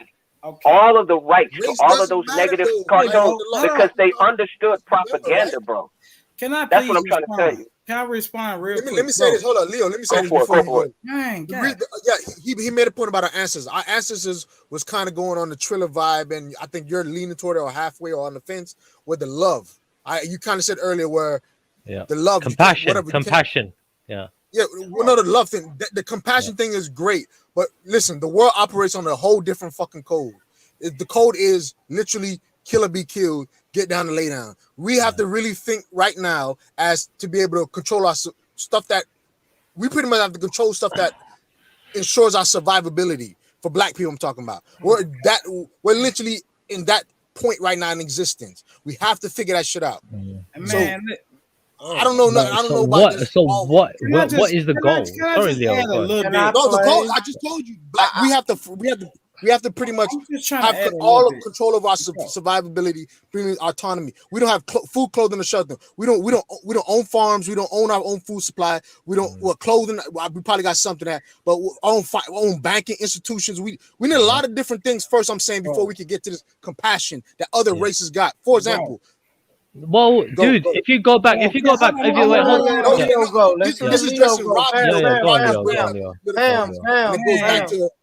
all of the rights to all of those negative cartoons because they understood propaganda, bro. Can I That's what I'm trying to tell you. Can I respond real quick? Let me say this. Hold on, Leo. Let me say this before you go. He made a point about our ancestors. Our ancestors was kind of going on the Triller vibe, and I think you're leaning toward it or halfway or on the fence with the love. You kind of said earlier where the love, compassion. Yeah, well, no, the love thing, the compassion thing is great, but listen, the world operates on a whole different fucking code. The code is literally kill or be killed, get down and lay down. We have to really think right now as to be able to control our stuff that we pretty much have to control stuff that ensures our survivability for black people. I'm talking about. We're literally in that point right now in existence. We have to figure that shit out. Man, I don't know. I don't know about this. What is the goal? Sorry, Leo. The goal. I just told you. We have to pretty much have all of control of our survivability, autonomy. We don't have food, clothing, or shelter. We don't own farms. We don't own our own food supply. We don't clothing. We probably got something but we own banking institutions. We need a lot of different things first. I'm saying before we can get to this compassion that other races got. For example. Well, dude, if you go back, this is just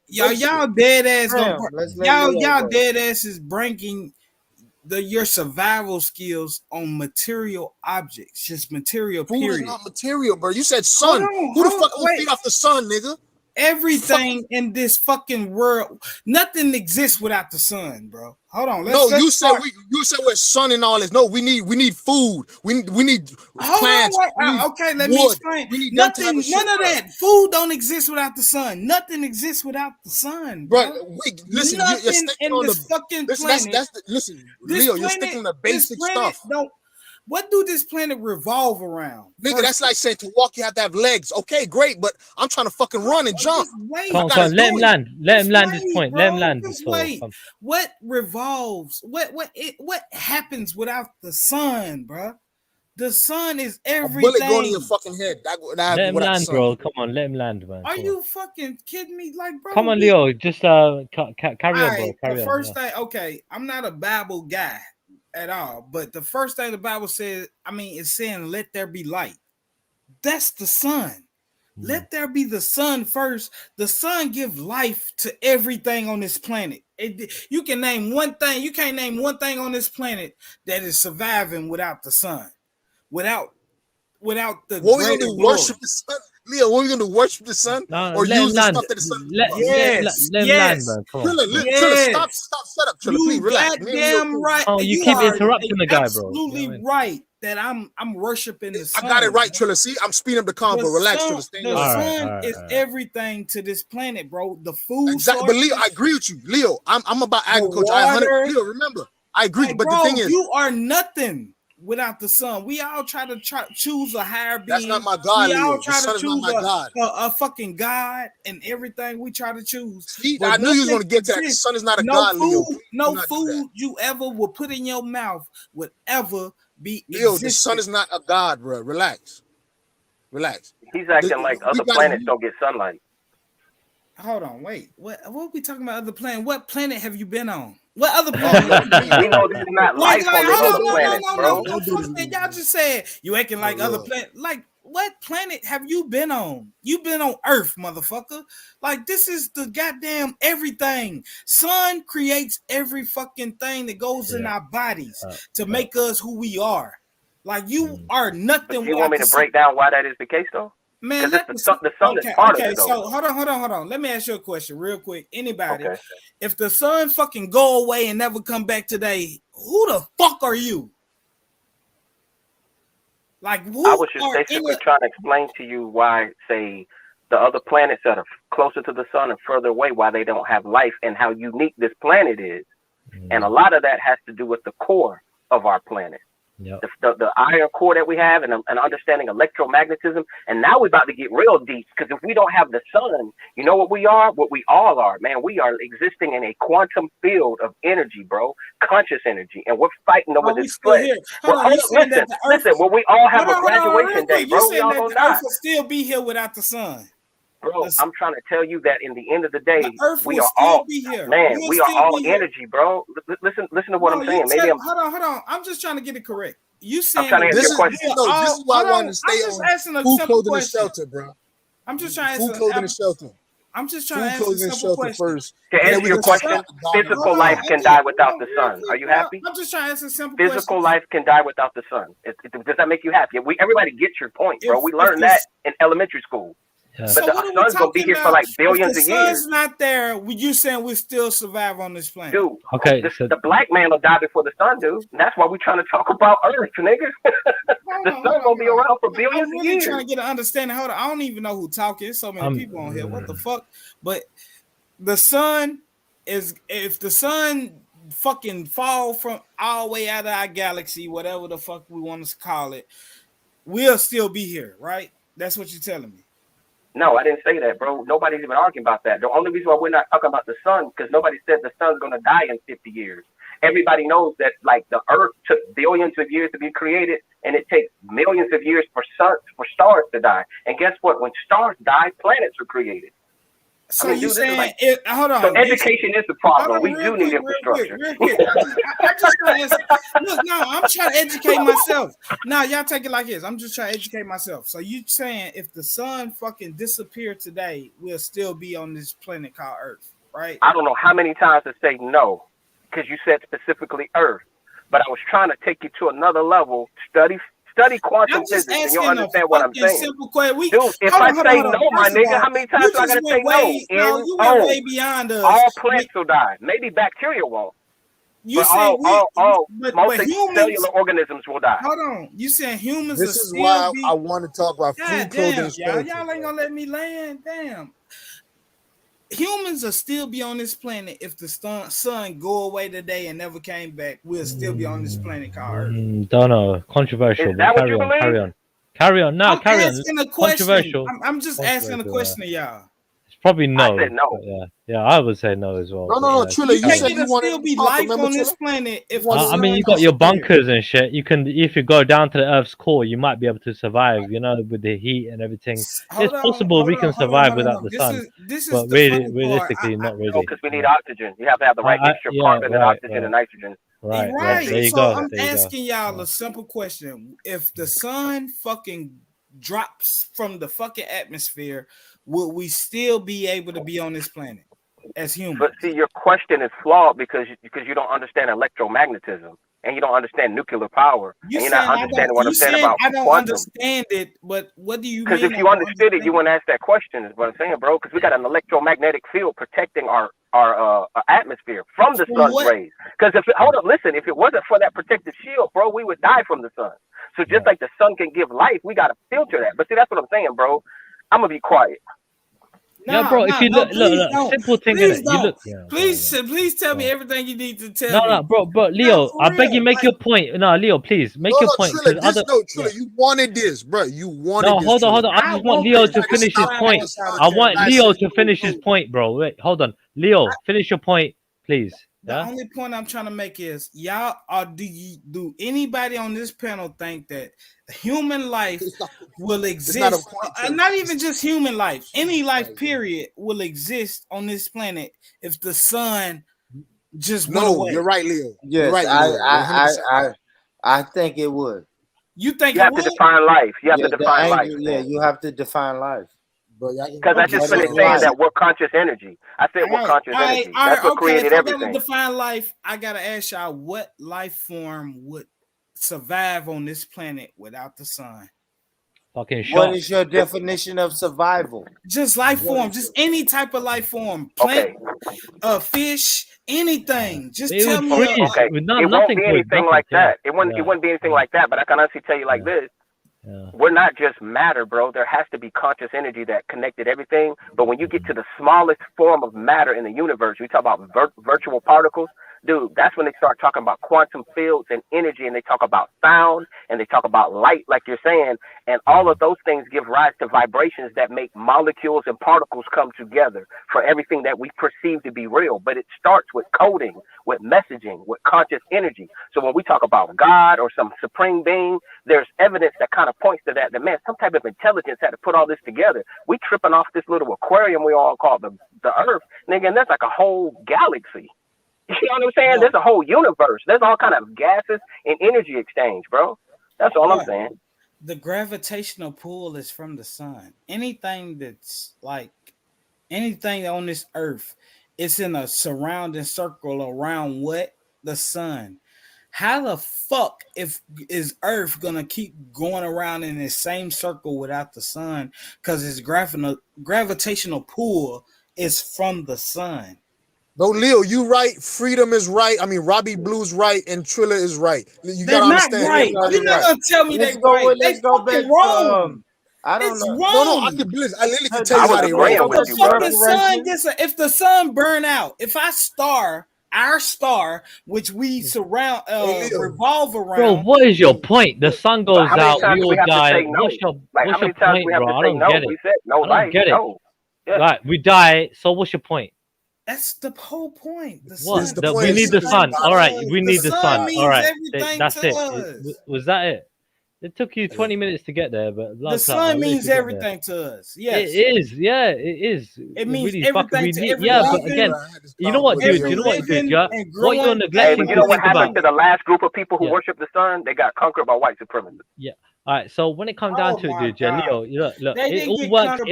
y'all dead ass. Y'all dead ass is bringing your survival skills on material objects, just material. Food is not material, bro. You said sun. Who the fuck will feed off the sun, nigga? Everything in this fucking world, nothing exists without the sun, bro. Hold on. You said we're sun and all this. No, we need food. We need plants. Okay, let me explain. None of that. Food don't exist without the sun. Nothing exists without the sun, bro. Listen, you're sticking on the fucking planet. Listen, Leo, you're sticking on the basic stuff. What do this planet revolve around? Nigga, that's like saying to walk, you have to have legs. Okay, great, but I'm trying to fucking run and jump. Come on, let him land. Let him land his point. Let him land his point. What revolves? What happens without the sun, bro? The sun is everything. A bullet going in your fucking head. Let him land, bro. Come on, let him land, man. Are you fucking kidding me? Like, bro. Come on, Leo. Just carry on, bro. The first thing, okay, I'm not a Bible guy at all, but the first thing the Bible says, it's saying, let there be light. That's the sun. Let there be the sun first. The sun gives life to everything on this planet. You can name one thing. You can't name one thing on this planet that is surviving without the sun. Without the what we gonna do? Worship the sun, Leo? What we gonna do? Worship the sun or use the stuff that the sun? Let him land, man. Come on. Trilla, stop, shut up, Trilla. Please relax. Goddamn right. Oh, you keep interrupting the guy, bro. Absolutely right. That I'm worshiping the sun. I got it right, Trilla. See, I'm speeding up the convo. Relax, Trilla. The sun is everything to this planet, bro. The food. Exactly. But Leo, I agree with you, Leo. I'm about agriculture. Leo, remember, I agree. But the thing is, you are nothing without the sun. We all try to choose a higher being. That's not my God. We all try to choose a fucking God and everything we try to choose. See, I knew you was going to get to that. The sun is not a God, Leo. No food you ever will put in your mouth would ever be Leo, existed. The sun is not a God, bro. Relax. He's acting like other planets don't get sunlight. Hold on, wait. What are we talking about? Other planet? What planet have you been on? What other planet? We know this is not life on the other planets, bro. Y'all just said you acting like other planet. Like, what planet have you been on? You've been on Earth, motherfucker. Like, this is the goddamn everything. Sun creates every fucking thing that goes in our bodies to make us who we are. Like, you are nothing. But you want me to break down why that is the case, though? Man, the sun is part of it. So hold on. Let me ask you a question real quick. Anybody, if the sun fucking go away and never come back today, who the fuck are you? Like, who I was just are basically trying to explain to you why, say, the other planets that are closer to the sun and further away, why they don't have life and how unique this planet is. And a lot of that has to do with the core of our planet. Yep. The iron core that we have, and understanding electromagnetism. And now we're about to get real deep, because if we don't have the sun, you know what we are? What we all are, man. We are existing in a quantum field of energy, bro. Conscious energy. And we're fighting over this flesh. Listen, well, we all have a graduation day, bro. You said We all that gonna the Earth die. will still be here without the sun. Bro, I'm trying to tell you that in the end of the day, we are still all be here. man. We are all energy, bro. Listen to what I'm saying. Maybe I'm. Hold on. I'm just trying to get it correct. You saying I'm trying to answer This your question. is why I wanted to stay on food, clothing, and shelter, bro. I'm just trying to food, clothing, and shelter. I'm just trying to Food, clothing, answer and a simple shelter question. first. To answer your question, physical life can die without the sun. Are you happy? I'm just trying to answer a simple question. Physical life can die without the sun. Does that make you happy? Everybody gets your point, bro. We learned that in elementary school. Yeah. So but the sun's gonna be here for like billions of years. If the sun's not there, you saying we still survive on this planet? Dude, okay. The black man will die before the sun, dude. And that's why we're trying to talk about Earth, niggas. The sun gonna be around for billions of years. I'm trying to get an understanding. Hold on, I don't even know who talking. There's so many people on here. What the fuck? But the sun is, if the sun fucking fall from all the way out of our galaxy, whatever the fuck we want to call it, we'll still be here, right? That's what you're telling me. No, I didn't say that, bro. Nobody's even arguing about that. The only reason why we're not talking about the sun, because nobody said the sun's going to die in 50 years. Everybody knows that, like, the Earth took billions of years to be created, and it takes millions of years for stars to die. And guess what? When stars die, planets are created. So you saying hold on? So education is the problem. We do need infrastructure. Real quick. I'm just trying to look. No, I'm trying to educate myself. Now y'all take it like this. I'm just trying to educate myself. So you saying if the sun fucking disappeared today, we'll still be on this planet called Earth, right? I don't know how many times to say no, because you said specifically Earth, but I was trying to take you to another level. Study quantum physics, and you'll understand what I'm saying. Dude, if I say no, my nigga, how many times do I gotta say no? You went way beyond us. All plants will die. Maybe bacteria won't. You but all humans, cellular organisms will die. Hold on. You saying humans? This is why I want to talk about food, clothing, y'all ain't gonna let me land. Damn. Humans will still be on this planet if the sun go away today and never came back. We'll still be on this planet called Earth. Don't know. Controversial. Is that what you believe? Carry on. No, carry on. Controversial. I'm just asking a question to y'all. It's probably no. I said no. Yeah, I would say no as well. No, Trilla, you said you want to be life on this planet. If I mean, you got your bunkers and shit. You can, if you go down to the Earth's core, you might be able to survive. You know, with the heat and everything. It's possible we can survive without the sun. But realistically, not really. Because we need oxygen. You have to have the right mixture of carbon and oxygen and nitrogen. Right. There you go. I'm asking y'all a simple question: if the sun fucking drops from the fucking atmosphere, will we still be able to be on this planet as humans? But see, your question is flawed because you don't understand electromagnetism and you don't understand nuclear power. You're not understanding what I'm saying about I don't quantum. understand it, but what do you mean? Because if you understood it, you wouldn't ask that question, is what I'm saying, bro. Because we got an electromagnetic field protecting our atmosphere from the sun's rays. Because if it wasn't for that protective shield, bro, we would die from the sun. So just like the sun can give life, we got to filter that. But see, that's what I'm saying, bro. I'm going to be quiet. Yeah, bro. If you look, simple thing. Please tell me everything you need to tell me. No, bro. Leo, I beg you, make your point. No, Leo, please make your point. Trilla, you wanted this, bro. You wanted this. No, hold on. I just want Leo to finish his point. I want Leo to finish his point, bro. Wait, hold on. Leo, finish your point, please. The only point I'm trying to make is do anybody on this panel think that human life will exist? Not even just human life, any life period will exist on this planet if the sun just went away. You're right, Leo. Yes, right, I think it would. You think you have to define life? You have to define life. Yeah, you have to define life. Because I just finished saying that we're conscious energy. I said we're conscious energy. That's what created everything. If I gotta define life, I gotta ask y'all what life form would survive on this planet without the sun. Fucking shot. What is your definition of survival? Just life form, just any type of life form, plant, fish, anything. Just tell me. It won't be anything like that. It wouldn't be anything like that. But I can honestly tell you like this. We're not just matter, bro. There has to be conscious energy that connected everything. But when you get to the smallest form of matter in the universe, we talk about virtual particles. Dude, that's when they start talking about quantum fields and energy, and they talk about sound, and they talk about light, like you're saying. And all of those things give rise to vibrations that make molecules and particles come together for everything that we perceive to be real. But it starts with coding, with messaging, with conscious energy. So when we talk about God or some supreme being, there's evidence that kind of points to that man, some type of intelligence had to put all this together. We tripping off this little aquarium we all call the Earth, nigga, and that's like a whole galaxy. You know what I'm saying? No. There's a whole universe. There's all kind of gases and energy exchange, bro. That's all I'm saying. The gravitational pull is from the sun. Anything that's like anything on this earth, it's in a surrounding circle around what? The sun. How the fuck is Earth gonna keep going around in the same circle without the sun? Because its gravitational pull is from the sun. No, Leo, you right. Freedom is right. I mean, Robbie Blue's right, and Triller is right. You They're gotta not understand. right. You're not gonna tell me they're right. Let's go back. Wrong. I don't know. Wrong. No, I literally can tell you how they wrong. If the sun burn out, if our star, which we surround, revolve around. Bro, what is your point? The sun goes out, we all die. No? What's your point, bro? I don't no? get it. We said no I don't get it. No. Yeah. Right, we die. So what's your point? That's the whole point. We need the sun. All right, we need the sun. All right, that's it. Was that it? It took you 20 minutes to get there, but the sun means everything to us. Yes, it is. Yeah, it is. It means everything to everyone. Yeah, but again, you know what, dude? You know what, dude? What you're neglecting you know what happened to the last group of people who worship the sun? They got conquered by white supremacists. Yeah. All right. So when it comes down to it, dude, Leo, look, it all works.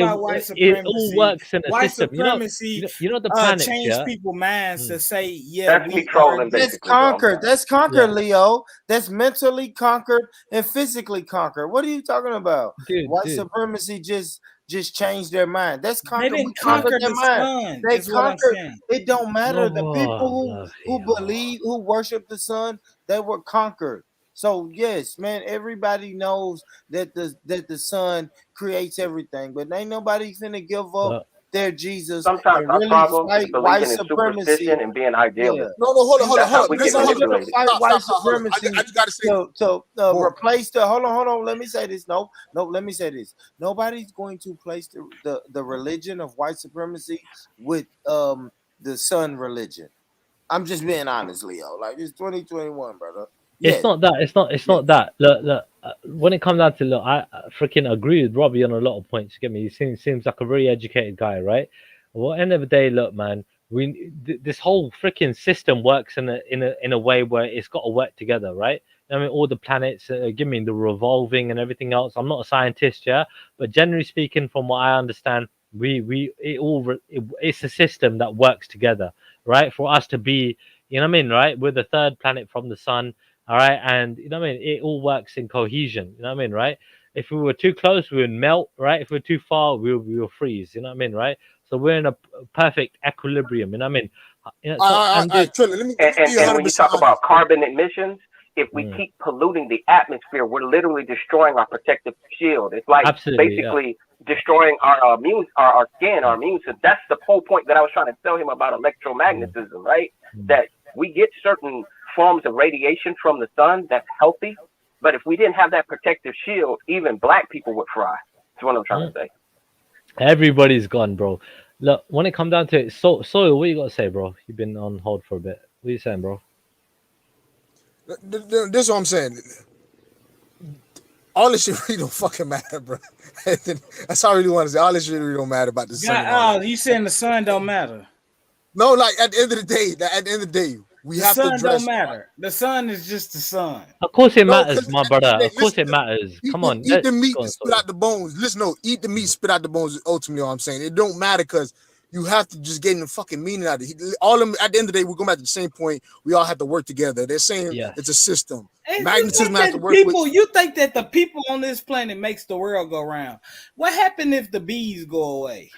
It all works in a system. You know the planets. Change people's minds to say, that's me trolling. That's conquered. That's conquered, Leo. That's mentally conquered and physically conquered. What are you talking about? White supremacy just changed their mind. That's conquered. They didn't conquer their mind. They conquered. It don't matter. The people who believe, who worship the sun, they were conquered. So yes, man, everybody knows that the sun creates everything, but ain't nobody finna give up their Jesus. Sometimes our problem is believing in superstition and being idealist. No, hold on. White supremacy. I just gotta say to replace the. Hold on. Let me say this. No. Let me say this. Nobody's going to place the religion of white supremacy with the sun religion. I'm just being honest, Leo. Like it's 2021, brother. It's not that. It's not that. Look. When it comes down to I freaking agree with Robbie on a lot of points. Get me? He seems like a very educated guy, right? Well, at the end of the day, look, man. This whole freaking system works in a way where it's got to work together, right? I mean, all the planets, give me the revolving and everything else. I'm not a scientist, yeah, but generally speaking, from what I understand, it's a system that works together, right? For us to be, you know what I mean, right? We're the third planet from the sun. All right, and you know what I mean. It all works in cohesion. You know what I mean, right? If we were too close, we would melt. Right? If we're too far, we will freeze. You know what I mean, right? So we're in a perfect equilibrium. You know what I mean? And when you talk about carbon emissions, if we keep polluting the atmosphere, we're literally destroying our protective shield. It's like basically destroying our skin, our immune system. That's the whole point that I was trying to tell him about electromagnetism, right? That we get certain forms of radiation from the sun that's healthy, but if we didn't have that protective shield, even black people would fry. That's what I'm trying to say. Everybody's gone, bro. Look, when it comes down to it, Soil, what you got to say, bro? You've been on hold for a bit. What are you saying, bro? This is what I'm saying. All this shit really don't fucking matter, bro. That's all I really want to say. All this shit really don't matter about the sun. You saying the sun don't matter? No, like at the end of the day, we have to address. The sun don't matter. The sun is just the sun. Of course it matters, my brother. Of course it matters. Come on. Eat the meat and spit out the bones. Listen, eat the meat, spit out the bones is ultimately all I'm saying. It don't matter because you have to just get the fucking meaning out of it. All of them, at the end of the day, we're going back to the same point. We all have to work together. They're saying it's a system. Magnetism has to work with. You think that the people on this planet makes the world go round. What happened if the bees go away?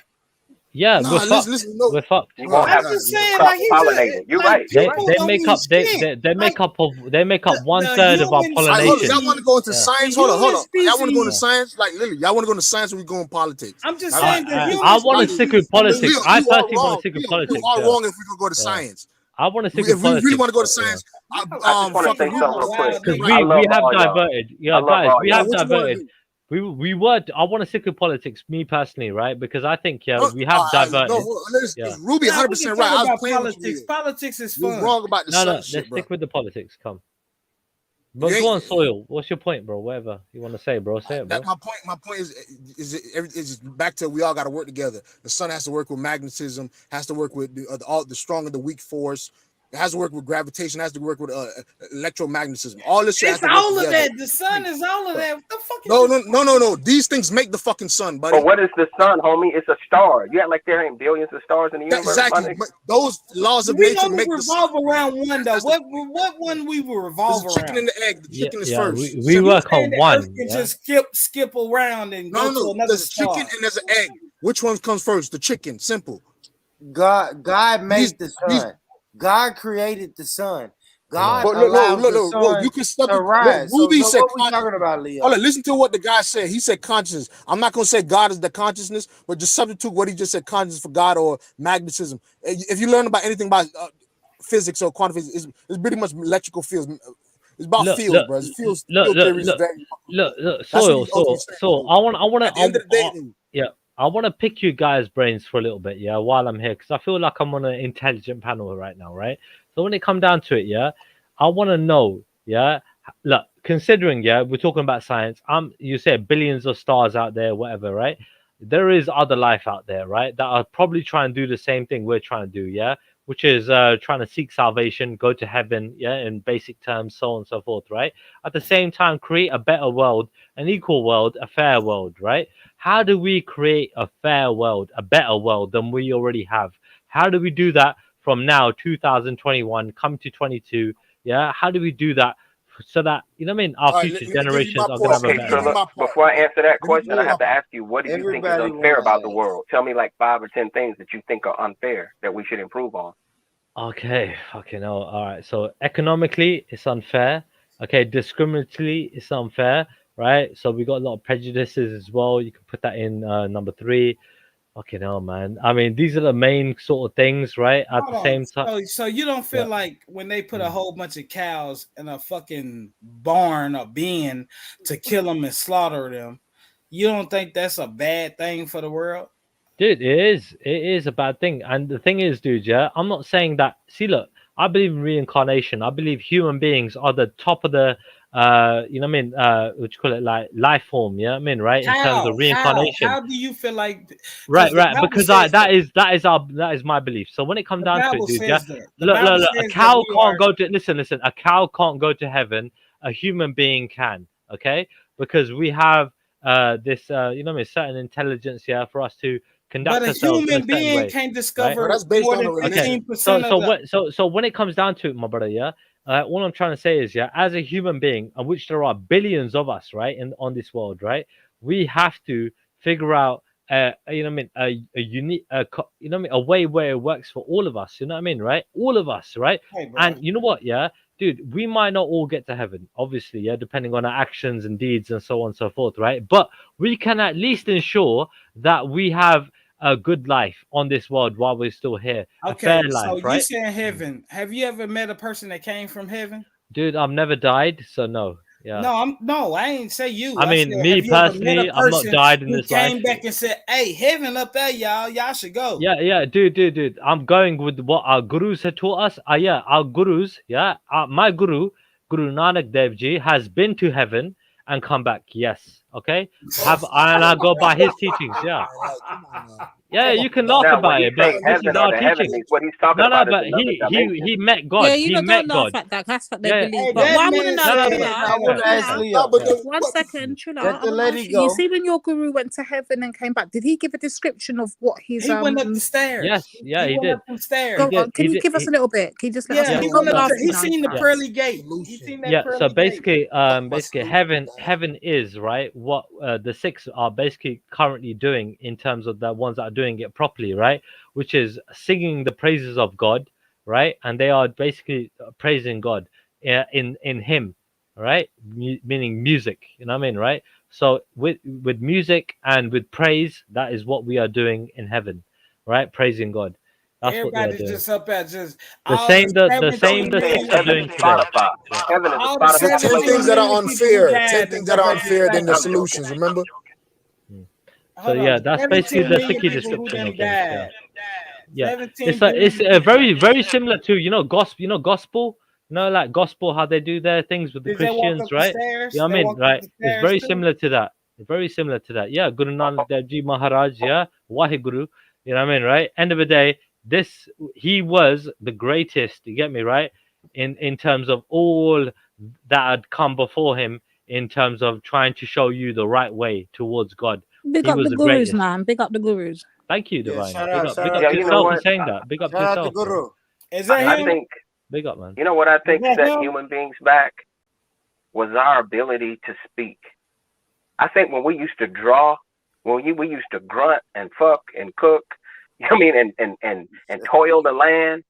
Yeah, Nah, we're fucked. listen, no. We're fucked. You won't have I'm just Yeah. saying, cross like he pollinating. just You're like right. You're right. people They don't make mean up shit. they make up one the third of our human All right, hold on. population. Y'all want to go into Yeah. science? The Hold on. human Y'all want to go into species. science? Like, literally, y'all want to go into science or we go in politics? I'm just Now, saying the I human want to species. stick with politics. Leo, I you are personally want to wrong. stick with Leo, you politics. are Yeah. wrong if we can go to Yeah. science. I want to stick If with we really politics. want to go to Yeah. science, I just want to fucking say something real quick. Because right. we have all y'all. diverted. I Yeah, love guys, all we y'all. have What you want to diverted. do? We were. I want to stick with politics, me personally, right? Because I think we have No, diverted. because Ruby Nah, 100% we can right. talk I was about playing with you. politics. Politics is You're fun. wrong about the No, sun let's shit, bro. stick with the politics. Come. You But go ain't. on, Soil. What's your point, bro? Whatever you want to say, bro. Say it, bro. My point is back to we all got to work together. The sun has to work with magnetism, has to work with all the strong and the weak force. It has to work with gravitation, has to work with electromagnetism. All this shit has It's to work all of together. that. The sun is all of that. What the fuck is No. These things make the fucking sun, buddy. But what is the sun, homie? It's a star. You act like there ain't billions of stars in the universe, Exactly. my nigga. Those laws of we nature only make the sun. revolve around one though. What one we will revolve There's a chicken around? and the egg. The chicken is Yeah, first. we Simple. work on And the one. Earth can Yeah. just skip around and go to No. another There's a star. chicken and there's an egg. Which one comes first? The chicken. Simple. God made the sun. God created the sun. God But allowed the look, sun you can step to rise. So Ruby said what we talking about, Leo? hold on, listen to what the guy said. He said consciousness. I'm not gonna say God is the consciousness, but just substitute what he just said, consciousness for God or magnetism. If you learn about anything about physics or quantum physics, it's pretty much electrical fields. It's about fields, bro. It's field theory is very Look, that's what Soil. I want at the end of the day, yeah. I want to pick you guys' brains for a little bit, yeah, while I'm here, because I feel like I'm on an intelligent panel right now, right? So when it comes down to it, yeah, I want to know, yeah, look, considering, yeah, we're talking about science. You said billions of stars out there, whatever, right? There is other life out there, right, that are probably trying to do the same thing we're trying to do, yeah, which is trying to seek salvation, go to heaven, yeah, in basic terms, so on and so forth, right? At the same time, create a better world, an equal world, a fair world, right? How do we create a fair world, a better world than we already have? How do we do that from now, 2021, come to 22? Yeah, how do we do that so that, you know what I mean, our future generations are going to have a better so life? before I answer that question, I have to ask you, what do you think is Everybody unfair wanna about the ask. world? Tell me like 5 or 10 things that you think are unfair that we should improve on. Okay, fucking hell. All right. So economically, it's unfair. Okay, discriminatorily, it's unfair, right? So we got a lot of prejudices as well. You can put that in number 3. Fucking hell, man. I mean, these are the main sort of things, right? At the same time. So you don't feel like when they put a whole bunch of cows in a fucking barn or bin to kill them and slaughter them, you don't think that's a bad thing for the world? Dude, it is a bad thing. And the thing is, dude, yeah, I'm not saying that. See, look, I believe in reincarnation. I believe human beings are the top of the you know what I mean, what you call it, like life form, you know what I mean, right? In terms of reincarnation. How do you feel like right, because that is my belief. So when it comes down to it, dude, yeah, look, a cow can't go to listen, a cow can't go to heaven, a human being can, okay? Because we have this you know what I mean, certain intelligence here for us to conduct but a ourselves in human a being way, can't discover right? more than 15% so when it comes down to it, my brother, yeah, all I'm trying to say is, yeah, as a human being, of which there are billions of us, right, on this world, right, we have to figure out you know what I mean, a unique you know what I mean, a way where it works for all of us, you know what I mean, right, all of us, right? And you know what, yeah, dude, we might not all get to heaven, obviously, yeah, depending on our actions and deeds and so on and so forth, right? But we can at least ensure that we have a good life on this world while we're still here. A fair life, right? You saying heaven. Have you ever met a person that came from heaven? Dude, I've never died, so no. Yeah. No, I ain't say you. I mean, me personally, I've not died in this life. Came back and said, "Hey, heaven up there, y'all should go." Yeah, dude. I'm going with what our gurus had taught us. Yeah, our gurus, my guru, Guru Nanak Dev Ji, has been to heaven and come back. Yes, okay. And I go by his teachings. Yeah. Yeah, you can laugh about it, but this is our teaching. What he's talking about but he met God. Yeah, you he met don't God. laugh at that. That's what they believe. But what I want to know, one second, Trilla. You see, when your guru went to heaven and came back, did he give a description of what his? He went up the stairs. Yes, yeah, he did. Stairs. Can you give us a little bit? Can you just let us know? He seen the pearly gate. He seen that pearly so gate. basically, heaven is right what the six are basically currently doing in terms of the ones that are doing it properly, right? Which is singing the praises of God, right? And they are basically praising God in Him, right? Meaning music, you know what I mean, right? So with music and with praise, that is what we are doing in heaven, right? Praising God. That's what they are Everybody's doing. just up at just The all same the the same 17 the saying six million are heaven doing is people. today. Spotify. Yeah. Heaven is a All the The Spotify 10 17 things that playlist. are million people who unfair. 10 died things is that up are at this unfair than the I'm sanctuary. joking. solutions. I'm Remember? joking. So Hold yeah, on, that's basically 17 the million sticky people who description done of things. Yeah. died. Yeah, 17 it's billion a people. very similar to gospel, like gospel, how they do their things with the Did they walk Christians, up the right? stairs? You know what They I mean, walked up right? the It's stairs very too. similar to that. Very similar to that. Yeah, Guru Nanak Dev Ji Maharaj, yeah, Waheguru. You know what I mean, right? End of the day, he was the greatest. You get me, right? In terms of all that had come before him, in terms of trying to show you the right way towards God. Big He up was the the gurus, greatest. man. Big up the gurus. Thank you, Yeah, Divine. shout Big out up Yeah, to you know yourself for what? Guru. saying that. Big up Shout out to yourself, bro. Guru. Is that I him? think, Big up, man. you know what I Is think that set him? human beings back was our ability to speak. I think when we used to draw, we used to grunt and fuck and cook, you know what I mean, and toil the land,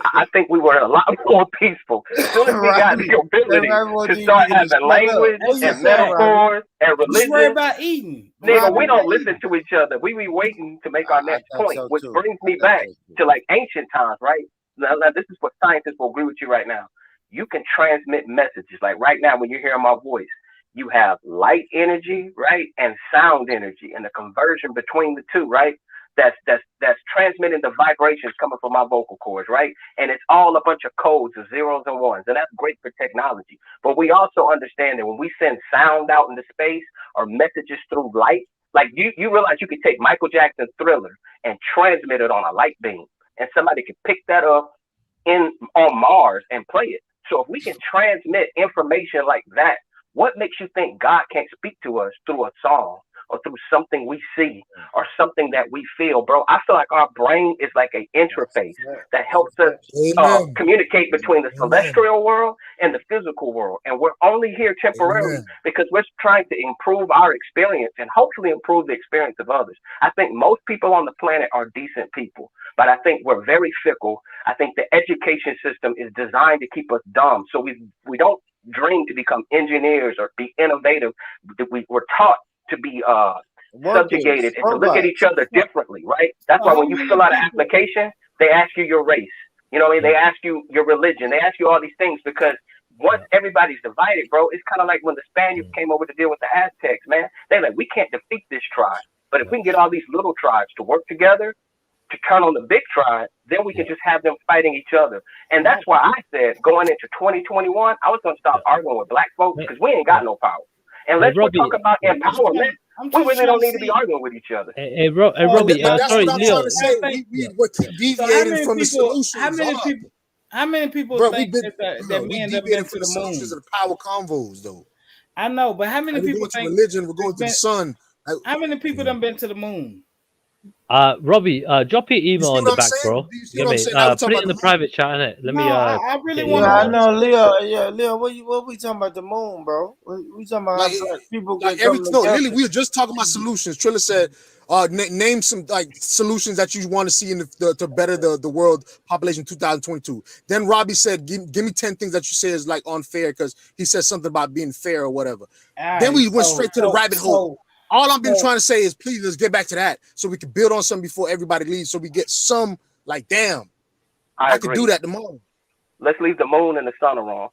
I think we were a lot more peaceful. As soon as we got Robbie. the Hey, ability Robbie wants to you start to get having shut up. language What you and say, Robbie? metaphors and Just worry religion, about eating. nigga, Robbie, we don't listen to each other. We be waiting to make our I next think point, so which too. brings I me think back so too. to like ancient times, right? Now, this is what scientists will agree with you right now. You can transmit messages. Like right now, when you're hearing my voice, you have light energy, right, and sound energy, and the conversion between the two, right? That's transmitting the vibrations coming from my vocal cords, right? And it's all a bunch of codes of zeros and ones, and that's great for technology. But we also understand that when we send sound out into space or messages through light, like you realize you could take Michael Jackson's Thriller and transmit it on a light beam, and somebody could pick that up on Mars and play it. So if we can transmit information like that, what makes you think God can't speak to us through a song or through something we see or something that we feel, bro? I feel like our brain is like an interface that helps us Amen. communicate between the Amen. celestial world and the physical world. And we're only here temporarily Amen. because we're trying to improve our experience and hopefully improve the experience of others. I think most people on the planet are decent people, but I think we're very fickle. I think the education system is designed to keep us dumb. So we don't dream to become engineers or be innovative. We're taught to be subjugated and to look at each other differently, right? That's So why how when you many fill out an people? application, they ask you your race. You know what I mean? They ask you your religion. They ask you all these things because once everybody's divided, bro, it's kind of like when the Spaniards came over to deal with the Aztecs, man. They're like, we can't defeat this tribe. But if we can get all these little tribes to work together, to turn on the big tribe, then we can just have them fighting each other. And that's why I said going into 2021, I was going to stop arguing with black folks because we ain't got no power. Unless we talk about empowerment, we really don't need to be arguing with each other. Hey, But Robbie, that's sorry, what I'm Leo. trying to say. We keep deviating from the solutions. How many people Bro, think that we men done been deviating to from the the solutions moon? of the power convos, though. I know, but how many We're people going to think religion? We're going to the sun. How many people done been to the moon? Robbie, drop your You email see in what the I'm back, saying? bro. Do you see Get what I'm me? saying? Now we Put talking it in about the private chat, innit? Let me. I really get want your Yeah, I email. know, Leo. Yeah, Leo. What we talking about the moon, bro? We talking about how people can come together. Lily, we were just talking about solutions. Trilla said, name some like solutions that you want to see in to better the world population 2022. Then Robbie said, give me 10 things that you say is like unfair because he said something about being fair or whatever. Then we went straight to the rabbit hole. All I've been trying to say is please let's get back to that so we can build on something before everybody leaves so we get some like damn. I could do that tomorrow. Let's leave the moon and the sun alone.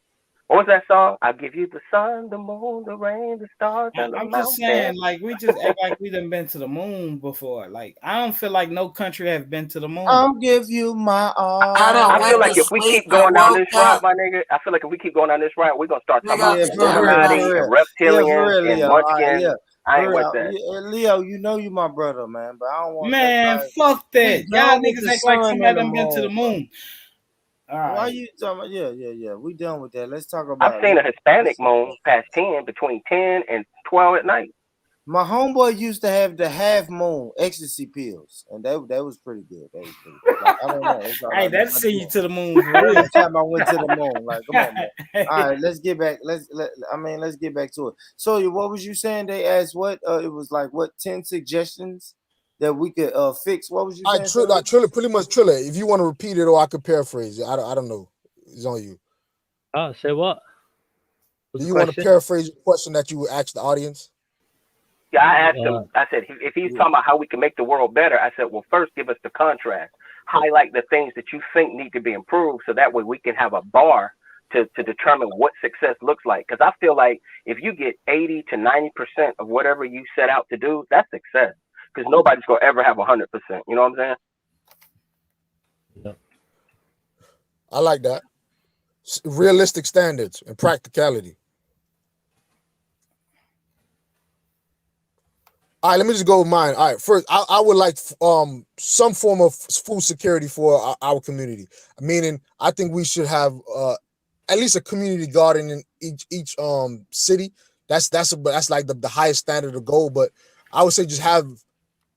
What was that song? I give you the sun, the moon, the rain, the stars, and the I'm mountains. just saying, like, we just act like we done been to the moon before. Like, I don't feel like no country has been to the moon. I'll give you my all. I feel like if we keep going down this route, my nigga, I feel like if we keep going down this route, we're gonna start talking about Illuminati and reptilians and munchkins. I ain't with that. Leo, you know you my brother, man, but I don't want that. Fuck that. Y'all niggas act like somebody done been to the moon. Why you talking about? Yeah. We done with that. Let's talk I've about. seen a Hispanic moon past 10, between 10 and 12 at night. My homeboy used to have the half moon ecstasy pills, and that was pretty good. That was pretty good. Like, I don't know. It's all Hey, right. that's send you to the moon for real. Every time I went to the moon, like, come on, man. All right, let's get back. Let's get back to it. So, what was you saying? They asked what? It was like what 10 suggestions that we could fix. What was you saying? Triller, pretty much Triller. If you want to repeat it, or I could paraphrase it. I don't know. It's on you. Oh, say what? Do you want to paraphrase the question that you asked the audience? Yeah, I asked him. I said, if he's talking about how we can make the world better, I said, well, first give us the contrast. Highlight the things that you think need to be improved, so that way we can have a bar to determine what success looks like. Because I feel like if you get 80 to 90% of whatever you set out to do, that's success. Because nobody's gonna ever have 100%. You know what I'm saying? Yeah. I like that. Realistic standards and practicality. All right, let me just go with mine. All right, first, I would like some form of food security for our community. Meaning, I think we should have at least a community garden in each city. That's like the highest standard of goal. But I would say just have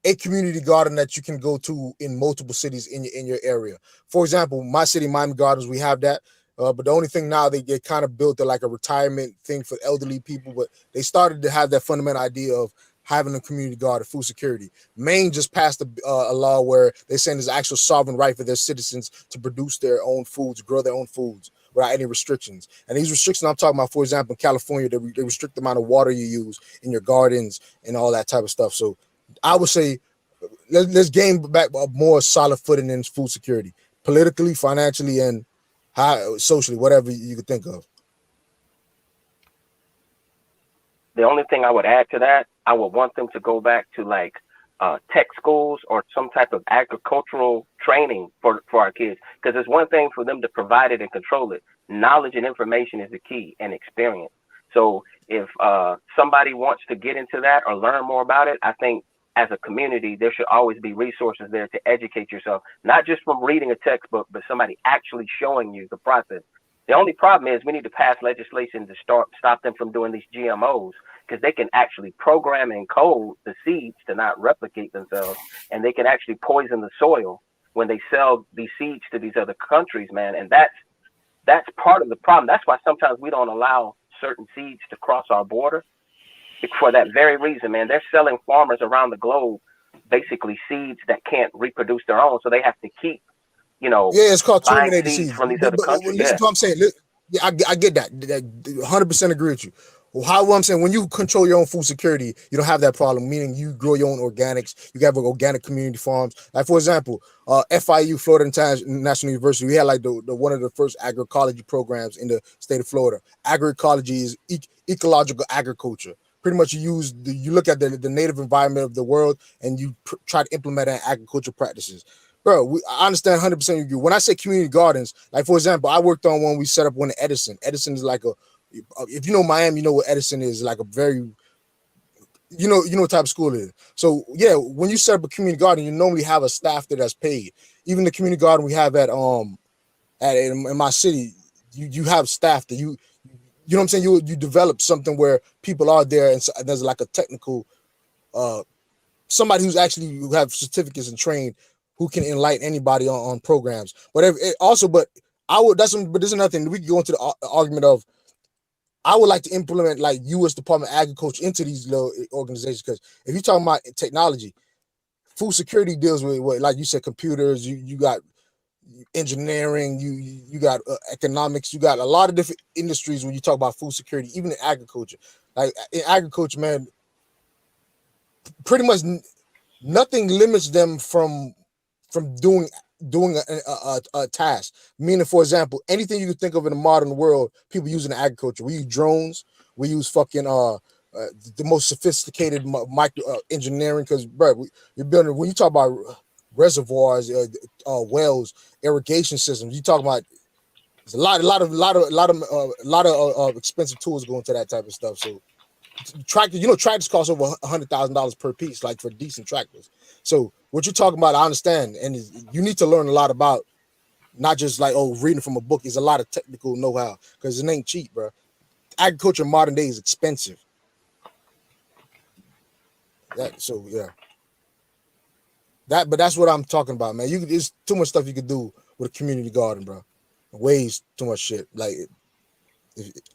a community garden that you can go to in multiple cities in your area. For example, my city, Miami Gardens, we have that. But the only thing now, they get kind of built like a retirement thing for elderly people. But they started to have that fundamental idea of having a community garden, food security. Maine just passed a law where they're saying there's actual sovereign right for their citizens to produce their own foods, grow their own foods without any restrictions. And these restrictions I'm talking about, for example, in California, they restrict the amount of water you use in your gardens and all that type of stuff. So I would say let's gain back a more solid footing in food security, politically, financially, and socially, whatever you could think of. The only thing I would add to that, I would want them to go back to like tech schools or some type of agricultural training for our kids. Because it's one thing for them to provide it and control it. Knowledge and information is the key, and experience. So if somebody wants to get into that or learn more about it, I think as a community, there should always be resources there to educate yourself, not just from reading a textbook, but somebody actually showing you the process. The only problem is we need to pass legislation to stop them from doing these GMOs, because they can actually program and code the seeds to not replicate themselves, and they can actually poison the soil when they sell these seeds to these other countries, man. And that's part of the problem. That's why sometimes we don't allow certain seeds to cross our border, for that very reason, man. They're selling farmers around the globe basically seeds that can't reproduce their own, so they have to keep, it's called terminated seeds seeds from these other countries. Listen to what I'm saying. Yeah, I get that. 100% agree with you. How I'm saying, when you control your own food security, you don't have that problem. Meaning, you grow your own organics. You have organic community farms. Like, for example, FIU, Florida International University, we had like the one of the first agroecology programs in the state of Florida. Agroecology is ecological agriculture. Pretty much, you look at the native environment of the world, and you try to implement it in agricultural practices. Bro, I understand 100% agree. When I say community gardens, like, for example, I worked on one, we set up one in Edison. Edison is like if you know Miami, you know what Edison is, like a very, you know what type of school it is. So yeah, when you set up a community garden, you normally have a staff there that's paid. Even the community garden we have in my city, you have staff that you know what I'm saying, you develop something where people are there, and there's like a technical somebody who have certificates and trained, who can enlighten anybody on programs. But there's another thing. We can go into the argument of, I would like to implement like U.S. Department of Agriculture into these little organizations, because if you're talking about technology, food security deals with what, like you said, computers. You got engineering. You got economics. You got a lot of different industries when you talk about food security, even in agriculture. Like in agriculture, man, pretty much nothing limits them from doing a task. Meaning, for example, anything you can think of in the modern world, people use in agriculture. We use drones. We use fucking the most sophisticated micro engineering. Because, bro, you're building, when you talk about reservoirs, wells, irrigation systems, you talk about, there's a lot of expensive tools going to that type of stuff. So tractors cost over $100,000 per piece, like for decent tractors. So what you're talking about, I understand, and you need to learn a lot about, not just like reading from a book. It's a lot of technical know-how, because it ain't cheap, bro. Agriculture in modern day is expensive. So yeah. But that's what I'm talking about, man. There's too much stuff you could do with a community garden, bro. Ways too much shit. Like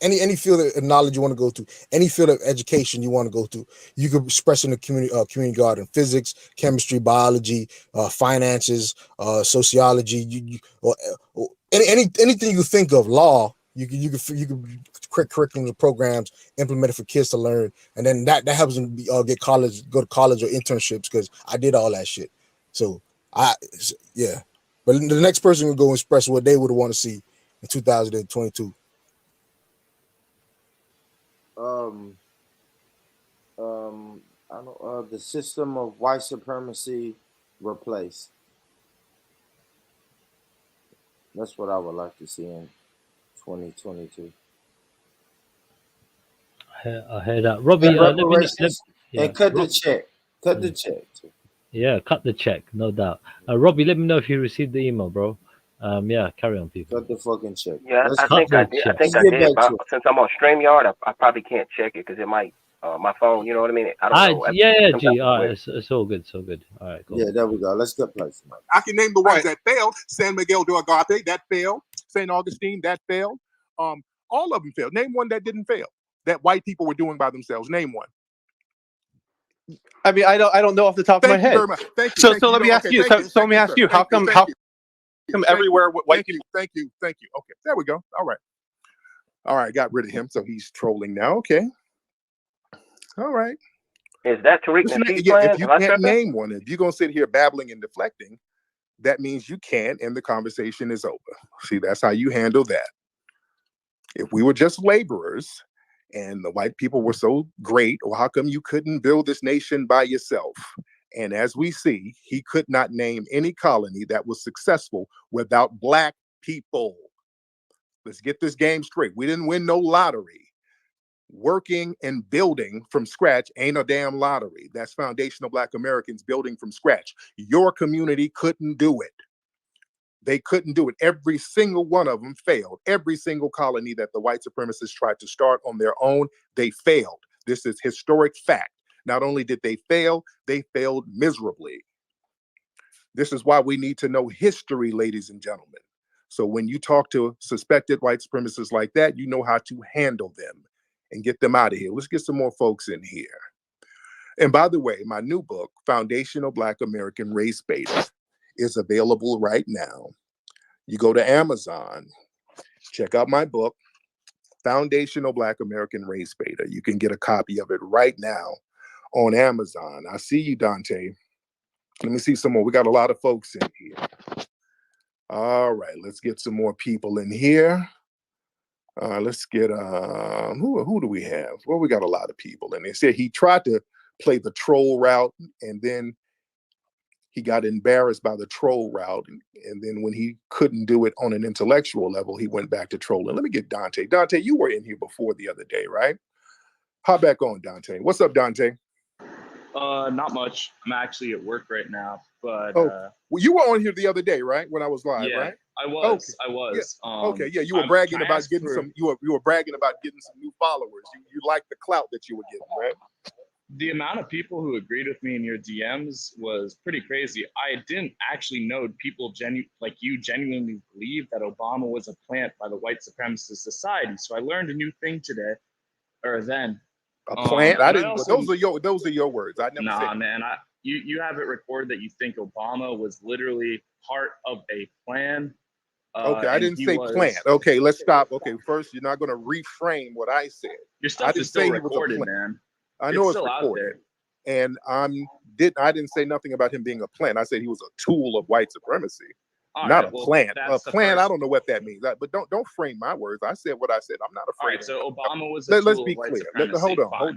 any field of knowledge you want to go to, any field of education you want to go to, you could express in the community garden. Physics, chemistry, biology, finances, sociology, or anything you think of, law. You could create curriculum programs implemented for kids to learn, and then that helps them go to college or internships, because I did all that shit. So yeah. But the next person will go express what they would want to see in 2022. I don't, the system of white supremacy replaced. That's what I would like to see in 2022. I heard that. Robbie, reparations, and cut Rob, the check. Cut the check. Yeah, cut the check, no doubt. Robbie, let me know if you received the email, bro. Yeah, carry on, people. Cut the fucking check. Yeah, I think I did. I think I did. But since I'm on StreamYard, I probably can't check it because it might my phone. You know what I mean? I don't know. Yeah, G. All right, it's all good. So good. All right, cool. Yeah, there we go. Let's get place. I can name the ones that failed. San Miguel de Agave, that failed. St. Augustine, that failed. All of them failed. Name one that didn't fail, that white people were doing by themselves. Name one. I mean, I don't know off the top of my head. Thank you very much. Thank you. So let me ask you. So let me ask you. How come everywhere white people? Thank you. Okay, there we go. All right. Got rid of him, so he's trolling now. Okay. All right. Is that Tariq Nasheed's plan? If you can't name one, if you're gonna sit here babbling and deflecting, that means you can't, and the conversation is over. See, that's how you handle that. If we were just laborers and the white people were so great, well, how come you couldn't build this nation by yourself? And as we see, he could not name any colony that was successful without black people. Let's get this game straight. We didn't win no lottery. Working and building from scratch ain't a damn lottery. That's foundational Black Americans building from scratch. Your community couldn't do it. They couldn't do it. Every single one of them failed. Every single colony that the white supremacists tried to start on their own, they failed. This is historic fact. Not only did they failed miserably. This is why we need to know history, ladies and gentlemen. So when you talk to suspected white supremacists like that, you know how to handle them and get them out of here. Let's get some more folks in here. And by the way, my new book, Foundational Black American Race Beta, is available right now. You go to Amazon, check out my book, Foundational Black American Race Beta. You can get a copy of it right now on Amazon. I see you, Dante. Let me see some more. We got a lot of folks in here. All right, let's get some more people in here. Let's get who do we have? Well, we got a lot of people, and they said he tried to play the troll route, and then he got embarrassed by the troll route, and then when he couldn't do it on an intellectual level, he went back to trolling. Let me get Dante. Dante, you were in here before the other day, right? Hop back on, Dante. What's up, Dante? Not much. I'm actually at work right now, but well, you were on here the other day, right? When I was live, yeah, right? I was. Okay. I was. Yeah. You were bragging about getting some. You were bragging about getting some new followers. You liked the clout that you were getting, right? The amount of people who agreed with me in your DMs was pretty crazy. I didn't actually know people like you genuinely believe that Obama was a plant by the white supremacist society. So I learned a new thing today, or then. A plant? I didn't. Those are your words. I never said. Nah, man. You have it recorded that you think Obama was literally part of a plan. Okay, I didn't say plant. Okay, let's stop. Okay, first, you're not going to reframe what I said. Your stuff is still recorded, man. I know it's recorded, and I didn't say nothing about him being a plant. I said he was a tool of white supremacy, not a plant. A plant. I don't know what that means. But don't frame my words. I said what I said. I'm not afraid. All right, so Obama was a tool let's be of white clear. supremacy. Hold on.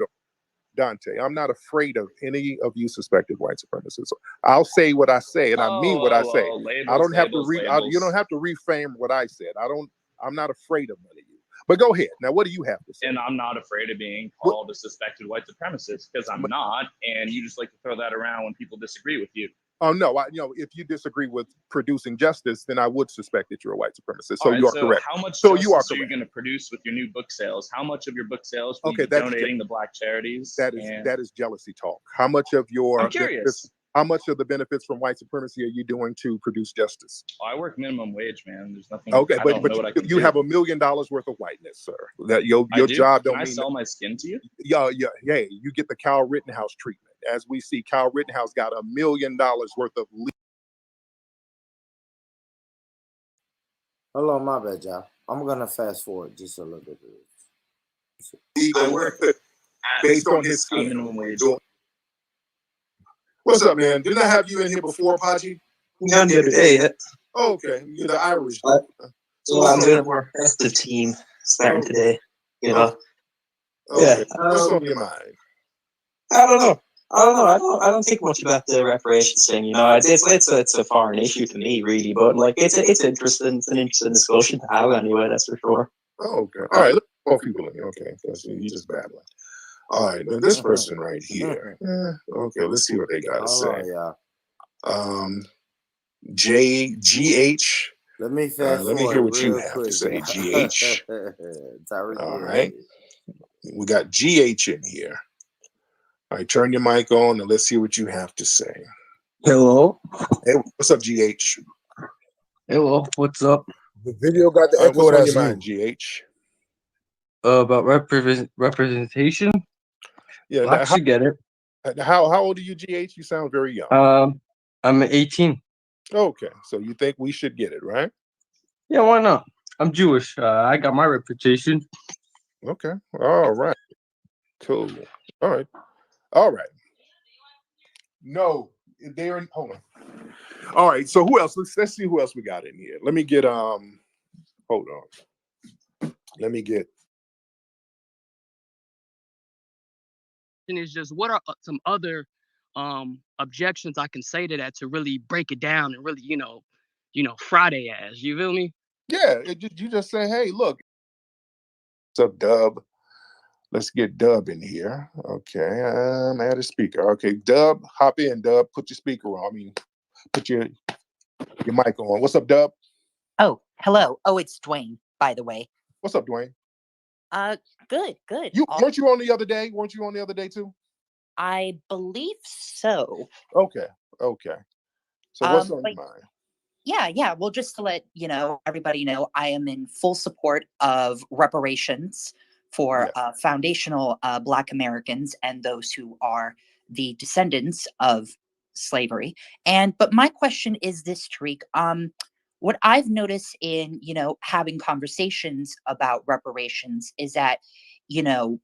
Dante, I'm not afraid of any of you suspected white supremacists. I'll say what I say, and I mean what I say. I don't have to you don't have to reframe what I said. I'm not afraid of none of you. But go ahead. Now, what do you have to say? And I'm not afraid of being called a suspected white supremacist because I'm not. And you just like to throw that around when people disagree with you. Oh no, if you disagree with producing justice, then I would suspect that you're a white supremacist. So All right, you are so correct. how much So justice you are are you correct. going to produce with your new book sales? How much of your book sales will Okay, you be donating to black charities? That is jealousy talk. How much of your I'm curious. How much of the benefits from white supremacy are you doing to produce justice? Oh, I work minimum wage, man. There's nothing. Okay, I don't know what I can you do. have $1 million worth of whiteness, sir. That your I do? job don't Can I mean sell my skin to you? Yeah. You get the Kyle Rittenhouse treatment. As we see, Kyle Rittenhouse got $1 million worth of. Hold on, my bad, y'all. I'm gonna fast forward just a little bit. I work based on his skin. Minimum wage. What's up, man? Didn't I have you in here before, Paji? Not the other day yet. Oh, okay, you're the Irish. So I'm doing a more festive team starting today. You know. Okay. What's on your mind? I don't know. I don't think much about the reparations thing. You know, it's a foreign issue to me, really. But like, it's interesting. It's an interesting discussion to have anyway. That's for sure. Oh, okay. All right. Let's more people in here. Okay. Because you just babbling. All right. Now this person right here. Okay. Let's see what they got to say. JGH. Let me fast let me hear what you have to say, GH. All right. We got GH in here. All right, turn your mic on and let's see what you have to say. Hello. Hey, what's up, GH? Hello. What's up? The video got the echo. What's on That's your you. mind, GH? About representation. Yeah, I actually get it. How old are you, GH? You sound very young. I'm 18. Okay, so you think we should get it, right? Yeah, why not? I'm Jewish. I got my reputation. Okay. All right. Cool. All right. No, they're in. Hold on. All right. So who else? Let's see who else we got in here. Let me get Hold on. Let me get. Is just what are some other objections I can say to that to really break it down and really Friday ass. You feel me? Yeah. You just say, hey, look. What's up, Dub? Let's get Dub in here. Okay, add a speaker. Okay, Dub, hop in, Dub. Put your speaker on. I mean, put your mic on. What's up, Dub? Oh, hello. Oh, it's Dwayne, by the way. What's up, Dwayne? Good. Weren't you on the other day? Weren't you on the other day too? I believe so. Okay. So what's on your mind? Yeah. Well, just to let everybody know, I am in full support of reparations for foundational Black Americans and those who are the descendants of slavery. But my question is this, Tariq. What I've noticed in having conversations about reparations is that how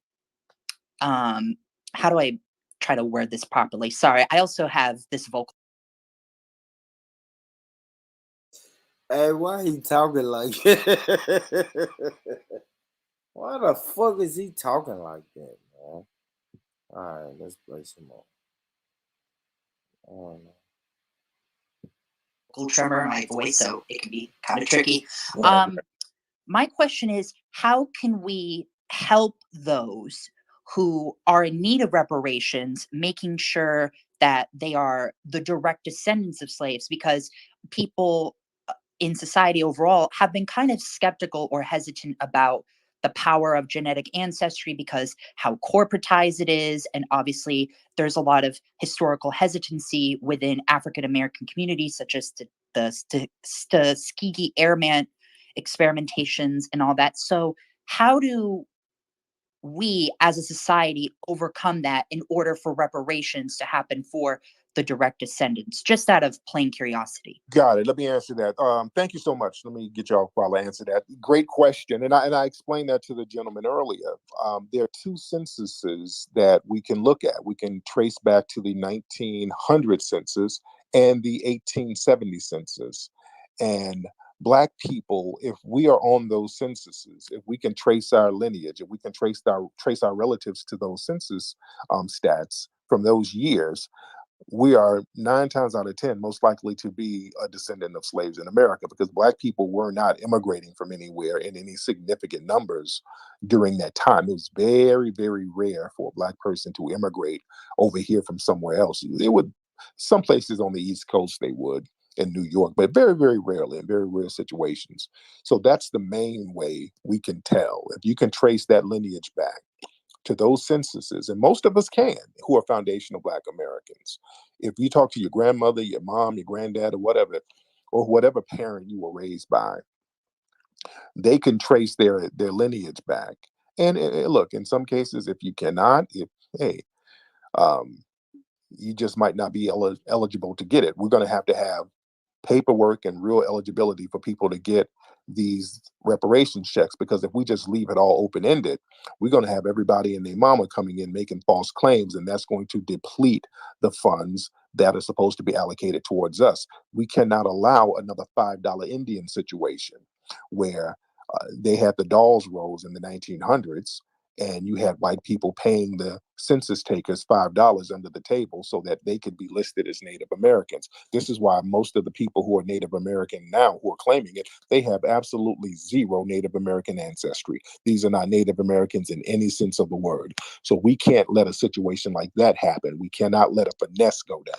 do I try to word this properly? Sorry, I also have this vocal. Hey, why he talking like why the fuck is he talking like that, man? All right, let's play some more. Tremor in my voice, so it can be kind of tricky. My question is, how can we help those who are in need of reparations, making sure that they are the direct descendants of slaves? Because people in society overall have been kind of skeptical or hesitant about the power of genetic ancestry because how corporatized it is. And obviously there's a lot of historical hesitancy within African American communities, such as the Tuskegee Airman experimentations and all that. So how do we as a society overcome that in order for reparations to happen for the direct descendants? Just out of plain curiosity. Got it. Let me answer that. Thank you so much. Let me get y'all while I answer that. Great question. And I explained that to the gentleman earlier. There are two censuses that we can look at. We can trace back to the 1900 census and the 1870 census. And Black people, if we are on those censuses, if we can trace our lineage, if we can trace our relatives to those census stats from those years, we are 9 times out of 10 most likely to be a descendant of slaves in America, because Black people were not immigrating from anywhere in any significant numbers during that time. It was very, very rare for a Black person to immigrate over here from somewhere else. It would Some places on the East Coast they would, in New York, but very, very rarely, in very rare situations. So that's the main way we can tell. If you can trace that lineage back to those censuses, and most of us can, who are foundational Black Americans. If you talk to your grandmother, your mom, your granddad, or whatever parent you were raised by, they can trace their lineage back. And look, in some cases, if you cannot, hey, um, you just might not be eligible to get it. We're going to have paperwork and real eligibility for people to get these reparations checks, because if we just leave it all open-ended, we're going to have everybody and their mama coming in making false claims, and that's going to deplete the funds that are supposed to be allocated towards us. We cannot allow another $5 Indian situation where they had the dolls rolls in the 1900s, and you had white people paying the census takers $5 under the table so that they could be listed as Native Americans. This is why most of the people who are Native American now, who are claiming it, they have absolutely zero Native American ancestry. These are not Native Americans in any sense of the word. So we can't let a situation like that happen. We cannot let a finesse go down.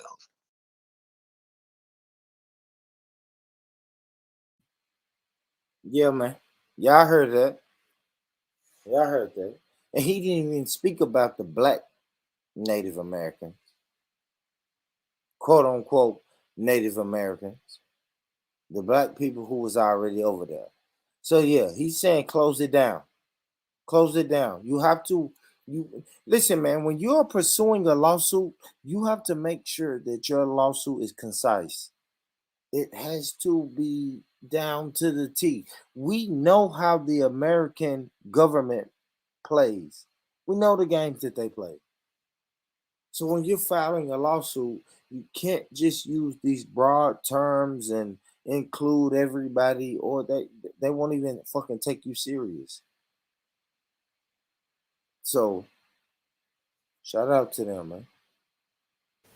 Yeah, man. Y'all heard that. Y'all heard that. And he didn't even speak about the Black Native Americans, quote unquote Native Americans, the Black people who was already over there. So yeah, he's saying close it down. Close it down. You have to, you listen, man, when you're pursuing a lawsuit, you have to make sure that your lawsuit is concise. It has to be down to the T. We know how the American government plays. We know the games that they play. So when you're filing a lawsuit, you can't just use these broad terms and include everybody, or they won't even fucking take you serious. So shout out to them, man.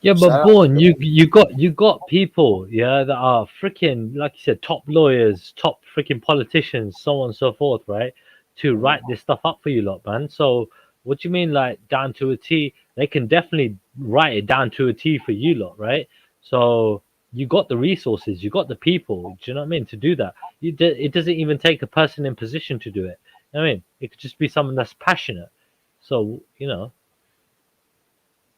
Yeah, Shout but out to Born, them. you got people, yeah, that are freaking, like you said, top lawyers, top freaking politicians, so on and so forth, right? To write this stuff up for you lot, man. So what do you mean, like down to a T? They can definitely write it down to a T for you lot, right? So you got the resources, you got the people. Do you know what I mean? To do that, it doesn't even take a person in position to do it. You know what I mean, it could just be someone that's passionate. So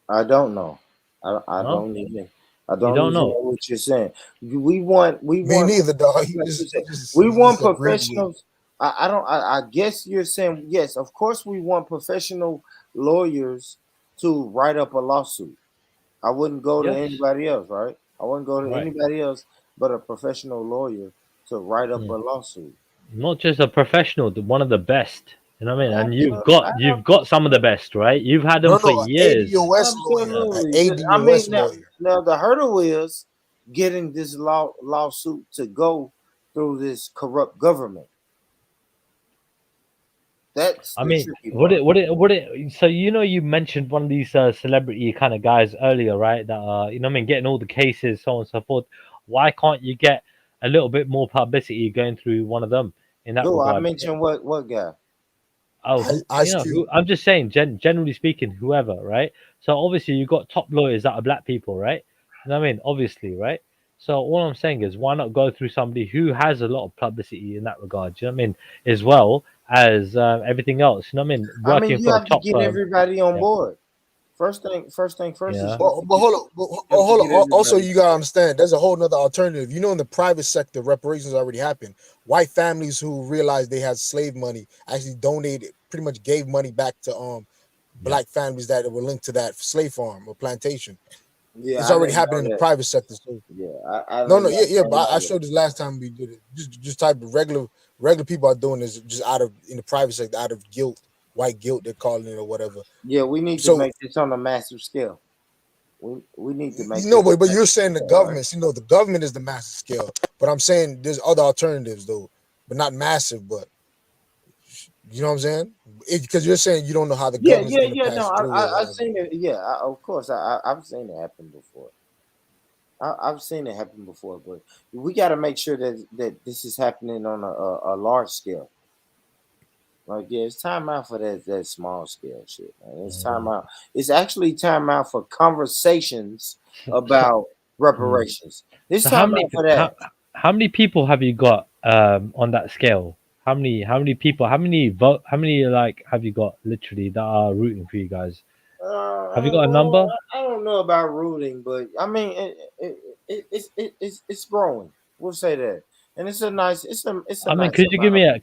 I don't know. I no, don't even. I you don't don't even know know. what you're saying. We want. Me neither, dog. Like you said, we He want just abbreviated. professionals. I don't. I guess you're saying yes. Of course, we want professional lawyers to write up a lawsuit. I wouldn't go to Yes, anybody else, right? I wouldn't go to right. anybody else but a professional lawyer to write up a lawsuit. Not just a professional, one of the best. You know what I mean? And you've Absolutely. got some of the best, right? You've had them No, for no, an years. ADOS lawyer, an Absolutely. I mean, ADOS lawyer. now the hurdle is getting this lawsuit to go through this corrupt government. That's I the mean, tricky what part. it, what it, what it. So you mentioned one of these celebrity kind of guys earlier, right? That what I mean, getting all the cases, so on and so forth. Why can't you get a little bit more publicity going through one of them in that Who I regard? mentioned? What guy? Oh, Ice Cube. I'm just saying, generally speaking, whoever, right? So obviously you got top lawyers that are black people, right? You know what I mean? Obviously, right? So all I'm saying is, why not go through somebody who has a lot of publicity in that regard? You know what I mean? As well as everything else. You know what I mean? I mean, Working you for a have to top get firm. everybody on Yeah, board. First thing first is yeah, you have to But get hold on, you have to hold get on. Also, everybody. you gotta understand, there's a whole nother alternative. You know, in the private sector, reparations already happened. White families who realized they had slave money actually donated, pretty much gave money back to yeah. black families that were linked to that slave farm or plantation. Yeah, It's I already didn't happened know in the that. private sector. So Yeah, I no, didn't no, know, yeah, yeah. I didn't But I know that. showed this last time we did it. Just type of regular people are doing this just out of in the private sector, out of guilt, white guilt, they're calling it or whatever. Yeah, we need to So make this on a massive scale. We need to make you know, this but on a you're massive saying the scale, right? government, you know, the government is the massive scale. But I'm saying there's other alternatives though, but not massive. But you know what I'm saying? Because you're saying you don't know how the Yeah, government's yeah, gonna yeah. No, pass through or I've whatever. seen it. Yeah, of course, I've seen it happen before. I've seen it happen before, but we got to make sure that this is happening on a large scale. Like, yeah, it's time out for that small scale shit, man. It's time out. It's actually time out for conversations about reparations. Let's So talk about for that. how many people have you got on that scale? How many people? How many vote? How many like have you got literally that are rooting for you guys? Have you got a number? I don't know about rooting, but I mean it's growing. We'll say that, and it's a nice. I mean, could you give me an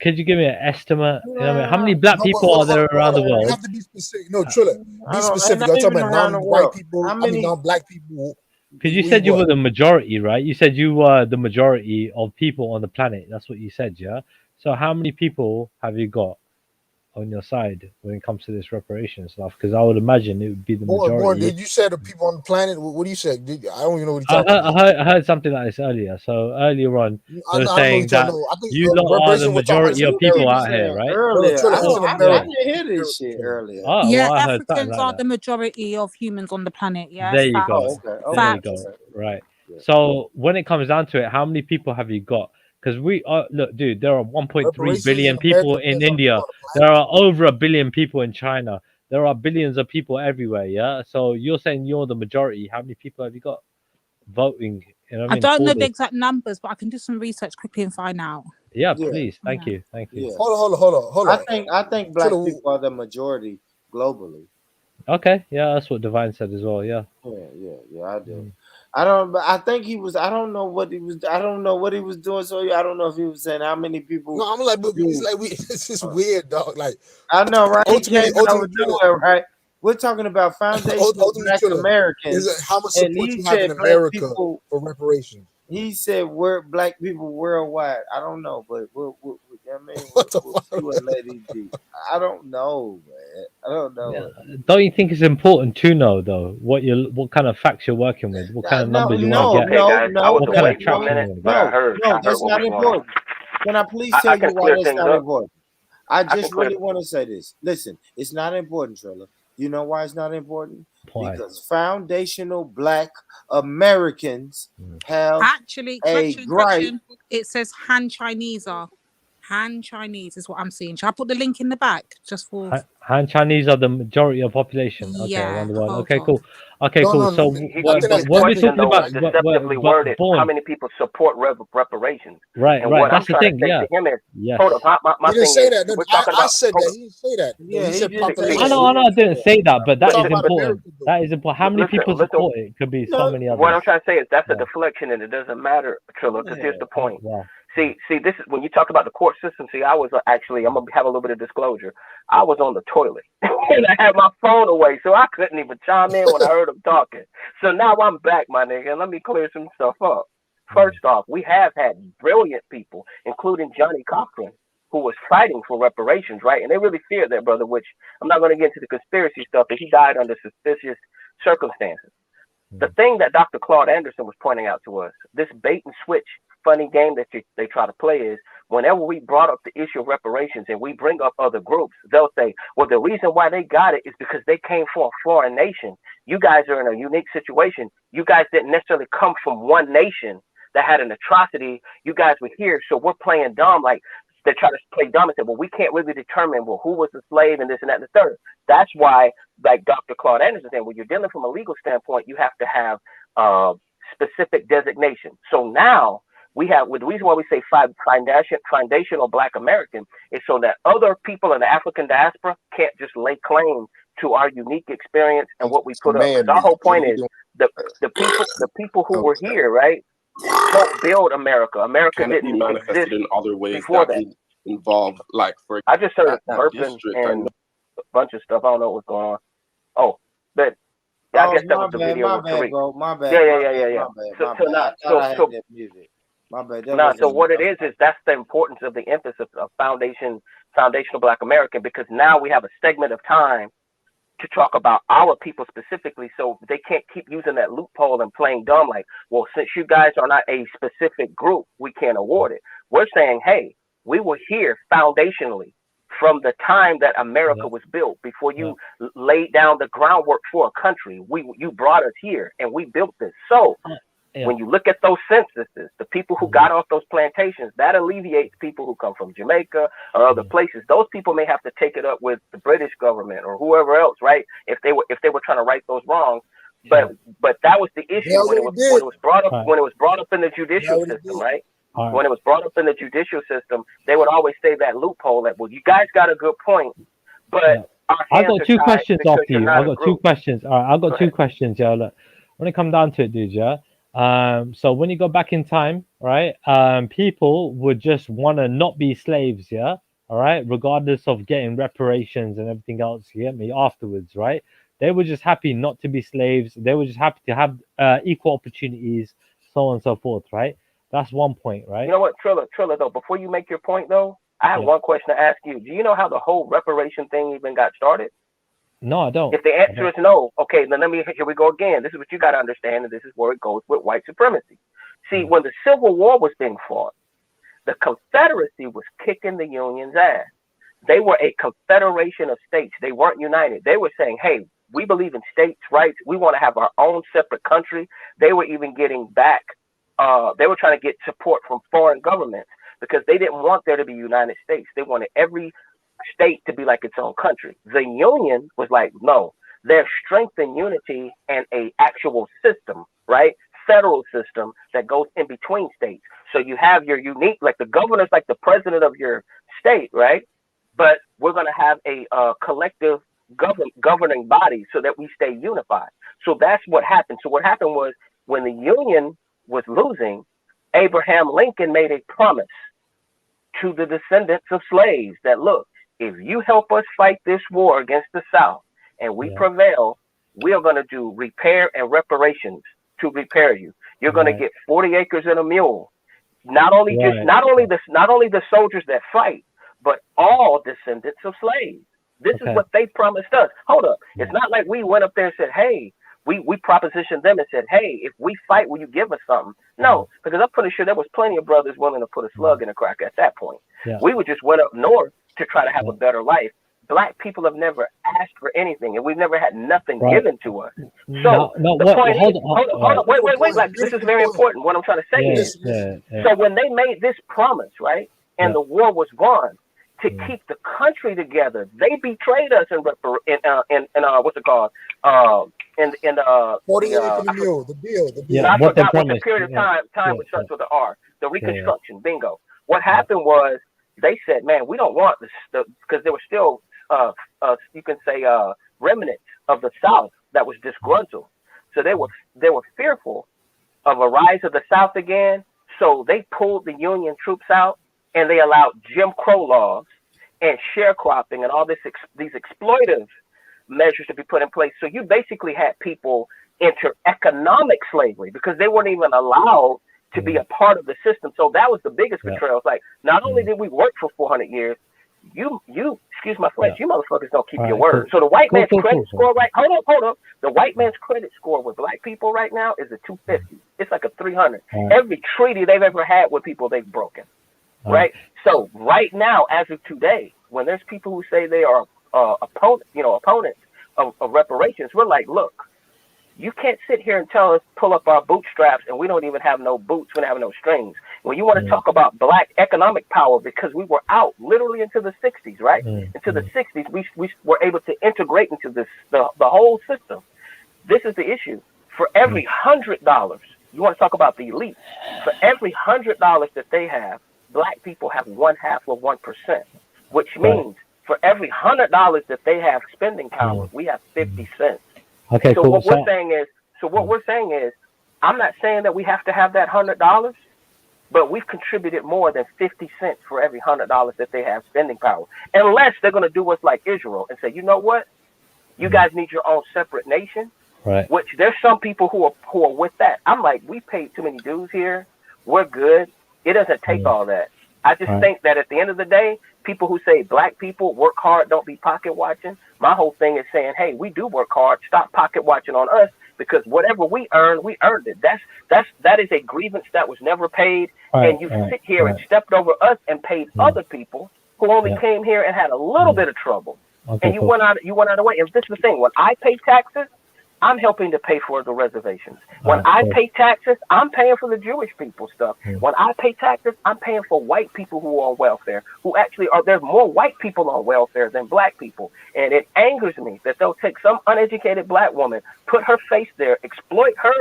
estimate? You know what I mean? How many black No, but people are there around the you world? have to be specific. No, Trilla, be and specific. not I'm talking even about around the non-white world. people. How many? Non-black people. Because you said you were the majority, right? You said you were the majority of people on the planet. That's what you said, yeah? So how many people have you got on your side when it comes to this reparation stuff? Because I would imagine it would be the More, majority. did you say the people on the planet? What do you say? I don't even know what you're talking about. I heard something like this earlier. So earlier on, they were I don't know saying what you're that talking about. I think you lot are the reparation we're talking majority of people out here, right? Earlier, Trilla, I it's in didn't America. hear this shit earlier. Oh, Yeah, well, I heard something Africans like are that. the majority of humans on the planet. Yeah, There you facts. go. There you go. Right. So when it comes down to it, how many people have you got? Because we are look, dude. There are 1.3 billion people in India. There are over 1 billion people in China. There are billions of people everywhere. Yeah. So you're saying you're the majority. How many people have you got voting? You know what I I mean? don't know for the this? exact numbers, but I can do some research quickly and find out. Yeah, please. Thank you. Thank you. Yeah. Hold on. I think black people are the majority globally. Okay. Yeah, that's what Divine said as well. Yeah. Yeah, I do. I don't. But I think he was. I don't know what he was. I don't know what he was doing. So I don't know if he was saying how many people. No, I'm like, but it's like it's just weird, dog. Like I know, right? Ultimately, He came out with nowhere, right? We're talking about foundational Black Americans, is how much and support he you have said in black America people. for reparations. He said we're black people worldwide. I don't know, but we'll I mean, we'll see what Lady G. I don't know, man. I don't know. Yeah. Don't you think it's important to know though what kind of facts you're working with, what kind of numbers you want to get? What kind of traction you want to get? No, that's not important. Can I please tell you why that's not important? I just really want to say this. Listen, it's not important, Trilla. You know why it's not important? Why? Because foundational Black Americans have Actually, a correction. It says Han Chinese are. Han Chinese is what I'm seeing. Shall I put the link in the back just for? Han Chinese are the majority of population. Okay, Yeah, around the world. hold Okay, on. cool. Okay, cool. So His when we're question talking though about was deceptively worded. How born, many people support reparations? right, And right. what I'm That's the trying thing. to say Yeah. to him is, Yes. hold up. My He didn't thing say is, that. we're talking about. I said that. He didn't say that. Yeah, he said didn't say population. I know. I didn't say that, but that is important. America, that is important. How many people support it? Could be so many others. What I'm trying to say is that's a deflection, and it doesn't matter, Trilla. Because here's the point. Wow. See, this is when you talk about the court system. See, I was actually, I'm gonna have a little bit of disclosure. I was on the toilet and I had my phone away, so I couldn't even chime in when I heard him talking. So now I'm back, my nigga, and let me clear some stuff up. First off, we have had brilliant people, including Johnny Cochran, who was fighting for reparations, right? And they really feared that brother, which I'm not going to get into the conspiracy stuff, but he died under suspicious circumstances. The thing that Dr. Claude Anderson was pointing out to us, this bait and switch funny game that they try to play is whenever we brought up the issue of reparations and we bring up other groups, they'll say, well, the reason why they got it is because they came from a foreign nation. You guys are in a unique situation. You guys didn't necessarily come from one nation that had an atrocity. You guys were here, so we're playing dumb. Like they try to play dumb and say, well, we can't really determine, well, who was the slave and this and that and the third. That's why, like Dr. Claude Anderson said, when you're dealing from a legal standpoint, you have to have specific designation. So now we have, the reason why we say foundational Black American is so that other people in the African diaspora can't just lay claim to our unique experience and what we put up. Because our whole point is the people who were here, right, don't build America. America didn't exist in other ways before that. Involve, like, for I just heard that burping district, and a bunch of stuff. I don't know what's going on. Oh, but yeah, I guess that was the video with Tariq. Bro, my bad. Yeah. My bad. So what it is that's the importance of the emphasis of foundational Black American, because now we have a segment of time to talk about our people specifically, so they can't keep using that loophole and playing dumb like, well, since you guys are not a specific group, we can't award it. We're saying, hey, we were here foundationally from the time that America was built, before you laid down the groundwork for a country. You brought us here and we built this. So when you look at those censuses, the people who got off those plantations, that alleviates people who come from Jamaica or other places. Those people may have to take it up with the British government or whoever else, right? If they were trying to right those wrongs. But that was the issue That's when it what was brought up Right. when it was brought up in the judicial what he system, did. right? All right. When it was brought up in the judicial system, they would always say that loophole that, well, you guys got a good point, but Yeah. our I hands got are two tied questions because after you're you. not I a got two group. questions. All right, I got Go two ahead. questions, yeah. Look, when it come down to it, dude, yeah. So when you go back in time, right, people would just want to not be slaves, yeah, all right, regardless of getting reparations and everything else. You get me? Afterwards, right? They were just happy not to be slaves. They were just happy to have equal opportunities, so on and so forth, right? That's one point, right? You know what, Trilla, though, before you make your point, though, I have Yeah. one question to ask you. Do you know how the whole reparation thing even got started? No, I don't. If the answer is no, okay, then here we go again. This is what you got to understand, and this is where it goes with white supremacy. See, when the Civil War was being fought, the Confederacy was kicking the Union's ass. They were a confederation of states. They weren't united. They were saying, hey, we believe in states' rights. We want to have our own separate country. They were even getting back. They were trying to get support from foreign governments because they didn't want there to be United States. They wanted every state to be like its own country. The Union was like, no, there's strength in unity and a actual system, right? Federal system that goes in between states. So you have your unique, like the governor's like the president of your state, right? But we're going to have a collective governing body so that we stay unified. So that's what happened. So what happened was when the Union was losing, Abraham Lincoln made a promise to the descendants of slaves that, look, if you help us fight this war against the South and we prevail, we are going to do repair and reparations to repair you. You're going to get 40 acres and a mule. Not only the soldiers that fight, but all descendants of slaves. This is what they promised us. Hold up. It's not like we went up there and said, hey, we propositioned them and said, hey, if we fight, will you give us something? No, because I'm pretty sure there was plenty of brothers willing to put a slug in a crack at that point. Yeah. We would just went up north to try to have a better life. Black people have never asked for anything, and we've never had nothing given to us. So the point is, hold on, wait. Like, this is very important. What I'm trying to say is, so when they made this promise, right, and the war was won, to keep the country together, they betrayed us in what's it called? In 48 for the mule, the deal. I forgot what the period of time which starts with the R. The Reconstruction, bingo. What happened was they said, man, we don't want this, because there were still you can say remnants of the South that was disgruntled. So they were fearful of a rise of the South again. So they pulled the Union troops out and they allowed Jim Crow laws and sharecropping and all these exploitive measures to be put in place. So you basically had people enter economic slavery because they weren't even allowed to be a part of the system. So that was the biggest betrayal. It's like, not only did we work for 400 years, you excuse my French, you motherfuckers don't keep your word. So the white man's credit score, right? Hold up. The white man's credit score with black people right now is a 250. It's like a 300. Every treaty they've ever had with people, they've broken. Right? So right now, as of today, when there's people who say they are opponents of reparations, we're like, look, you can't sit here and tell us pull up our bootstraps and we don't even have no boots, we don't have no strings. When you want to talk about black economic power, because we were out literally into the 60s, right? Into the 60s, we were able to integrate into this the whole system. This is the issue. For every $100, you want to talk about the elite, for every $100 that they have, black people have 0.5 of 1%, which means for every $100 that they have spending power, we have 50 cents. Okay, so cool. what we're saying is, I'm not saying that we have to have that $100, but we've contributed more than 50 cents for every $100 that they have spending power. Unless they're going to do us like Israel and say, you know what, you guys need your own separate nation. Right. Which there's some people who are with that. I'm like, we paid too many dues here. We're good. It doesn't take all that. I just think that at the end of the day, people who say black people work hard, don't be pocket watching. My whole thing is saying, hey, we do work hard. Stop pocket watching on us, because whatever we earned it. That is a grievance that was never paid. And you sit here and stepped over us and paid other people who only came here and had a little bit of trouble. And you went out of the way. And this is the thing: when I pay taxes, I'm helping to pay for the reservations. When I pay taxes, I'm paying for the Jewish people stuff. When I pay taxes, I'm paying for white people who are on welfare, who actually are, there's more white people on welfare than black people. And it angers me that they'll take some uneducated black woman, put her face there, exploit her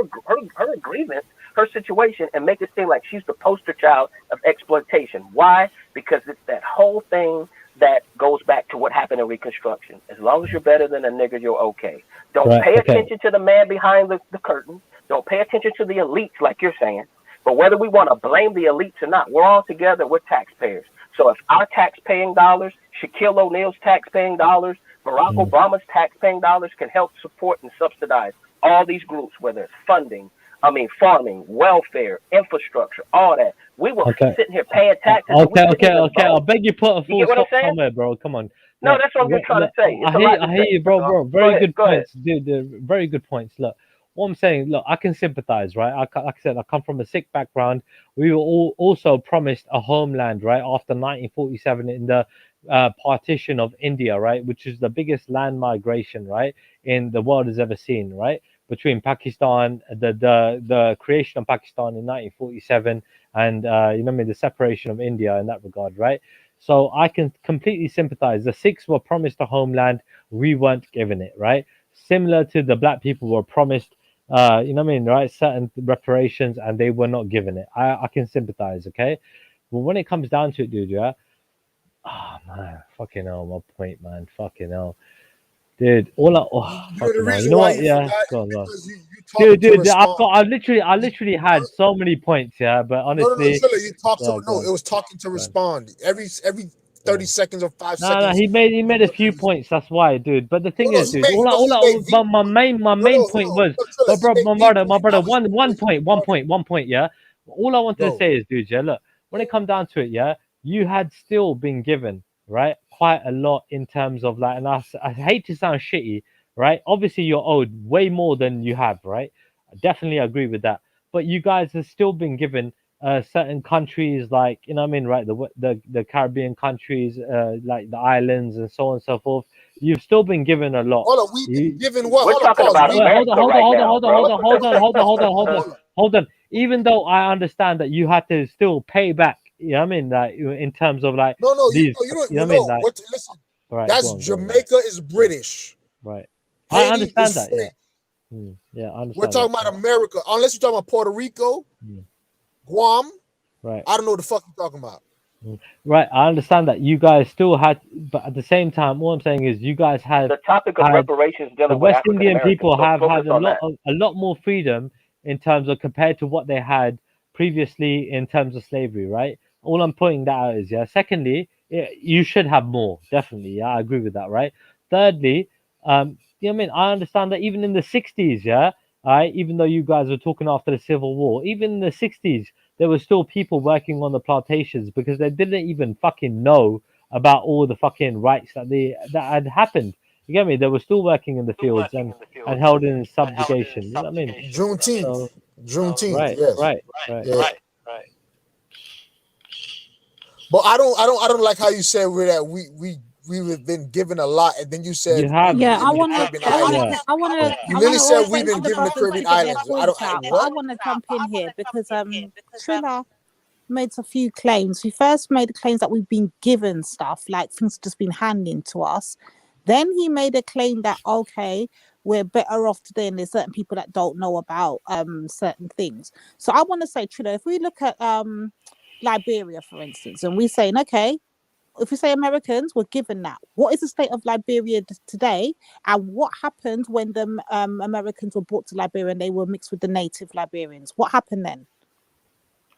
grievance, her situation, and make it seem like she's the poster child of exploitation. Why? Because it's that whole thing that goes back to what happened in Reconstruction. As long as you're better than a nigger, you're okay. Don't pay attention to the man behind the curtain. Don't pay attention to the elites like you're saying. But whether we want to blame the elites or not, we're all together. We're taxpayers. So if our tax-paying dollars, Shaquille O'Neal's tax-paying dollars, Barack Obama's tax-paying dollars can help support and subsidize all these groups, whether it's funding, farming, welfare, infrastructure, all that. We were sitting here paying taxes. Okay. I beg you put a full stop somewhere, bro. Come on. No, that's what I'm just trying to say. I hear you, bro. Very good points, dude. Very good points. Look, what I'm saying, look, I can sympathize, right? Like I said, I come from a Sikh background. We were all also promised a homeland, right, after 1947 in the partition of India, right, which is the biggest land migration, right, in the world has ever seen, right, between Pakistan, the creation of Pakistan in 1947, and the separation of India in that regard, right? So I can completely sympathize. The Sikhs were promised a homeland, we weren't given it, right? Similar to the black people were promised, right, certain reparations, and they were not given it. I can sympathize, okay? But when it comes down to it, dude, yeah, oh man, fucking hell, my point, man, fucking hell. Dude, you know what? Yeah, dude, I literally had so many points, yeah. But honestly, you talked to it was talking to respond every 30 seconds or 5 seconds. No, he made a few points. That's why, dude. But the thing is, dude, my main point was, my brother, one point, yeah. All I wanted to say is, dude, yeah, look, when it come down to it, yeah, you had still been given, right, quite a lot in terms of like, and I hate to sound shitty, right? Obviously, you're owed way more than you have, right? I definitely agree with that. But you guys have still been given certain countries, like, right, the Caribbean countries, like the islands and so on and so forth. You've still been given a lot. Hold on, we've been given what? We're talking about America hold on. Even though I understand that you had to still pay back, like in terms of like listen, right, that's Jamaica is British, right? Haiti I understand is that, free. Yeah, I understand. We're talking about America, unless you're talking about Puerto Rico, Guam, right? I don't know what the fuck you're talking about. Right, I understand that you guys still had, but at the same time, what I'm saying is you guys had the topic of reparations. The West Indian people have had a lot more freedom in terms of compared to what they had previously in terms of slavery, right? All I'm pointing that out is, yeah. Secondly, you should have more, definitely. Yeah, I agree with that, right? Thirdly, I understand that even in the 60s, yeah, right, even though you guys were talking after the Civil War, even in the 60s, there were still people working on the plantations because they didn't even fucking know about all the fucking rights that had happened. You get me? They were still working in the fields and held in subjugation. You know what I mean? Juneteenth. Right, yes. Right. But I don't like how you said we've been given a lot, and then you said you have. Yeah, I want to. You literally said we've been given the Caribbean islands. I want to jump in here because Trilla made a few claims. He first made the claims that we've been given stuff, like things just been handed to us. Then he made a claim that we're better off today, and there's certain people that don't know about certain things. So I want to say, Trilla, if we look at Liberia, for instance, and we're saying, if we say Americans were given that, what is the state of Liberia today, and what happened when the Americans were brought to Liberia and they were mixed with the native Liberians? What happened then?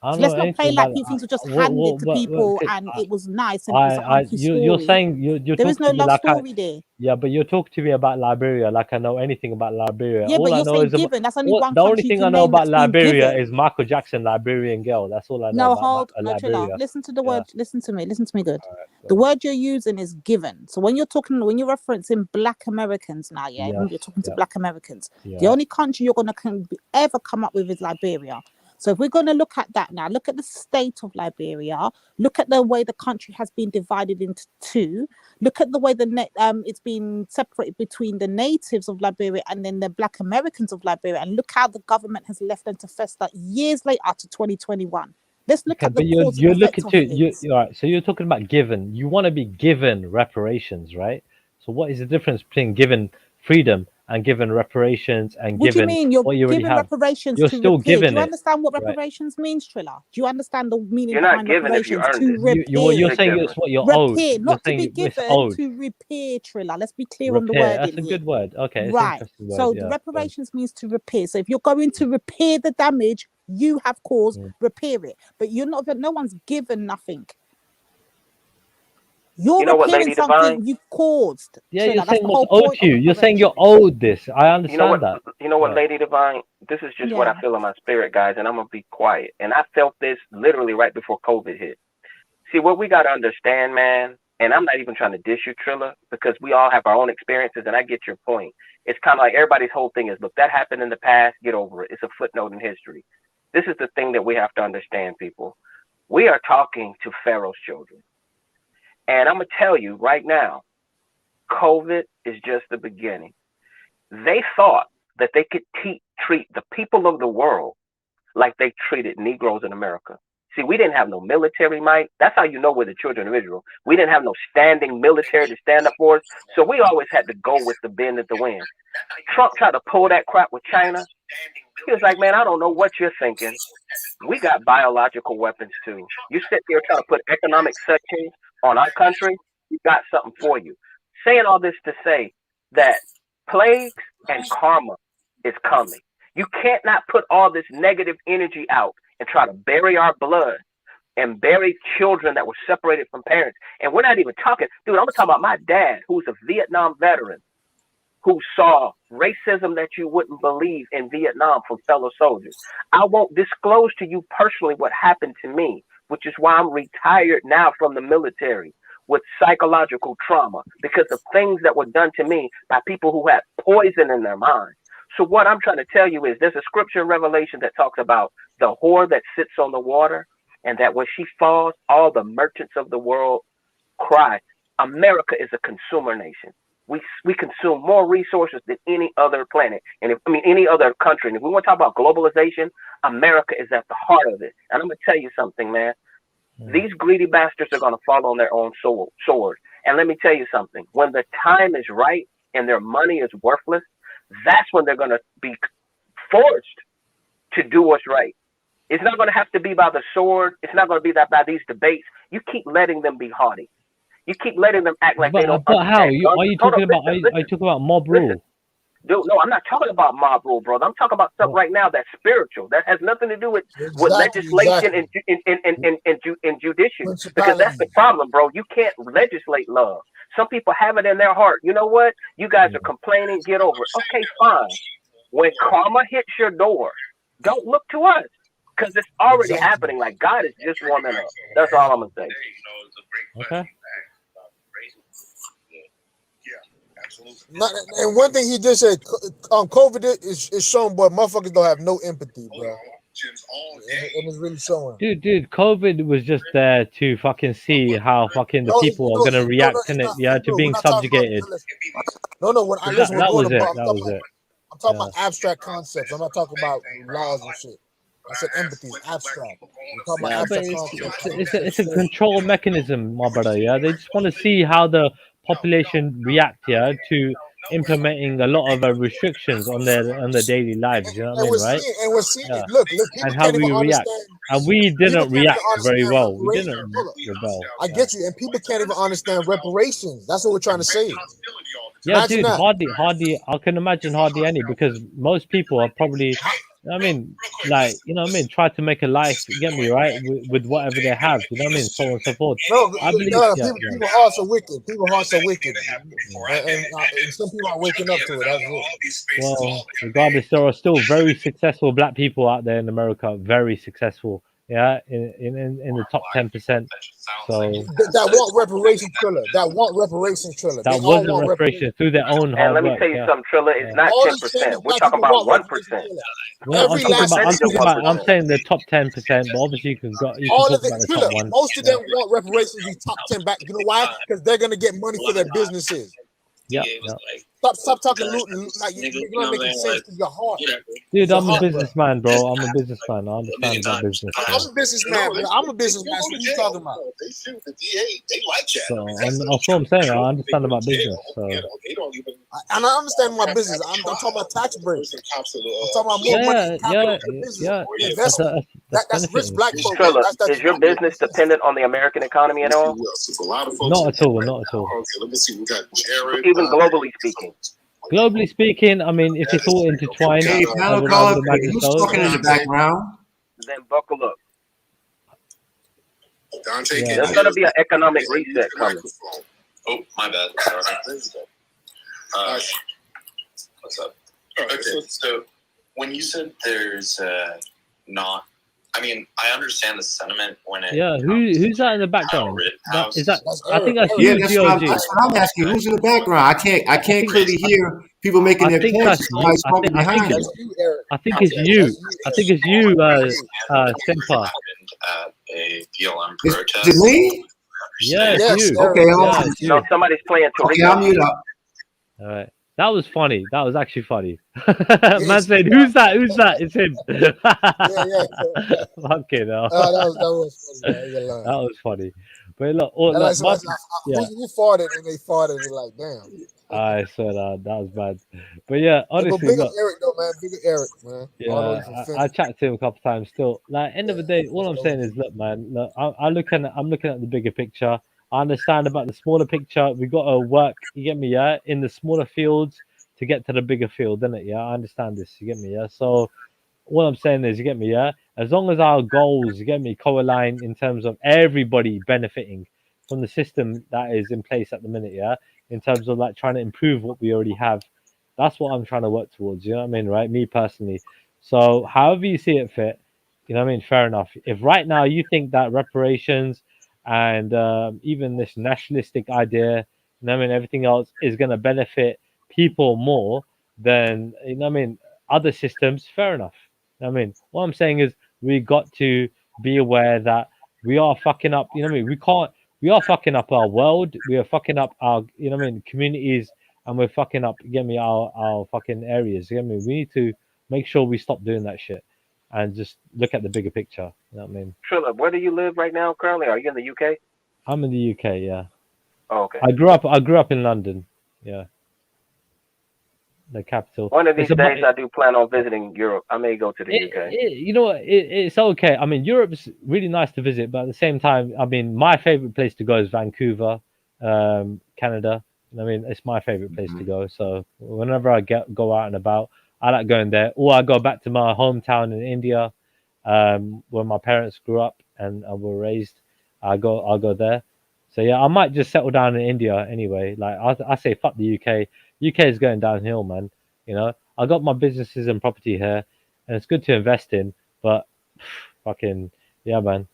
So let's not play like things were just handed to people and it was nice and it was a hunky story. You're saying there is no love story there. Yeah, but you're talking to me about Liberia like I know anything about Liberia. Yeah, but you're saying given. That's only one country. The only thing I know about Liberia is Michael Jackson, Liberian Girl. That's all I know. No, Liberia. Listen to the word. Listen to me good. The word you're using is given. So when you're referencing Black Americans now, you're talking to Black Americans. The only country you're gonna ever come up with is Liberia. So if we're going to look at that now, look at the state of Liberia, look at the way the country has been divided into two, look at the way it's been separated between the natives of Liberia and then the Black Americans of Liberia, and look how the government has left them to fester years later to 2021. Let's look at the cause and effect of things. All right, so you're talking about given. You want to be given reparations, right? So what is the difference between given freedom and given reparations and What do you given mean? You're what you already giving have? reparations You're to still repair. Do giving you it, understand what right? reparations means, Triller? Do you understand the meaning You're not behind given if you reparations? earned To it. repair. You're saying it's what you're owed. Repair, You're not to saying be it's given, owed. to repair, Triller. Let's be clear on the Repair. wording That's a here. good word. Okay, it's an Right. interesting word. So the Yeah. reparations means to repair. So if you're going to repair the damage you have caused, repair it. But you're not. No one's given nothing. You're You know what, repairing Lady something Divine? you've caused. Yeah, Triller. you're That's saying the what's whole owed point to you. of You're saying you're reparations. owed this. I understand that. You know what, Yeah. Lady Divine? This is just what I Yeah. feel in my spirit, guys, and I'm gonna be quiet. And I felt this literally right before COVID hit. See, what we gotta understand, man, and I'm not even trying to dish you, Trilla, because we all have our own experiences, and I get your point. It's kind of like everybody's whole thing is, look, that happened in the past, get over it. It's a footnote in history. This is the thing that we have to understand, people. We are talking to Pharaoh's children. And I'm gonna tell you right now, COVID is just the beginning. They thought that they could treat the people of the world like they treated Negroes in America. See, we didn't have no military might. That's how you know we're the children of Israel. We didn't have no standing military to stand up for us. So we always had to go with the bend at the wind. Trump tried to pull that crap with China. He was like, man, I don't know what you're thinking. We got biological weapons too. You sit there trying to put economic sanctions on our country, we got something for you. Saying all this to say that plagues and karma is coming. You can't not put all this negative energy out and try to bury our blood and bury children that were separated from parents. And we're not even talking, dude, I'm talking about my dad, who's a Vietnam veteran, who saw racism that you wouldn't believe in Vietnam from fellow soldiers. I won't disclose to you personally what happened to me, which is why I'm retired now from the military with psychological trauma because of things that were done to me by people who had poison in their mind. So what I'm trying to tell you is there's a scripture in Revelation that talks about the whore that sits on the water, and that when she falls, all the merchants of the world cry. America is a consumer nation. We consume more resources than any other planet, and any other country. And if we want to talk about globalization, America is at the heart of it. And I'm gonna tell you something, man. These greedy bastards are gonna fall on their own sword. And let me tell you something. When the time is right and their money is worthless, that's when they're gonna be forced to do what's right. It's not gonna have to be by the sword. It's not gonna be that by these debates. You keep letting them be haughty. You keep letting them act like they don't But how? understand. Are you talking about? Are you talking about mob rule? Dude, no, I'm not talking about mob rule, brother. I'm talking about stuff right now that's spiritual. That has nothing to do with legislation and judicial. Because that's the problem, bro. You can't legislate love. Some people have it in their heart. You know what? You guys are complaining. Get over it. Okay, fine. When karma hits your door, don't look to us. Because it's already happening. Like God is just warming up. That's all I'm gonna say. Okay. And one thing he did say, COVID is showing, but motherfuckers don't have no empathy, bro. It was really showing. Dude, COVID was just there to fucking see how fucking the people are gonna react in it, to being subjugated. No, That was it. That was it. I'm talking about abstract concepts. I'm not talking about laws and shit. I said empathy is abstract. We're talking about abstract concepts. It's a control mechanism, my brother. Yeah, they just want to see how the population react, to implementing a lot of restrictions on their daily lives. You know what I mean, right? We're seeing. Look, people and how can't we even react, understand. and we didn't react very well. We didn't rebel. I get you, and people can't even understand reparations. That's what we're trying to say. Yeah, Imagine dude, that. hardly. I can imagine hardly any, because most people are probably, try to make a life, get me right, with whatever they have, you know what I mean, so on and so forth. I believe, people are so wicked. People are so wicked, and some people are waking up to it. That's it. Well, regardless, there are still very successful black people out there in America, very successful. yeah, in the top 10%. So That want reparations, Triller. That want reparations, Triller. They that all wasn't want reparation reparations. through their own And hard let me work. tell you Yeah, something, Trilla. It's yeah. not All 10%. these famous We're black talking people about want 1%. reparations, Triller. No, I'm Every talking last about. one I'm of talking them. about. I'm saying the top 10%, but obviously you can All talk of the about the Triller. top one. Most of Yeah, them want reparations. These top 10 back. You know why? Because they're gonna get money for their businesses. yeah. Stop talking like you're not making sense to your heart. Dude, Your I'm a heart, bro. businessman, bro. I'm a businessman. I understand about business. I'm a businessman, bro. I'm a businessman. So what you talking about? They shoot the DA. They like that. So that's what I'm saying. I understand about business. So They don't even. And I understand my business. I'm talking about tax breaks. I'm talking about more money yeah, capital yeah, in the business yeah. investment. That's That's rich benefiting. black folk. Trilla, That's is your not real business business. dependent on the American economy at all? Not at all. Not at all. Okay, let me see. We got Jared. Even globally speaking. Globally speaking, I mean, if it's all intertwined, Hey, I panel caller, would imagine who's so. talking in the background? Then buckle up. Dante, Yeah. There's going to be an economic reset coming. Oh, my bad. Sorry. What's up? Okay, so when you said there's not, I mean, I understand the sentiment when it. Yeah, who's that in the background? Is that? I think that's Yeah, you, that's GOG. what I'm asking. Who's in the background? I can't clearly hear people making their points. Somebody's talking behind you. I think it's you. I think it's you, Simpa. At a BLM Is protest. it me? Yeah, it's you. Okay, Yeah, it's you. No, somebody's playing okay, Toriko. I'll mute up. All right. That was funny. That was actually funny. Man said, "Who's that? Who's that?" It's him. Fucking hell. That was funny. Man. That was funny. But look, look who farted and they farted and like, damn. I swear that was bad. But yeah, honestly, But big up look, Eric though, man. Big up Eric, man. yeah, I chatted to him a couple times. Still, like, end of the day, all I'm saying is, look, man, look, I'm looking at the bigger picture. I understand about the smaller picture. We got to work. You get me, yeah, in the smaller fields to get to the bigger field, isn't it? Yeah, I understand this. You get me, yeah. So all I'm saying is, you get me, yeah. As long as our goals, you get me, co-align in terms of everybody benefiting from the system that is in place at the minute, yeah. In terms of like trying to improve what we already have, that's what I'm trying to work towards. You know what I mean, right? Me personally. So however you see it fit, you know what I mean. Fair enough. If right now you think that reparations and even this nationalistic idea, you know what I mean, everything else is going to benefit people more than, you know what I mean, other systems, fair enough. You know what I mean, what I'm saying is we got to be aware that we are fucking up. You know what I mean? We are fucking up our world. We are fucking up our, you know what I mean, communities, and we're fucking up, you get me, our fucking areas. You get me? We need to make sure we stop doing that shit and just look at the bigger picture. You know what I mean? Trilla, where do you live right now currently? Are you in the UK? I'm in the UK, yeah. Oh, okay. I grew up in London, yeah. The capital. One of these days, I do plan on visiting Europe. I may go to the UK. You know what? It's okay. I mean, Europe's really nice to visit, but at the same time, I mean, my favorite place to go is Vancouver, Canada. I mean, it's my favorite place to go. So whenever I go out and about, I like going there. Or I go back to my hometown in India, where my parents grew up and were raised. I'll go there. So yeah, I might just settle down in India anyway. Like I say, fuck the UK. UK is going downhill, man. You know, I got my businesses and property here, and it's good to invest in. But fucking yeah, man.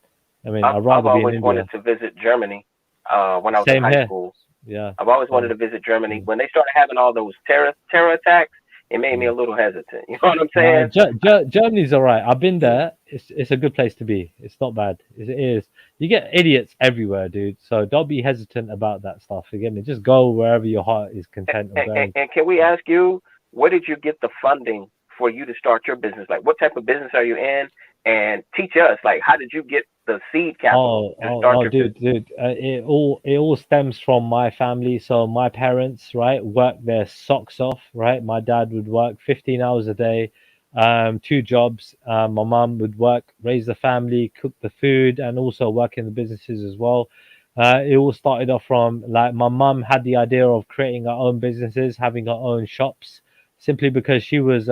I mean, I'd rather I've be in always India. wanted to visit Germany when I was Same in high here. school. Yeah. I've always wanted to visit Germany. When they started having all those terror attacks, it made me a little hesitant. You know what I'm saying? Germany's all right. I've been there. It's a good place to be. It's not bad. It is. You get idiots everywhere, dude. So don't be hesitant about that stuff. Again, just go wherever your heart is content of going. And can we ask you, where did you get the funding for you to start your business? Like, what type of business are you in? And teach us, like, how did you get the seed capital to start your business? Dude, it all stems from my family. So my parents, right, worked their socks off, right? My dad would work 15 hours a day, 2 jobs. My mom would work, raise the family, cook the food, and also work in the businesses as well. It all started off from, like, my mom had the idea of creating her own businesses, having her own shops, simply because she was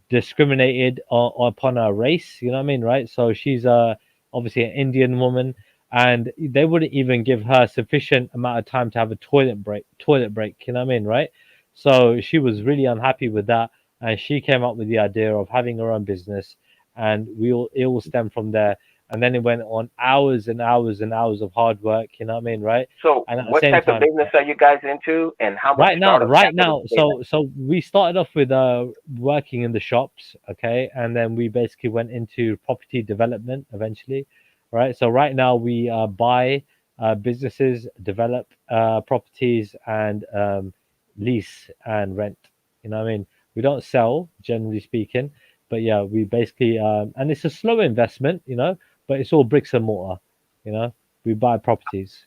discriminated upon her race. You know what I mean, right? So she's obviously an Indian woman, and they wouldn't even give her sufficient amount of time to have a toilet break. You know what I mean, right? So she was really unhappy with that, and she came up with the idea of having her own business and it all stemmed from there. And then it went on hours and hours and hours of hard work. You know what I mean, right? So, And at the what same type of time, business are you guys into, and how much startup right capital now, do they have? so we started off with working in the shops, okay, and then we basically went into property development eventually, right? So right now we buy businesses, develop properties, and lease and rent. You know what I mean? We don't sell, generally speaking, but yeah, we basically and it's a slow investment, you know, but it's all bricks and mortar. You know, we buy properties.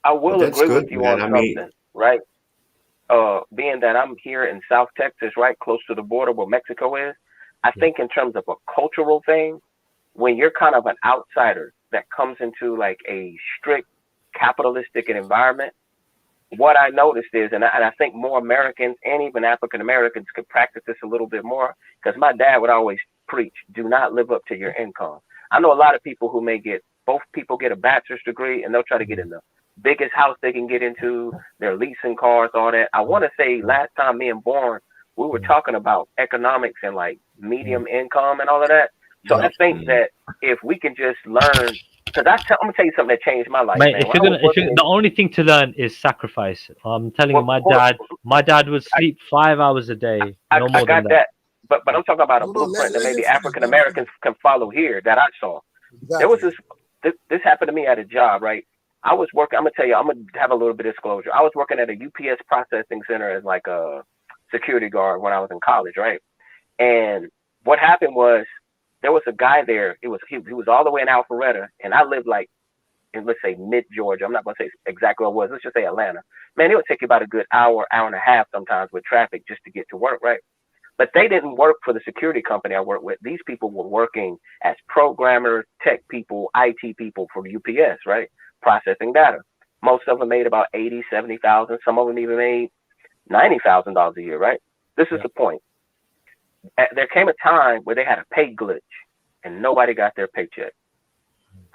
I But will that's agree good, with you man. on I mean, something, right? Being that I'm here in South Texas, right close to the border where Mexico is, I think in terms of a cultural thing, when you're kind of an outsider that comes into like a strict capitalistic environment, what I noticed is, and I think more Americans and even African Americans could practice this a little bit more, because my dad would always preach, do not live up to your income. I know a lot of people who may get, both people get a bachelor's degree and they'll try to get in the biggest house they can get into, they're leasing cars, all that. I want to say last time me and Born, we were talking about economics and like medium income and all of that. So I think that if we can just learn, because I'm gonna tell you something that changed my life, Mate, man. the only thing to learn is sacrifice. I'm telling you, my dad would sleep 5 hours a day, no more I got than that. But I'm talking about a blueprint that maybe African Americans can follow here that I saw. There was this happened to me at a job, right? I was working, I'm gonna tell you, I'm gonna have a little bit of disclosure. I was working at a UPS processing center as like a security guard when I was in college, right? And what happened was there was a guy there. He was all the way in Alpharetta, and I lived like in, let's say, mid Georgia. I'm not gonna say exactly where it was. Let's just say Atlanta. Man, it would take you about a good hour and a half sometimes with traffic just to get to work, right? But they didn't work for the security company I worked with. These people were working as programmers, tech people, IT people for UPS, right? Processing data. Most of them made about 80, 70,000. Some of them even made $90,000 a year, right? This is the point. There came a time where they had a pay glitch and nobody got their paycheck.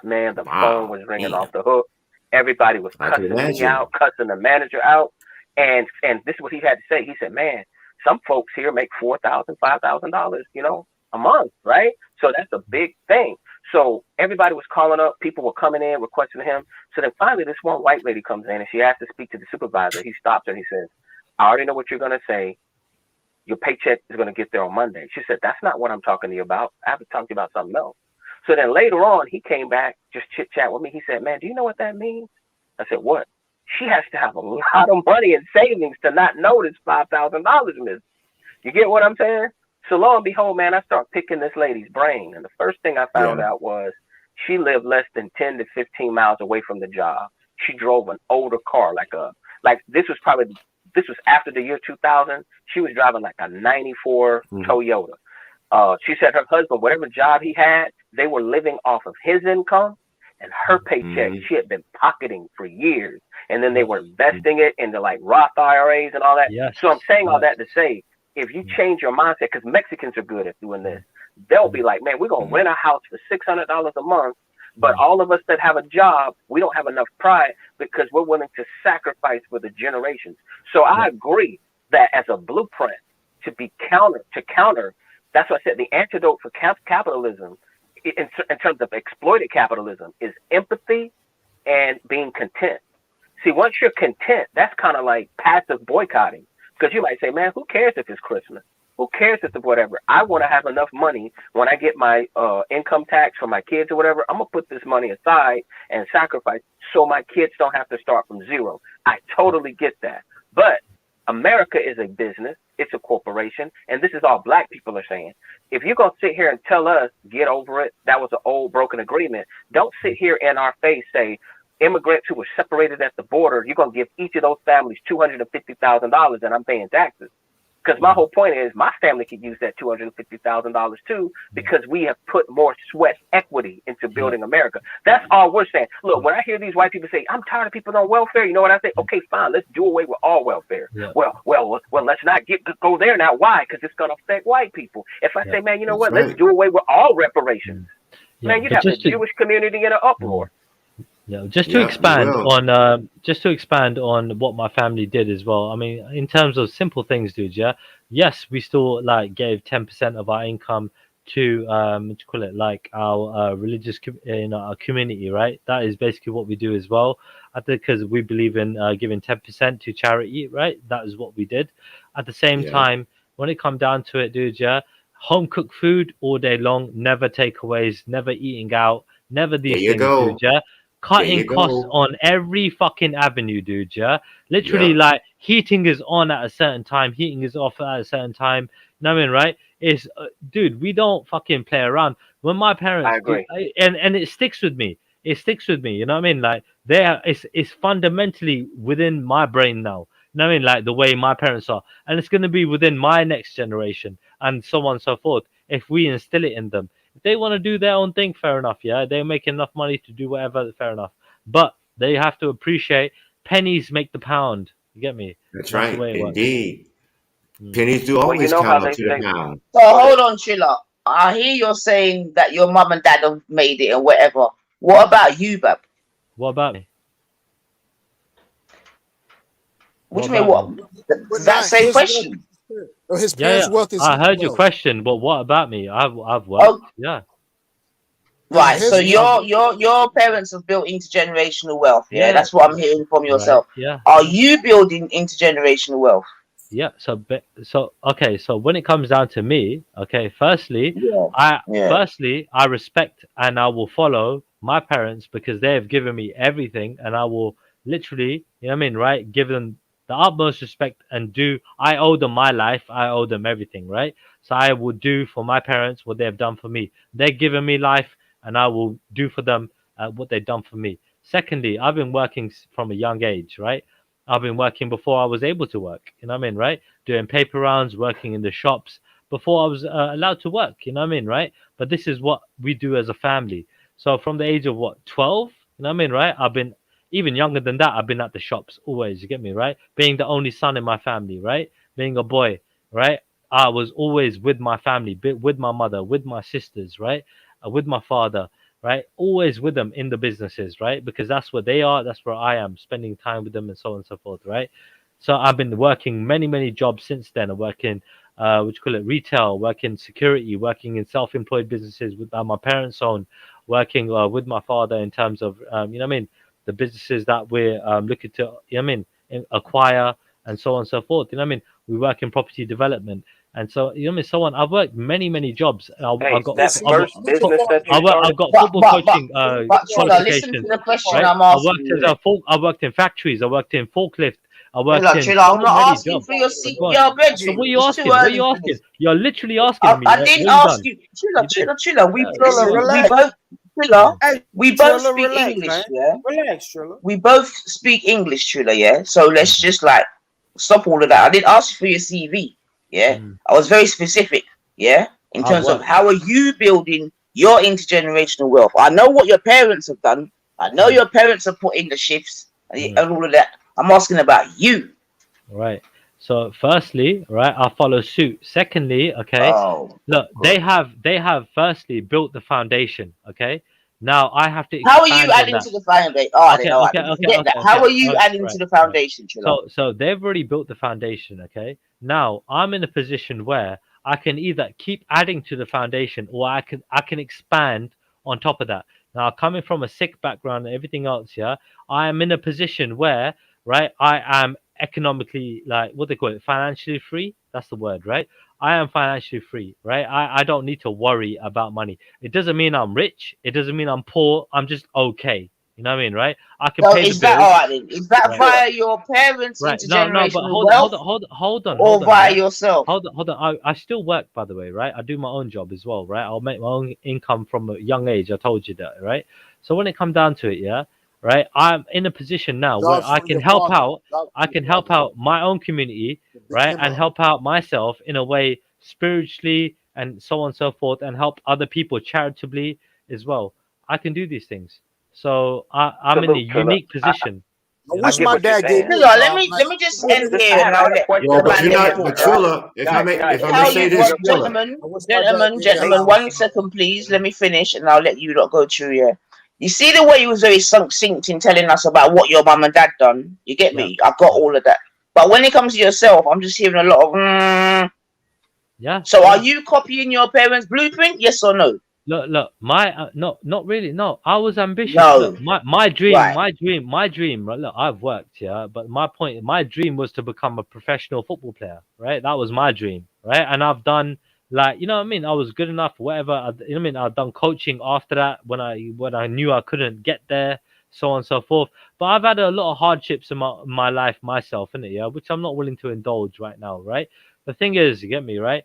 Man, the phone was ringing off the hook. Everybody was cussing me out, cussing the manager out. And this is what he had to say. He said, man, some folks here make $4,000, $5,000, you know, a month, right? So that's a big thing. So everybody was calling up. People were coming in, requesting him. So then finally this one white lady comes in and she asked to speak to the supervisor. He stops her and he says, I already know what you're going to say. Your paycheck is going to get there on Monday. She said, that's not what I'm talking to you about. I have to talk to you about something else. So then later on, he came back, just chit chat with me. He said, man, do you know what that means? I said, what? She has to have a lot of money in savings to not notice $5,000 missing. You get what I'm saying? So lo and behold, man, I start picking this lady's brain. And the first thing I found out was she lived less than 10 to 15 miles away from the job. She drove an older car, this was after the year 2000. She was driving like a 94 Toyota. She said her husband, whatever job he had, they were living off of his income and her paycheck. She had been pocketing for years. And then they were investing it into like Roth IRAs and all that. Yes. So I'm saying all that to say, if you change your mindset, because Mexicans are good at doing this, they'll be like, man, we're going to rent a house for $600 a month. But all of us that have a job, we don't have enough pride because we're willing to sacrifice for the generations. So I agree that as a blueprint to counter, that's what I said, the antidote for capitalism in terms of exploited capitalism is empathy and being content. See, once you're content, that's kind of like passive boycotting, because you might say, man, who cares if it's Christmas? Who cares if it's whatever? I want to have enough money when I get my income tax for my kids or whatever. I'm going to put this money aside and sacrifice so my kids don't have to start from zero. I totally get that. But America is a business. It's a corporation. And this is all black people are saying. If you're going to sit here and tell us, get over it, that was an old broken agreement, don't sit here in our face, say, immigrants who were separated at the border, you're going to give each of those families $250,000 and I'm paying taxes. Because my whole point is my family could use that $250,000 too, because we have put more sweat equity into building America. That's all we're saying. Look, when I hear these white people say, I'm tired of people on welfare, you know what I say? Okay, fine, let's do away with all welfare. Yeah. Well, let's not go there now. Why? Because it's going to affect white people. If I say, man, you know what? Let's do away with all reparations. Man, you'd have the Jewish community in an uproar. Yeah, just to expand on what my family did as well. I mean, in terms of simple things, dude. Yeah, yes, we still like gave 10% of our income to what do you call it, like our religious our community, right? That is basically what we do as well. I think because we believe in giving 10% to charity, right? That is what we did. At the same time, when it come down to it, dude, yeah, home cooked food all day long, never takeaways, never eating out, never these things, dude, yeah. Cutting costs on every fucking avenue, dude, yeah. Literally, like heating is on at a certain time, heating is off at a certain time. You know what I mean, right? It's dude, we don't fucking play around. When my parents, I agree. and it sticks with me. It sticks with me. You know what I mean? Like it's fundamentally within my brain now. You know what I mean? Like the way my parents are, and it's going to be within my next generation, and so on and so forth. If we instill it in them, if they want to do their own thing, fair enough. Yeah, they make enough money to do whatever, fair enough. But they have to appreciate pennies make the pound. You get me? That's The right. way it works. Indeed. Pennies do always you know how count up they to the say. pound. So hold on, Chilla. I hear you're saying that your mum and dad have made it and whatever. What about you, Bab? What about me? What What do you mean? about me? What? Does that same question? His Yeah, parents' yeah. wealth is I his heard your wealth. question, but what about me? I've worked. Oh, Yeah. right. his So wealth. your parents have built intergenerational wealth. Yeah, Yeah. that's what I'm hearing from Right. yourself. Yeah. Are you building intergenerational wealth? Yeah. So okay. So when it comes down to me, okay. Firstly, Yeah. I respect and I will follow my parents because they have given me everything, and I will literally, you know what I mean, right? Give them the utmost respect and do. I owe them my life. I owe them everything, right? So I will do for my parents what they have done for me. They've given me life, and I will do for them what they've done for me. Secondly, I've been working from a young age, right? I've been working before I was able to work, you know what I mean, right? Doing paper rounds, working in the shops before I was allowed to work, you know what I mean, right? But this is what we do as a family. So from the age of what, 12, you know what I mean, right? I've been even younger than that. I've been at the shops always, you get me, right? Being the only son in my family, right? Being a boy, right? I was always with my family, with my mother, with my sisters, right? With my father, right? Always with them in the businesses, right? Because that's where they are, that's where I am, spending time with them and so on and so forth, right? So I've been working many jobs since then. I'm working, what you call it, retail, working security, working in self-employed businesses with my parents' own, working with my father in terms of, you know what I mean, the businesses that we're looking to, you know what I mean, acquire and so on and so forth. You know what I mean? We work in property development. And so, you know what I mean? So on, I've worked many jobs. Hey, that first business that you I've started. got football coaching But Chilla, listen qualifications, to the question right? I'm I asking worked you. I worked in factories. I worked in forklift. I worked in Chilla, so I'm not many asking jobs. for your But go on. yo, So brethren. what are you It's too asking? What are early you for asking? this. You're literally asking me. I What didn't you ask done? you. You did. Chilla. We Trilla, listen. relax. Chilla. Hey, We both Trilla, speak relax, English, man. yeah. Relax, Trilla. We both speak English, Chilla, yeah. So let's just like stop all of that. I didn't ask you for your CV, yeah. I was very specific, yeah, in I've terms of worked. how are you building your intergenerational wealth. I know what your parents have done. I know your parents have put in the shifts and all of that. I'm asking about you. Right. So firstly, right, I follow suit. Secondly, okay, look, they have firstly built the foundation. Okay. Now I have to How are you expand on adding that. to the foundation? All right, Okay. forget that. How are you Right, adding to the foundation, Chilla? so they've already built the foundation. Okay. Now I'm in a position where I can either keep adding to the foundation or I can expand on top of that. Now coming from a sick background and everything else, yeah, I am in a position where, right, I am economically, like, what they call it, financially free. That's the word, right? I am financially free, right? I don't need to worry about money. It doesn't mean I'm rich. It doesn't mean I'm poor. I'm just okay. You know what I mean, right? I can So pay the is that bills. all right then? Is that Right. via your parents' Right. No, but intergenerational wealth hold on. or via Yeah? yourself? Hold on. I still work, by the way, right? I do my own job as well, right? I'll make my own income from a young age. I told you that, right? So when it comes down to it, yeah, right, I'm in a position now where Jobs I from can your help father. out. Jobs I from can your help father. out my own community, Big right, him and up. help out myself in a way spiritually and so on and so forth, and help other people charitably as well. I can do these things. So I'm in a Salute, Trilla. unique position. I You know I what wish I get mean? my what you're dad gave saying. me a Chilla, job. let me just end I here and have I'll a let question the Yo, but about man you're them that. not, talk, but right? Trilla, if I may Guys, say real this, quick. Trilla. I wish my dad gave me an Gentlemen, allowance. 1 second, please. Let me finish and I'll let you lot go through here. You see the way you was very succinct in telling us about what your mum and dad done? You get Yeah. me? I got all of that. But when it comes to yourself, I'm just hearing a lot of Yeah. So are you copying your parents' blueprint? Yes or no? Look, my no, not really. No, I was ambitious. No. Look, my dream, Right. my dream. Right, look, I've worked, yeah, but my dream was to become a professional football player, right? That was my dream, right? And I've done, like, you know what I mean. I was good enough, whatever. You know what I mean. I've done coaching after that when I knew I couldn't get there, so on and so forth. But I've had a lot of hardships in my life myself, innit, yeah, which I'm not willing to indulge right now, right? The thing is, you get me, right?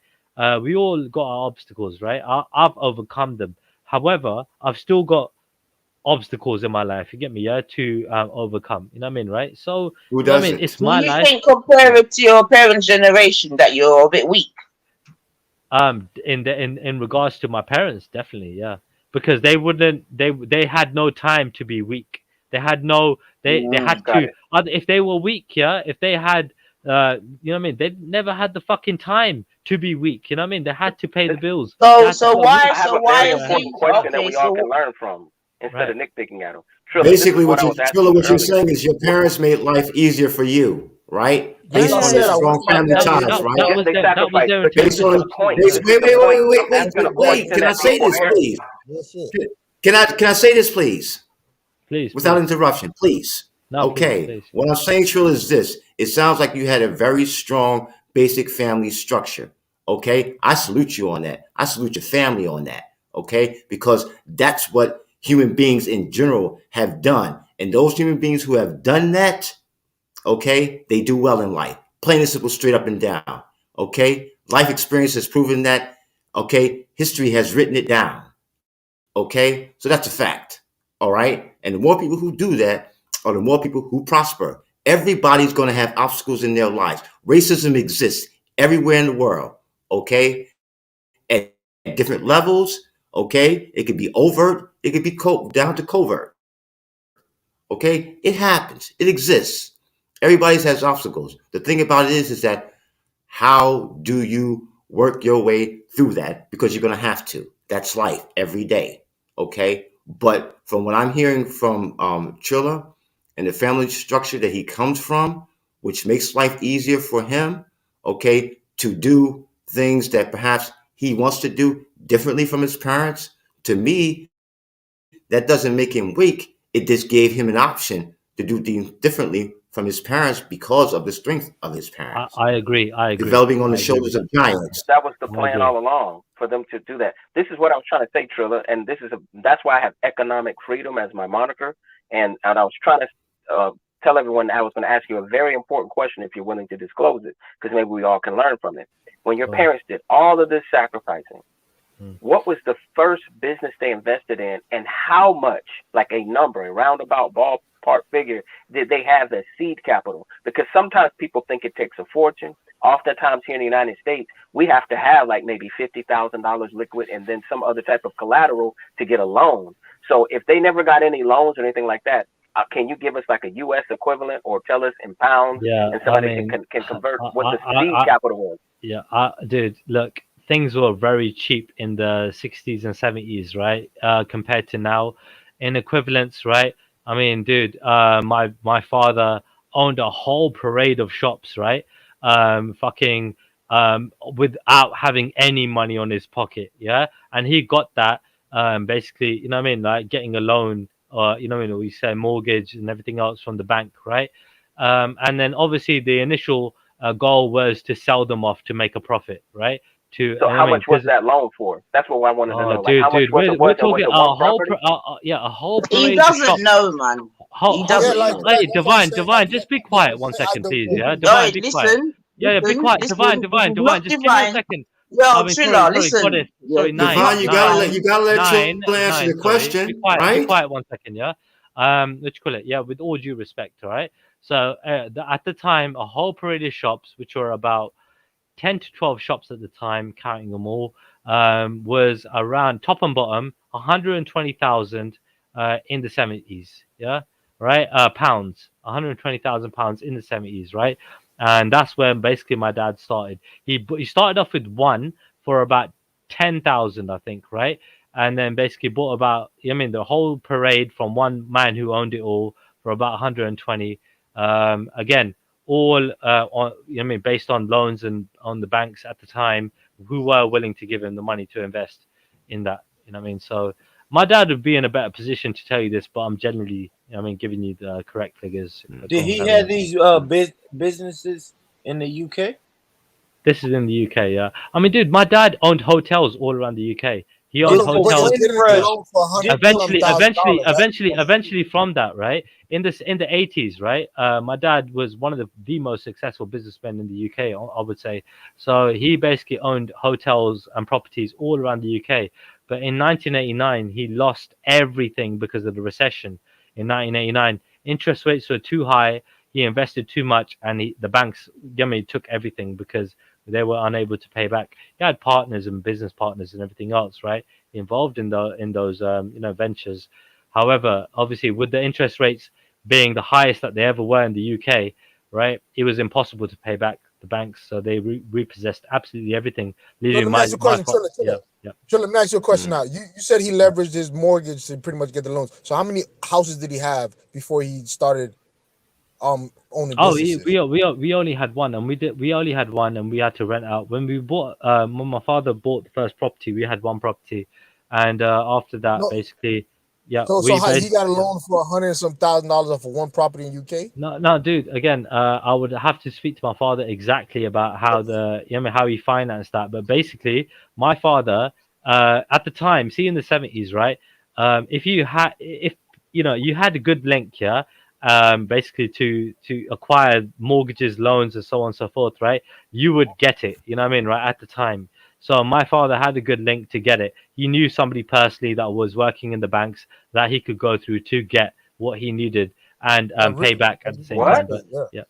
We all got our obstacles, right? I've overcome them. However, I've still got obstacles in my life. You get me, yeah, to overcome. You know what I mean, right? So, Who you know what I mean? doesn't? It's Do my you life. think compared to your parents' generation that you're a bit weak? In regards to my parents, definitely, yeah, because they had no time to be weak. They had no they had Got to it. if they were weak, yeah, if they had you know what I mean, they never had the fucking time to be weak. You know what I mean? They had to pay the bills. They So had to so put a roof. why I have so a why very is important he question that okay? we all can So learn from instead Right. of nitpicking at them. Trilla, this Basically, is what I was asking Trilla, you what you're earlier. saying is your parents made life easier for you, right? Yeah, that's Based what I on yeah, the said. yeah. I strong want That family that to was ties, that know. right? that Yes, was they that was sacrificed, their but this Based intention, on is the point. absolutely. based, Yeah. This is wait, the wait, point. wait, I'm wait, asking a wait, wait. question Can I that say people this, hear. please? Yes, sir. Can I say this, please? Please, Without please. interruption, please. No, please, Okay. please. What I'm saying, Trill, is this. It sounds like you had a very strong basic family structure. Okay. I salute you on that. I salute your family on that. Okay. Because that's what human beings in general have done. And those human beings who have done that, okay, they do well in life. Plain and simple, straight up and down. Okay. Life experience has proven that. Okay. History has written it down. Okay, so that's a fact. All right, and the more people who do that, or the more people who prosper. Everybody's going to have obstacles in their lives. Racism exists everywhere in the world. Okay, at different levels. Okay, it could be overt, it could be down to covert. Okay, it happens. It exists. Everybody has obstacles. The thing about it is that how do you work your way through that? Because you're going to have to. That's life every day. Okay. But from what I'm hearing from Trilla and the family structure that he comes from, which makes life easier for him, okay, to do things that perhaps he wants to do differently from his parents, to me, that doesn't make him weak. It just gave him an option to do things differently from his parents because of the strength of his parents, I agree. I agree. developing on I the agree with shoulders that. of giants. That was the I plan agree. all along for them to do that. This is what I was trying to say, Trilla, and that's why I have economic freedom as my moniker. And I was trying to tell everyone I was going to ask you a very important question if you're willing to disclose it, because maybe we all can learn from it. When your parents did all of this sacrificing, what was the first business they invested in, and how much, like a number, a roundabout ballpark figure, did they have as seed capital? Because sometimes people think it takes a fortune. Oftentimes here in the United States, we have to have like maybe $50,000 liquid and then some other type of collateral to get a loan. So if they never got any loans or anything like that, can you give us like a U.S. equivalent or tell us in pounds, Yeah, and I somebody mean, can convert what the I, seed I, capital was? yeah, dude, look, things were very cheap in the 60s and 70s, right? Compared to now, in equivalents, right? I mean, dude, my father owned a whole parade of shops, right? Fucking without having any money on his pocket, yeah, and he got that basically, you know what I mean, like getting a loan, or you know what I mean, we say mortgage and everything else from the bank, right? And then obviously the initial goal was to sell them off to make a profit, right? To So I how mean, much was that loan for? That's what I wanted to oh, know. Like how much dude, was it? we're Was talking it a one whole, property? yeah, a whole He parade of doesn't shops. know, man. He Yeah, doesn't like know. that, that's what I'm Divine, saying. just be quiet one second, please. Yeah, Oi, Divine, be quiet. listen, Yeah, be quiet. Divine, This is not just give me a divine. second. Yo, I mean, Triller, sorry, listen. goddess, Yeah, sorry, this is nine, not divine. You gotta let Trilla answer the sorry, question, right? be quiet one second, yeah. What you call it? Yeah, with all due respect, all right. So at the time, a whole parade of shops, which were about 10 to 12 shops at the time, counting them all, was around top and bottom 120,000 in the 70s. Yeah, right. Pounds, 120,000 pounds in the 70s, right? And that's when basically my dad started. He started off with one for about 10,000, I think, right? And then basically bought about, I mean, the whole parade from one man who owned it all for about 120. Again, all on, I mean, based on loans and on the banks at the time, who were willing to give him the money to invest in that. You know what I mean? So my dad would be in a better position to tell you this, but I'm generally, you know what I mean, giving you the correct figures. Did he have these businesses in the UK? This is in the UK, yeah. I mean, dude, my dad owned hotels all around the UK. He owned hotels. Eventually, from that, right? In the 80s, right? My dad was one of the most successful businessmen in the UK, I would say. So he basically owned hotels and properties all around the UK. But in 1989, he lost everything because of the recession. In 1989, interest rates were too high. He invested too much, and the banks, took everything because they were unable to pay back. He had partners and business partners and everything else, right, involved in those ventures. However, obviously, with the interest rates being the highest that they ever were in the UK, right, it was impossible to pay back the banks, so they repossessed absolutely everything. Let me ask you a question, Trilla. Let me ask you a question now. You said he leveraged his mortgage to pretty much get the loans. So how many houses did he have before he started owning businesses? We only had one, and we only had one, and we had to rent out. When my father bought the first property, we had one property, and after that, basically, yeah. So he got a loan for $100 and some $1,000 for one property in UK? No, dude. Again, I would have to speak to my father exactly about how how he financed that. But basically, my father, at the time, in the 70s, right? If you had a good link, yeah. Basically to acquire mortgages, loans, and so on and so forth, right? You would get it, you know what I mean, right, at the time. So my father had a good link to get it. He knew somebody personally that was working in the banks that he could go through to get what he needed and pay back at the same time. But yeah,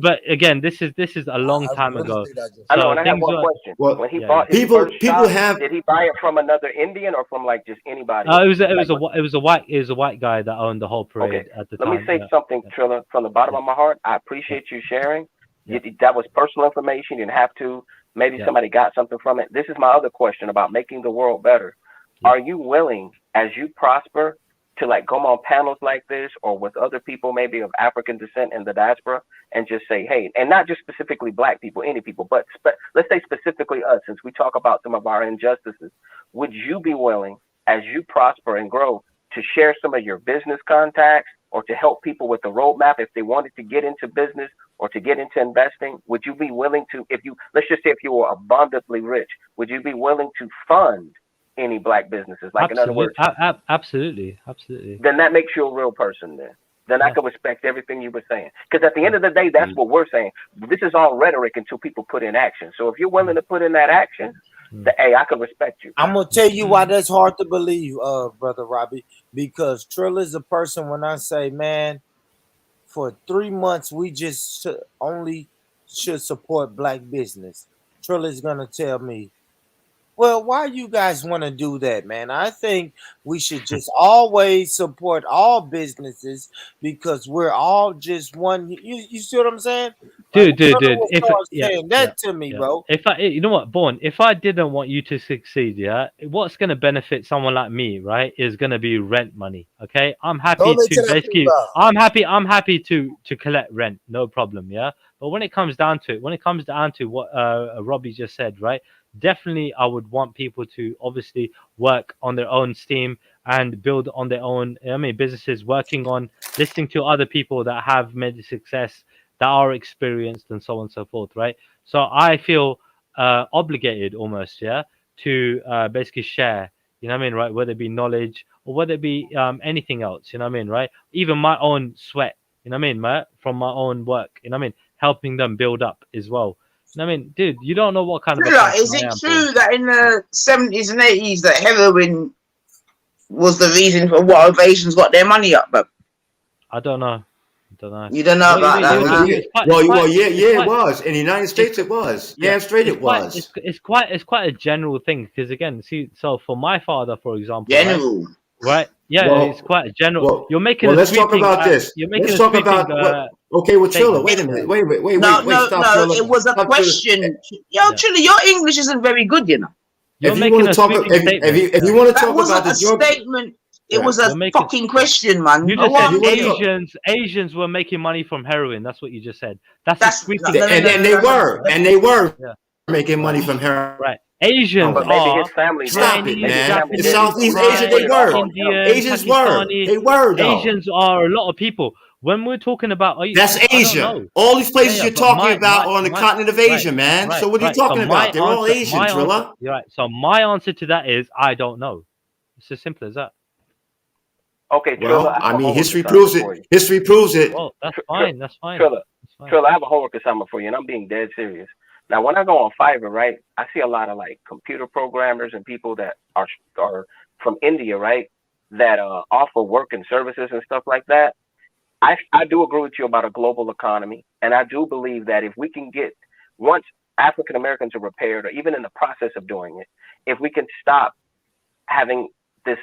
but again, this is a long time ago. I know, and I have one question. When he bought his first shop, did he buy it from another Indian or from like just anybody? It was a white guy that owned the whole parade at the time. Let me say something, Trilla, from the bottom of my heart. I appreciate you sharing. That was personal information. You didn't have to. Maybe somebody got something from it. This is my other question about making the world better. Are you willing, as you prosper, to like go on panels like this or with other people maybe of African descent in the diaspora and just say, hey, and not just specifically Black people, any people, but let's say specifically us, since we talk about some of our injustices, would you be willing, as you prosper and grow, to share some of your business contacts or to help people with the roadmap if they wanted to get into business or to get into investing? Would you be willing to, let's just say if you were abundantly rich, would you be willing to fund any Black businesses? Like, in other words, absolutely. Then that makes you a real person. Then I can respect everything you were saying. Because at the end of the day, that's what we're saying. This is all rhetoric until people put in action. So if you're willing to put in that action, hey, I can respect you. I'm gonna tell you why that's hard to believe, Brother Robbie. Because Trilla is a person. When I say, man, for 3 months we just only should support Black business, Trilla is gonna tell me, well, why you guys want to do that, man? I think we should just always support all businesses because we're all just one. You see what I'm saying? Dude. To me, bro. You know what, Born? If I didn't want you to succeed, what's going to benefit someone like me, right, is going to be rent money. Okay, I'm happy to basically, I'm happy to collect rent, no problem, yeah. But when it comes down to what Robbie just said, right? Definitely, I would want people to obviously work on their own steam and build on their own, businesses, working on listening to other people that have made success, that are experienced, and so on and so forth, right? So I feel obligated almost, to basically share, you know what I mean, right? Whether it be knowledge or whether it be anything else, you know what I mean, right? Even my own sweat, you know what I mean, right? From my own work, you know what I mean, helping them build up as well. I mean, dude, you don't know what kind of. Is it true that in the 70s and 80s that heroin was the reason for what Observations got their money up, bro? I don't know. You don't know about that? It was in the United States. It was. Yeah, straight. It was. It's quite a general thing because again, so for my father, for example, general, right? Yeah, it's quite a general. You're making. Let's talk about this. Let's talk about. Okay, well, Trilla, wait a minute. Wait. No, Stop, it was a question. Trilla, your English isn't very good, you know. If you want to talk about the statement. It was a fucking question, man. You just said Asians were making money from heroin. That's what you just said. That's a sweeping. And they were making money from heroin. Right. Asians but maybe are his family Stop did. it, Maybe his man. family In did. Southeast Asia, they were. Indian, Asians were. Pakistani. They were, though. Asians are a lot of people. When we're talking about, that's Asia. All these places you're talking about are on the continent of Asia, man. Right, so what are you talking about? They're all Asian, Trilla. You're right. So my answer to that is I don't know. It's as simple as that. Okay, well, Trilla, I mean, history proves it. History proves it. Well, that's fine. That's fine. Trilla, I have a homework assignment for you, and I'm being dead serious. Now, when I go on Fiverr, right, I see a lot of like computer programmers and people that are from India, right, that offer work and services and stuff like that. I do agree with you about a global economy, and I do believe that if we can get, once African Americans are repaired, or even in the process of doing it, if we can stop having this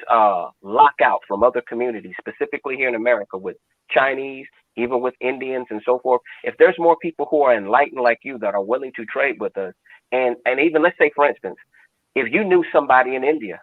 lockout from other communities, specifically here in America with Chinese, even with Indians and so forth, if there's more people who are enlightened like you that are willing to trade with us, and even let's say, for instance, if you knew somebody in India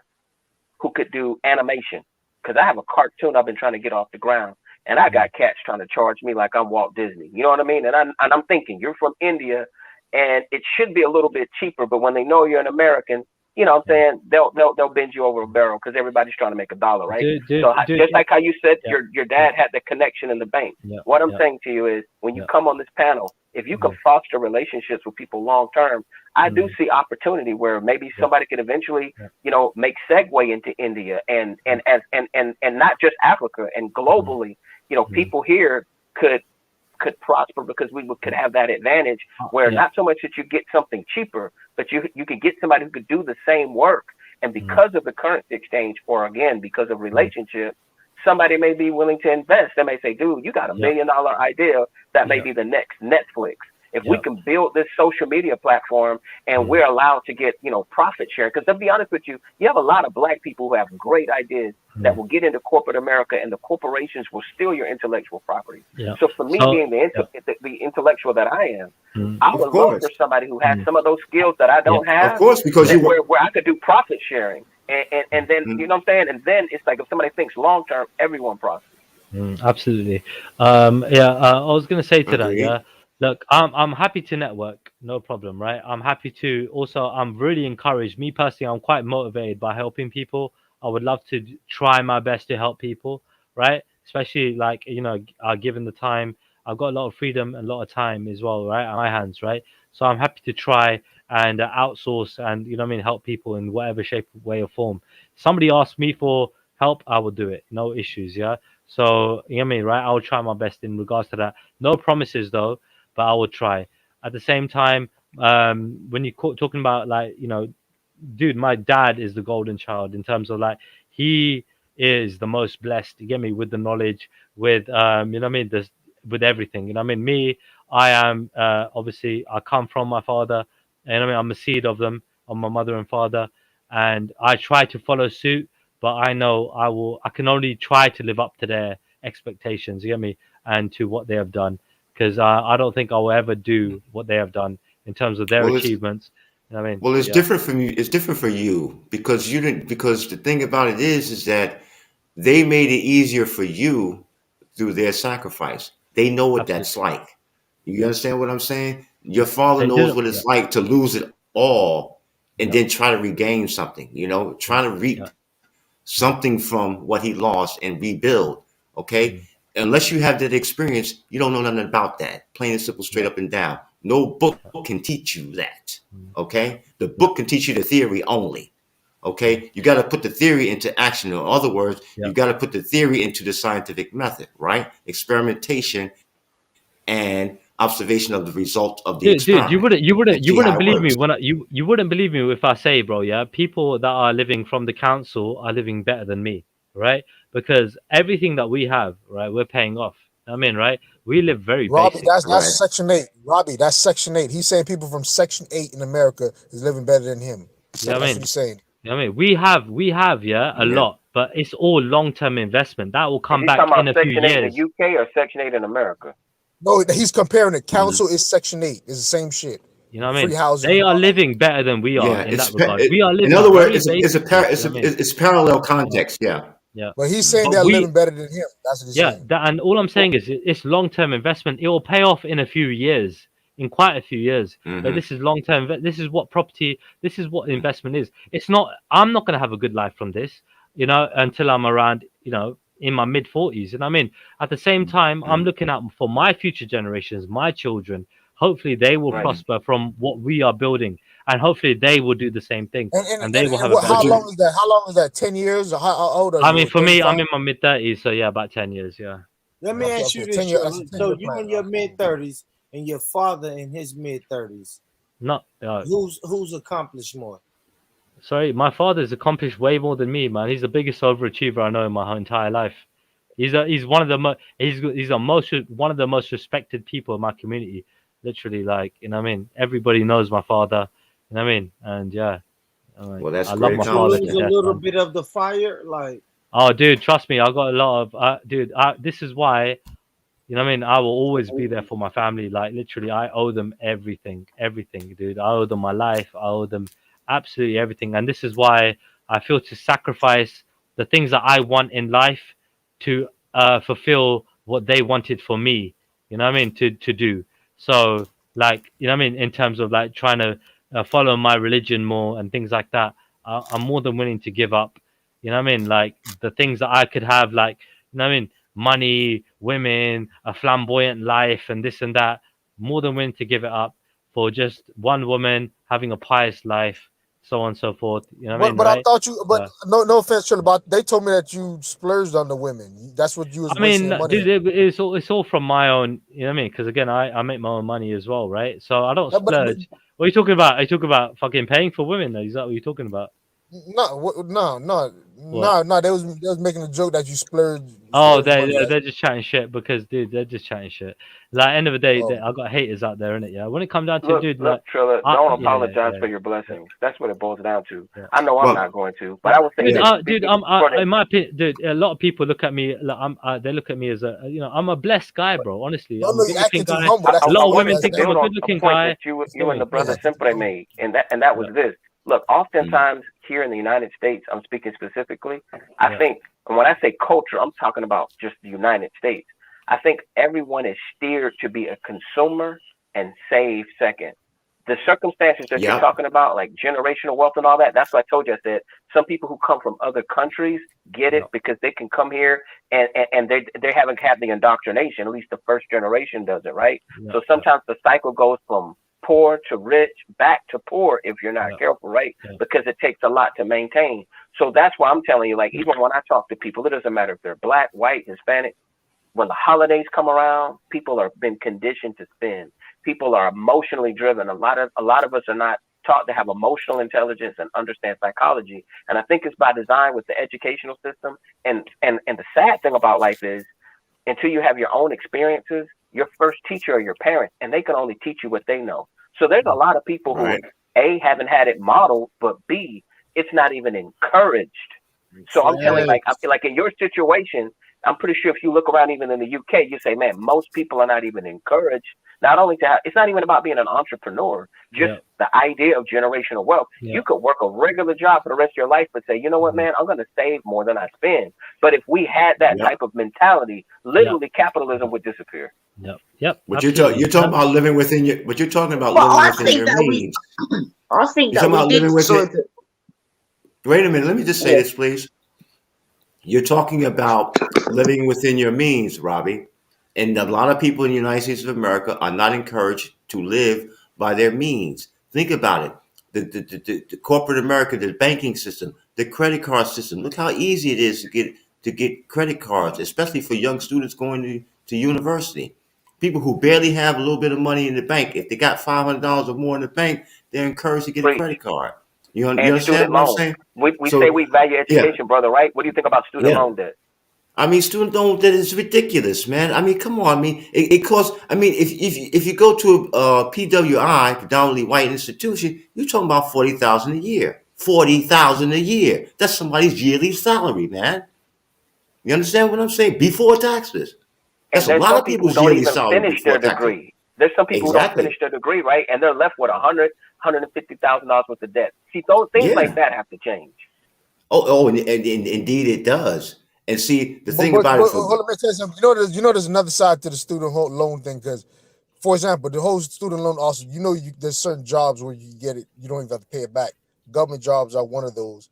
who could do animation, because I have a cartoon I've been trying to get off the ground, and I got cats trying to charge me like I'm Walt Disney. You know what I mean? And I'm thinking, you're from India, and it should be a little bit cheaper, but when they know you're an American, you know what I'm saying, they'll bend you over a barrel because everybody's trying to make $1, right? Just like how you said your dad had the connection in the bank. What I'm saying to you is, when you come on this panel, if you can foster relationships with people long term, I do see opportunity where maybe somebody could eventually, you know, make segue into India and not just Africa, and globally, you know, people here could prosper because we could have that advantage where not so much that you get something cheaper, but you could get somebody who could do the same work. And because of the currency exchange, or again, because of relationship, somebody may be willing to invest. They may say, dude, you got $1 million idea that may be the next Netflix. If we can build this social media platform and we're allowed to get, you know, profit share, because to be honest with you, you have a lot of Black people who have great ideas that will get into corporate America, and the corporations will steal your intellectual property. So for me, being the intellectual that I am, I would love for somebody who has some of those skills that I don't have. Of course, because where I could do profit sharing, and then you know what I'm saying, and then it's like if somebody thinks long term, everyone prospers. Absolutely. I was going to say to that, look, I'm happy to network, no problem, right? I'm happy to also, I'm really encouraged. Me personally, I'm quite motivated by helping people. I would love to try my best to help people, right? Especially like, you know, given the time, I've got a lot of freedom and a lot of time as well, right? On my hands, right? So I'm happy to try and outsource and, you know what I mean, help people in whatever shape, way or form. Somebody asks me for help, I will do it. No issues, yeah? So, you know what I mean, right? I will try my best in regards to that. No promises though, but I will try. At the same time, when you're talking about like, you know, dude, my dad is the golden child in terms of like, he is the most blessed, you get me, with the knowledge, with, you know what I mean, with everything, you know what I mean? Me, I am, obviously, I come from my father, and I mean, I'm a seed of them, of my mother and father, and I try to follow suit, but I know I can only try to live up to their expectations, you get me, and to what they have done. Because I don't think I will ever do what they have done in terms of their achievements. You know what I mean? Well, it's different from you. It's different for you because you didn't. Because the thing about it is that they made it easier for you through their sacrifice. They know what that's like. You understand what I'm saying? Your father knows what it's like to lose it all and then try to regain something. You know, try to reap something from what he lost and rebuild. Okay. Unless you have that experience, you don't know nothing about that. Plain and simple, straight up and down. No book can teach you that. Okay? The book can teach you the theory only. Okay? You got to put the theory into action. In other words, you got to put the theory into the scientific method, right? Experimentation and observation of the result of the experiment. Dude, you wouldn't believe me when you wouldn't believe me if I say, bro, yeah, people that are living from the council are living better than me, right? Because everything that we have, right, we're paying off. I mean, right? We live very Robbie, basic. that's Section 8. Robbie, that's Section 8. He's saying people from Section 8 in America is living better than him. So that's what he's saying. You know what I mean? We have, a lot, but it's all long-term investment. That will come back in a few years. Section 8 in the UK or Section 8 in America? No, he's comparing it. Council is Section 8. It's the same shit. You know what I mean? Free housing. They are living better than we are in that regard. We are living. In other words, it's parallel context. Yeah. Yeah. But he's saying But they're living better than him. That's what he's saying. And all I'm saying is it's long-term investment. It will pay off in a few years, in quite a few years. But this is long-term. This is what property. This is what investment is. It's not. I'm not going to have a good life from this, until I'm around, in my mid-40s. You know what I mean? At the same time, I'm looking out for my future generations, my children. Hopefully, they will prosper from what we are building, and hopefully, they will do the same thing, and they will have a better how life. long is that? How long is that? 10 years? Or how old are you? I mean, for me, I'm in my mid-30s, so yeah, about 10 years, yeah. Let me ask you this, 10 years, Shirley. So you in your mid-30s and your father in his mid-30s. Not who's accomplished more? Sorry, my father's accomplished way more than me, man. He's the biggest overachiever I know in my whole entire life. He's one of the one of the most respected people in my community. Literally, like, you know what I mean? Everybody knows my father, you know what I mean? And yeah. Well, that's I great. love my father. Lose a little bit of the fire, like. Oh, dude, trust me, I got a lot of this is why, you know what I mean? I will always be there for my family. Like, literally, I owe them everything, dude. I owe them my life. I owe them absolutely everything. And this is why I feel to sacrifice the things that I want in life to fulfill what they wanted for me. You know what I mean? To do. So, like, you know what I mean? In terms of, like, trying to follow my religion more and things like that, I'm more than willing to give up. You know what I mean? Like, the things that I could have, like, you know what I mean? Money, women, a flamboyant life, and this and that, more than willing to give it up for just one woman having a pious life, so on and so forth. You know what I mean? But right? I thought you. But no offense, Shirley, but they told me that you splurged on the women. That's what you was. I mean, money dude, it's all from my own. You know what I mean? Because again, I make my own money as well, right? So I don't splurge. What are you talking about? Are you talking about fucking paying for women? Is that what you're talking about? No. They was making a joke that you splurged. Oh, they're just chatting shit because, dude, they're just chatting shit. Like, end of the day, I got haters out there, innit? Yeah. When it comes down to, dude, look, like, Trilla, don't apologize for your blessings. That's what it boils down to. I know I'm not going to, but I was thinking, dude, in my opinion, dude, a lot of people look at me like they look at me as I'm a blessed guy, bro. Honestly, I'm a good-looking guy. A lot of women think I'm a good-looking guy. You and the brother Simpre made, and that was this. Look, oftentimes here in the United States, I'm speaking specifically, I think, and when I say culture, I'm talking about just the United States. I think everyone is steered to be a consumer and save second. The circumstances that you're talking about, like generational wealth and all that, that's what I told you. I said some people who come from other countries get it because they can come here and they haven't had the indoctrination. At least the first generation does it, right? So sometimes the cycle goes from poor to rich, back to poor if you're not careful, right? Because it takes a lot to maintain. So that's why I'm telling you, like, even when I talk to people, it doesn't matter if they're black, white, Hispanic. When the holidays come around, people are been conditioned to spend. People are emotionally driven. A lot of us are not taught to have emotional intelligence and understand psychology. And I think it's by design with the educational system. And the sad thing about life is, until you have your own experiences, your first teacher are your parents, and they can only teach you what they know. So there's a lot of people who A, haven't had it modeled, but B, it's not even encouraged. So I'm telling you, I feel like in your situation, I'm pretty sure if you look around even in the UK, you say, man, most people are not even encouraged. Not only to have, it's not even about being an entrepreneur, just the idea of generational wealth. You could work a regular job for the rest of your life, but say, you know what, man, I'm going to save more than I spend. But if we had that type of mentality, literally capitalism would disappear. What you're talking about living within your, what you're talking about living within your means. I think You're that talking about we did. living within. Wait a minute, let me just say this, please. You're talking about living within your means, Robbie. And a lot of people in the United States of America are not encouraged to live by their means. Think about it. The corporate America, the banking system, the credit card system. Look how easy it is to get credit cards, especially for young students going to university. People who barely have a little bit of money in the bank, if they got $500 or more in the bank, they're encouraged to get a credit card. You understand what I'm saying? We say we value education, brother, right? What do you think about student loan debt? I mean, student loan debt is ridiculous, man. I mean, come on. I mean, it costs. I mean, if you go to a PWI, predominantly white institution, you're talking about $40,000 a year. $40,000 a year. That's somebody's yearly salary, man. You understand what I'm saying? Before taxes. That's a lot of people's yearly salary before taxes. There's some people who don't finish their degree, right? And they're left with $150,000 worth of debt. See, those things like that have to change. Oh, and indeed it does. And see, the But, thing about it, me tell you something. There's another side to the student loan thing, because, for example, the whole student loan also, there's certain jobs where you get it, you don't even have to pay it back. Government jobs are one of those.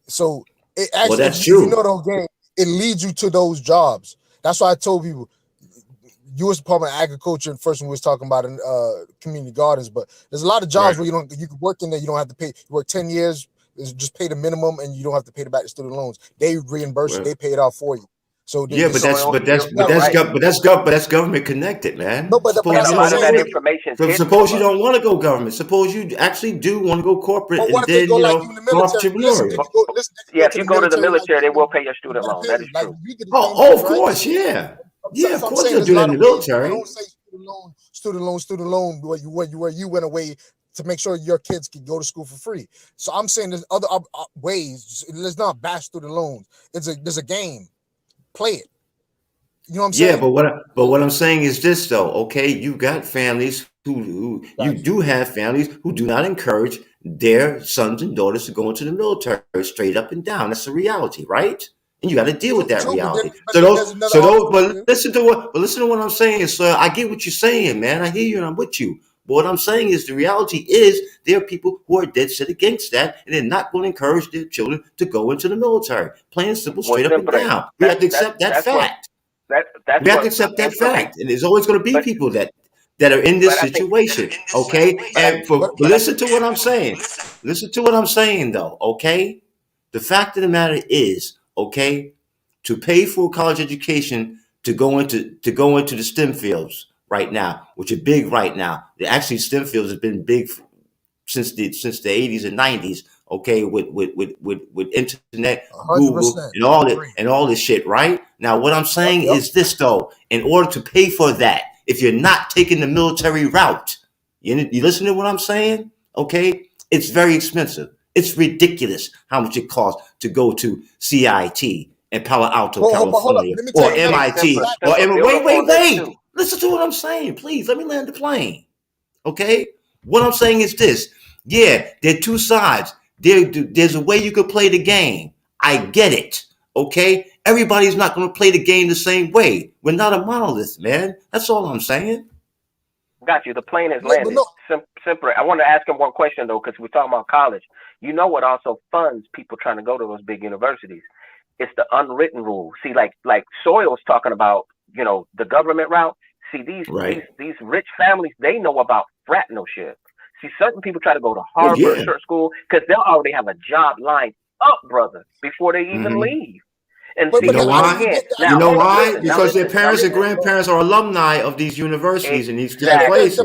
So it actually, that's if you true. know the whole game, it leads you to those jobs. That's why I told people, U.S. Department of Agriculture, and first we was talking about in community gardens, but there's a lot of jobs where you can work in there, you don't have to pay. You work 10 years, just pay the minimum, and you don't have to pay back the student loans. They reimburse you, they pay it out for you. So but that's government connected, man. No, but suppose that's you what I'm don't saying. suppose you don't want to go government. Suppose you actually do want to go corporate, But and what if they then go like you in the military? Listen, if you go to the military, they will pay your student loan. That is true. Of course, yeah. Yeah, of course they'll do that in the military. Don't say student loan, where you went away to make sure your kids can go to school for free. So I'm saying there's other ways. Let's not bash student loans. There's a game. Play it. You know what I'm saying? Yeah, but what I'm saying is this though. Okay, you got families who you do have families who do not encourage their sons and daughters to go into the military straight up and down. That's a reality, right? And you got to deal with that reality. But listen to what I'm saying, sir. I get what you're saying, man. I hear you and I'm with you. But what I'm saying is the reality is there are people who are dead set against that, and they're not going to encourage their children to go into the military. Plain and simple, straight up and down. We have to accept that fact. We have to accept that fact. And there's always going to be people that are in this situation. Okay. But listen to what I'm saying. Listen to what I'm saying though. Okay. The fact of the matter is, okay, to pay for a college education to go into the STEM fields right now, which are big right now. Actually, STEM fields have been big since the 80s and 90s. Okay, with internet, 100%. Google, and all this shit, right? Now, what I'm saying is this though: in order to pay for that, if you're not taking the military route, you listen to what I'm saying? Okay, it's very expensive. It's ridiculous how much it costs to go to CIT in Palo Alto, California, or MIT, or wait. Listen to what I'm saying, please. Let me land the plane. Okay, what I'm saying is this: yeah, there are two sides. There's a way you could play the game. I get it. Okay, everybody's not going to play the game the same way. We're not a monolith, man. That's all I'm saying. Got you. The plane has landed. Simple. I want to ask him one question though, because we're talking about college. You know what also funds people trying to go to those big universities? It's the unwritten rule. See, like Soil's talking about, the government route. See, these rich families, they know about fraternalship. See, certain people try to go to Harvard, church school, because they'll already have a job lined up, brother, before they even leave. And you know why? Because their parents and grandparents are alumni of these universities and these places.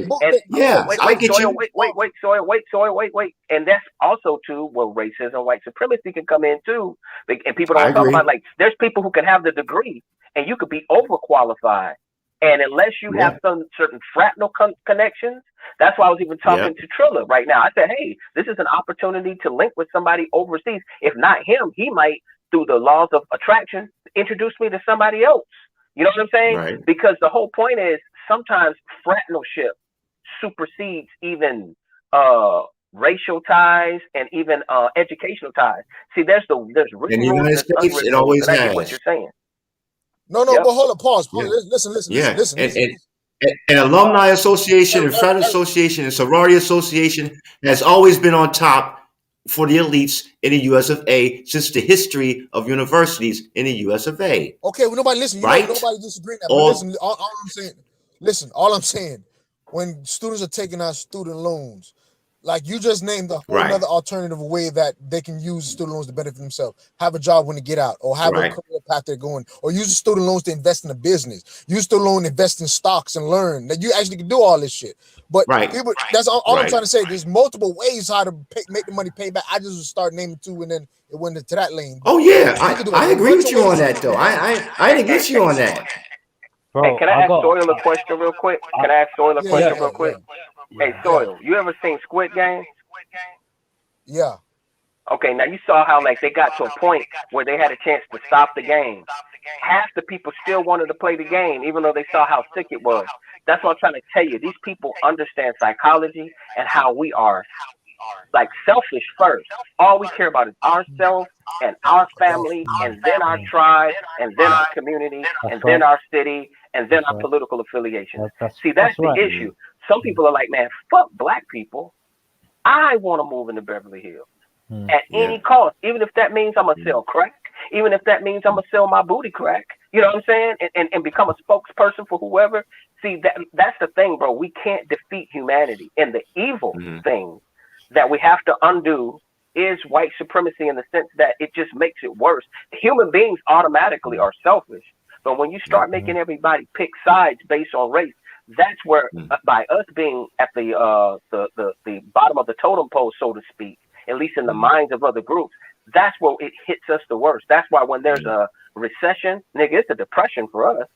I get you. Wait. And that's also too where racism, white supremacy can come in too. And people don't talk about, like, there's people who can have the degree and you could be overqualified. And unless you have some certain fraternal connections, that's why I was even talking to Trilla right now. I said, hey, this is an opportunity to link with somebody overseas. If not him, he might, through the laws of attraction, introduce me to somebody else. You know what I'm saying? Right. Because the whole point is sometimes fraternalship supersedes even racial ties and even educational ties. See, there's written in the United States, it always has. I get what you're saying. No, but hold on, pause. Listen. And alumni association and frat association and sorority association has always been on top for the elites in the US of A since the history of universities in the US of A. Okay, well, nobody listen. Nobody disagreeing that. But all I'm saying, when students are taking out student loans, like you just named a whole another alternative way that they can use student loans to benefit themselves, have a job when they get out, or have a career path they're going, or use the student loans to invest in a business, use student loan to invest in stocks and learn that you actually can do all this shit. But people, that's all I'm trying to say. There's multiple ways how to make the money pay back. I just start naming two, and then it went into that lane. Oh yeah, I agree with you on that though. I didn't get you on that. Bro, hey, can I ask Soil a question real quick? Hey, Soil, you ever seen Squid Game? Yeah. Okay, now you saw how like they got to a point where they had a chance to stop the game. Half the people still wanted to play the game, even though they saw how sick it was. That's what I'm trying to tell you. These people understand psychology and how we are. like selfish first. All we care about is ourselves and our family, and then our tribe, and then our community, and then our city, and then our political affiliations. See, that's the issue. Some people are like, man, fuck black people. I want to move into Beverly Hills at any cost, even if that means I'm going to sell crack, even if that means I'm going to sell my booty crack, you know what I'm saying? And become a spokesperson for whoever. See, that's the thing, bro. We can't defeat humanity. And the evil thing that we have to undo is white supremacy, in the sense that it just makes it worse. Human beings automatically are selfish. But when you start making everybody pick sides based on race, that's where, by us being at the bottom of the totem pole, so to speak, at least in the minds of other groups, that's where it hits us the worst. That's why when there's a recession, nigga, it's a depression for us.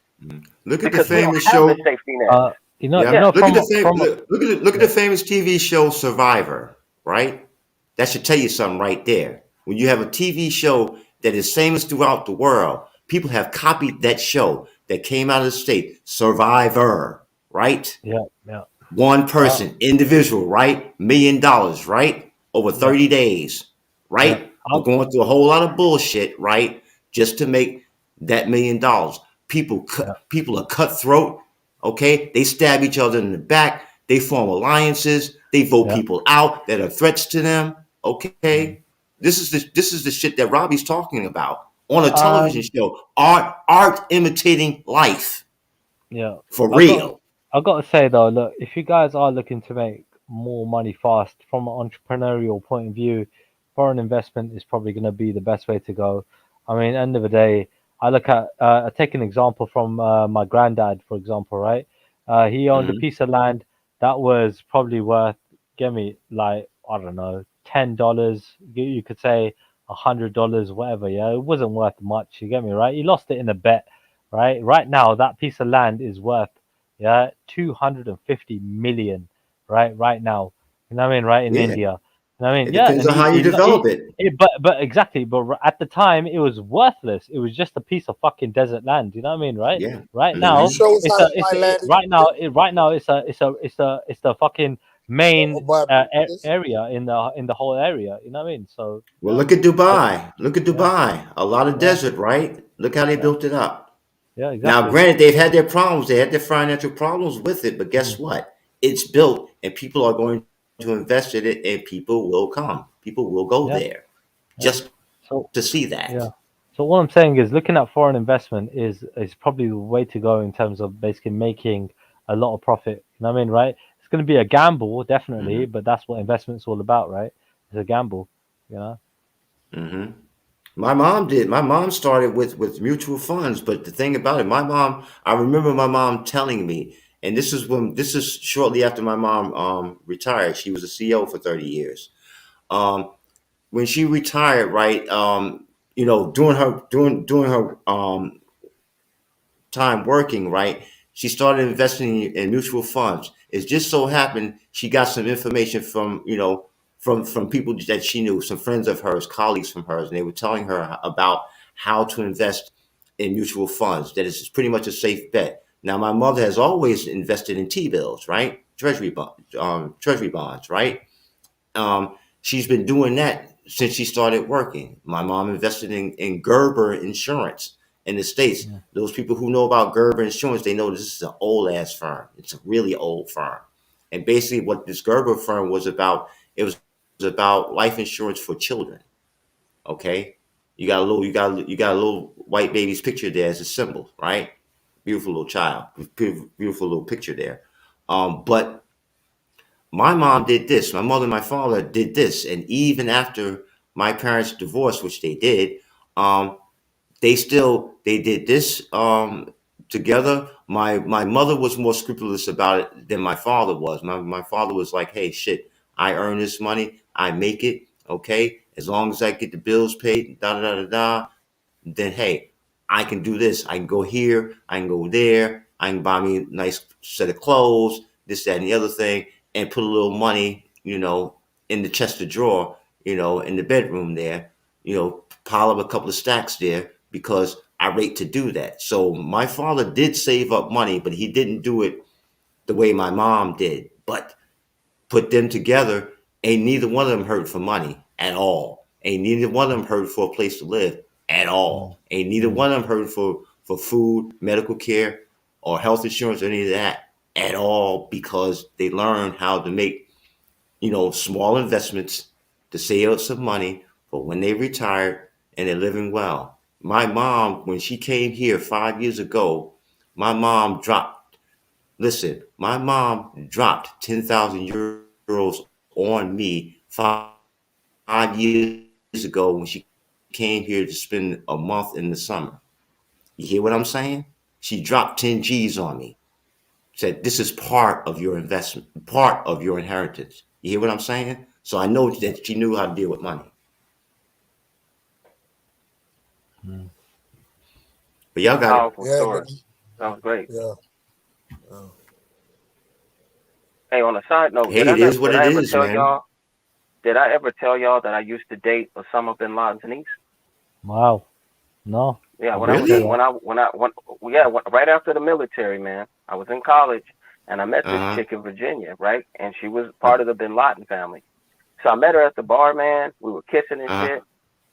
Look at the famous show. Look at the famous TV show Survivor, right? That should tell you something right there. When you have a TV show that is famous throughout the world, people have copied that show that came out of the state, Survivor, right? Yeah. One person, individual, right? $1 million, right? Over 30 days, right? We're going through a whole lot of bullshit, right? Just to make that $1 million. People are cutthroat, okay? They stab each other in the back. They form alliances. They vote people out that are threats to them, okay? This is the shit that Robbie's talking about on a television show. Art imitating life. Yeah. For real. I've got to say though, look, if you guys are looking to make more money fast from an entrepreneurial point of view, foreign investment is probably going to be the best way to go. I mean, end of the day, I look at, I take an example from my granddad, for example, right? He owned a piece of land that was probably worth, give me like, I don't know, $10, you could say $100, whatever. Yeah, it wasn't worth much. You get me, right? He lost it in a bet, right? Right now, that piece of land is worth, 250 million, right now. You know what I mean? Right in India. You know what I mean? It depends on how you develop it. But exactly. But at the time, it was worthless. It was just a piece of fucking desert land. You know what I mean? Right? Yeah. Right now, it's the fucking main area in the whole area. You know what I mean? So. Well, look at Dubai. Look at Dubai. A lot of desert, right? Look how they built it up. Yeah, exactly. Now, granted, they've had their problems. They had their financial problems with it, but guess what? It's built, and people are going to invest in it, and people will come. People will go there just to see that. Yeah. So what I'm saying is, looking at foreign investment is probably the way to go in terms of basically making a lot of profit. You know what I mean, right? It's going to be a gamble, definitely, but that's what investment's all about, right? It's a gamble, you know. My mom did. My mom started with mutual funds, but the thing about it, I remember my mom telling me, and this is shortly after my mom retired. She was a CEO for 30 years. When she retired, right, during her time working, right, she started investing in mutual funds. It just so happened she got some information from people that she knew, some friends of hers, colleagues from hers, and they were telling her about how to invest in mutual funds. That is pretty much a safe bet. Now, my mother has always invested in T-bills, right? Treasury bonds, right? She's been doing that since she started working. My mom invested in Gerber Insurance in the States. Yeah. Those people who know about Gerber Insurance, they know this is an old ass firm. It's a really old firm. And basically what this Gerber firm was about, it was about life insurance for children. Okay? You got a little white baby's picture there as a symbol, right? Beautiful little child, beautiful little picture there. But my mom did this. My mother and my father did this. And even after my parents divorced, which they did, they did this together. My mother was more scrupulous about it than my father was. My father was like, hey, shit, I earn this money. I make it. Okay. As long as I get the bills paid, then hey, I can do this. I can go here. I can go there. I can buy me a nice set of clothes, this, that, and the other thing, and put a little money, in the chest of drawer, in the bedroom there, pile up a couple of stacks there because I rate to do that. So my father did save up money, but he didn't do it the way my mom did. But put them together, Ain't neither one of them hurt for money at all. Ain't neither one of them hurt for a place to live at all. Ain't neither one of them hurt for food, medical care, or health insurance or any of that at all, because they learn how to make, small investments to save up some money for when they retire and they're living well. My mom, when she came here 5 years ago, my mom dropped 10,000 euros on me 5 years ago when she came here to spend a month in the summer. You hear what I'm saying? She dropped 10 G's on me. Said, this is part of your investment, part of your inheritance. You hear what I'm saying? So I know that she knew how to deal with money. But y'all got Powerful story. That was great. Yeah. Hey, on a side note, Hey, did I ever tell man. y'all? Did I ever tell y'all that I used to date Osama bin Laden's niece? Wow. No. Yeah, Really? Right after the military, man, I was in college and I met this Uh-huh. chick in Virginia, right? And she was part of the bin Laden family. So I met her at the bar, man. We were kissing and shit.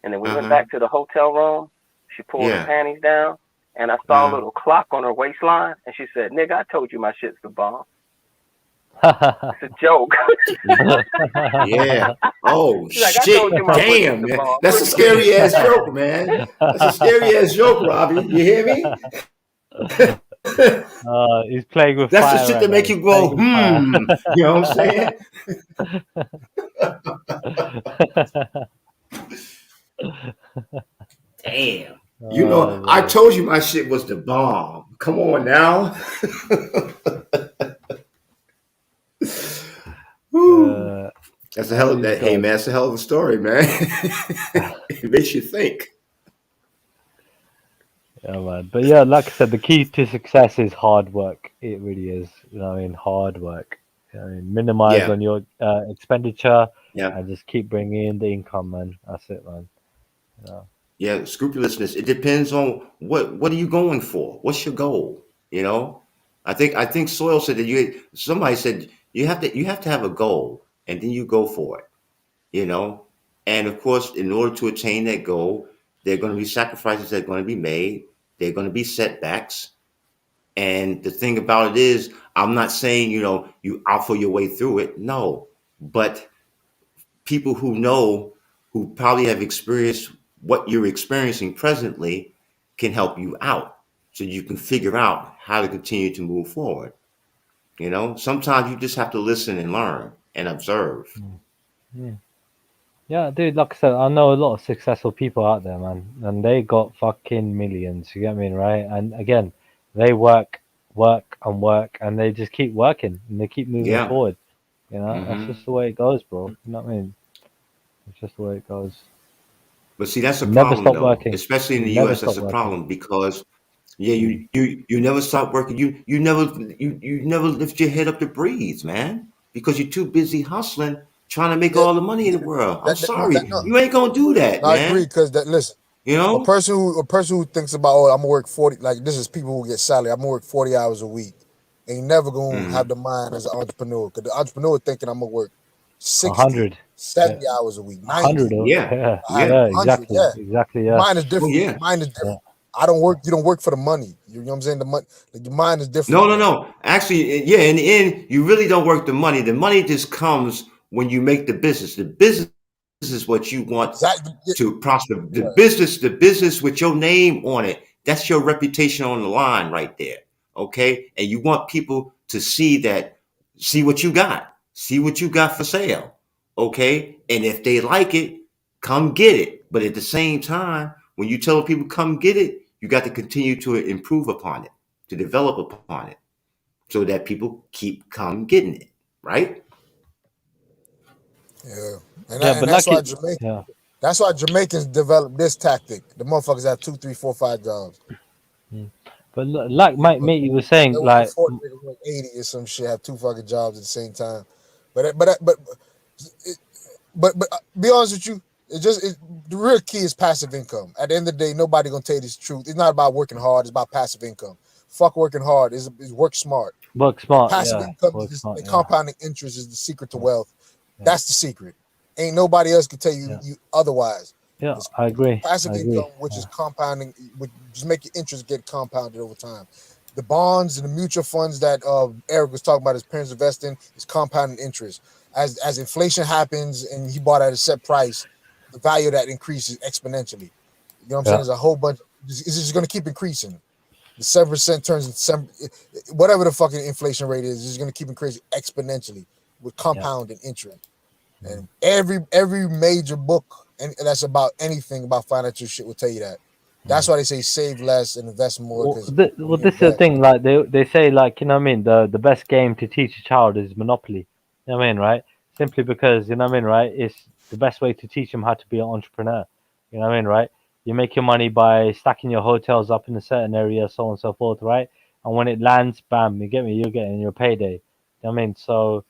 And then we went back to the hotel room. She pulled her panties down and I saw a little clock on her waistline. And she said, nigga, I told you my shit's the bomb. It's a joke. Yeah. Oh, She's like, I shit. told you my pussy's Damn, the man. bomb. That's a scary ass joke, man. That's a scary ass joke, Robbie. You hear me? He's playing with That's fire. the shit right that now. make you go, You know what I'm saying? Damn. I told you my shit was the bomb. Come on now. That's a hell of that. Hey, man, that's a hell of a story, man. It makes you think. Yeah, man. But yeah, like I said, the key to success is hard work. It really is. Hard work. Minimize on your expenditure and just keep bringing in the income, man. That's it, man. Yeah, scrupulousness. It depends on what are you going for? What's your goal? I think Soil said that somebody said you have to have a goal and then you go for it. And of course, in order to attain that goal, there are going to be sacrifices that are going to be made. There are going to be setbacks. And the thing about it is, I'm not saying, you alpha your way through it. No, but people who probably have experienced what you're experiencing presently can help you out so you can figure out how to continue to move forward. Sometimes you just have to listen and learn and observe. Yeah, dude, like I said, I know a lot of successful people out there, man, and they got fucking millions, you get me, right? And again, they work, and they just keep working, and they keep moving forward, That's just the way it goes, bro, you know what I mean? It's just the way it goes. But see, that's a Never problem, stop though. working. Especially in the Never U.S., that's stop a working. problem because, you never stop working. You never lift your head up to breathe, man, because you're too busy hustling, trying to make all the money in the world. I'm sorry, you ain't gonna do that, I man. agree, because listen, a person who thinks about, I'm gonna work 40, like this is people who get salary. I'm gonna work 40 hours a week. Ain't never gonna have the mind as an entrepreneur, because the entrepreneur thinking I'm gonna work 60, 100, 70 hours a week, 100, 90. Yeah. 100, exactly, Mine is different. Oh, yeah. Mine is different. I don't work. You don't work for the money. You know what I'm saying? The money, like, your mind is different. No. Actually, yeah. In the end, you really don't work the money. The money just comes when you make the business. The business is what you want to prosper. The business with your name on it. That's your reputation on the line right there. Okay, and you want people to see what you got for sale. Okay, and if they like it, come get it. But at the same time, when you tell people come get it, you got to continue to improve upon it, to develop upon it, so that people come getting it, right? Yeah, and that's why that's why Jamaicans develop this tactic. The motherfuckers have 2, 3, 4, 5 jobs. But like mate, you were saying, They like, 80 or some shit, have 2 fucking jobs at the same time. But be honest with you, the real key is passive income. At the end of the day, nobody gonna tell you this truth. It's not about working hard. It's about passive income. Fuck working hard. Is work smart. Work smart. Passive income, work smart, compounding interest is the secret to wealth. That's the secret. Ain't nobody else can tell you otherwise. Yeah, It's I agree. passive income, which is compounding, which just make your interest get compounded over time. The bonds and the mutual funds that Eric was talking about his parents invest in is compounding interest. As inflation happens and he bought at a set price, the value of that increases exponentially. You know what I'm saying? There's a whole bunch. It's just going to keep increasing. The 7% turns into whatever the fucking inflation rate is going to keep increasing exponentially with compounding interest. And every major book and that's about anything about financial shit will tell you that. That's why they say save less and invest more. Because Well, this is the thing. Like they say, like, you know what I mean. The best game to teach a child is Monopoly. You know what I mean, right? Simply because, you know what I mean, right? It's the best way to teach them how to be an entrepreneur. You know what I mean, right? You make your money by stacking your hotels up in a certain area, so on and so forth, right? And when it lands, bam, you get me. You're getting your payday. You know what I mean? So,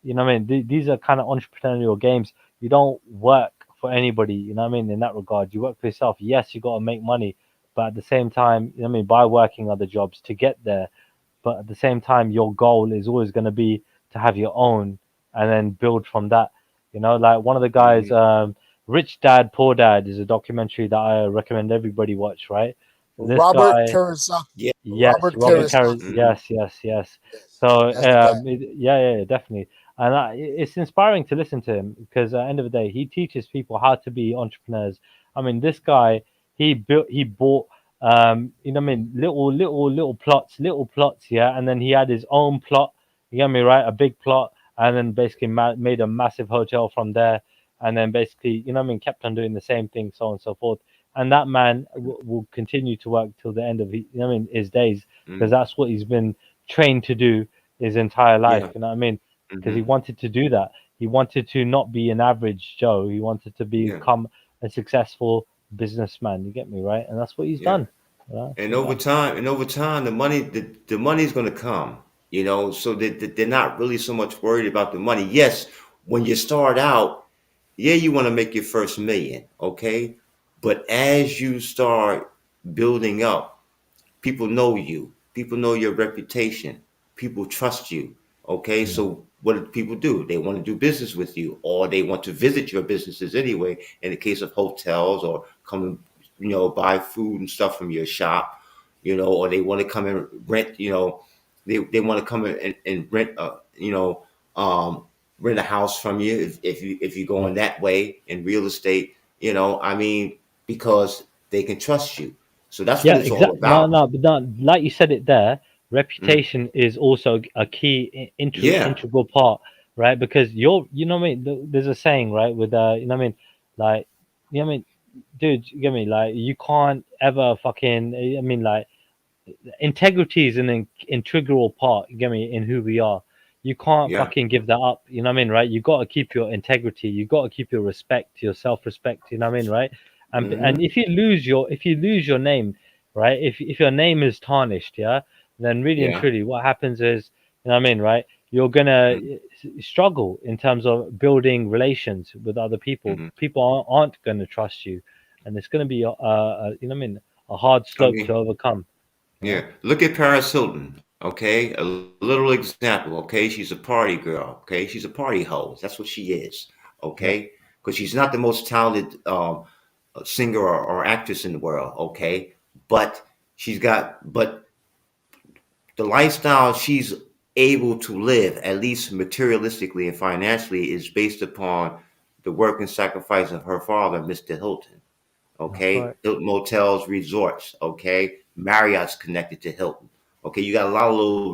you know what I mean. These are kind of entrepreneurial games. You don't work for anybody. You know what I mean? In that regard, you work for yourself. Yes, you got to make money, but at the same time, you know what I mean, by working other jobs to get there. But at the same time, your goal is always going to be to have your own and then build from that. You know, like one of the guys, Rich Dad Poor Dad is a documentary that I recommend everybody watch. Right, this Robert guy, Kiyosaki. yes, Robert Robert Kiyosaki. yes. So That's the guy. yeah, definitely. And it's inspiring to listen to him because at the end of the day, he teaches people how to be entrepreneurs. I mean, this guy, he bought, you know what I mean, little plots, yeah, and then he had his own plot. You get me right, a big plot, and then basically made a massive hotel from there, and then basically, you know what I mean, kept on doing the same thing, so on and so forth. And that man will continue to work till the end of you know what I mean, his days, because that's what he's been trained to do his entire life. You know what I mean? Because he wanted to do that. He wanted to not be an average Joe. He wanted to become a successful businessman. You get me right? And that's what he's done. You know? And over time, the money's going to come. You know, so that they're not really so much worried about the money. Yes, when you start out, yeah, you want to make your first million, okay? But as you start building up, people know you, people know your reputation, people trust you, okay? So what do people do? They want to do business with you, or they want to visit your businesses anyway, in the case of hotels, or come and, you know, buy food and stuff from your shop, you know, or they want to come and rent, you know, they want to come and rent, you know, rent a house from you if you're going that way in real estate, you know, I mean, because they can trust you. So that's what Yeah, it's all exactly. No, about. no, but no, like you said it there, reputation is also a key Yeah, integral part, right? Because you know what I mean. There's a saying, right? With you know what I mean, like, you know what I mean, dude, you get me? Like, you can't ever fucking. I mean, like, integrity is an integral part, you get me, in who we are. You can't yeah, fucking give that up, you know what I mean, right? You got to keep your integrity, you got to keep your respect, your self-respect, you know what I mean, right? And if you lose your name, right, if your name is tarnished, yeah, then really and yeah, truly what happens is, you know what I mean, right, you're gonna struggle in terms of building relations with other people. People aren't going to trust you, and it's going to be you know what I mean, a hard I slope to mean, overcome. yeah. Look at Paris Hilton, okay? A little example, okay? She's a party girl, okay? She's a party hoe. That's what she is, Yeah, okay? Because she's not the most talented singer or actress in the world, okay? But but the lifestyle she's able to live, at least materialistically and financially, is based upon the work and sacrifice of her father, Mr. Hilton. that's Okay, right. Hilton Motels, resorts. Okay, Marriott's connected to Hilton. Okay, you got a lot of little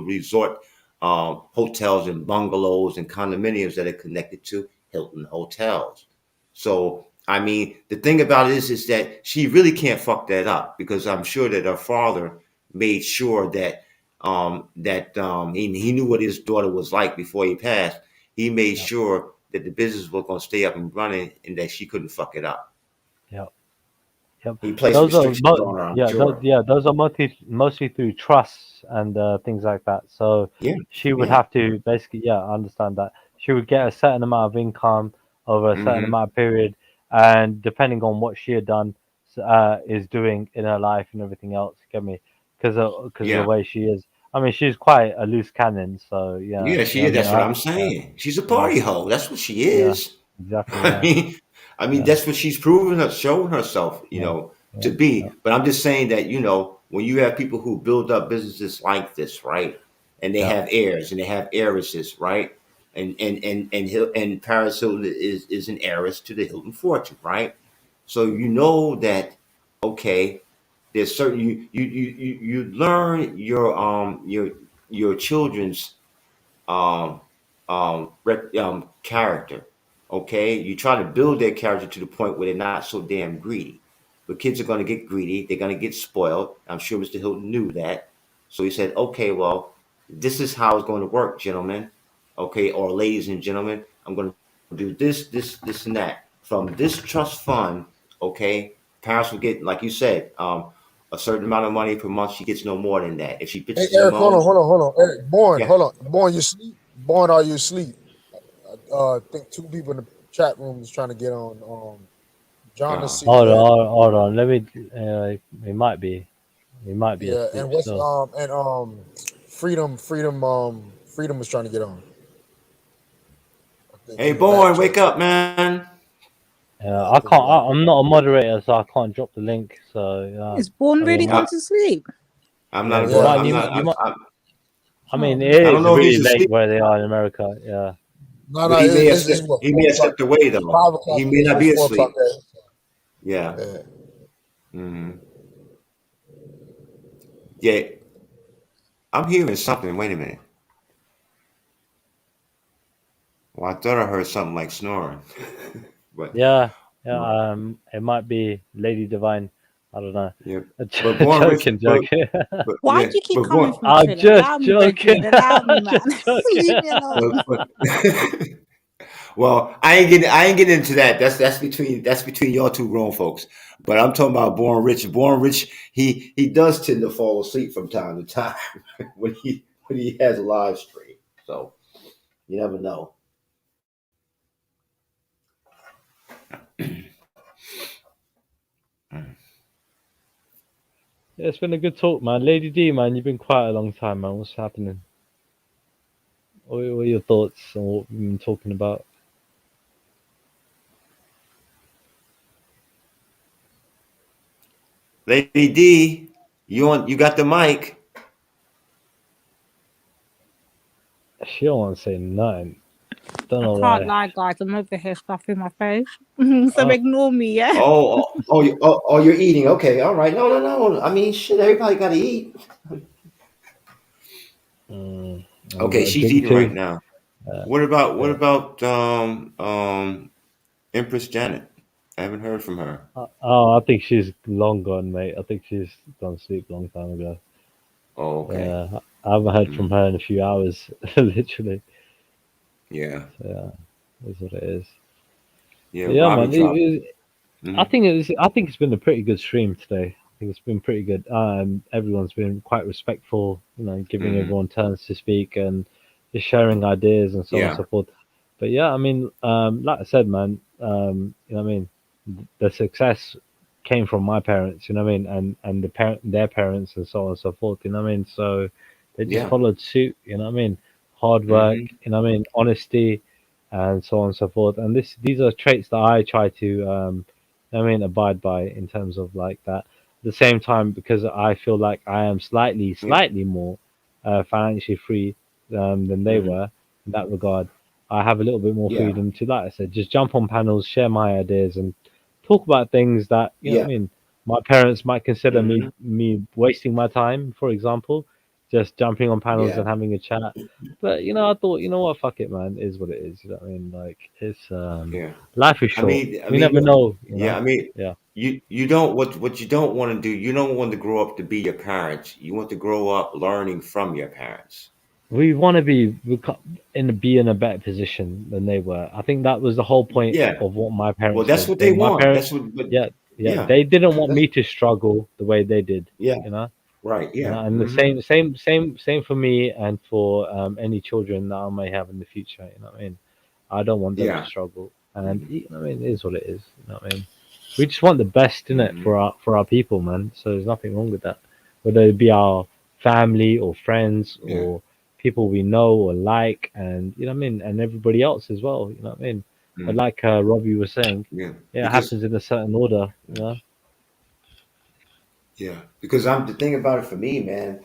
resort hotels and bungalows and condominiums that are connected to Hilton hotels. So I mean, the thing about it is that she really can't fuck that up, because I'm sure that her father made sure that he knew what his daughter was like before he passed. He made Yeah, sure that the business was going to stay up and running and that she couldn't fuck it up. yeah. Yep. He placed Those are restrictions on her, I'm sure. those are mostly through trusts and things like that. So Yeah, she would yeah. have to basically, yeah, I understand that. She would get a certain amount of income over a certain Hmm. amount of period, and depending on what she had done, is doing in her life and everything else, get me? Because of the Yeah. way she is. I mean, she's quite a loose cannon, so yeah. Yeah, she is. That's what I'm saying. She's a party hoe. That's what she is. Exactly. I mean, that's what she's proven, showing herself, to be. But I'm just saying that, when you have people who build up businesses like this, right, and they have heirs and they have heiresses, right, and Paris Hilton is an heiress to the Hilton fortune, right. So that, okay, there's certain you learn your children's character. Okay, you try to build their character to the point where they're not so damn greedy. But kids are going to get greedy. They're going to get spoiled. I'm sure Mr. Hilton knew that. So he said, okay, well, this is how it's going to work, gentlemen. Okay, or ladies and gentlemen, I'm going to do this, and that. From this trust fund, okay, parents will get, like you said, a certain amount of money per month. She gets no more than that. If she Hey, pitches Eric, them hold on. Eric, Born, Yeah. hold on. Born, you sleep? Born, are you asleep? I think 2 people in the chat room is trying to get on. John the C. Hold on. Let me. It might be. It might be Yeah, asleep and what's still. Freedom is trying to get on. Hey, Born, wake up, man. I can't. I'm not a moderator, so I can't drop the link. So Is Born really gone to sleep? I'm yeah, not. you might- I'm you not. might- you might- I'm, I mean, I it don't is know if really he's late asleep. where they are in America. Yeah. No, But he may have it's stepped, what, he may have 4 stepped away though. 5 o'clock. He may not be It's 4 asleep. o'clock there. Yeah. Yeah. Mm-hmm. Yeah. I'm hearing something. Wait a minute. Well, I thought I heard something like snoring. But Yeah. It might be Lady Divine. I don't know. yeah. But Born Rich, Joking. but Why yeah. do you keep But coming Born, for me, I'm Trill? just Allow me, joking. Benjamin. Allow me, I'm man. just joking. Leave me alone. well, I ain't getting into that. That's between y'all two grown folks. But I'm talking about Born Rich. Born Rich, he does tend to fall asleep from time to time when he has a live stream. So you never know. Yeah, it's been a good talk, man. Lady D, man, you've been quiet a long time, man. What's happening? What are your thoughts on what we've been talking about? Lady D, you got the mic. She don't want to say nothing. Don't know I can't why. lie, guys. I'm over here stuffing my face. So ignore me, yeah? You're eating. Okay, all right. No. I mean, shit, everybody got to eat. I've Okay, got a she's drink eating too. right now. What about Empress Janet? I haven't heard from her. I think she's long gone, mate. I think she's gone to sleep a long time ago. Oh, okay. Yeah, I haven't heard from her in a few hours, literally. Yeah. So, yeah, that's what it is. Yeah, But yeah, Bobby man. dropped. I think it's been a pretty good stream today. I think it's been pretty good. Everyone's been quite respectful, giving everyone turns to speak and just sharing ideas and so on and Yeah. so forth. But yeah, I mean, like I said, man, you know what I mean? The success came from my parents, you know what I mean, and their parents and so on and so forth, you know what I mean. So they just Yeah. followed suit, you know what I mean. Hard work, you know what I mean, honesty, and so on and so forth. And these are traits that I try to, you know what I mean, abide by in terms of like that. At the same time, because I feel like I am slightly more financially free than they were in that regard. I have a little bit more Yeah. freedom to, like I said, just jump on panels, share my ideas, and talk about things that you know what I mean. My parents might consider me wasting my time, for example, just jumping on panels Yeah. and having a chat. But I thought, you know what, fuck it, man. It is what it is. You know what I mean? Like it's Yeah. life is short. I You mean, never know. yeah. I mean, Yeah. you don't what you don't want to do. You don't want to grow up to be your parents. You want to grow up learning from your parents. We want to be in a better position than they were. I think that was the whole point Yeah. of what my parents Well, that's did. what they My want. parents, That's what. But yeah, they didn't want That's, me to struggle the way they did. yeah. You know. Right. Yeah. And the same for me and for any children that I may have in the future. You know what I mean? I don't want them to Yeah. struggle, and you know what I mean, it is what it is. You know what I mean? We just want the best in it for our people, man. So there's nothing wrong with that. Whether it be our family or friends Yeah. or people we know or like, and you know what I mean, and everybody else as well. You know what I mean. But like Robbie was saying, Yeah. yeah, it Because happens in a certain order. You know. yeah, because I'm the thing about it for me, man.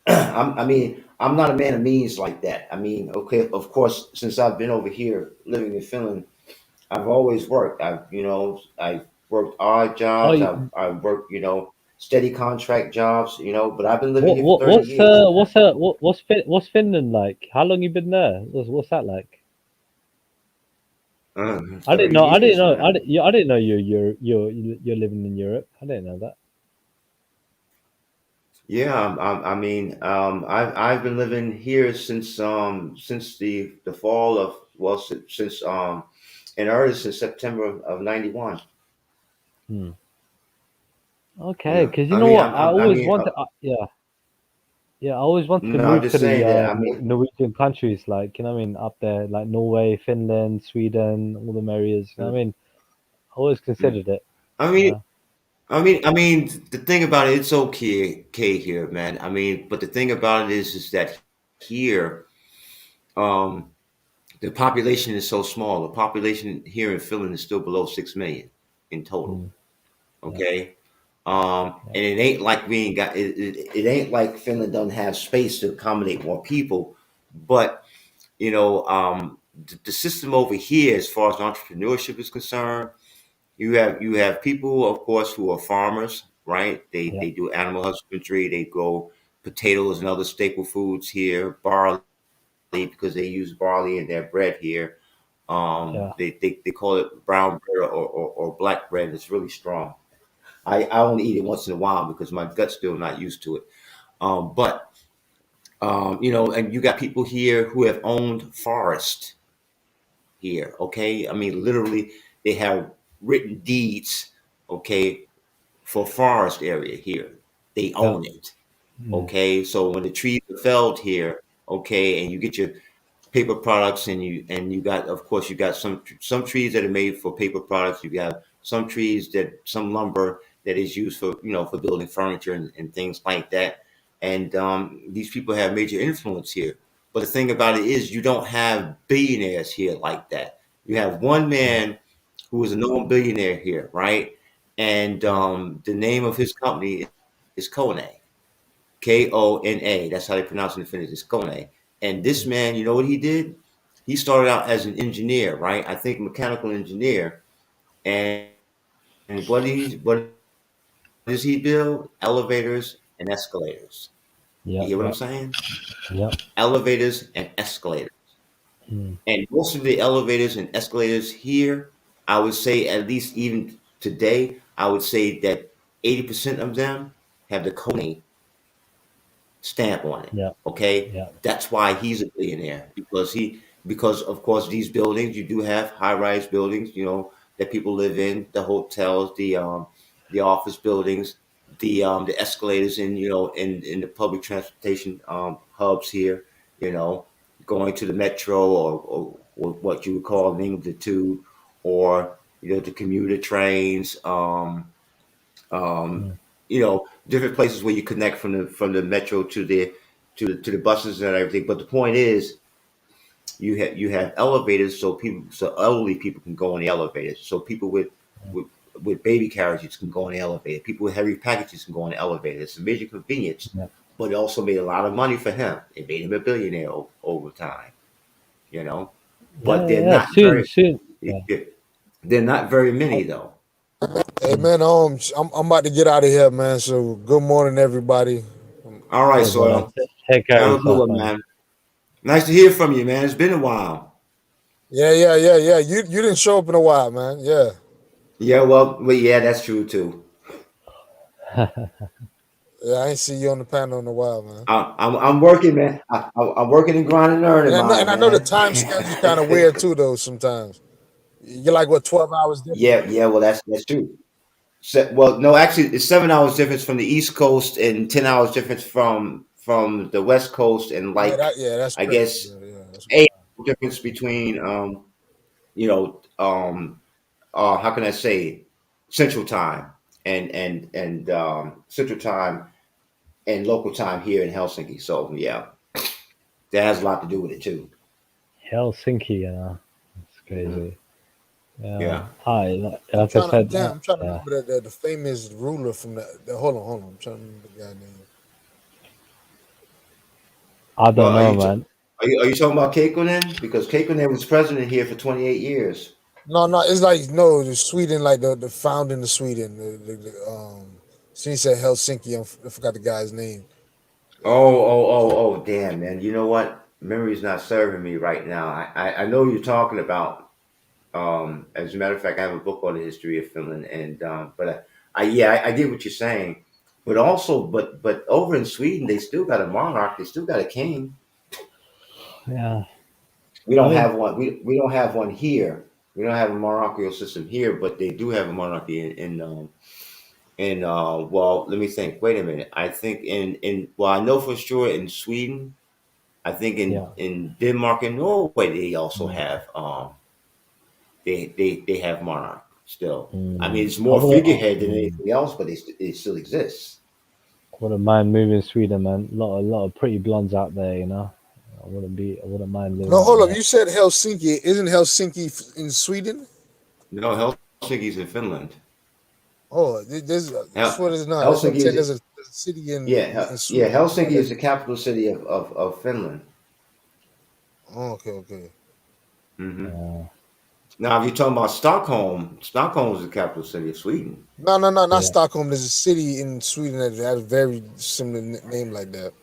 I mean, I'm not a man of means like that. I mean, okay, of course, since I've been over here living in Finland, I've always worked. I worked odd Oh, jobs. I've worked, steady contract jobs, but I've been living here for 30 years. what's Finland like? How long you been there? What's that like? I didn't 30 know. I didn't years, know. man. I didn't know you're living in Europe. I didn't know that. Yeah, I mean, I've been living here since the fall of well since in earnest since September of '91. Hmm. Okay, Yeah, because you I know mean, what, I I always mean, wanted. Yeah, yeah, I always wanted to no, I'm move to just the saying that. I mean, Norwegian countries, like you know what I mean, up there, like Norway, Finland, Sweden, all them areas. You know what I mm, mean? I always mm. considered it. I You mean, know? the thing about it, it's okay here, man. I mean, but the thing about it is that here, um, the population is so small. The population here in Finland is still below 6 million in total. Mm, yeah, Okay, yeah, and it ain't like we ain't got it ain't like Finland doesn't have space to accommodate more people, but the system over here, as far as entrepreneurship is concerned, you have people, of course, who are farmers, right? yeah, They do animal husbandry. They grow potatoes and other staple foods here, barley because they use barley in their bread here. yeah, They call it brown bread or black bread. It's really strong. I only eat it once in a while because my gut's still not used to it. But and you got people here who have owned forest here. Okay, I mean literally, they have written deeds. Okay, for forest area here, they yeah. own it. Mm, Okay, so when the trees are felled here, okay, and you get your paper products and you got, of course, you got some trees that are made for paper products. You got some lumber that is used for for building furniture and things like that. And these people have major influence here. But the thing about it is, you don't have billionaires here like that. You have one yeah, man who is a known billionaire here, right? And yeah, the name of his company is Kone. Kona. That's how they pronounce it in Finnish. It's Kone. And this mm, man, you know what he did? He started out as an engineer, right? I think mechanical engineer. And what does he build? Elevators and escalators. You yeah, hear what I'm yeah, saying? yeah. Elevators and escalators. Mm, And most of the elevators and escalators here, I would say, at least even today, I would say that 80% of them have the Kone stamp on it. yeah, Okay, yeah, that's why he's a billionaire because of course these buildings, you do have high rise buildings, that people live in, the hotels, the office buildings, the escalators in the public transportation hubs here, you know, going to the metro or what you would call in England the tube, or the commuter trains. Um, mm, different places where you connect from the metro to the buses and everything. But the point is, you have elevators, so elderly people can go on the elevators. So people with with baby carriages can go on the elevator. People with heavy packages can go on the elevator. It's a major convenience, yeah, but it also made a lot of money for him. It made him a billionaire over time. You know, yeah, but they're yeah. not Soon, very soon. Yeah. they're not very I, many though. Hey mm. man, I'm about to get out of here, man. So good morning, everybody. All right, Hey, brother, Soil. take care of Have a good yourself, one, man. man. Nice to hear from you, man. It's been a while. Yeah. You didn't show up in a while, man. Yeah. Yeah, well, yeah, that's true too. Yeah, I ain't see you on the panel in a while, man. I'm working, man. I'm working and grinding and earning, And mine, I know the man. time schedule kind of weird too, though. Sometimes you're like what 12 hours different. Yeah. Well, that's true. Well, no, actually, it's 7 hours difference from the East Coast and 10 hours difference from the West Coast, and That's I crazy. guess Yeah, that's 8 hours difference between you know how can I say Central Time and Central Time and local time here in Helsinki. So yeah, that has a lot to do with it too. Helsinki, you know, it's crazy. Yeah. Like I'm I trying said, to remember the famous ruler from the hold on. I'm trying to remember the guy name. I don't know, man. Are you talking about Kekkonen? Because Kekkonen was president here for 28 years. No, it's like the Sweden, like the founding of Sweden. She said Helsinki. I forgot the guy's name. Oh, damn, man. You know what? Memory's not serving me right now. I know you're talking about. As a matter of fact, I have a book on the history of Finland, and but I get what you're saying. But also, but over in Sweden, they still got a monarch. They still got a king. Yeah. We don't have one. We don't have one here. We don't have a monarchical system here, but they do have a monarchy in well, let me think. Wait a minute. I think well, I know for sure in Sweden. I think in Denmark and Norway they also have they have monarch still. I mean, it's more figurehead than anything else, but it still exists. Wouldn't mind moving Sweden, man. A lot of pretty blondes out there, you know. I wouldn't mind living. No, hold up. You said Helsinki. Isn't Helsinki in Sweden? No, Helsinki's in Finland. Oh, that's what it's not. Helsinki is there's a city in in Sweden. Helsinki is the capital city of Finland. Oh, okay. Mm-hmm. Now, if you're talking about Stockholm is the capital city of Sweden. No, not Stockholm. There's a city in Sweden that has a very similar name like that.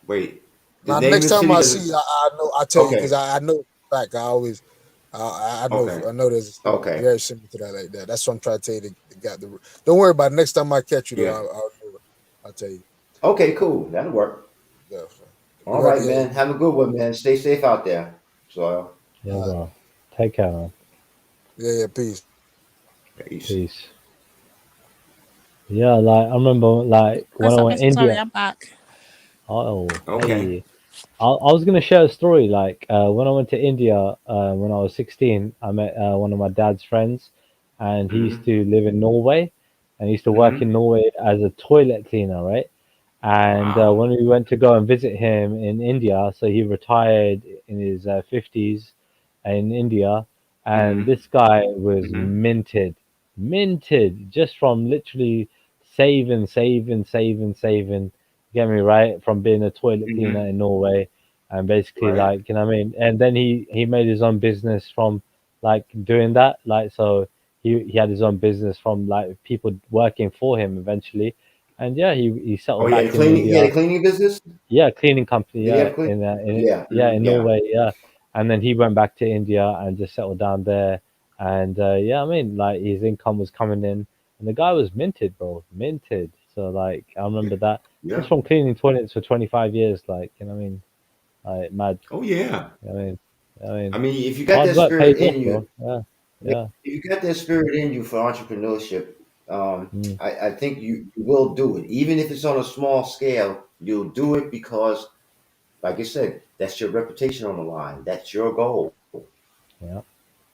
Wait. Now, next time I see, I'll tell you because I know back. I always, I know there's a city very similar to that like that. That's what I'm trying to tell you. Don't worry about it. Next time I catch you, though, I'll tell you. Okay, cool. That'll work. Yeah. All right, man. Have a good one, man. Stay safe out there. So. Yeah, bro. Take care, man. Yeah. Peace. Peace. Yeah, like I remember, like when I went to India. Sorry, I'm back. Oh, okay. Hey. I was gonna share a story. Like when I went to India when I was 16, I met one of my dad's friends, and he used to live in Norway, and he used to work in Norway as a toilet cleaner, right? And when we went to go and visit him in India, so he retired in his 50s in India, and this guy was minted just from literally saving. Get me right, from being a toilet cleaner in Norway, and basically like, you know what I mean. And then he made his own business from like doing that. Like so, he had his own business from like people working for him eventually. And yeah, he settled back in India. He had a cleaning business. Yeah, cleaning company. Yeah, in Norway. Yeah, and then he went back to India and just settled down there. And yeah, I mean, like his income was coming in, and the guy was minted, bro, minted. So like, I remember that just from cleaning toilets for 25 years. Like, you know what I mean? Like mad. Oh yeah. I mean, if you got that spirit in you, yeah. If you got that spirit in you for entrepreneurship, I think you will do it, even if it's on a small scale. You'll do it because, like I said, that's your reputation on the line. That's your goal. Yeah.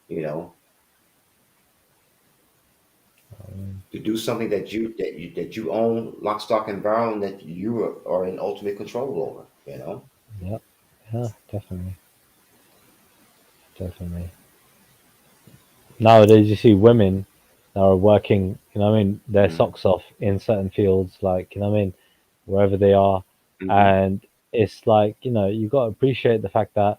You know, to do something that you own, lock, stock, and barrel, and that you are in ultimate control over. You know. Yeah, definitely. Nowadays, you see women that are working, you know what I mean, their socks off in certain fields, like, you know what I mean, wherever they are. And it's like, you know, you got to appreciate the fact that,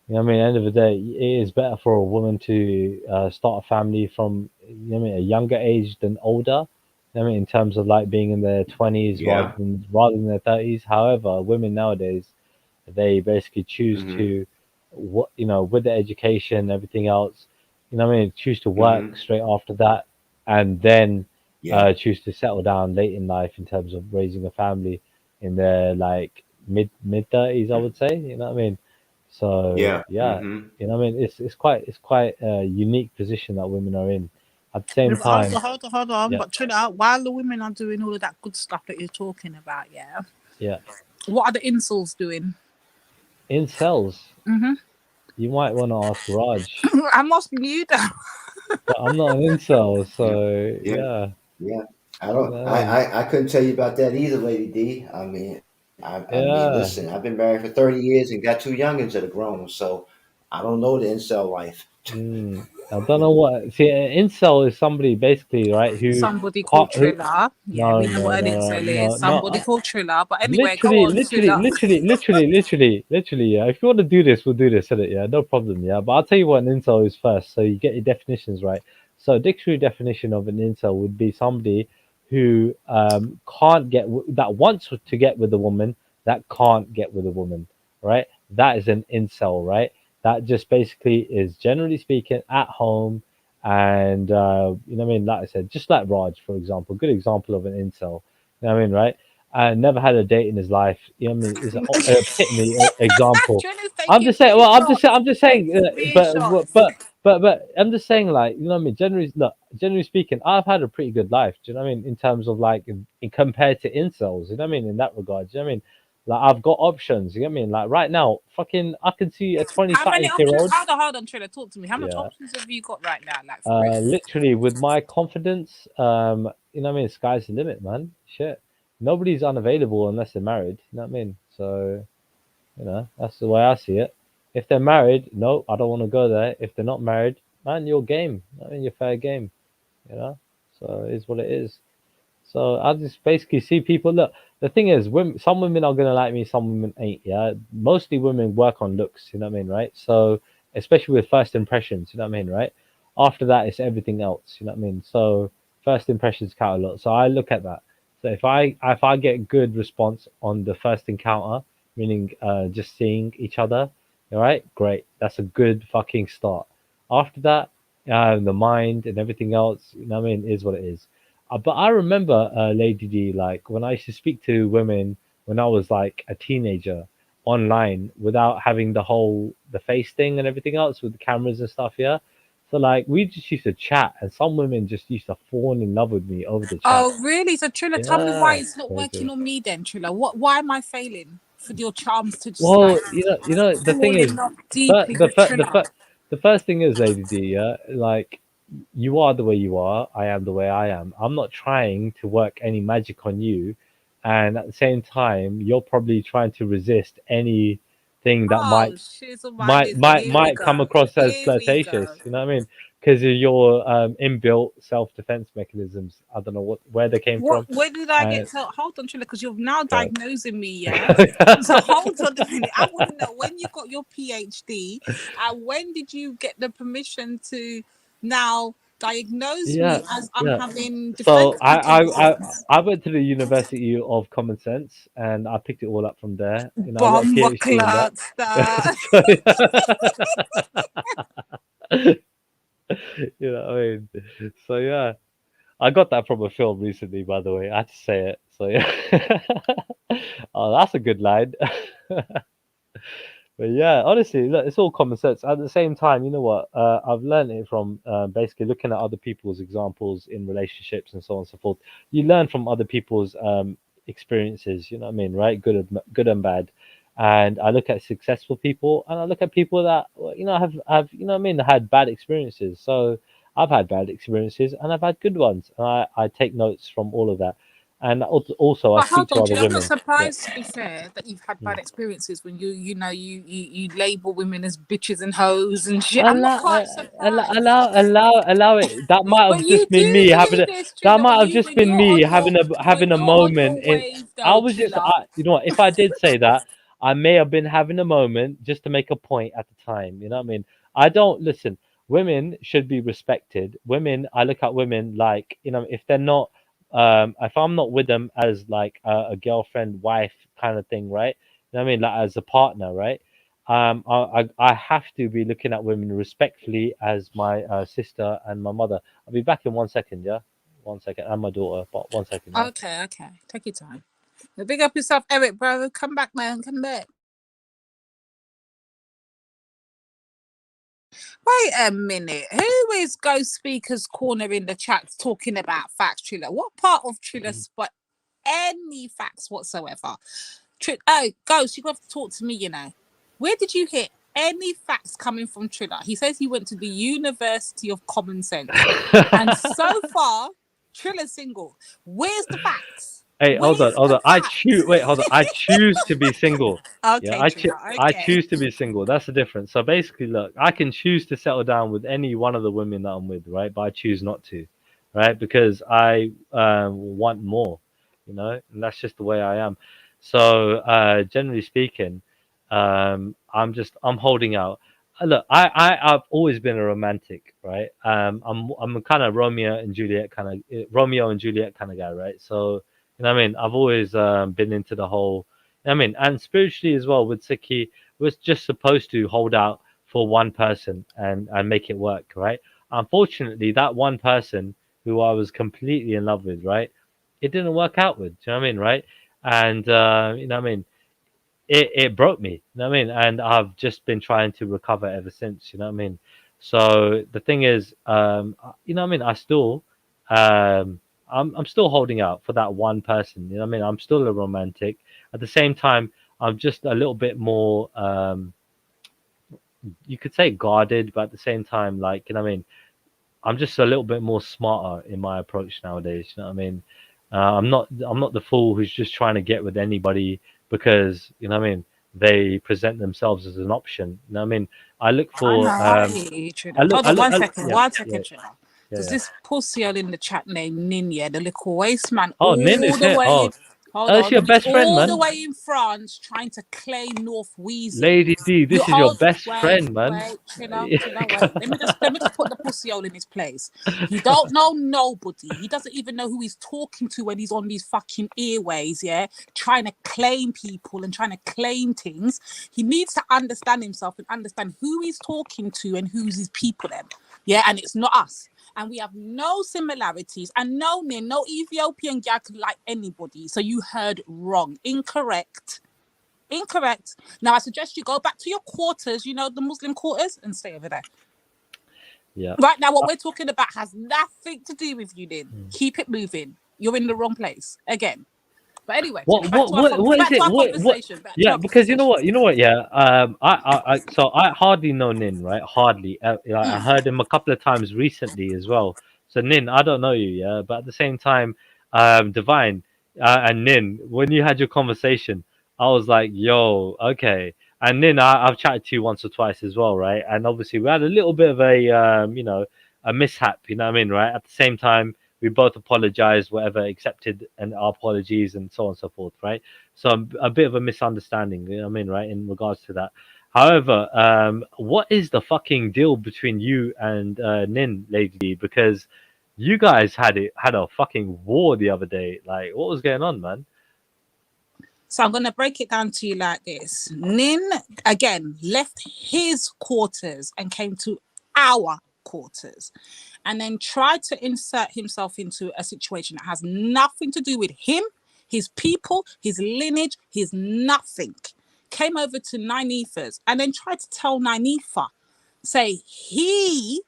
you know what I mean, at the end of the day, it is better for a woman to start a family from, you know what I mean, a younger age than older. You know what I mean, in terms of like being in their 20s rather than their 30s. However, women nowadays, they basically choose to, what, you know, with the education and everything else, you know what I mean, choose to work straight after that, and then choose to settle down late in life in terms of raising a family in their like mid 30s, I would say. You know what I mean? So you know what I mean, it's quite a unique position that women are in. At the same time, Hold on. But chill out. While the women are doing all of that good stuff that you're talking about, what are the incels doing? Incels. You might want to ask Raj. I'm asking you though. But I'm not an incel, so yeah. Yeah. I don't. Yeah. I couldn't tell you about that either, Lady D. I mean, Yeah. listen. I've been married for 30 years and got 2 youngins that are grown, so I don't know the incel life. I don't know what. See, an incel is somebody basically, right? Who Somebody called can't. Who, Triller. Yeah, no, we know no, what an no, incel is. no, no. Somebody called Triller. But anyway, go Literally, on, literally, Triller. literally, literally, literally, literally, yeah. If you want to do this, we'll do this, isn't it? Yeah, no problem, yeah. But I'll tell you what an incel is first, so you get your definitions right. So, dictionary definition of an incel would be somebody who can't get that wants to get with a woman that can't get with a woman, right? That is an incel, right? That just basically is generally speaking at home, and you know what I mean. Like I said, just like Raj, for example, good example of an incel. You know what I mean, right? Never had a date in his life. You know what I mean? Is an epitome example. Trina's I'm taking just saying. beer Well, shots. I'm just saying. Beer shots. But I'm just saying, like, you know what I mean. Generally speaking, I've had a pretty good life. Do you know what I mean? In terms of like, in compared to incels. You know what I mean? In that regard. Do you know what I mean? Like, I've got options. You know what I mean? Like right now, fucking, I can see a 20 How many something year options? old. Hold on, Triller. Talk to me. How much Yeah. options have you got right now? Like for real? Literally with my confidence, you know what I mean, sky's the limit, man. Shit. Nobody's unavailable unless they're married, you know what I mean? So, you know, that's the way I see it. If they're married, no, I don't want to go there. If they're not married, man, your game. I mean, your fair game, you know? So it is what it is. So I just basically see people. Look, the thing is, some women are gonna like me, some women ain't. Yeah, mostly women work on looks. You know what I mean, right? So especially with first impressions, you know what I mean, right? After that, it's everything else. You know what I mean? So first impressions count a lot. So I look at that. So if I get good response on the first encounter, meaning just seeing each other, all right, great. That's a good fucking start. After that, the mind and everything else, you know what I mean, is what it is. But I remember, Lady D, like when I used to speak to women when I was like a teenager online without having the face thing and everything else with the cameras and stuff. Yeah. So like we just used to chat, and some women just used to fall in love with me over the chat. Oh, really? So Triller, tell me why Yeah, it's not crazy. working on me then, Triller. Why am I failing for your charms to just like Well, you know, the thing fall is, in love the fir- deeply the with fir- the Triller? fir- the first thing is, Lady D, yeah, like you are the way you are, I am the way I am. I'm not trying to work any magic on you, and at the same time, you're probably trying to resist anything that Oh, she's a my listen. Here we might come go. across as Here we flirtatious. go. You know what I mean? Because of your inbuilt self-defense mechanisms. I don't know where they came What? from. Where did I Uh, get to? Hold on, Triller, because you're now God. diagnosing me. Yeah. So hold on a minute. I want to know when you got your PhD, and when did you get the permission to now diagnose me Yeah, as I'm yeah. having So defense mechanisms? I went to the University of Common Sense and I picked it all up from there. You know, I got a Bomba PhD in that. cluster. So, you know what I mean? So yeah, I got that from a film recently, by the way. I had to say it. So yeah. Oh, that's a good line. But yeah, honestly, look, it's all common sense. At the same time, you know what? I've learned it from basically looking at other people's examples in relationships and so on and so forth. You learn from other people's experiences. You know what I mean, right? Good and bad. And I look at successful people, and I look at people that well, you know have you know what I mean, had bad experiences. So I've had bad experiences, and I've had good ones. And I take notes from all of that. And also, I But speak hold to on, other Julie, I'm not women. Yeah. surprised to be fair that you've had bad experiences when you label women as bitches and hoes and shit. I'm not quite surprised. Allow it. That might But have you just been do me having do a. this, That Triller, might have just when been you're me on your having a moment. In wave I though, was just, Triller. you know what? If I did say that, I may have been having a moment just to make a point at the time. You know what I mean? I don't listen. Women should be respected. Women, I look at women like you know, if they're not, if I'm not with them as like a girlfriend, wife kind of thing, right? You know what I mean? Like as a partner, right? I have to be looking at women respectfully as my sister and my mother. I'll be back in 1 second, yeah? 1 second, and my daughter, but 1 second, yeah? Okay. Take your time. Now, big up yourself, Eric, brother. Come back, man. Come back. Wait a minute. Who is Ghost Speaker's Corner in the chat talking about facts, Triller? What part of Triller spot any facts whatsoever? Oh, Ghost, you have to talk to me, you know. Where did you hit? any facts coming from Triller. He says he went to the University of Common Sense. And so far, Triller's single. Where's the facts? Hey, hold on. Hold on. I choose to be single. Okay, Yeah, I choose to be single. That's the difference. So basically, look, I can choose to settle down with any one of the women that I'm with, right? But I choose not to, right? Because I want more, and that's just the way I am. So generally speaking, I'm holding out. Look, I've always been a romantic, right? I'm a kind of Romeo and Juliet kind of guy, right? So I've always been into the whole. And spiritually as well with Sikhi, we're just supposed to hold out for one person and make it work, right? Unfortunately, that one person who I was completely in love with, right, it didn't work out with. Do you know what I mean, right? And it broke me, and I've just been trying to recover ever since, so the thing is, I still I'm still holding out for that one person, I'm still a romantic. At the same time, I'm just a little bit more you could say guarded, but at the same time, like, I'm just a little bit more smarter in my approach nowadays. I'm not the fool who's just trying to get with anybody because they present themselves as an option. I look for. Hold on, one second. Yeah. There's this pussy in the chat named Ninya, the little waste man. Oh, Nin is here. That's your best friend, man. All the way in France, trying to claim North Wheezy. Lady D, this is your best friend, man. Wait. Let me just put the pussy hole in his place. He don't know nobody. He doesn't even know who he's talking to when he's on these fucking airways, yeah, trying to claim people and trying to claim things. He needs to understand himself and understand who he's talking to and who's his people then. Yeah, and it's not us. And we have no similarities, and no Ethiopian guy could like anybody. So you heard wrong. Incorrect. Now I suggest you go back to your quarters, the Muslim quarters, and stay over there. Yeah. Right now, what we're talking about has nothing to do with you, Din. Keep it moving. You're in the wrong place again. But anyway, what is it? Yeah, because you know what? Yeah, I hardly know Nin, right? Hardly. I heard him a couple of times recently as well. So Nin, I don't know you, yeah, but at the same time, Divine and Nin, when you had your conversation, I was like, yo, okay. And Nin, I've chatted to you once or twice as well, right? And obviously we had a little bit of a a mishap, right? At the same time, we both apologized, whatever, accepted and our apologies and so on and so forth, right? So a bit of a misunderstanding, right, in regards to that. However, what is the fucking deal between you and Nin, Lady? Because you guys had a fucking war the other day. Like, what was going on, man? So I'm going to break it down to you like this. Nin, again, left his quarters and came to our quarters, and then tried to insert himself into a situation that has nothing to do with him, his people, his lineage, his nothing. Came over to Nynefa's and then tried to tell Nynefa, say if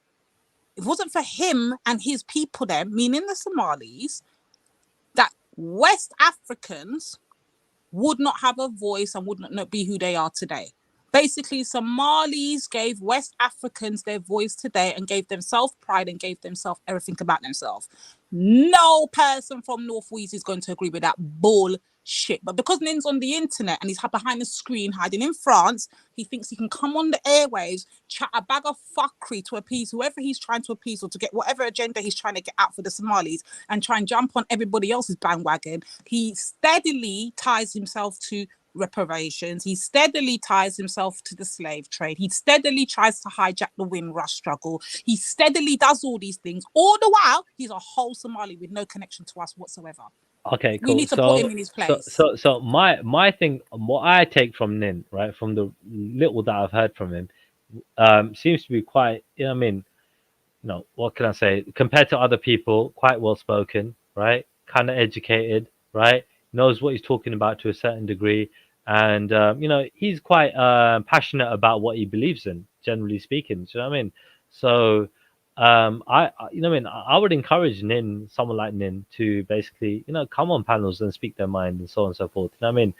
it wasn't for him and his people there, meaning the Somalis, that West Africans would not have a voice and would not be who they are today. Basically, Somalis gave West Africans their voice today and gave them self-pride and gave themselves everything about themselves. No person from North West is going to agree with that bullshit. But because Nin's on the internet and he's behind the screen hiding in France, he thinks he can come on the airwaves, chat a bag of fuckery to appease whoever he's trying to appease or to get whatever agenda he's trying to get out for the Somalis and try and jump on everybody else's bandwagon. He steadily ties himself to reparations. He steadily ties himself to the slave trade. He steadily tries to hijack the Windrush struggle. He steadily does all these things. All the while, he's a whole Somali with no connection to us whatsoever. Okay, cool. We need to put him in his place. So my thing, what I take from Nin, right, from the little that I've heard from him, seems to be quite, what can I say? Compared to other people, quite well spoken, right? Kind of educated, right? Knows what he's talking about to a certain degree. And, he's quite passionate about what he believes in, generally speaking. Do you know what I mean? So, I would encourage someone like Nin, to basically, come on panels and speak their mind and so on and so forth. You know what I mean?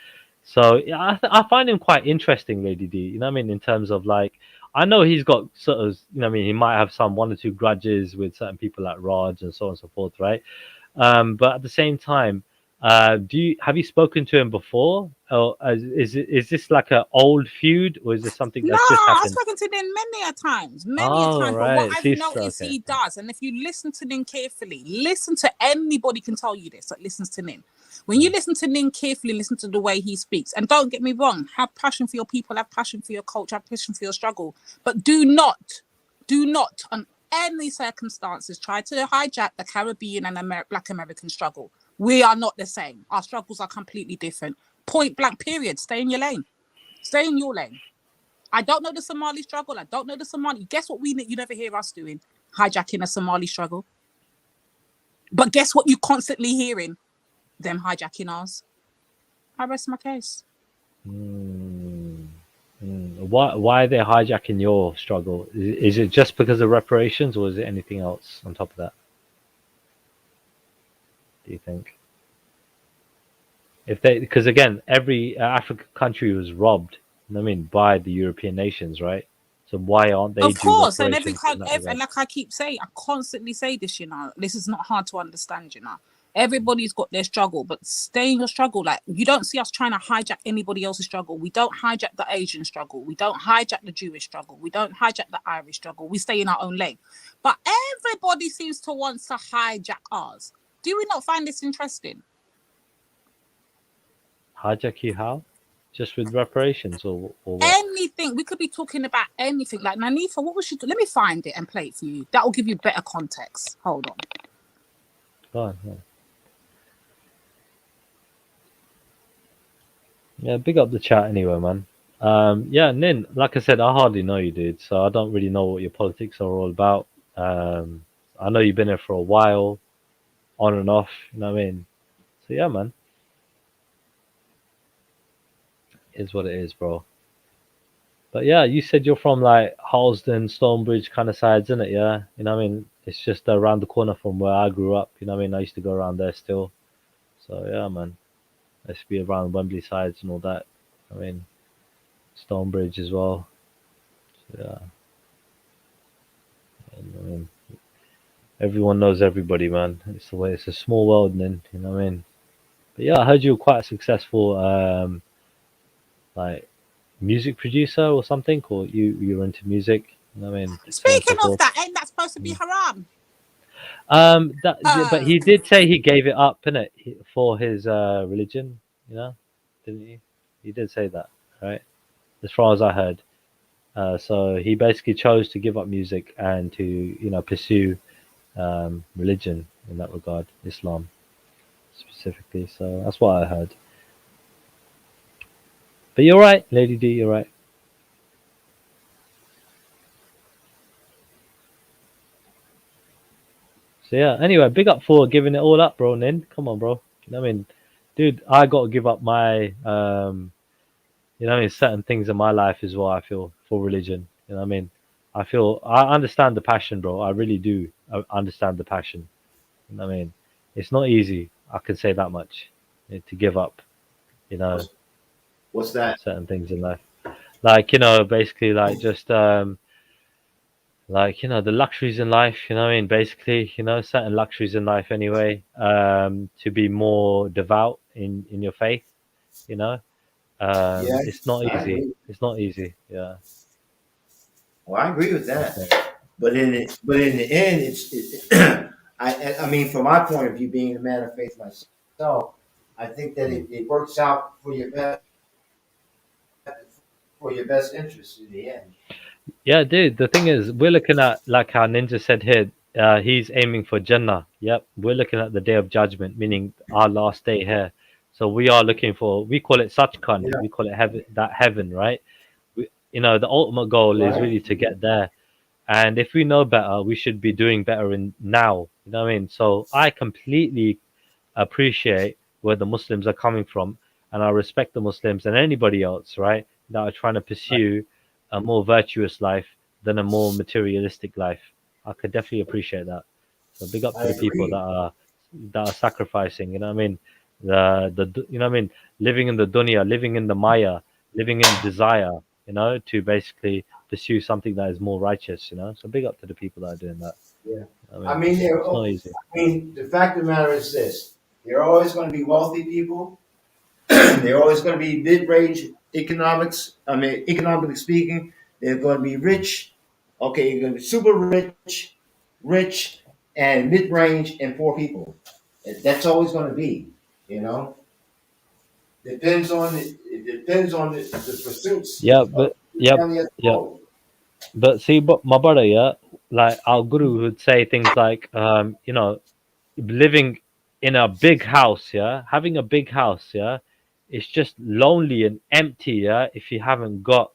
So yeah, I find him quite interesting, Lady D. You know what I mean? In terms of like, I know he's got sort of, you know what I mean, he might have some one or two grudges with certain people like Raj and so on and so forth, right? But at the same time, have you spoken to him before, or is this like an old feud, or is this something No, that's just I've happened? spoken to Nin many a Oh time. But what right, I've sister. noticed Okay. he does, and if you listen to Nin carefully, listen to anybody can tell you this that listens to Nin. When you listen to Nin carefully, listen to the way he speaks, and don't get me wrong, have passion for your people, have passion for your culture, have passion for your struggle, but do not on any circumstances try to hijack the Caribbean and Black American struggle. We are not the same. Our struggles are completely different. Point blank. Period. Stay in your lane. Stay in your lane. I don't know the Somali struggle. I don't know the Somali. Guess what you never hear us doing? Hijacking a Somali struggle. But guess what you constantly hearing? Them hijacking ours. I rest my case. Why are they hijacking your struggle? Is it just because of reparations, or is it anything else on top of that? Do you think? Because again, every African country was robbed, you know what I mean, by the European nations, right? So why aren't they Of do course, and reparations in that regard? like I keep saying, I constantly say this. This is not hard to understand. Everybody's got their struggle, but stay in your struggle. Like, you don't see us trying to hijack anybody else's struggle. We don't hijack the Asian struggle. We don't hijack the Jewish struggle. We don't hijack the Irish struggle. We stay in our own lane. But everybody seems to want to hijack ours. Do we not find this interesting? Hijack you how? Just with reparations, or what? Anything. We could be talking about anything. Like Nanifa, what was she doing? Let me find it and play it for you. That will give you better context. Hold on. Go on, yeah. Yeah, big up the chat anyway, man. Yeah, Nin, like I said, I hardly know you, dude, so I don't really know what your politics are all about. I know you've been here for a while, on and off, you know what I mean? So yeah, man. Is what it is, bro. But yeah, you said you're from like Harlesden, Stonebridge kind of sides, isn't it? Yeah, you know what I mean? It's just around the corner from where I grew up, you know what I mean? I used to go around there still. So yeah, man. I used to be around Wembley sides and all that. I mean, Stonebridge as well. So, yeah. And, I mean, everyone knows everybody, man. It's the way. It's a small world, man. You know what I mean? But yeah, I heard you were quite successful, like music producer or something, or you were into music. You know what I mean? Speaking of that, ain't that supposed to be haram? But he did say he gave it up, innit, for his religion. You know, didn't he? He did say that, right? As far as I heard. So he basically chose to give up music and to pursue religion in that regard, Islam specifically. So that's what I heard. But you're right, Lady D, you're right. So yeah, anyway, big up for giving it all up, bro, Nin. Come on, bro. You know what I mean? Dude, I got to give up my, you know what I mean, certain things in my life as well, I feel, for religion. You know what I mean? I understand the passion, bro. I really do. I understand the passion. You know what I mean? It's not easy. I can say that much. To give up, What's that? certain things in life. Like, basically like just like, the luxuries in life, you know what I mean? Basically, certain luxuries in life anyway, to be more devout in your faith, you know. Yeah, It's not I easy. agree. It's not easy. Yeah. Well, I agree with that. Okay. But in the end, I mean, from my point of view, being a man of faith myself, I think that it works out for your best interest in the end. Yeah, dude. The thing is, we're looking at, like how Ninja said here. He's aiming for Jannah. Yep, we're looking at the day of judgment, meaning our last day here. So we are looking for. We call it Sachkhand. Yeah. We call it heaven. That heaven, right? The ultimate goal is Right. really to get there. And if we know better, we should be doing better in now. You know what I mean? So I completely appreciate where the Muslims are coming from, and I respect the Muslims and anybody else, right, that are trying to pursue a more virtuous life than a more materialistic life. I could definitely appreciate that. So big up I to the people agree. that are sacrificing. You know what I mean? you know what I mean, living in the dunya, living in the maya, living in desire, you know, to basically pursue something that is more righteous, you know. So big up to the people that are doing that. Yeah. I mean, it's not easy. The fact of the matter is this: there are always going to be wealthy people. There are always going to be mid-range economics. I mean, economically speaking, they're going to be rich. Okay, you're going to be super rich, and mid-range and poor people. That's always going to be. You know, it depends on the pursuits Yeah, of but the yeah, family as a yeah. whole. But see, but my brother, yeah, like our guru would say things like, you know, living in a big house, yeah, having a big house, yeah, it's just lonely and empty, yeah, if you haven't got,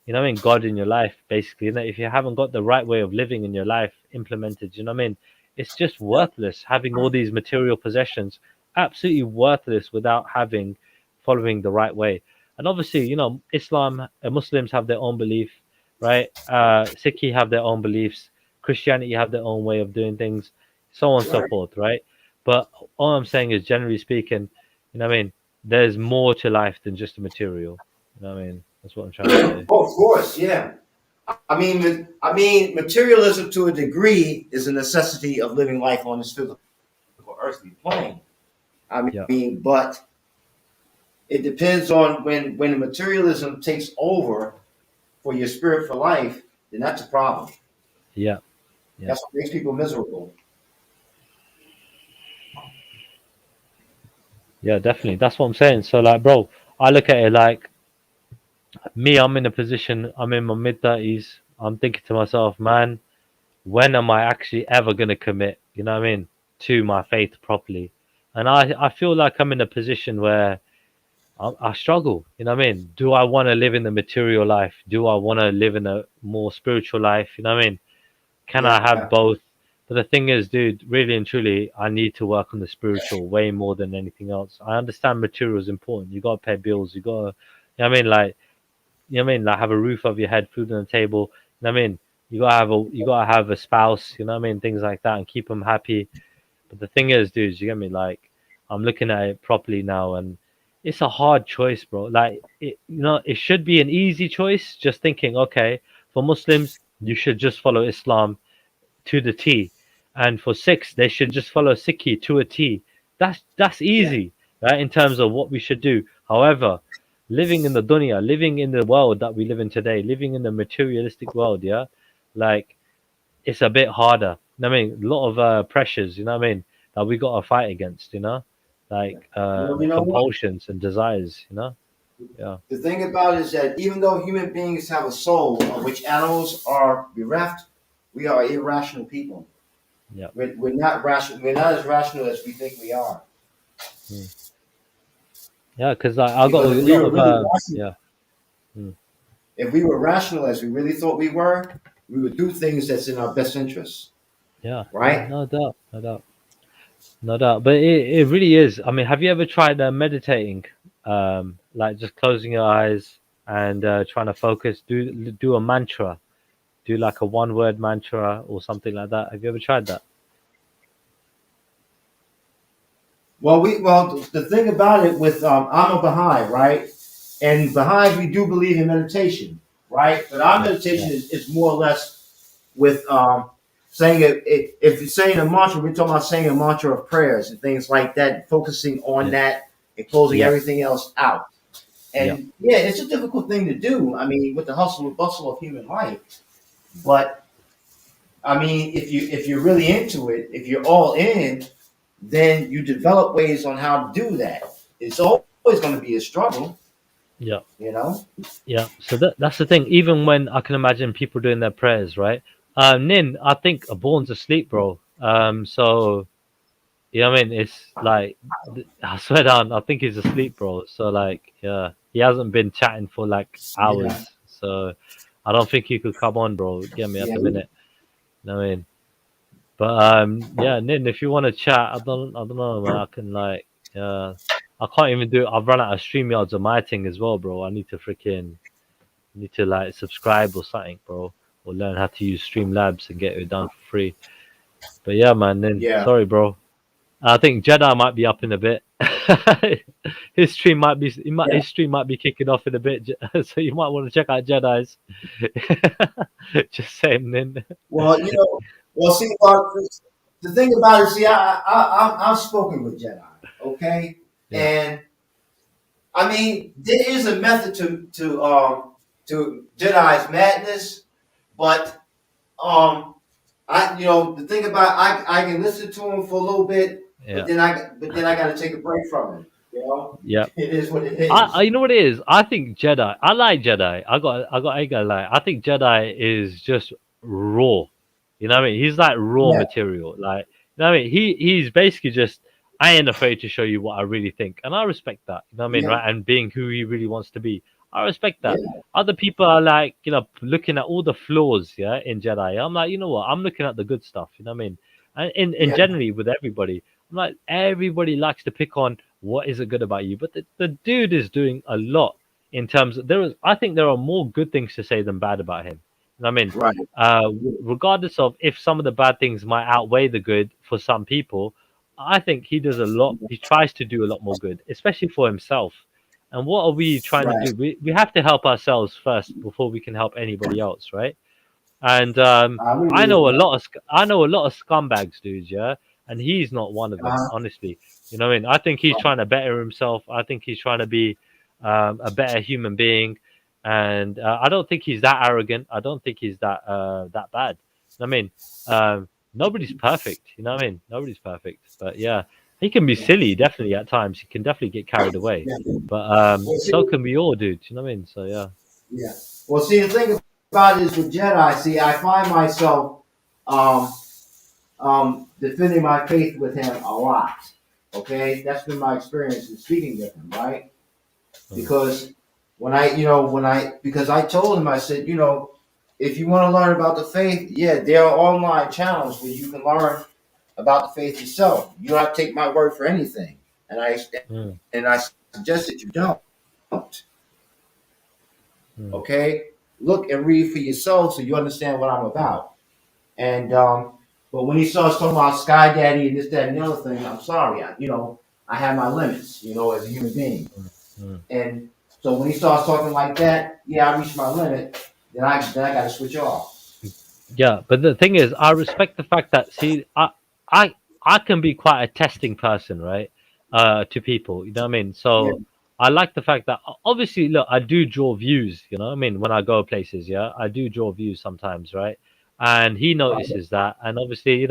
you know what I mean, God in your life, basically, you know, if you haven't got the right way of living in your life implemented, you know what I mean, it's just worthless having all these material possessions, absolutely worthless without having following the right way. And obviously, you know, Islam, Muslims have their own belief, right? Sikhi have their own beliefs, Christianity have their own way of doing things, so on and so forth, right? But all I'm saying is, generally speaking, you know what I mean, there's more to life than just the material. You know what I mean? That's what I'm trying to say. Oh, of course, yeah. Materialism to a degree is a necessity of living life on this physical earthly plane. Yeah. But it depends on when the materialism takes over for your spirit for life, then that's a problem. Yeah. Yeah. That's what makes people miserable. Yeah, definitely. That's what I'm saying. So, like, bro, I look at it like me. I'm in a position. I'm in my mid-30s. I'm thinking to myself, man, when am I actually ever gonna commit? You know what I mean? To my faith properly. And I feel like I'm in a position where I struggle. You know what I mean? Do I want to live in the material life? Do I want to live in a more spiritual life? You know what I mean? Can I have Yeah. both? But the thing is, dude, really and truly, I need to work on the spiritual way more than anything else. I understand material is important. You got to pay bills. You got to, you know what I mean? Like, you know what I mean? Like, have a roof over your head, food on the table. You know what I mean? You gotta have a spouse. You know what I mean? Things like that, and keep them happy. But the thing is, dudes, you get me? Like, I'm looking at it properly now, and it's a hard choice, bro. Like, you know, it should be an easy choice. Just thinking, okay, for Muslims, you should just follow Islam to the T, and for Sikhs, they should just follow Sikhi to a T. That's easy, right? In terms of what we should do. However, living in the dunya, living in the world that we live in today, living in the materialistic world, yeah, like it's a bit harder. You know what I mean, a lot of pressures. You know what I mean, that we got to fight against. You know, like Well, you know what? compulsions and desires. You know, yeah, The thing about it is that even though human beings have a soul, of which animals are bereft, we are irrational people. yeah. We're not rational. We're not as rational as we think we are. Mm. Yeah, because I got a Because if we lot were of really rational, yeah. Mm. if we were rational as we really thought we were, we would do things that's in our best interest, Yeah, yeah, right? no doubt, no doubt. No doubt, but it really is. I mean, have you ever tried meditating? Like just closing your eyes and trying to focus. Do a mantra. Do like a one-word mantra or something like that. Have you ever tried that? Well, the thing about it with I'm a Baha'i, right? And Baha'i, we do believe in meditation, right? But our Yeah, yeah, meditation is more or less with saying it. If you're saying a mantra, we're talking about saying a mantra of prayers and things like that, focusing on yeah, that and closing yeah, everything else out. yeah, And yeah, it's a difficult thing to do. I mean, with the hustle and bustle of human life. But I mean, if you're really into it, if you're all in, then you develop ways on how to do that. It's always going to be a struggle, yeah, you know. yeah. So that's the thing. Even when I can imagine people doing their prayers, right? Nin, I think Born's asleep, bro. So you know what I mean? It's like I swear down, I think he's asleep, bro. So like, yeah, he hasn't been chatting for like Yeah, hours. So I don't think he could come on, bro. Get me at yeah, the minute. You know what I mean? But yeah, Nin, if you want to chat, I don't know, man. I can like, I can't even do. I've run out of StreamYards on my thing as well, bro. I need to like subscribe or something, bro, or learn how to use Streamlabs and get it done for free. But yeah, man, Nin, yeah. sorry, bro. I think Jedi might be up in a bit. his stream might be his stream might be kicking off in a bit, so you might want to check out Jedi's. Just saying, then. Well, see, the thing about it, see, I've spoken with Jedi, okay, and I mean, there is a method to Jedi's madness, but the thing about I can listen to him for a little bit, but then I got to take a break from him. Yeah, it is what it is. You know what it is? I think Jedi. I like Jedi. I got like. I think Jedi is just raw. You know what I mean? He's like raw material. Like, you know what I mean? He's basically just. I ain't afraid to show you what I really think, and I respect that. You know what I mean? Right? And being who he really wants to be, I respect that. Other people are like, looking at all the flaws, in Jedi. I'm like, you know what? I'm looking at the good stuff. You know what I mean? And generally with everybody, I'm like, everybody likes to pick on what is it good about you, but the dude is doing a lot in terms of I think there are more good things to say than bad about him. You know what I mean? Regardless of if some of the bad things might outweigh the good for some people, I think he does a lot. He tries to do a lot more good, especially for himself. And what are we trying to do? We have to help ourselves first before we can help anybody else, right? And I know a lot of scumbags, dudes, and he's not one of them, honestly. You know what I mean? I think he's trying to better himself. I think he's trying to be a better human being, and I don't think he's that arrogant. I don't think he's that bad. You know what I mean? Nobody's perfect. You know what I mean? Nobody's perfect. But yeah, he can be silly, definitely at times. He can definitely get carried away. But so can we all, dude. You know what I mean? So yeah. Yeah. Well, see, the thing about it is with Jedi, see, I find myself defending my faith with him a lot. Okay, that's been my experience in speaking with him, right? Because because I told him, I said, if you want to learn about the faith, there are online channels where you can learn about the faith yourself. You don't have to take my word for anything, and I suggest that you don't. Okay, look and read for yourself so you understand what I'm about. And but when he starts talking about Sky Daddy and this, that, and the other thing, I'm sorry, I have my limits, as a human being. And so when he starts talking like that, I reach my limit. Then I got to switch off. Yeah, but the thing is, I respect the fact that I can be quite a testing person, right? To people, you know what I mean? So I like the fact that obviously, look, I do draw views, you know what I mean? When I go places, I do draw views sometimes, right? And he notices that, and obviously,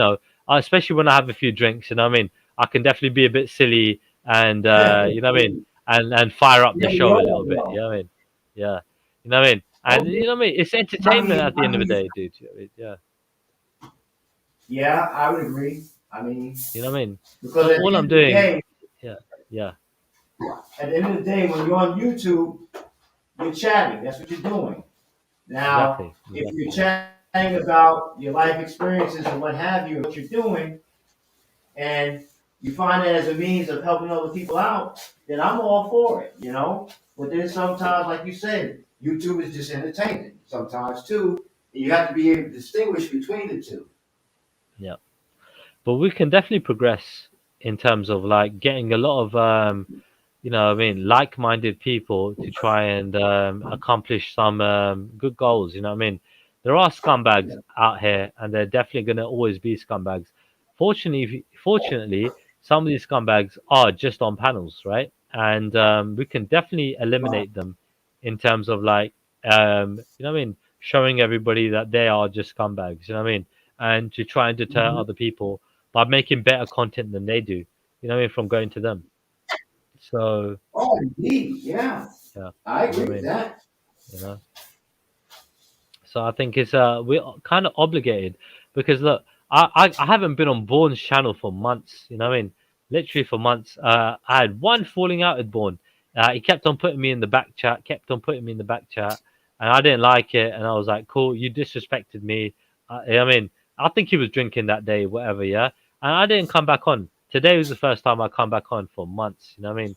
especially when I have a few drinks, you know what I mean? I can definitely be a bit silly, and you know what I mean? And fire up the show a little bit, you know what I mean? Yeah, you know what I mean? And you know what I mean? It's entertainment at the end of the day, dude. Yeah. Yeah, I would agree. I mean, you know what I mean? Because So all I'm doing, yeah. At the end of the day, when you're on YouTube, you're chatting. That's what you're doing. Now, if you're chatting about your life experiences and what have you, what you're doing, and you find it as a means of helping other people out, then I'm all for it, But then sometimes, like you said, YouTube is just entertainment. Sometimes too, you have to be able to distinguish between the two. Yeah, but we can definitely progress in terms of like getting a lot of like-minded people to try and accomplish some good goals. You know what I mean? There are scumbags out here, and they're definitely going to always be scumbags. Fortunately, some of these scumbags are just on panels, right? And we can definitely eliminate them in terms of like, you know what I mean, showing everybody that they are just scumbags. You know what I mean? And to try and deter other people by making better content than they do. You know what I mean? From going to them. So. Oh, indeed, yeah. I agree with that. So I think it's we're kind of obligated because look, I haven't been on Bourne's channel for months. You know what I mean? Literally for months. I had one falling out with Bourne. He kept on putting me in the back chat, and I didn't like it. And I was like, "Cool, you disrespected me." I mean, I think he was drinking that day, whatever. Yeah, and I didn't come back on. Today was the first time I come back on for months. You know what I mean?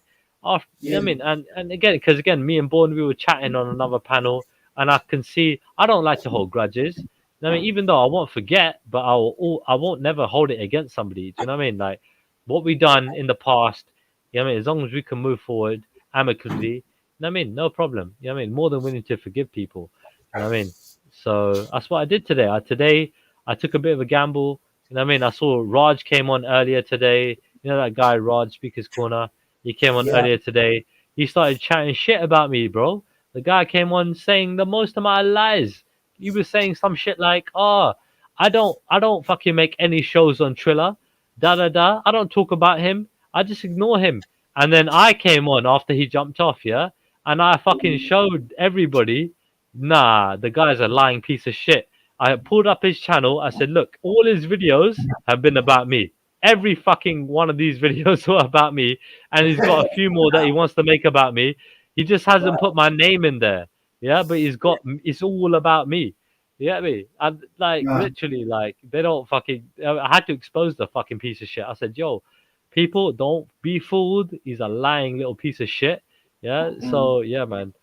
You know what I mean? And again, because me and Bourne, we were chatting on another panel. And I can see I don't like to hold grudges. I mean, even though I won't forget, but I won't never hold it against somebody. Do you know what I mean? Like what we done in the past, You know what I mean? As long as we can move forward amicably, you know what I mean? No problem. You know what I mean? More than willing to forgive people. You know what I mean? So that's what I did today. I took a bit of a gamble. You know what I mean? I saw Raj came on earlier today. You know that guy Raj, Speaker's Corner. He came on Yeah. earlier today. He started chatting shit about me, bro. The guy came on saying the most amount of lies. He was saying some shit like, "Oh, I don't fucking make any shows on Triller. Da da da. I don't talk about him. I just ignore him." And then I came on after he jumped off, yeah, and I fucking showed everybody, nah, the guy's a lying piece of shit. I pulled up his channel. I said, look, all his videos have been about me. Every fucking one of these videos were about me, and he's got a few more that he wants to make about me. He just hasn't put my name in there, yeah. But it's all about me. You get me? And like literally, like they don't fucking. I had to expose the fucking piece of shit. I said, yo, people don't be fooled. He's a lying little piece of shit. Yeah. So yeah, man.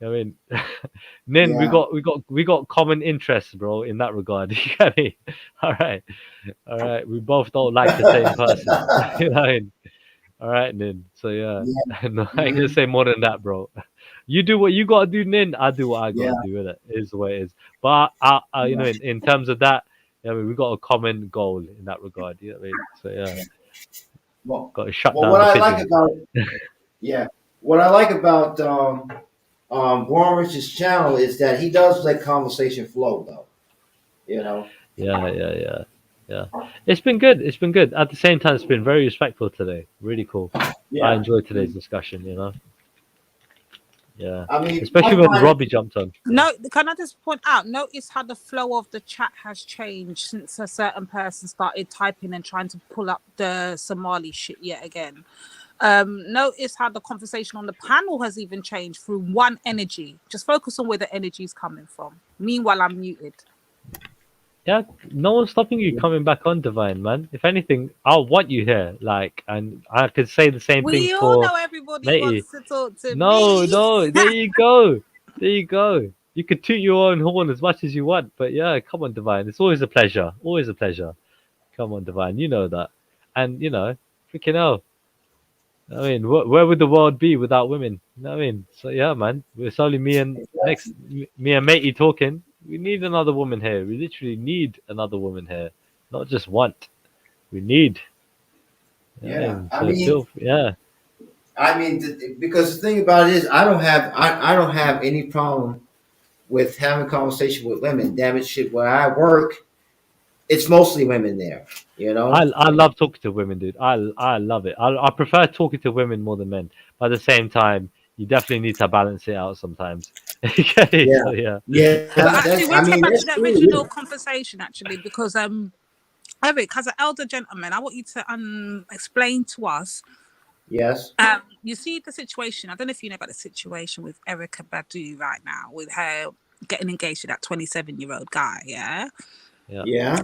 I mean, Nin, Yeah. we got common interests, bro, in that regard. You get me? All right. We both don't like the same person. You know what I mean? All right, Nin. So yeah, no, I ain't gonna say more than that, bro. You do what you gotta do, Nin. I do what I gotta do. With it is the way it is. But you know, in terms of that, I mean, we got a common goal in that regard. You know what I mean? So yeah, Well, got to shut well, down what the I pigeons. like about what I like about Warren Rich's channel is that he does let conversation flow, though. You know. Yeah. It's been good. It's been good. At the same time, it's been very respectful today. Really cool. Yeah. I enjoyed today's discussion. You know. Yeah. I mean, especially when Robbie jumped on. No, can I just point out? Notice how the flow of the chat has changed since a certain person started typing and trying to pull up the Somali shit yet again. Notice how the conversation on the panel has even changed through one energy. Just focus on where the energy is coming from. Meanwhile, I'm muted. Yeah, no one's stopping you coming back on, Divine, man. If anything, I'll want you here. Like, and I could say the same We thing all for know everybody Matey. wants to talk to No, me. there you go. There you go. You could toot your own horn as much as you want, but yeah, come on, Divine. It's always a pleasure. Always a pleasure. Come on, Divine. You know that. And, you know, freaking hell. I mean, where would the world be without women? You know what I mean? So yeah, man, it's only me and Matey talking. We need another woman here. We literally need another woman here, not just want. We need. Yeah, I mean, because the thing about it is, I don't have any problem with having a conversation with women. Damn it, shit, where I work, it's mostly women there. You know, I love talking to women, dude. I love it. I prefer talking to women more than men. But at the same time, you definitely need to balance it out sometimes. Okay, so yeah. But actually, let's get back to the original conversation, actually, because Eric, as an elder gentleman, I want you to explain to us. Yes. You see the situation. I don't know if you know about the situation with Erica Badu right now, with her getting engaged to that 27-year-old guy. Yeah.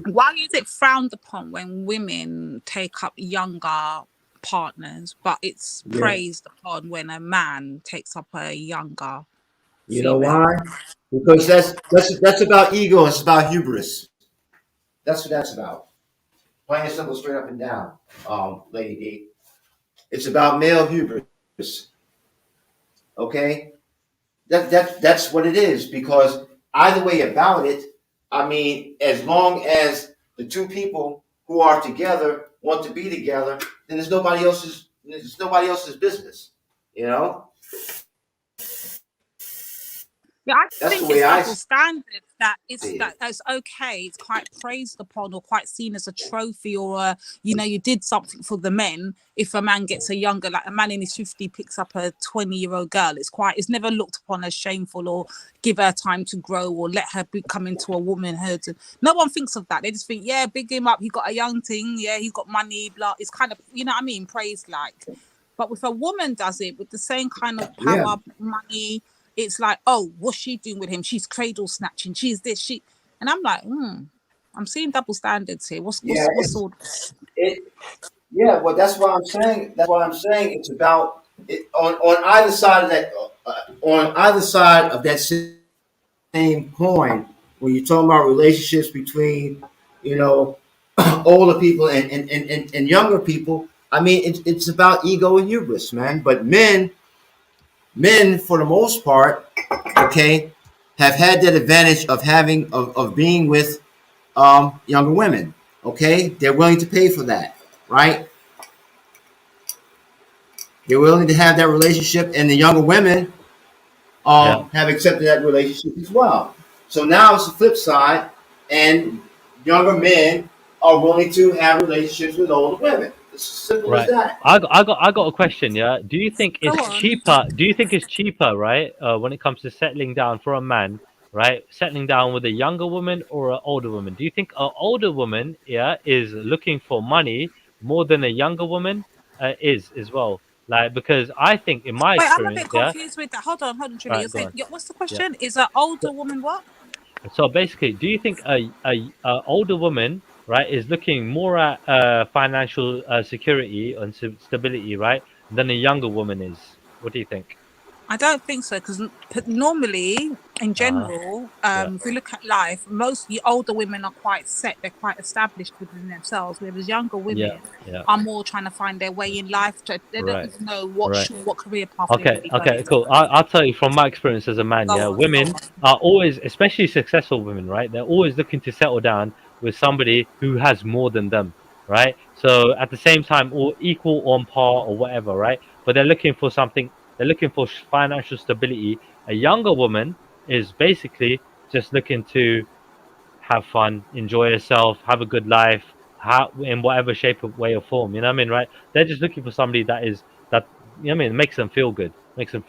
Why is it frowned upon when women take up younger partners, but it's praised upon when a man takes up a younger female? You know why? Because that's about ego. It's about hubris. That's what that's about. Plain and simple, straight up and down, Lady D. It's about male hubris. Okay? That's what it is, because either way about it, I mean, as long as the two people who are together want to be together, then there's nobody else's business. You know? Yeah, I That's think the way it's I double standard that it's okay, it's quite praised upon or quite seen as a trophy, or you did something for the men. If a man gets a younger, like a man in his 50 picks up a 20-year-old girl, it's never looked upon as shameful, or give her time to grow, or let her come into a womanhood. No one thinks of that. They just think, yeah, big him up, he got a young thing, yeah, he got money, blah. It's kind of, you know what I mean, praised like. But if a woman does it with the same kind of power, money, it's like, oh, what's she doing with him? She's cradle snatching. She's this. And I'm like, I'm seeing double standards here. What's all this? Yeah, well, that's what I'm saying. That's what I'm saying. It's about it on either side of that. On either side of that same coin, when you're talking about relationships between, older people and younger people, I mean, it's about ego and hubris, man. But men, for the most part, okay, have had that advantage of being with younger women. Okay, they're willing to pay for that, right? They're willing to have that relationship, and the younger women have accepted that relationship as well. So now it's the flip side, and younger men are willing to have relationships with older women. It's as simple as Right. that. I got a question. Yeah. Do you think Go it's on. cheaper? Do you think it's cheaper, right? When it comes to settling down for a man, right? Settling down with a younger woman or an older woman. Do you think an older woman, yeah, is looking for money more than a younger woman is as well? Like, because I think in my Wait, I'm a experience, bit yeah. confused with that. Hold on, Julie. Right. You're Go saying, on. what's the Yeah. question? Is an older woman what? So basically, do you think a older woman, right, is looking more at financial security and stability, right, than a younger woman is? What do you think? I don't think so, because normally, in Uh-huh. general, Yeah. if we look at life, most the older women are quite set, they're quite established within themselves, whereas younger Yeah. women Yeah. are more trying to find their way in life. They don't Right. even know Right. what career path they Okay. really Okay. going. Cool. I'll tell you from my experience as a man. Go Yeah, on, go women on. are always, especially successful women, right? They're always looking to settle down with somebody who has more than them, right? So at the same time, or equal on par or whatever, right? But they're looking for something. They're looking for financial stability. A younger woman is basically just looking to have fun, enjoy yourself, have a good life, in whatever shape or way or form. You know what I mean, right? They're just looking for somebody that you know what I mean, makes them feel good, makes them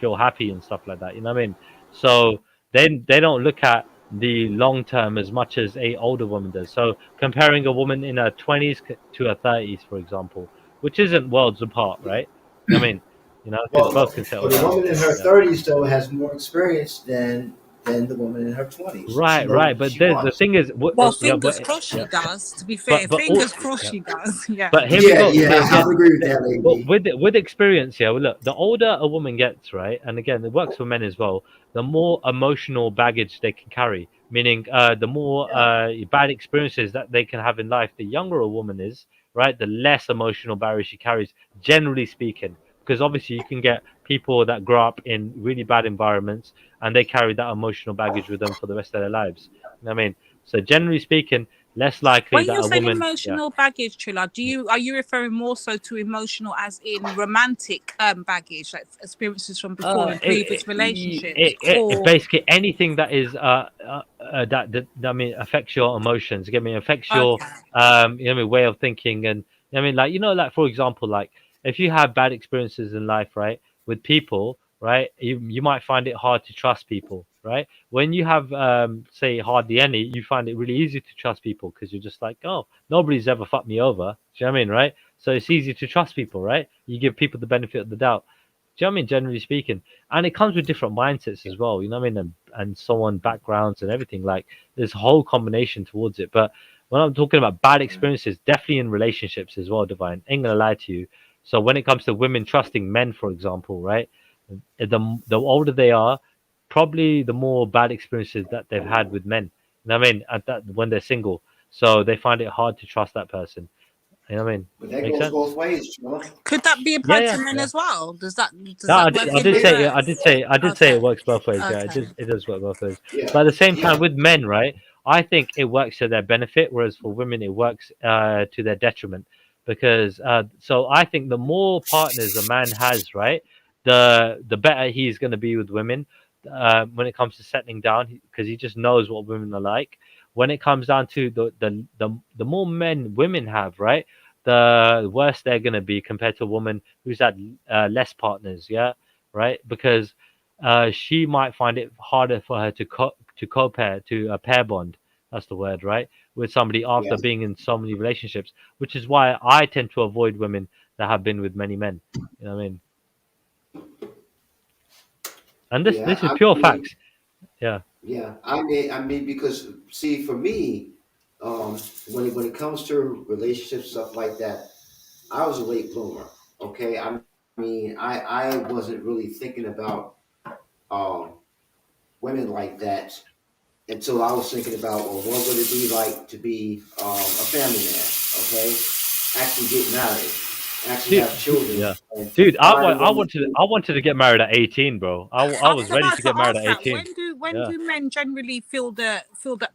feel happy and stuff like that. You know what I mean? So they don't look at the long term as much as a older woman does. So comparing a woman in her 20s to her 30s, for example, which isn't worlds apart, right? You know what I mean? You know, because Well, both can settle but the down. woman in her Yeah. 30s though has more experience than the woman in her 20s. She Right, knows right. what But she the wants. thing is, Well, yeah, fingers crossed she does. To be fair, but all, fingers crossed yeah. she does. Yeah. But here we Yeah, go. So yeah, I again, would agree with that, lady. with experience, yeah. Well, look, the older a woman gets, right, and again, it works for men as well. The more emotional baggage they can carry, meaning the more bad experiences that they can have in life. The younger a woman is, right, the less emotional barrier she carries, generally speaking. Because obviously, you can get people that grow up in really bad environments and they carry that emotional baggage with them for the rest of their lives. You know what I mean? So generally speaking, less likely When that you're a saying woman, yeah. emotional baggage, Trilla, are you referring more so to emotional as in romantic baggage, like experiences from before in previous relationships, or Basically anything that is that I mean affects your emotions. Get me? Affects your okay, you know what I mean, way of thinking, and I mean, like, you know, like for example, like if you have bad experiences in life, right, with people, right, you might find it hard to trust people, right? When you have say hardly any, you find it really easy to trust people because you're just like, oh, nobody's ever fucked me over. Do you know what I mean, right? So it's easy to trust people, right? You give people the benefit of the doubt. Do you know what I mean? Generally speaking, and it comes with different mindsets as well. You know what I mean? And so on, backgrounds and everything. Like there's a whole combination towards it. But when I'm talking about bad experiences, definitely in relationships as well, Divine. Ain't gonna lie to you. So when it comes to women trusting men, for example, right? The older they are, probably the more bad experiences that they've had with men. You know what I mean? At that when they're single, so they find it hard to trust that person. You know what I mean? But that Make goes sense? both ways, Trilla. could that be Yeah, applied yeah, to men yeah. as well? Does No, that work I in did say, reverse? I did say Okay, it works both ways. Yeah, okay. it does work both ways. Yeah, But at the same time, yeah. with men, right? I think it works to their benefit, whereas for women, it works to their detriment. Because so I think the more partners a man has, right, the better he's going to be with women when it comes to settling down, because he just knows what women are like. When it comes down to the more men women have, right, the worse they're going to be compared to a woman who's had less partners, yeah, right? Because she might find it harder for her to co-pair, to a pair bond. That's the word, right? With somebody after Yeah, being in so many relationships, which is why I tend to avoid women that have been with many men. You know what I mean? And yeah. this is I pure mean, facts. Yeah. yeah. I mean, because see, for me, when it comes to relationships stuff like that, I was a late bloomer. Okay, I mean, I wasn't really thinking about um women like that until I was thinking about, well, what would it be like to be a family man? Okay, actually get married. actually have children. Yeah. And Dude, I women I wanted to get married at 18, bro. I I was was ready about to to get married ask at that. 18. When Yeah. do men generally feel the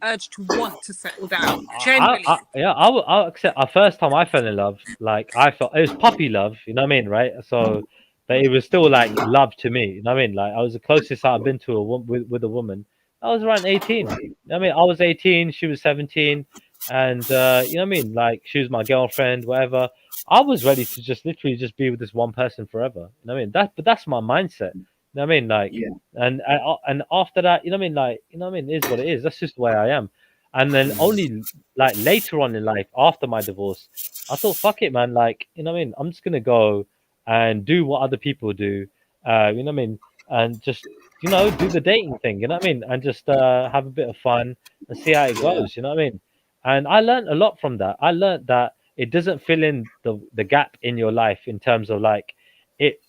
urge to want to settle down? Generally. I'll accept. First time I fell in love, like I felt it was puppy love, you know what I mean, right? So, but it was still like love to me, you know what I mean? Like I was the closest I've been to with a woman. I was around 18. You know what I mean? I was 18, she was 17, and you know what I mean? Like she was my girlfriend, whatever. I was ready to just literally just be with this one person forever. You know what I mean? That's my mindset. You know what I mean? Like, yeah. and after that, you know what I mean? Like, you know what I mean? It is what it is. That's just the way I am. And then only like later on in life, after my divorce, I thought, fuck it, man. Like, you know what I mean? I'm just gonna go and do what other people do. You know what I mean? And just, you know, do the dating thing. You know what I mean? And just have a bit of fun and see how it Yeah. goes. You know what I mean? And I learned a lot from that. I learned that it doesn't fill in the gap in your life in terms of like it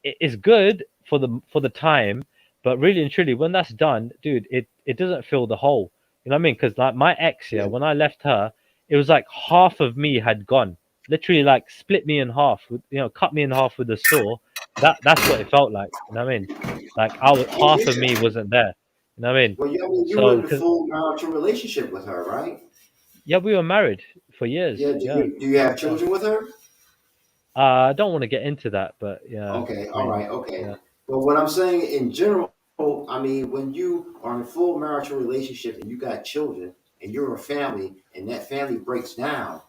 is good for the time, but really and truly, when that's done, dude, it doesn't fill the hole. You know what I mean? Because like my ex, yeah, Yeah. when I left her, it was like half of me had gone. Literally, like split me in half. You know, cut me in half with a saw. That's what it felt like. You know what I mean? Like Well, half of yeah. me wasn't there. You know what I mean? Well, I mean, you were So, in a cause full marital relationship with her, right? yeah, we were married for years. Yeah. Yeah, Do you have yeah. children with her? I don't want to get into that, but yeah, Okay. I All mean, right. Okay. yeah, But what I'm saying in general, I mean, when you are in a full marital relationship and you got children and you're a family and that family breaks down,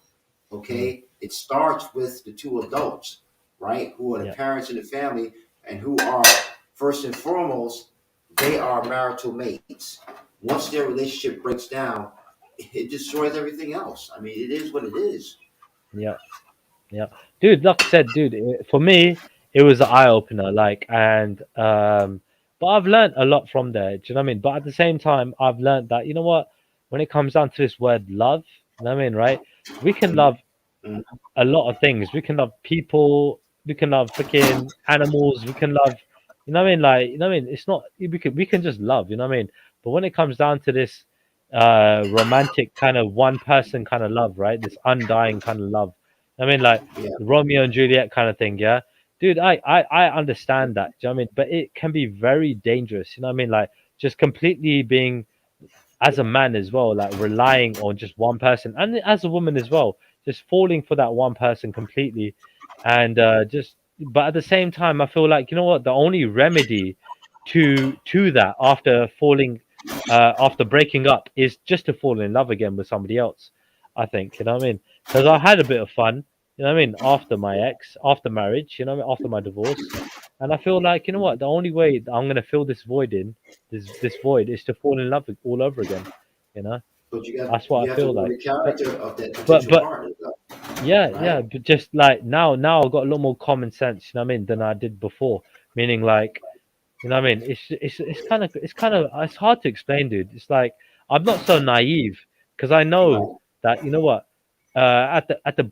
mm, okay, it starts with the two adults, right? Who are the yeah, parents in the family and who are, first and foremost, they are marital mates. Once their relationship breaks down, it destroys everything else. I mean, it is what it is. yeah. Yeah, dude. Like I said, dude, for me, it was an eye opener. Like, and but I've learned a lot from there. Do you know what I mean? But at the same time, I've learned that you know what, when it comes down to this word love, you know what I mean, right? We can love Mhm. a lot of things. We can love people. We can love freaking animals. We can love, you know what I mean? Like, you know what I mean? It's not we can just love. You know what I mean? But when it comes down to this romantic kind of one person kind of love, right? This undying kind of love. I mean, like Yeah. Romeo and Juliet kind of thing, yeah. Dude, I understand that. Do you know what I mean? But it can be very dangerous. You know what I mean? Like just completely being as a man as well, like relying on just one person, and as a woman as well, just falling for that one person completely, and just. But at the same time, I feel like you know what, the only remedy to that after falling, after breaking up, is just to fall in love again with somebody else. I think you know what I mean, because I had a bit of fun, you know what I mean, after my ex, after marriage, you know, what I mean? After my divorce, and I feel like you know what, the only way that I'm gonna fill this void in this void is to fall in love all over again. You know, But that's what you I have to feel know like. the character of that But potential but partner, yeah, right? yeah. But just like now I've got a lot more common sense. You know what I mean than I did before. Meaning like you know what I mean. It's kind of it's hard to explain, dude. It's like I'm not so naive because I know Right. that you know what. At the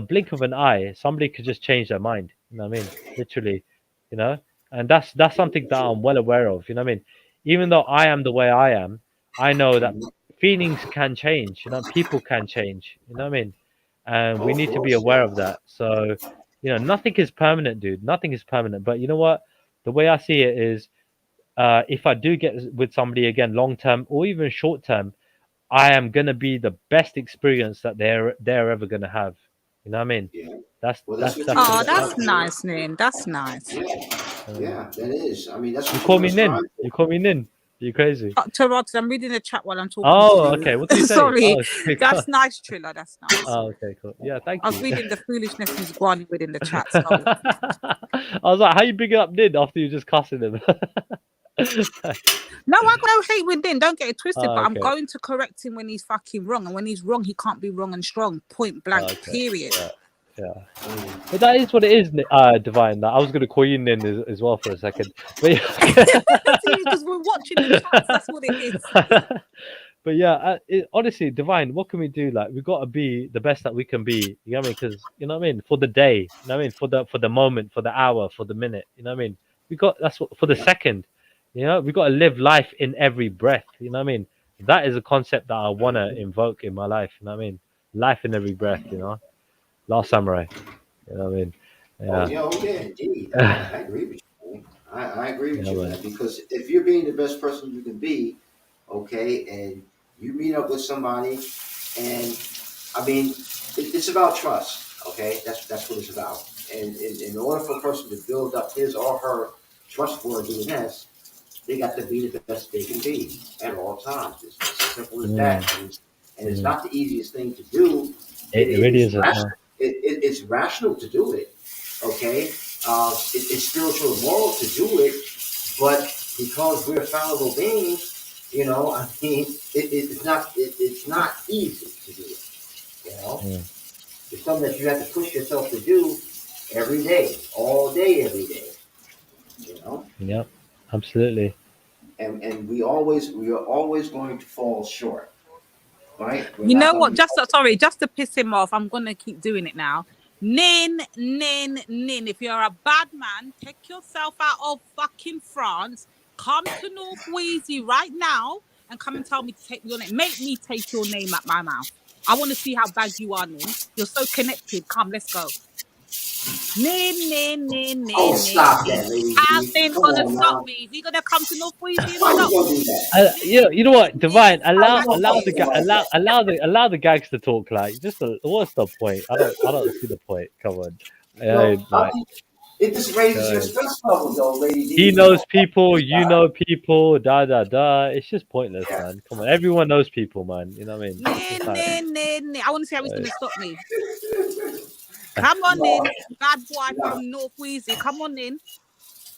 blink of an eye, somebody could just change their mind. You know what I mean? Literally, you know. And that's something that I'm well aware of. You know what I mean? Even though I am the way I am, I know that feelings can change. You know, people can change. You know what I mean? And Oh, we of need to be course, aware yeah. of that. So, you know, nothing is permanent, dude. Nothing is permanent. But you know what? The way I see it is, if I do get with somebody again, long term or even short term, I am gonna be the best experience that they're ever gonna have. You know what I mean? Yeah. That's Well, that's that's what you that's want Oh, to the strive that's that's for. nice, Nin. That's nice. Yeah. Yeah, that is. I mean, that's you what you call want me to strive Nin. for. You call me Nin. You crazy? To Rod, I'm reading the chat while I'm talking to Oh, you. okay. What did you say? Sorry, Oh, okay, cool. that's nice, Triller. That's nice. Oh, okay, cool. Yeah, thank I was you. reading the foolishness Miss Guani within the chat. So I was like, how you big up Nin after you just cussing him? no, I got no hate with Din. Don't get it twisted. Oh, But I'm okay. going to correct him when he's fucking wrong, and when he's wrong, he can't be wrong and strong. Point blank. Okay. Period. Yeah. Yeah. But that is what it is, Divine. That I was gonna call you Nin as well for a second. But yeah. Because we're watching the chats. That's what it is. But yeah, honestly, Divine, what can we do? Like, we got to be the best that we can be. You know what I mean? Because you know what I mean. For the day, you know what I mean. For the moment, for the hour, for the minute. You know what I mean. We got that's what for the second. You know, we got to live life in every breath. You know what I mean. That is a concept that I wanna invoke in my life. You know what I mean. Life in every breath. You know. Last Samurai. You know what I mean? Oh, Yeah. yeah, indeed. I agree with you, man. I agree with you, man. Because if you're being the best person you can be, okay, and you meet up with somebody, and I mean, it's about trust, okay? That's what it's about. And in order for a person to build up his or her trustworthiness, they got to be the best they can be at all times. It's as simple as that. And it's not the easiest thing to do. It really isn't. No. It's rational to do it, okay? It's spiritual and moral to do it, but because we're fallible beings, you know, I mean, it's not easy to do it, you know? It's something that you have to push yourself to do every day, all day, every day, you know? Yep, absolutely. And we are always going to fall short, right? You know what? Just to piss him off, I'm gonna keep doing it now. Nin. If you're a bad man, take yourself out of fucking France. Come to North Wheezy right now and come and tell me to take your name. Make me take your name at my mouth. I want to see how bad you are, Nin. You're so connected. Come, let's go. Nin. Oh, stop that, lady. How's Nin gonna stop me? Is he gonna come to North Wheezy and stop me? You know what, Divine? Allow the gags to talk. Like, what's the point? I don't see the point. Come on. It just raises your stress level, though, lady. He knows people, you know people, da. It's just pointless, man. Come on, everyone knows people, man. You know what I mean? Nin. I want to see how he's gonna stop me. Come on in, bad boy from North Wheezy. Come on in.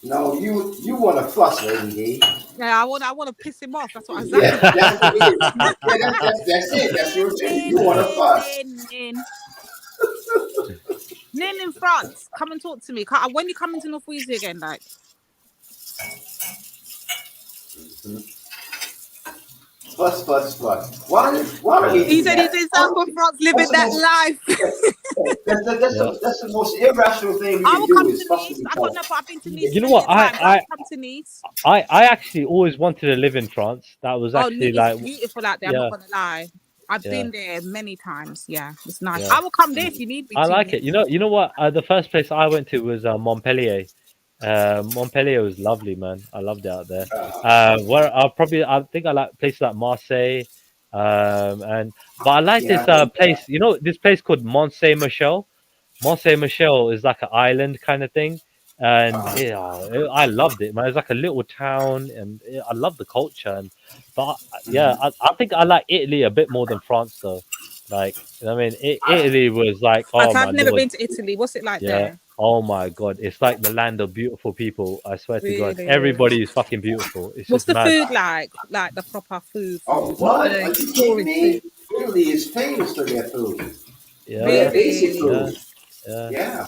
No, you want to fuss, lady D. Yeah, I want to piss him off. That's what I said. Yeah, that's what it is. That's it. That's your thing. You want to fuss. Nin in France. Come and talk to me. When you coming to North Wheezy again, like? Fuss. Why don't we? He said he's in South France living that life. That's the most irrational thing we can do is fuss with each other. I've been to Nice. You know what? I come to Nice. I actually always wanted to live in France. That was actually it's beautiful out there. I'm not gonna lie. I've been there many times. Yeah, it's nice. Yeah. I will come there if you need me. I like it. You know what? The first place I went to was Montpellier. Montpellier was lovely, man. I loved it out there. I think I like places like Marseille. But I like this place. You know, this place called Mont Saint Michel. Mont Saint Michel is like an island kind of thing, and I loved it, man. It's like a little town, and I love the culture. I think I like Italy a bit more than France, though. Like, you know what I mean, Italy was like, I've never been to Italy. What's it like there? Oh my god, it's like the land of beautiful people. I swear to God, everybody is fucking beautiful. It's What's just the mad. food like? Like the proper food? Oh, what? Are you kidding me? Italy is famous for their food. Yeah, their basic food. Yeah.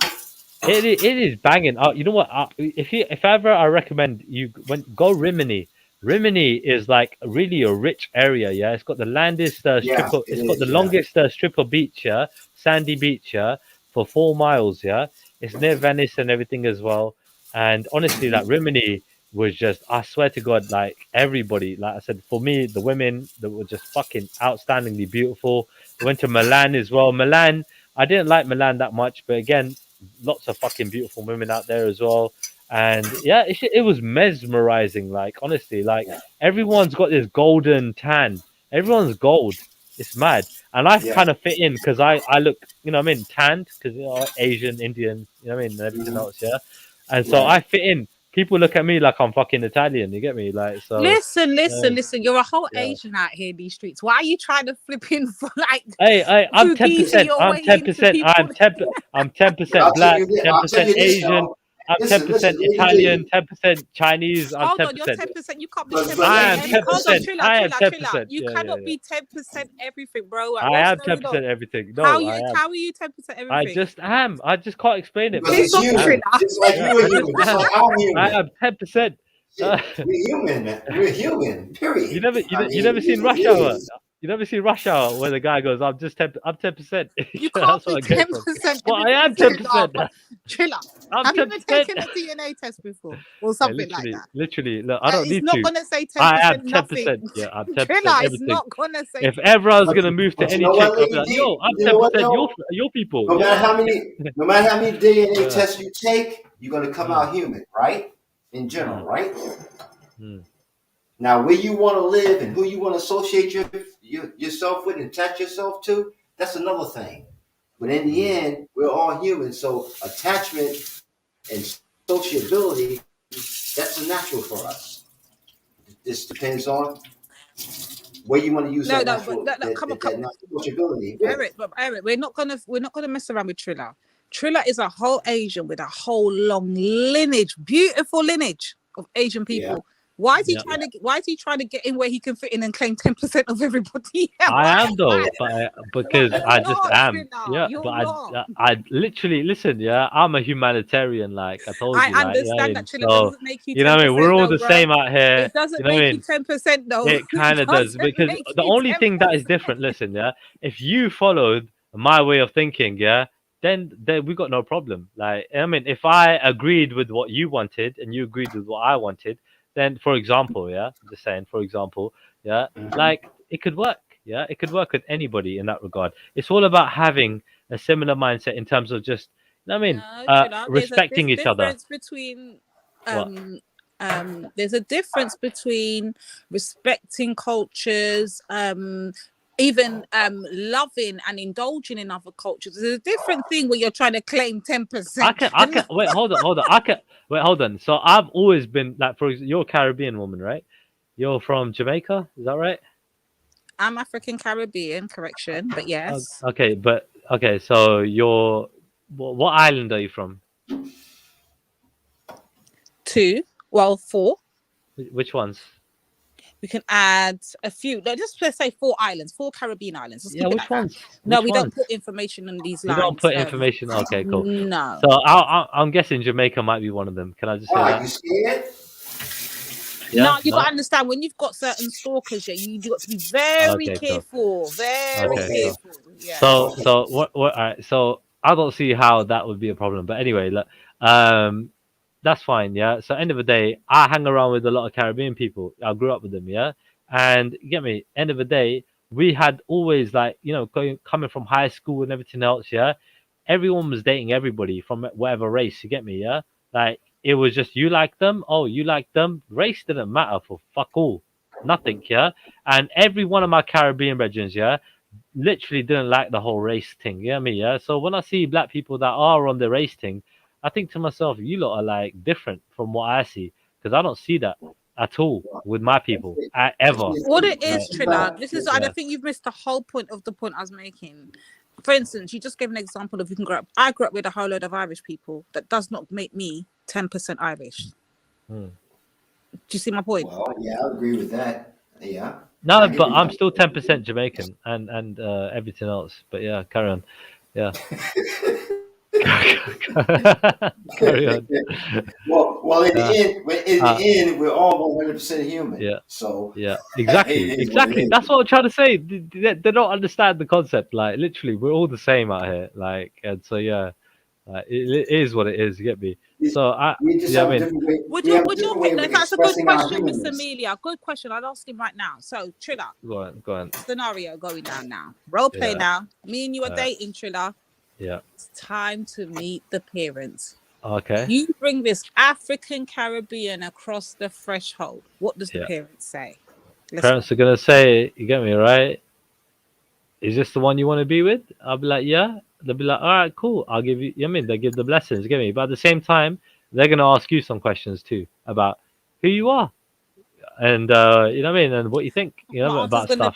It is banging. You know what? If ever I recommend you go Rimini. Rimini is like really a rich area. Yeah, it's got the longest longest strip of beach. Yeah, sandy beach. Yeah, for 4 miles. Yeah, it's near Venice and everything as well. And honestly, like Rimini was just, I swear to God, like everybody, like I said, for me, the women that were just fucking outstandingly beautiful. I went to Milan as well. Milan, I didn't like Milan that much, but again, lots of fucking beautiful women out there as well. And yeah, it was mesmerizing. Like, honestly, like everyone's got this golden tan. Everyone's gold. It's mad. And I kind of fit in because I look, you know what I mean, tanned because, you know, Asian, Indian, you know what I mean, and everything else, yeah. And so I fit in. People look at me like I'm fucking Italian. You get me? Like, so. Listen. You're a whole Asian out here in these streets. Why are you trying to flip in for like? Hey, I'm 10%. I'm 10%. I'm 10% black, 10% Asian. I'm 10% Italian, 10% Chinese. I'm 10%. Hold on, you're 10%. You can't be 10%. I am 10%. I am 10%. You cannot be 10% everything, bro. Like, I am 10% everything. No, how are you 10% everything? I just am. I just can't explain it. It's like I am 10%. We're human, man. We're human. Period. You never seen Rush Hour? You never see Rush Hour where the guy goes, I'm 10%. You That's can't where be I get it 10% from. everything. Well, I am Triller, 10%. Triller. I'm Have you been 10%. taking a DNA test before or Yeah, something like that? literally. Look, I don't It's need not to. gonna say 10% I am 10%. nothing. Yeah, I'm 10% Triller, it's everything. not gonna say. If ever I was But gonna move to but you any know chick, what, I'd be Lady like, D? yo, I'm You know what 10%. though? Your people. No matter how many DNA Yeah. tests you take, you're gonna come out human, right? In general, right? Now, where you want to live and who you want to associate yourself with and attach yourself to, that's another thing. But in the end, we're all human, so attachment and sociability, that's a natural for us. This depends on where you want to use No, that no, but natural come on, that natural sociability with. Eric, we're not gonna mess around with Triller. Triller is a whole Asian with a whole long lineage, beautiful lineage of Asian people. Yeah. Why is he trying to get in where he can fit in and claim 10% of everybody? I am though, because You're I just not, am. Triller. Yeah, You're but not. I literally listen. Yeah, I'm a humanitarian. Like I told I you, like understand that Triller so doesn't make you you know 10%, what I mean. We're all though, the bro. same out here. It doesn't You know what I make you mean? 10% though. It kind of does because make the you only thing that is 10%. different. Listen, yeah, if you followed my way of thinking, yeah, then we got no problem. Like I mean, if I agreed with what you wanted and you agreed with what I wanted, then for example, yeah, just saying, for example, yeah, like it could work. Yeah, it could work with anybody in that regard. It's all about having a similar mindset in terms of just, you know what I mean, Triller, there's respecting each other. difference between What? there's a difference between respecting cultures, even loving and indulging in other cultures. There's a different thing when you're trying to claim 10%. I can wait, hold on. I can wait, hold on. So I've always been like, for example, you're a Caribbean woman, right? You're from Jamaica, is that right? I'm African Caribbean, correction, but yes. Okay, but okay, so you're what island are you from? 2, well, 4. Which ones? We can add a few. No, just let's say 4 islands, 4 Caribbean islands. Let's Yeah, keep it which like that. ones? No, Which we ones? don't put information on these You lines. don't put information. Okay, cool. No. So I'm guessing Jamaica might be one of them. Can I just say Why? that? You scared? Yeah, no, you got to understand when you've got certain stalkers, yeah, you got to be very Okay, cool. careful, very careful. Yeah. So what? All right. So I don't see how that would be a problem. But anyway, look, that's fine. Yeah. So end of the day, I hang around with a lot of Caribbean people. I grew up with them. Yeah. And you get me. End of the day, we had always like coming from high school and everything else. Yeah. Everyone was dating everybody from whatever race. You get me? Yeah. Like it was just you like them. Oh, you like them. Race didn't matter for fuck all. Nothing. Yeah. And every one of my Caribbean regents. Yeah, literally didn't like the whole race thing. You know what I mean? Yeah. So when I see black people that are on the race thing, I think to myself, you lot are like different from what I see because I don't see that at all with my people ever. What it is, Trilla, this is, I think you've missed the whole point of the point I was making. For instance, you just gave an example of you can grow up. I grew up with a whole load of Irish people. That does not make me 10% Irish. Do you see my point? Well, yeah, I agree with that. Yeah. No, but I'm still 10% Jamaican and everything else. But yeah, carry on. Yeah. Carry on. Well, in the end, we're all 100% human. Yeah. So yeah, exactly. That's what I'm trying to say. They don't understand the concept. Like literally, we're all the same out here. Like, and so yeah, it is what it is. You get me? So Would you think that's a good question, Miss Amelia? Good question. I'll ask him right now. So Triller, go on. Scenario going down now. Role play now. Me and you are dating, Triller. Yeah. It's time to meet the parents. Okay. You bring this African Caribbean across the threshold. What does the parents say? Parents are gonna say, you get me, right? Is this the one you want to be with? I'll be like, yeah. They'll be like, all right, cool. I'll give you. I mean, they give the blessings, get me. But at the same time, they're gonna ask you some questions too about who you are, and you know what I mean, and what you think, you know, about stuff.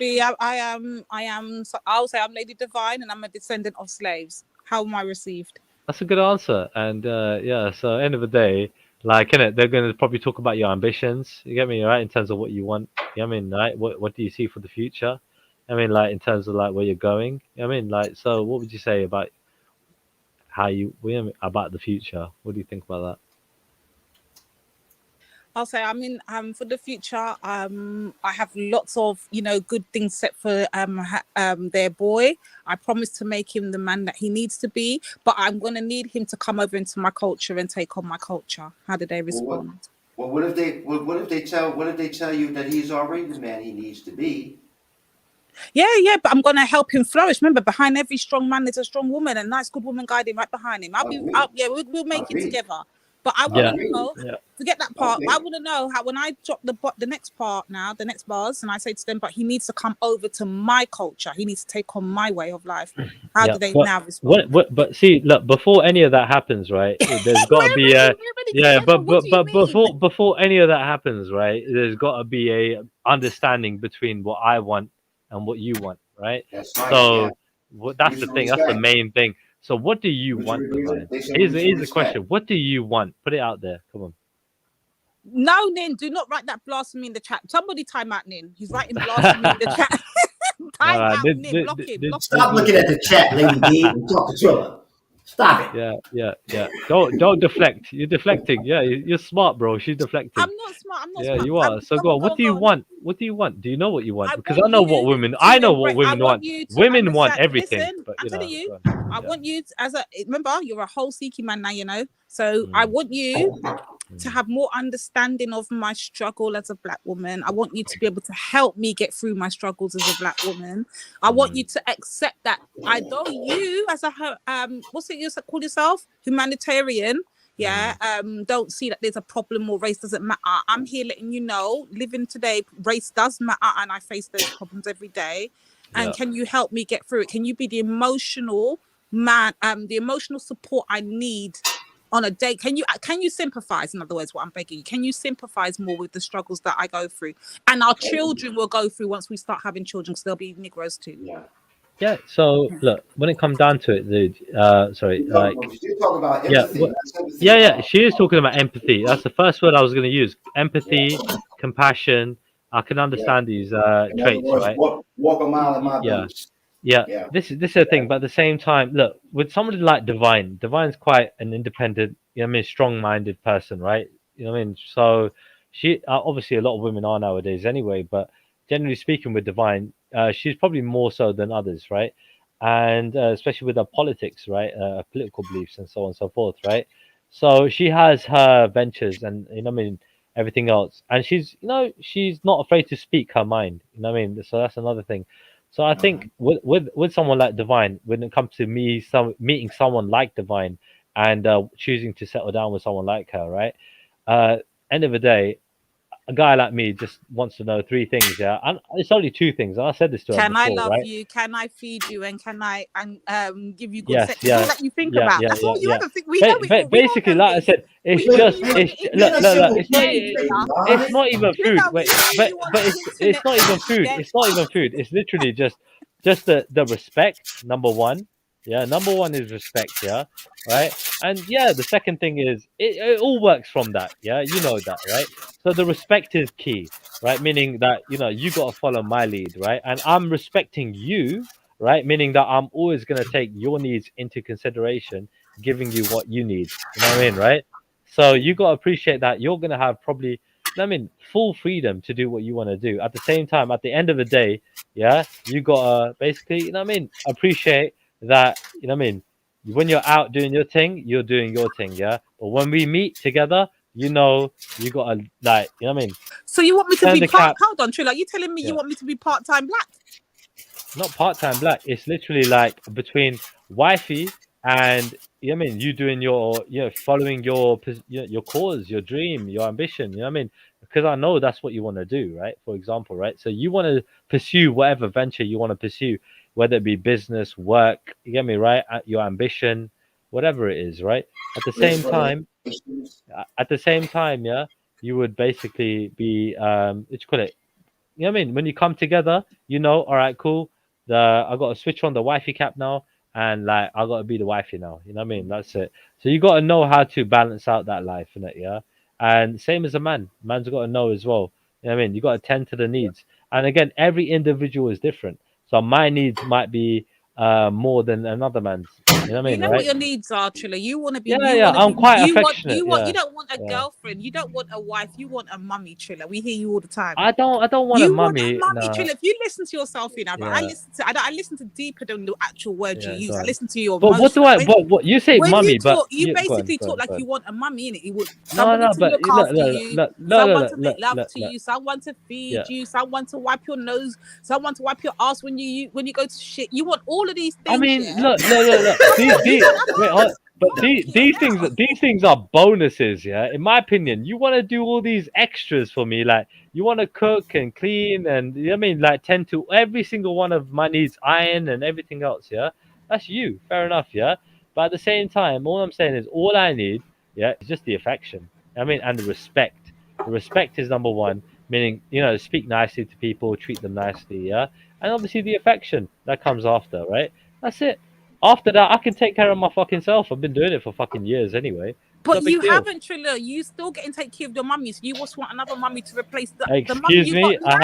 I'll say I'm Lady Divine, and I'm a descendant of slaves. How am I received? That's a good answer, and yeah. So end of the day, like, innit, they're gonna probably talk about your ambitions. You get me, right? In terms of what you want. You know what I mean, right? What do you see for the future? I mean, like in terms of like where you're going. You know what I mean, like, so what would you say about how you about the future? What do you think about that? I'll say, I mean, for the future, I have lots of, good things set for their boy. I promise to make him the man that he needs to be, but I'm gonna need him to come over into my culture and take on my culture. How do they respond? Well, what if they tell you that he's already the man he needs to be? Yeah, but I'm gonna help him flourish. Remember, behind every strong man there's a strong woman, and nice good woman guiding right behind him. We'll make it together. But I want to know. Forget that part. I want to know how when I drop the next part now, the next bars, and I say to them, but he needs to come over to my culture. He needs to take on my way of life. How do they now respond? But see, look, before any of that happens, right? There's got to be before any of that happens, right? There's got to be a understanding between what I want and what you want, right? That's right. So that's the thing. That's the main thing. So what do you want, Divine? Here's the question. What do you want? Put it out there. Come on. No, Nin, do not write that blasphemy in the chat. Somebody time out Nin. He's writing blasphemy in the chat. Time out, Nin. Block him. Stop looking at the chat, Lady D, and talk to Trilla. Stop it. Yeah. Don't deflect. You're deflecting. Yeah, you're smart, bro. She's deflecting. I'm not smart. Yeah, you are. So go on. What do you want? What do you want? Do you know what you want? Because I know what women. I know what women want. Women want everything. Listen, but I'm telling you. I want you remember you're a whole Sikhi man now, So I want you to have more understanding of my struggle as a black woman. I want you to be able to help me get through my struggles as a black woman. I want you to accept that although you as a what's it you call yourself? Humanitarian. Don't see that there's a problem or race doesn't matter. I'm here letting you know, living today, race does matter and I face those problems every day. And can you help me get through it? Can you be the emotional man, the emotional support I need on a day? Can you sympathize? In other words, what I'm begging you, can you sympathize more with the struggles that I go through and our children will go through once we start having children, because they'll be Negroes too. Yeah. So look, when it comes down to it, dude. Sorry. Like. You're talking about empathy. Yeah. She is talking about empathy. That's the first word I was going to use. Empathy, compassion. I can understand these traits, right? Walk a mile in my boots. Yeah. This is the thing. But at the same time, look, with somebody like Divine's quite an independent, strong-minded person, right? You know what I mean? So she obviously a lot of women are nowadays anyway, but generally speaking, with Divine, she's probably more so than others, right? And especially with her politics, right? Political beliefs and so on and so forth, right? So she has her ventures and everything else, and she's not afraid to speak her mind. You know what I mean? So that's another thing. So I think with someone like Divine, when it comes to meeting someone like Divine and choosing to settle down with someone like her, right? End of the day, a guy like me just wants to know three things, and it's only two things. And I said this to her before, I love right? you? Can I feed you? And can I give you good Yes, sex? That's all that you think about. That's all you ever think. We know it. Basically, like I said, it's not even food. Wait, but it's not even food. It's not even food. It's literally just the respect. Number one. Yeah, number one is respect, right? And the second thing is it all works from that, you know that, right? So the respect is key, right? Meaning that you got to follow my lead, right? And I'm respecting you, right? Meaning that I'm always going to take your needs into consideration, giving you what you need. You know what I mean, right? So you got to appreciate that you're going to have probably, full freedom to do what you want to do. At the same time, at the end of the day, you got to basically, appreciate that, when you're out doing your thing, you're doing your thing, but when we meet together, you gotta So you want me to be hold on, Trilla, you telling me you want me to be part-time black? Not part-time black. It's literally like between wifey and you doing your following your cause, your dream, your ambition, because I know that's what you want to do, right? For example, right? So you want to pursue whatever venture you want to pursue, whether it be business, work, you get me, right? Your ambition, whatever it is, right? At the same time, you would basically be what you call it? You know what I mean? When you come together, all right, cool. I got to switch on the wifey cap now, and I got to be the wifey now. You know what I mean? That's it. So you got to know how to balance out that life, innit? Yeah. And same as a man, man's got to know as well. You know what I mean? You got to tend to the needs. And again, every individual is different. So my needs might be more than another man's. You know what I mean, You know right? what your needs are, Trilla. You want to be. Yeah, You yeah. want to I'm be. quite You affectionate. You don't want a girlfriend. You don't want a wife. You want a mummy, Trilla. We hear you all the time. I don't want a mummy. No. Trilla. If you listen to yourself, you know. But I Yeah. listen to. I listen to deeper than the actual word you use. go I on. listen to your But emotions. what do I? What you say, when mummy? you talk, But you go on, basically go on, talk like go on. you want a mummy in it. You want No, somebody no, to but look after you, someone to make love to you, someone to feed you, someone to wipe your nose, someone to wipe your ass when you go to shit. You want all of these things. I mean, yeah? look. These things are bonuses, yeah. In my opinion, you want to do all these extras for me, like you want to cook and clean, and you know what I mean, like tend to every single one of my needs, iron and everything else, yeah. That's you, fair enough, yeah. But at the same time, all I'm saying is, all I need, yeah, is just the affection. I mean, and the respect. The respect is number one, meaning speak nicely to people, treat them nicely, yeah. And obviously the affection that comes after, right? That's it. After that, I can take care of my fucking self. I've been doing it for fucking years anyway. But you haven't, Trilla. You still getting take care of your mummy. So you just want another mummy to replace the mummy Excuse you've me, got now.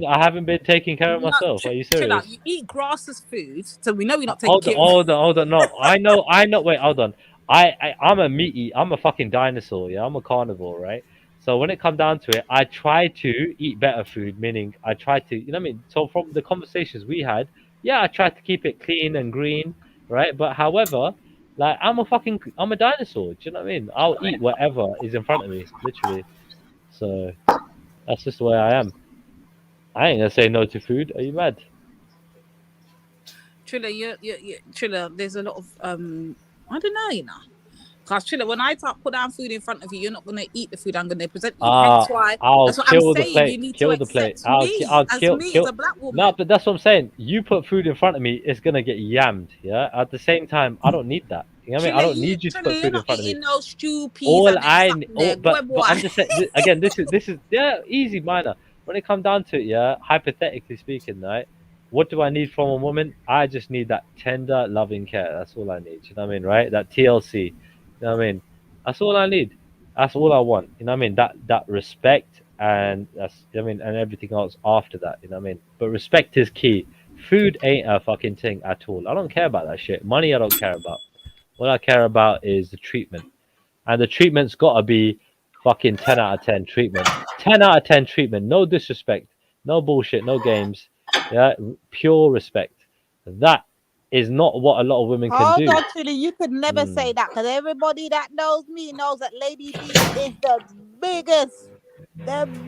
I haven't been taking care of myself. Are you serious? Trilla, you eat grass as food, so we know you're not taking care. Hold on. No, I know. Wait, hold on. I'm a meat eater. I'm a fucking dinosaur. Yeah, I'm a carnivore, right? So when it comes down to it, I try to eat better food. Meaning, I try to, you know what I mean. So from the conversations we had, yeah, I try to keep it clean and green, right? But however, like I'm a dinosaur. Do you know what I mean? I'll eat whatever is in front of me, literally. So that's just the way I am. I ain't gonna say no to food. Are you mad? Trilla, Trilla, there's a lot of I don't know, you know. Because Trilla, when I put down food in front of you, you're not gonna eat the food I'm gonna present you. Hence why that's what I'm saying. You need to accept me as a black woman. No, but that's what I'm saying. You put food in front of me, it's gonna get yammed. Yeah. At the same time, I don't need that. You know what I mean? I don't need you to put food in front of me. No stew, peas, but I'm just saying again. This is easy, minor. When it comes down to it, yeah, hypothetically speaking, right? What do I need from a woman? I just need that tender, loving care. That's all I need. You know what I mean, right? That TLC. You know what I mean? That's all I need. That's all I want. You know what I mean? That respect and and everything else after that. You know what I mean? But respect is key. Food ain't a fucking thing at all. I don't care about that shit. Money I don't care about. What I care about is the treatment. And the treatment's gotta be fucking 10 out of 10 treatment. 10 out of 10 treatment. No disrespect. No bullshit. No games. Yeah, pure respect. That is not what a lot of women can do. Hold on, Trilla, you could never say that because everybody that knows me knows that Lady D is the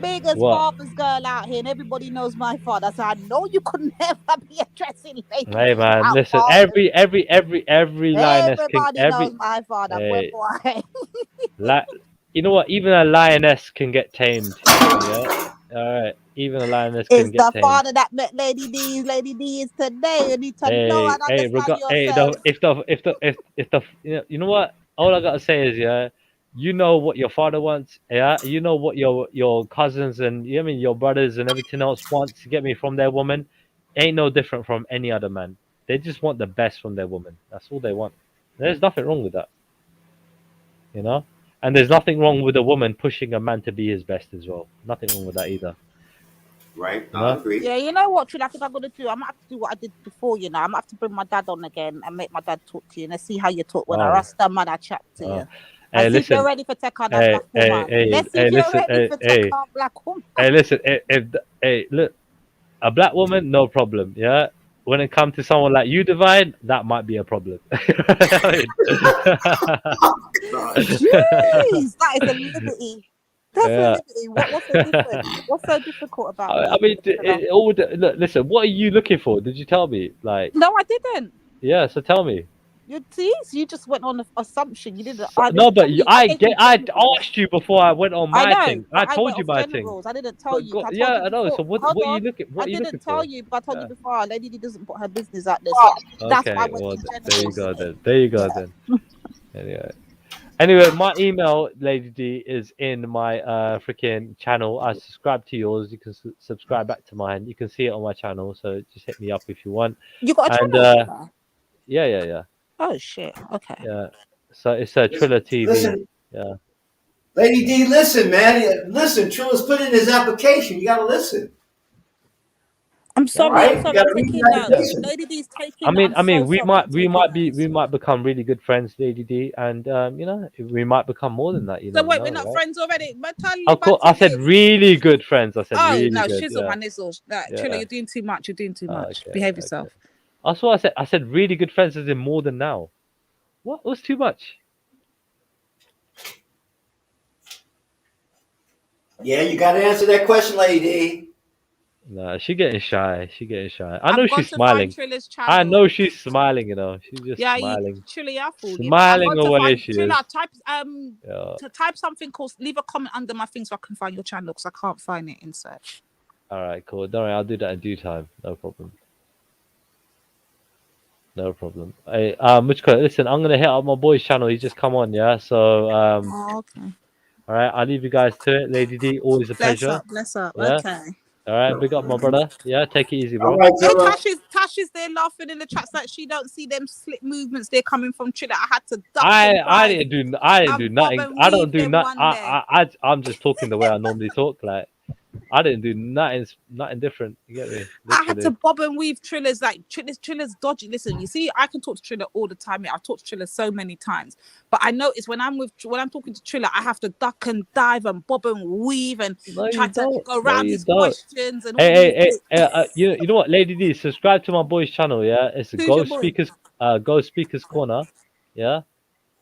biggest father's girl out here, and everybody knows my father. So I know you could never be addressing Lady Hey D. man, listen, every lioness Everybody knows my father. Hey, boy. you know what? Even a lioness can get tamed. Yeah. All right. Even a lioness can It's get the tamed. father that met Lady D. Lady D is today. You need to know and understand yourself. If the you know what? All I gotta say is you know what your father wants. Yeah. You know what your cousins and you know what I mean your brothers and everything else wants to get me from their woman. Ain't no different from any other man. They just want the best from their woman. That's all they want. There's nothing wrong with that. You know? And there's nothing wrong with a woman pushing a man to be his best as well. Nothing wrong with that either. Right, I agree. Yeah, you know what, Trilla, I think I'm gonna do. I might have to do what I did before. You know, I might have to bring my dad on again and make my dad talk to you and see how you talk when I rasta man I chat to you. Hey, see if you're ready for take on a black woman. Let's see if you're ready for take on black woman. Hey, listen, look, a black woman, no problem. Yeah. When it comes to someone like you, Divine, that might be a problem. Jeez, that is a liberty. That's a liberty. What's so different? What's so difficult about I mean, look, listen. What are you looking for? Did you tell me? Like, no, I didn't. Yeah, so tell me. You just went on an assumption. You didn't. No, but I asked you before I went on my thing. I told you my thing. I didn't tell you. Yeah, I know. So what are you looking? What are you looking for? I didn't tell you, but I told you before. Lady D doesn't put her business out there. So that's why I went in general. There you go then. Anyway, my email, Lady D, is in my freaking channel. I subscribe to yours. You can subscribe back to mine. You can see it on my channel. So just hit me up if you want. You got a channel? Yeah. Oh shit. Okay. Yeah. So it's a Trilla TV. Listen. Yeah. Lady D, listen, man. Listen, Trilla's put in his application. You gotta listen. I'm sorry. Right? I'm You sorry. gotta I'm read the taking United notes. Nations. Lady D's I taking. mean, I'm so we sorry. I'm taking notes. we might become really good friends, Lady D, and you know, we might become more than that. You So never wait, we're know, not right? friends already. But tell you Of about course, I said it. really good friends. I said Oh really no, good. shizzle Yeah, my nizzle. Trilla, yeah. you're doing too much. You're doing too much. Okay, Behave okay. yourself. That's what I said. I said really good friends as in more than now. What was too much? Yeah, you gotta answer that question, Lady. Nah, she getting shy. She getting shy. I I've know gone she's to find smiling. Trilla's I know channel. she's smiling. You know, she's just Yeah, smiling, Trilla, I fool you. I'm smiling going to away. find She is. Trilla. Type Yeah. to type something called. Leave a comment under my thing so I can find your channel because I can't find it in search. All right, cool. Don't worry, I'll do that in due time. No problem. No problem. Hey, Muchka, listen, I'm gonna hit up my boy's channel. He's just come on, yeah. So, Oh, okay. all right, I'll leave you guys to it. Lady D, always a Bless pleasure. up. Bless up. Yeah. Okay. All right, big up my brother. Yeah, take it easy, All bro. right, Hey, Zilla. Tash is there laughing in the chats like she don't see them slip movements. They're coming from Trilla. I had to duck and I dive didn't do and bob nothing. and I don't weave do them not. one there. I'm just talking the way I normally talk. Like I didn't do nothing different. You get me? I had to Literally. bob and weave Trilla's Trilla's dodgy. Listen, you see, I can talk to Trilla all the time. I've talked to Trilla so many times, but I notice when I'm talking to Trilla, I have to duck and dive and bob and weave and No, try you to don't. go No, around you his don't. questions and all these. Hey, you know what, Lady D, subscribe to my boy's channel. Yeah, it's a Who's your boy? Ghost Speakers Corner. Yeah.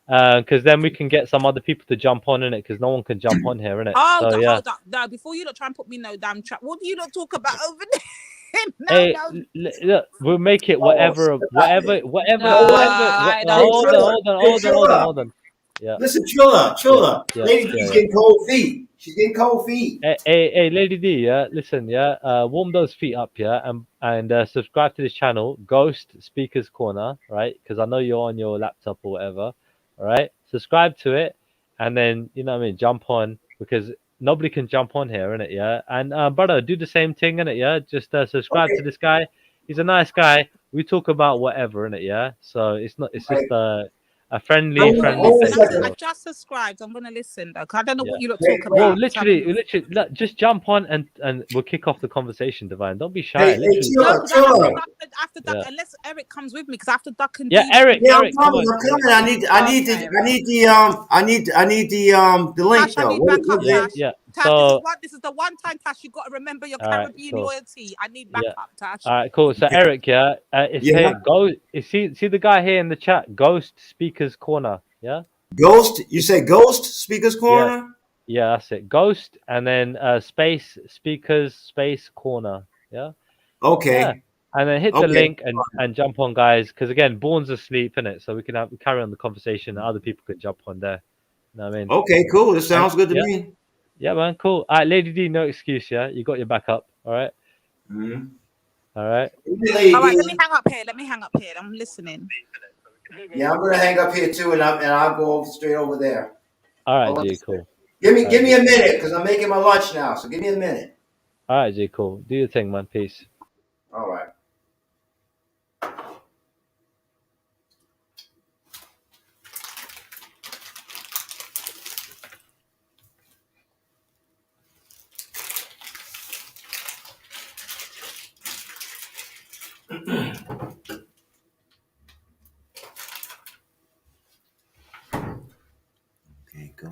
Because then we can get some other people to jump on in it, because no one can jump on here in it. Hold So up, yeah. hold up. No, before you not try and put me no damn trap. What do you not talk about over there? Hey, look, we'll make it whatever. No, I don't Hold on. Yeah. Listen, Trilla. Yeah. Lady D's getting cold feet. She's getting cold feet. Hey, Lady D, yeah, listen, yeah, warm those feet up, yeah, and subscribe to this channel, Ghost Speakers Corner, right? Because I know you're on your laptop or whatever, all right? Subscribe to it, and then, you know what I mean, jump on, because nobody can jump on here, innit, yeah? And, brother, do the same thing, innit, yeah? Just subscribe to this guy. He's a nice guy. We talk about whatever, innit, yeah? So it's just a friendly I just subscribed. I'm gonna listen though, cause I don't know what you lot talk about. Well, literally, look, just jump on and we'll kick off the conversation, Divine. Don't be shy. Trilla. After duck, unless Eric comes with me, because after duck and Eric. Yeah, Eric, I'm coming. I need the link Tash, I though. need backup, Tash. Yeah. Tash, So this is the one time, Tash, you got to remember your all right, Caribbean cool. loyalty. I need backup, Tash. All right, cool. So Eric, yeah, it's here. See the guy here in the chat, Ghost Speakers Corner, yeah. Ghost, you say Ghost Speakers Corner? Yeah, that's it. Ghost, and then space Speakers space Corner, yeah. Okay. Yeah. And then hit the link and jump on, guys, because again, Bourne's asleep, innit? So we can carry on the conversation, and other people can jump on there. You know what I mean? Okay, cool. This sounds good to me. Yeah, man, cool. All right, Lady D, no excuse, yeah. You got your backup, all right? Mm-hmm. All right. All right, let me hang up here. I'm listening. Yeah, I'm gonna hang up here too, and I'll go straight over there. All right, G, cool. Give me a minute, because I'm making my lunch now. So give me a minute. All right, G, cool. Do your thing, man. Peace. All right. Okay, go.